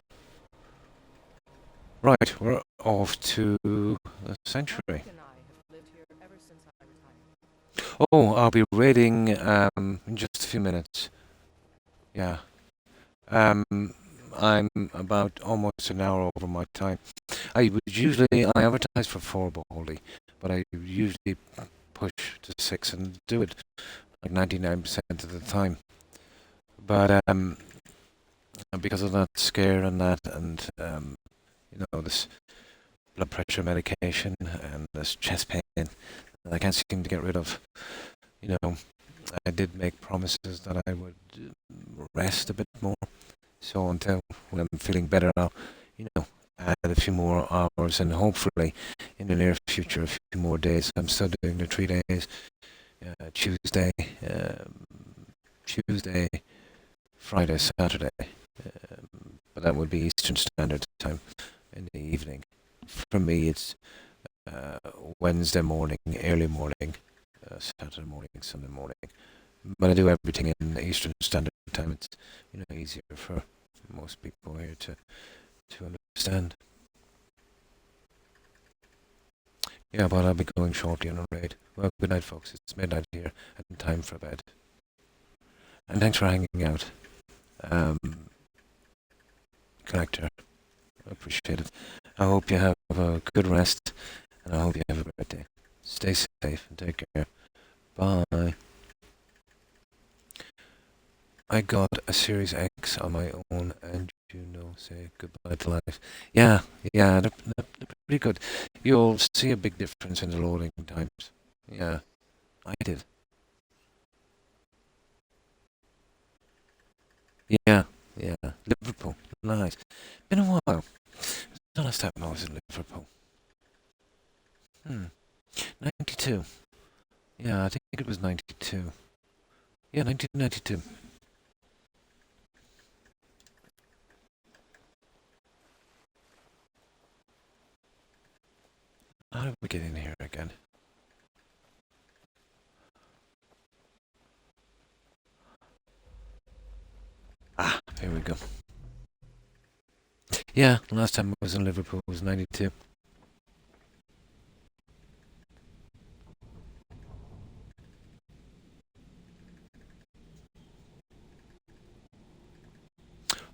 Right, we're off to the sanctuary. Oh, I'll be raiding in just a few minutes. Yeah. I'm about almost an hour over my time. I advertise for 4 Baldy, but I usually push to 6 and do it like 99% of the time. But because of that scare and that, and this blood pressure medication and this chest pain that I can't seem to get rid of, I did make promises that I would rest a bit more. So until when I'm feeling better, I'll, add a few more hours, and hopefully in the near future, a few more days. I'm still doing the 3 days, Tuesday, Friday, Saturday, but that would be Eastern Standard Time in the evening. For me, it's Wednesday morning, early morning, Saturday morning, Sunday morning. But I do everything in Eastern Standard Time. It's easier for most people here to understand. Yeah, but I'll be going shortly on a raid. Well, good night, folks. It's midnight here and time for bed. And thanks for hanging out, Connector. I appreciate it. I hope you have a good rest, and I hope you have a great day. Stay safe and take care. Bye. I got a Series X on my own, and say goodbye to life. Yeah, they're pretty good. You'll see a big difference in the loading times. Yeah, I did. Yeah, Liverpool, nice. Been a while. The last time I was in Liverpool. 92. Yeah, I think it was 92. Yeah, 1992. How did we get in here again? Here we go. Yeah, last time I was in Liverpool was 92.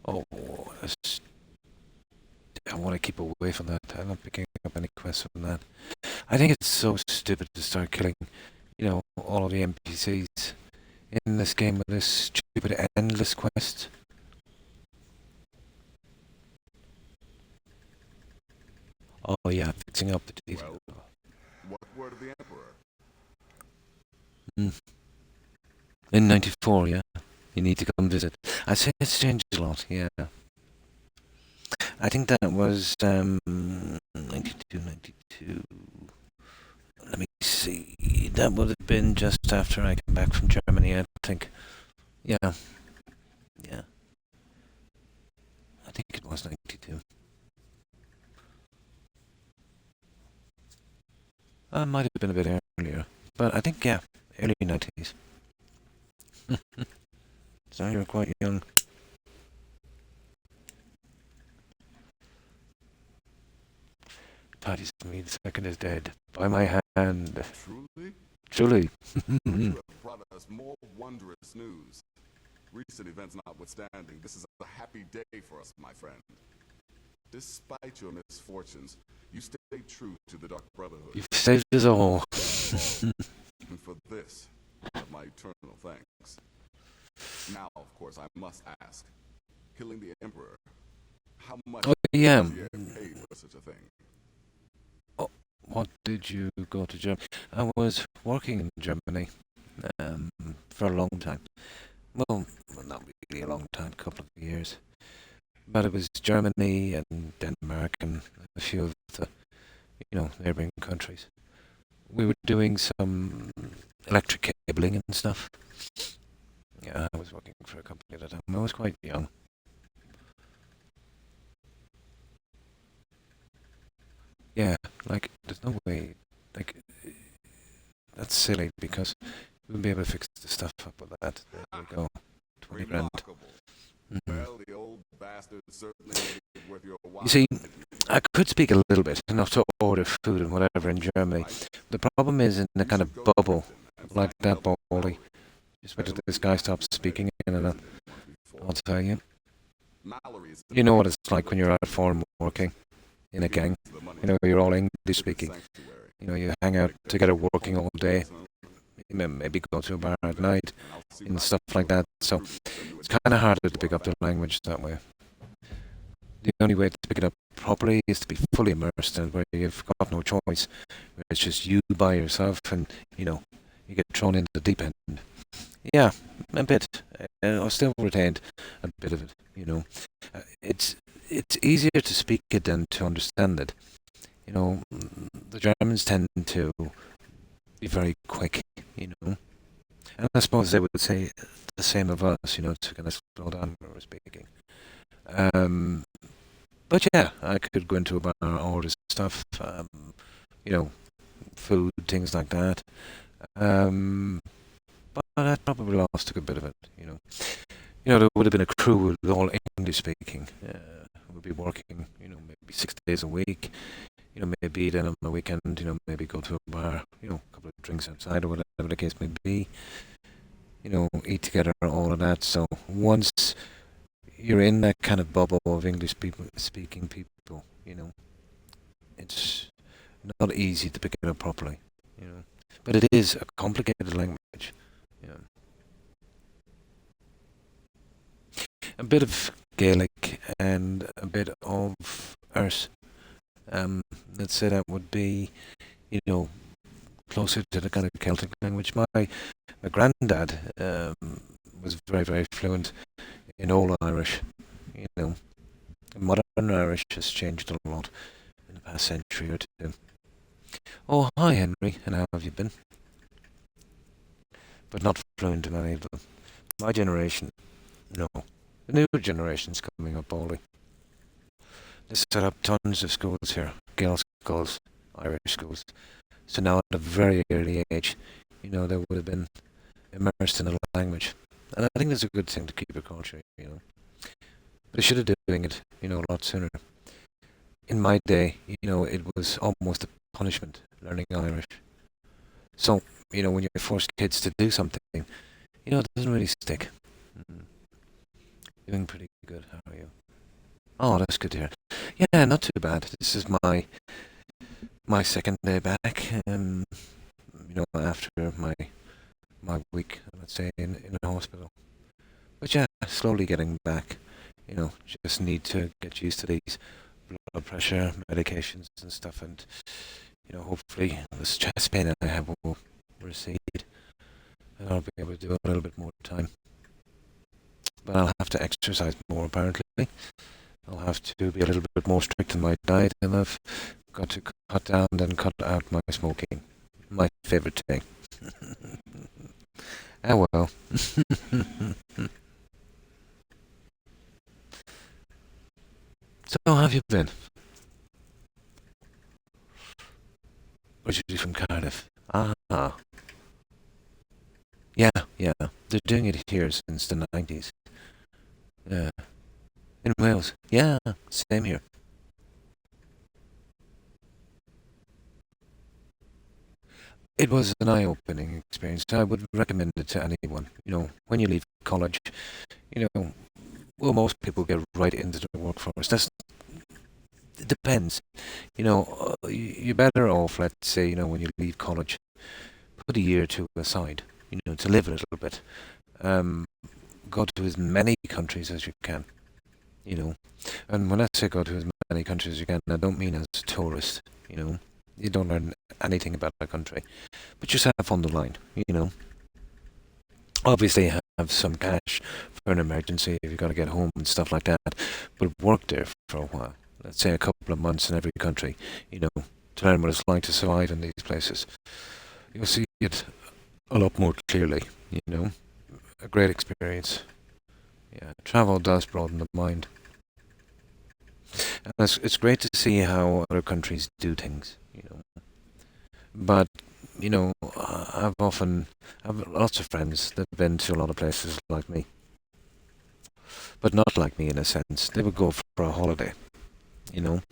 Oh, I want to keep away from that. I'm not picking up any quests from that. I think it's so stupid to start killing, all of the NPCs in this game with this stupid endless quest. Oh yeah, fixing up the TV. Well, what word of the Emperor? In 94, yeah. You need to come visit. I say it's changed a lot, yeah. I think that was 92. Let me see. That would have been just after I came back from Germany, I think. Yeah. I think it was 92. Might have been a bit earlier. But I think, yeah, early 90s. So you're quite young. Paddy's me, the second is dead. By my hand. Truly? You have brought us more wondrous news. Recent events notwithstanding, this is a happy day for us, my friend. Despite your misfortunes, you stayed true to the Dark Brotherhood. You've saved us all. And for this, I have my eternal thanks. Now, of course, I must ask, killing the Emperor, how much was you paid for such a thing? Oh, what did you go to Germany? I was working in Germany for a long time. Well, not really a long time, a couple of years. But it was Germany and Denmark and a few of the, neighbouring countries. We were doing some electric cabling and stuff. Yeah, I was working for a company at the time. I was quite young. Yeah, like, there's no way, like, that's silly because we'll be able to fix the stuff up with that. There we go. 20 grand. Well, the old bastard certainly made it worth your while. You see, I could speak a little bit, enough to order food and whatever in Germany. The problem is in the kind of bubble, like that, Baldy. Just wait till this guy stops speaking and I'll tell you. You know what it's like when you're out foreign working in a gang. You're all English speaking. You hang out together working all day. Maybe go to a bar at night and stuff like that. So it's kind of harder to pick up the language that way. The only way to pick it up properly is to be fully immersed and where you've got no choice. Where it's just you by yourself and, you get thrown into the deep end. Yeah, a bit. I still retained a bit of it, It's easier to speak it than to understand it. The Germans tend to be very quick, And I suppose they would say the same of us, to kind of slow down when we're speaking. But yeah, I could go into a bar, order stuff, food, things like that. But I probably lost a good bit of it, there would have been a crew with all English speaking. We'd be working, maybe 6 days a week. Maybe then on the weekend, maybe go to a bar, a couple of drinks outside or whatever the case may be. Eat together, all of that. So once you're in that kind of bubble of English-speaking people, it's not easy to pick it up properly, But it is a complicated language, A bit of Gaelic and a bit of Erse. Let's say that would be, closer to the kind of Celtic language. My granddad was very, very fluent in Old Irish, Modern Irish has changed a lot in the past century or two. Oh, hi Henry, and how have you been? But not fluent in any of them. My generation, no. The new generation's coming up, Baldy. They set up tons of schools here, Gaelic schools, Irish schools. So now at a very early age, they would have been immersed in the language. And I think that's a good thing to keep your culture, But they should have been doing it, a lot sooner. In my day, it was almost a punishment, learning Irish. So, when you force kids to do something, it doesn't really stick. Doing pretty good, how are you? Oh, that's good to hear. Yeah, not too bad. This is my second day back. After my week, let's say, in a hospital. But yeah, slowly getting back. Just need to get used to these blood pressure medications and stuff, and hopefully this chest pain I have will recede, and I'll be able to do a little bit more time. But I'll have to exercise more, apparently. I'll have to be a little bit more strict in my diet, and I've got to cut down and cut out my smoking. My favourite thing. Oh well. So how have you been? Originally from Cardiff. Ah. Yeah. They're doing it here since the 90s. In Wales. Yeah, same here. It was an eye-opening experience. I would recommend it to anyone. When you leave college, most people get right into the workforce. It depends. You're better off, let's say, when you leave college, put a year or two aside, to live a little bit. Go to as many countries as you can, And when I say go to as many countries as you can, I don't mean as a tourist, You don't learn anything about the country. But just have on the line, you know. Obviously have some cash for an emergency if you've got to get home and stuff like that. But work there for a while. Let's say a couple of months in every country, you know, to learn what it's like to survive in these places. You'll see it a lot more clearly, you know. A great experience. Yeah, travel does broaden the mind. And it's great to see how other countries do things, you know. But, you know, I've lots of friends that have been to a lot of places like me. But not like me in a sense. They would go for a holiday, you know.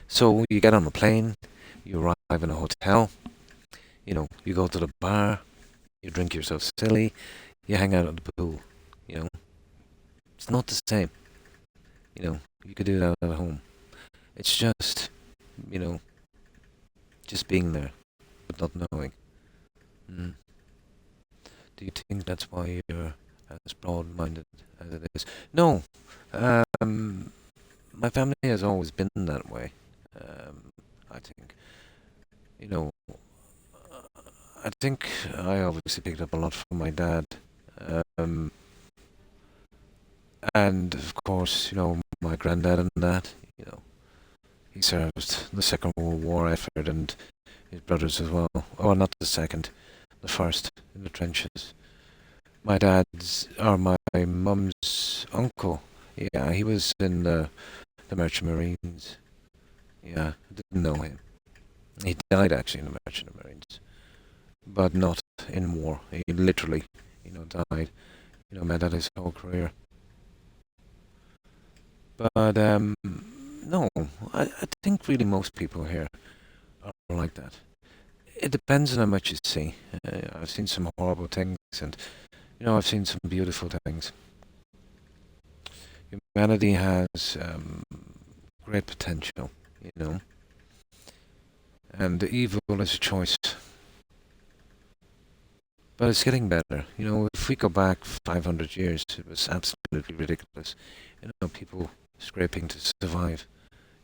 So you get on a plane, you arrive in a hotel, you know, you go to the bar, you drink yourself silly, you hang out at the pool, you know. It's not the same. You know, you could do that at home. It's just, you know, just being there, but not knowing. Mm. Do you think that's why you're as broad-minded as it is? No. My family has always been that way. I think. You know, I think I obviously picked up a lot from my dad. And of course, you know, my granddad and that, you know, he served the Second World War effort and his brothers as well. Oh, not the second, the first in the trenches. My mum's uncle, yeah, he was in the Merchant Marines. Yeah, I didn't know him. He died actually in the Merchant Marines, but not in war. He literally, you know, died. You know, met out his whole career. But no, I think really most people here are like that. It depends on how much you see. I've seen some horrible things, and you know, I've seen some beautiful things. Humanity has great potential, you know, and the evil is a choice. But it's getting better. You know, if we go back 500 years, it was absolutely ridiculous. You know, people scraping to survive,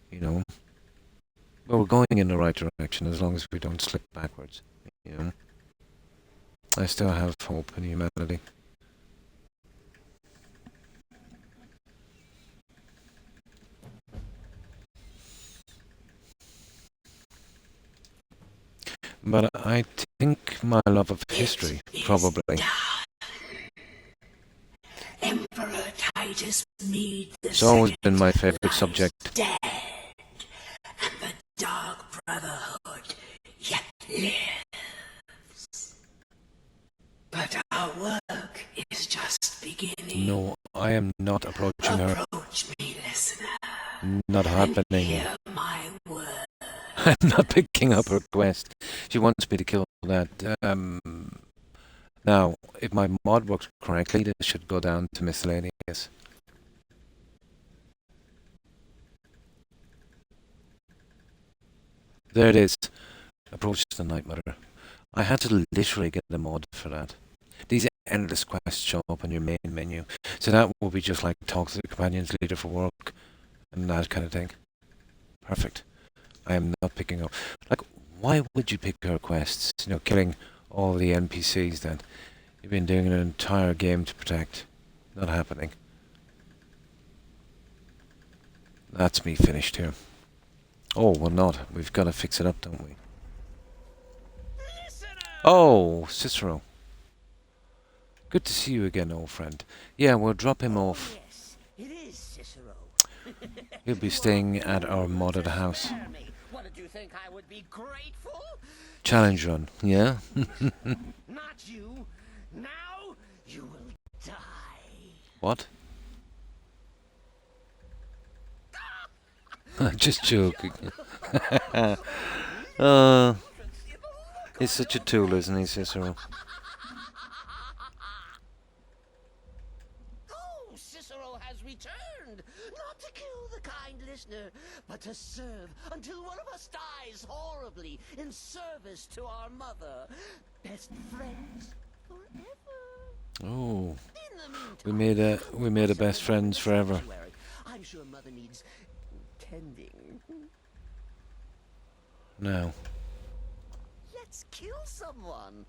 you know. But we're going in the right direction as long as we don't slip backwards, you know. I still have hope in humanity. But I think my love of history, probably. Emperor Titus Mede the It's always been my favorite subject. Dead, and the Dark Brotherhood yet lives. But our work is just beginning. No, I am not approaching her. Approach me, listener. Not happening. Hear my word. I'm not picking up her quest. She wants me to kill that. Now, if my mod works correctly, this should go down to miscellaneous. There it is. Approach the Night Mother. I had to literally get a mod for that. These endless quests show up on your main menu. So that will be just like talk to the companion's leader for work and that kind of thing. Perfect. I am not picking up. Like, why would you pick her quests? You know, killing all the NPCs then. You've been doing an entire game to protect. Not happening. That's me finished here. Oh, well not. We've got to fix it up, don't we? Oh, Cicero. Good to see you again, old friend. Yeah, we'll drop him off. Yes, it is Cicero. He'll be staying at our modded house. What did you think I would be grateful? Challenge run, yeah? Not you. Now you will die. What? Just joking. He's such a tool, isn't he, Cicero? Oh, Cicero has returned. Not to kill the kind listener, but to serve until one of us dies horribly in service to our mother. Best friends forever. Oh, we made a best friends forever. I'm sure mother needs tending. Now, Let's kill someone.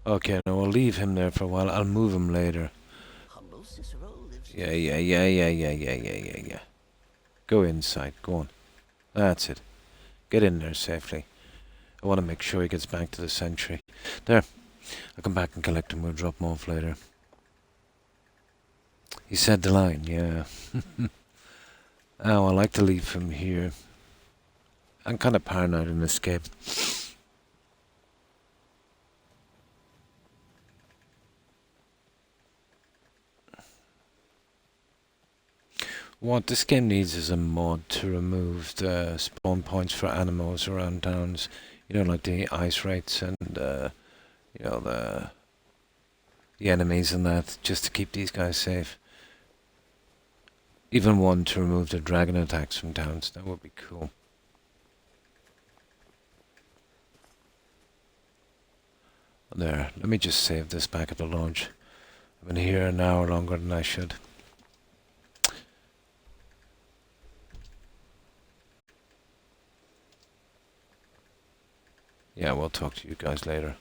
Okay, now I'll leave him there for a while. I'll move him later. Humble Cicero lives. Yeah. Go inside. Go on. That's it. Get in there safely. I want to make sure he gets back to the Sentry. There. I'll come back and collect him. We'll drop him off later. He said the line, yeah. Oh, I like to leave him here. I'm kind of paranoid in escape. What this game needs is a mod to remove the spawn points for animals around towns. You know, like the ice rates and, you know, the enemies and that, just to keep these guys safe. Even one to remove the dragon attacks from towns. That would be cool. There, let me just save this back at the launch. I've been here an hour longer than I should. Yeah, we'll talk to you guys later.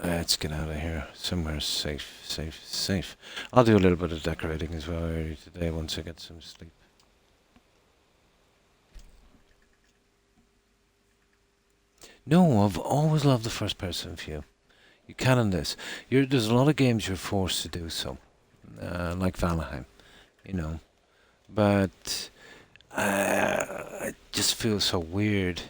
Let's get out of here. Somewhere safe. I'll do a little bit of decorating as well early today once I get some sleep. No, I've always loved the first person view. You can in this. There's a lot of games you're forced to do so. Like Valheim, you know. But it just feels so weird.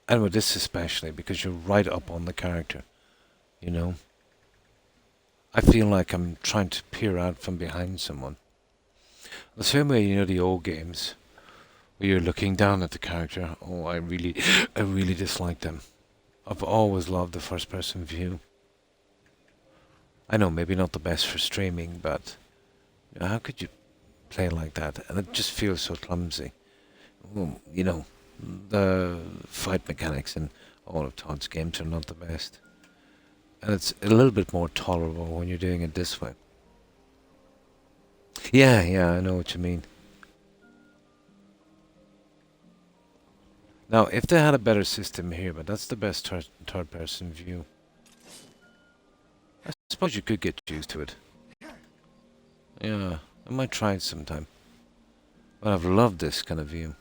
And with this especially, because you're right up on the character, you know. I feel like I'm trying to peer out from behind someone. The same way, you know, the old games, where you're looking down at the character. Oh, I really dislike them. I've always loved the first-person view. I know, maybe not the best for streaming, but you know, how could you play like that? And it just feels so clumsy. Well, you know, the fight mechanics in all of Todd's games are not the best. And it's a little bit more tolerable when you're doing it this way. Yeah, I know what you mean. Now, if they had a better system here, but that's the best third-person view. I suppose you could get used to it. Yeah, I might try it sometime. But I've loved this kind of view.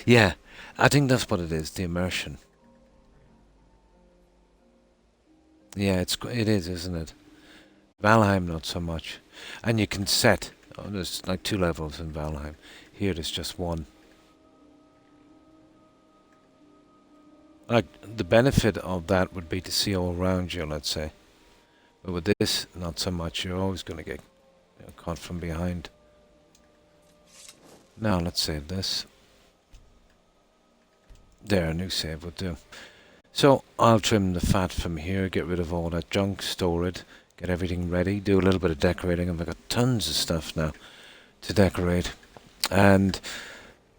Yeah, I think that's what it is, the immersion. Yeah, it is, isn't it? Valheim, not so much. And you can set. Oh, there's like 2 levels in Valheim. Here, there's just 1. Like, the benefit of that would be to see all around you, let's say. But with this, not so much. You're always going to get caught from behind. Now, let's save this. There, a new save will do. So, I'll trim the fat from here, get rid of all that junk, store it, get everything ready, do a little bit of decorating. I've got tons of stuff now to decorate. And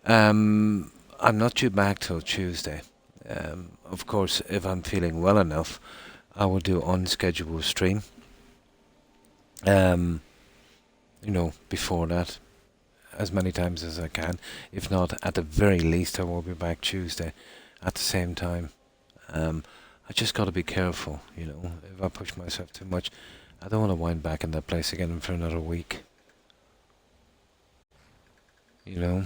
I'm not due back till Tuesday. Of course, if I'm feeling well enough, I will do unscheduled stream. You know, before that, as many times as I can. If not, at the very least, I will be back Tuesday at the same time. I just got to be careful, you know. If I push myself too much, I don't want to wind back in that place again for another week. You know.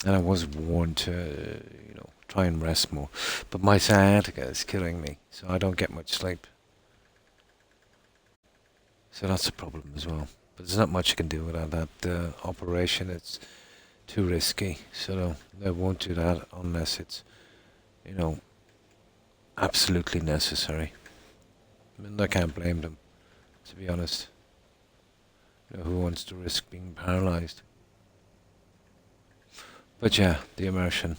And I was warned to, you know, try and rest more. But my sciatica is killing me, so I don't get much sleep. So that's a problem as well. But there's not much you can do without that operation. It's too risky. So they won't do that unless it's, you know, absolutely necessary. I mean, I can't blame them, to be honest. You know, who wants to risk being paralyzed? But yeah, the immersion.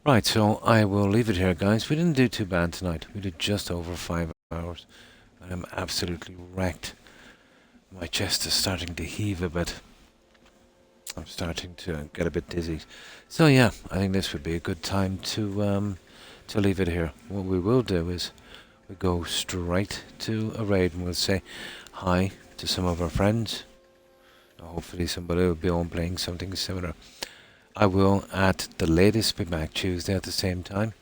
Right, so I will leave it here, guys. We didn't do too bad tonight. We did just over 5 hours. I'm absolutely wrecked. My chest is starting to heave a bit. I'm starting to get a bit dizzy. So yeah, I think this would be a good time to leave it here. What we will do is we go straight to a raid and we'll say hi to some of our friends. Hopefully somebody will be on playing something similar. I will at the latest be back Tuesday at the same time.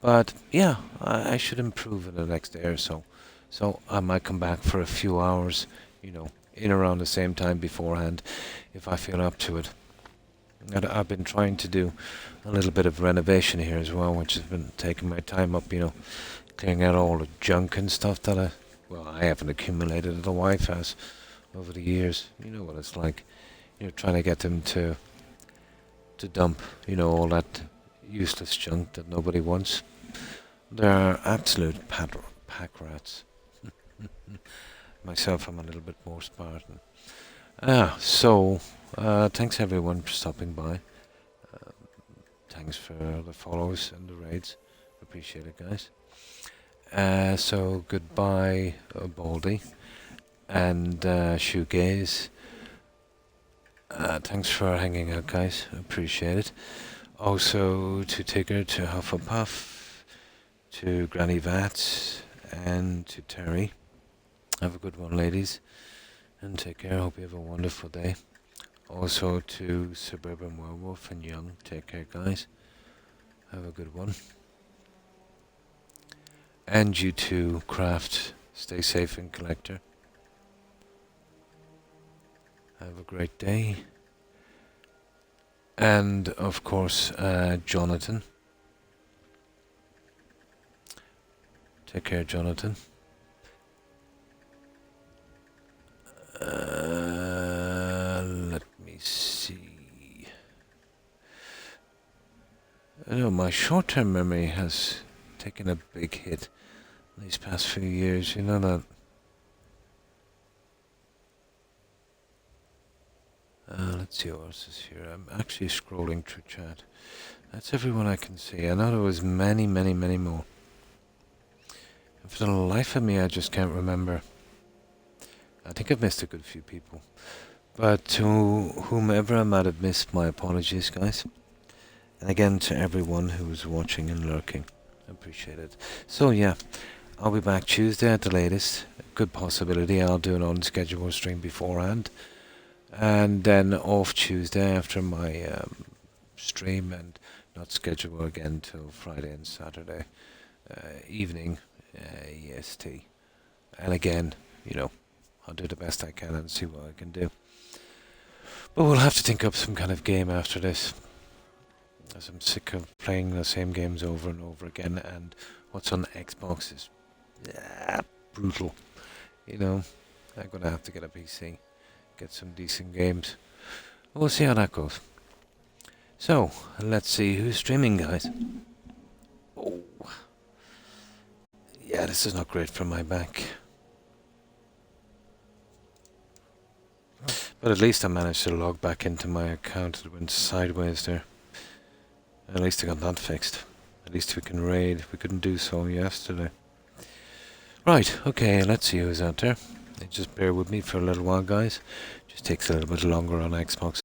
But yeah, I should improve in the next day or so. So I might come back for a few hours, you know, in around the same time beforehand, if I feel up to it. And I've been trying to do a little bit of renovation here as well, which has been taking my time up, you know, clearing out all the junk and stuff that I haven't accumulated that the wife has over the years. You know what it's like. You're trying to get them to dump, you know, all that useless junk that nobody wants. They're absolute pack rats. Myself, I'm a little bit more Spartan. So thanks everyone for stopping by. Thanks for the follows and the raids. Appreciate it, guys. So goodbye, Baldy and Shoegaze. Thanks for hanging out, guys. Appreciate it. Also to Tigger, to Hufflepuff, to Granny Vats, and to Terry. Have a good one, ladies, and take care. Hope you have a wonderful day. Also to Suburban Werewolf and Young, take care, guys. Have a good one. And you too, Craft. Stay safe and Collector. Have a great day. And of course, Jonathan. Take care, Jonathan. Let me see. I know my short-term memory has taken a big hit these past few years. You know that. Let's see what else is here. I'm actually scrolling through chat. That's everyone I can see. I know there was many, many, many more. And for the life of me, I just can't remember. I think I've missed a good few people. But to whomever I might have missed, my apologies, guys. And again, to everyone who's watching and lurking. I appreciate it. So yeah, I'll be back Tuesday at the latest. Good possibility I'll do an on-schedule stream beforehand. And then off Tuesday after my stream, and not schedule again till Friday and Saturday evening EST. And again, you know, I'll do the best I can and see what I can do. But we'll have to think up some kind of game after this, as I'm sick of playing the same games over and over again, and what's on Xbox is brutal. You know, I'm going to have to get a PC. Get some decent games. We'll see how that goes. So, let's see who's streaming, guys. Oh. Yeah, this is not great for my back. But at least I managed to log back into my account. It went sideways there. At least I got that fixed. At least we can raid. We couldn't do so yesterday. Right, okay, let's see who's out there. Just bear with me for a little while, guys. Just takes a little bit longer on Xbox.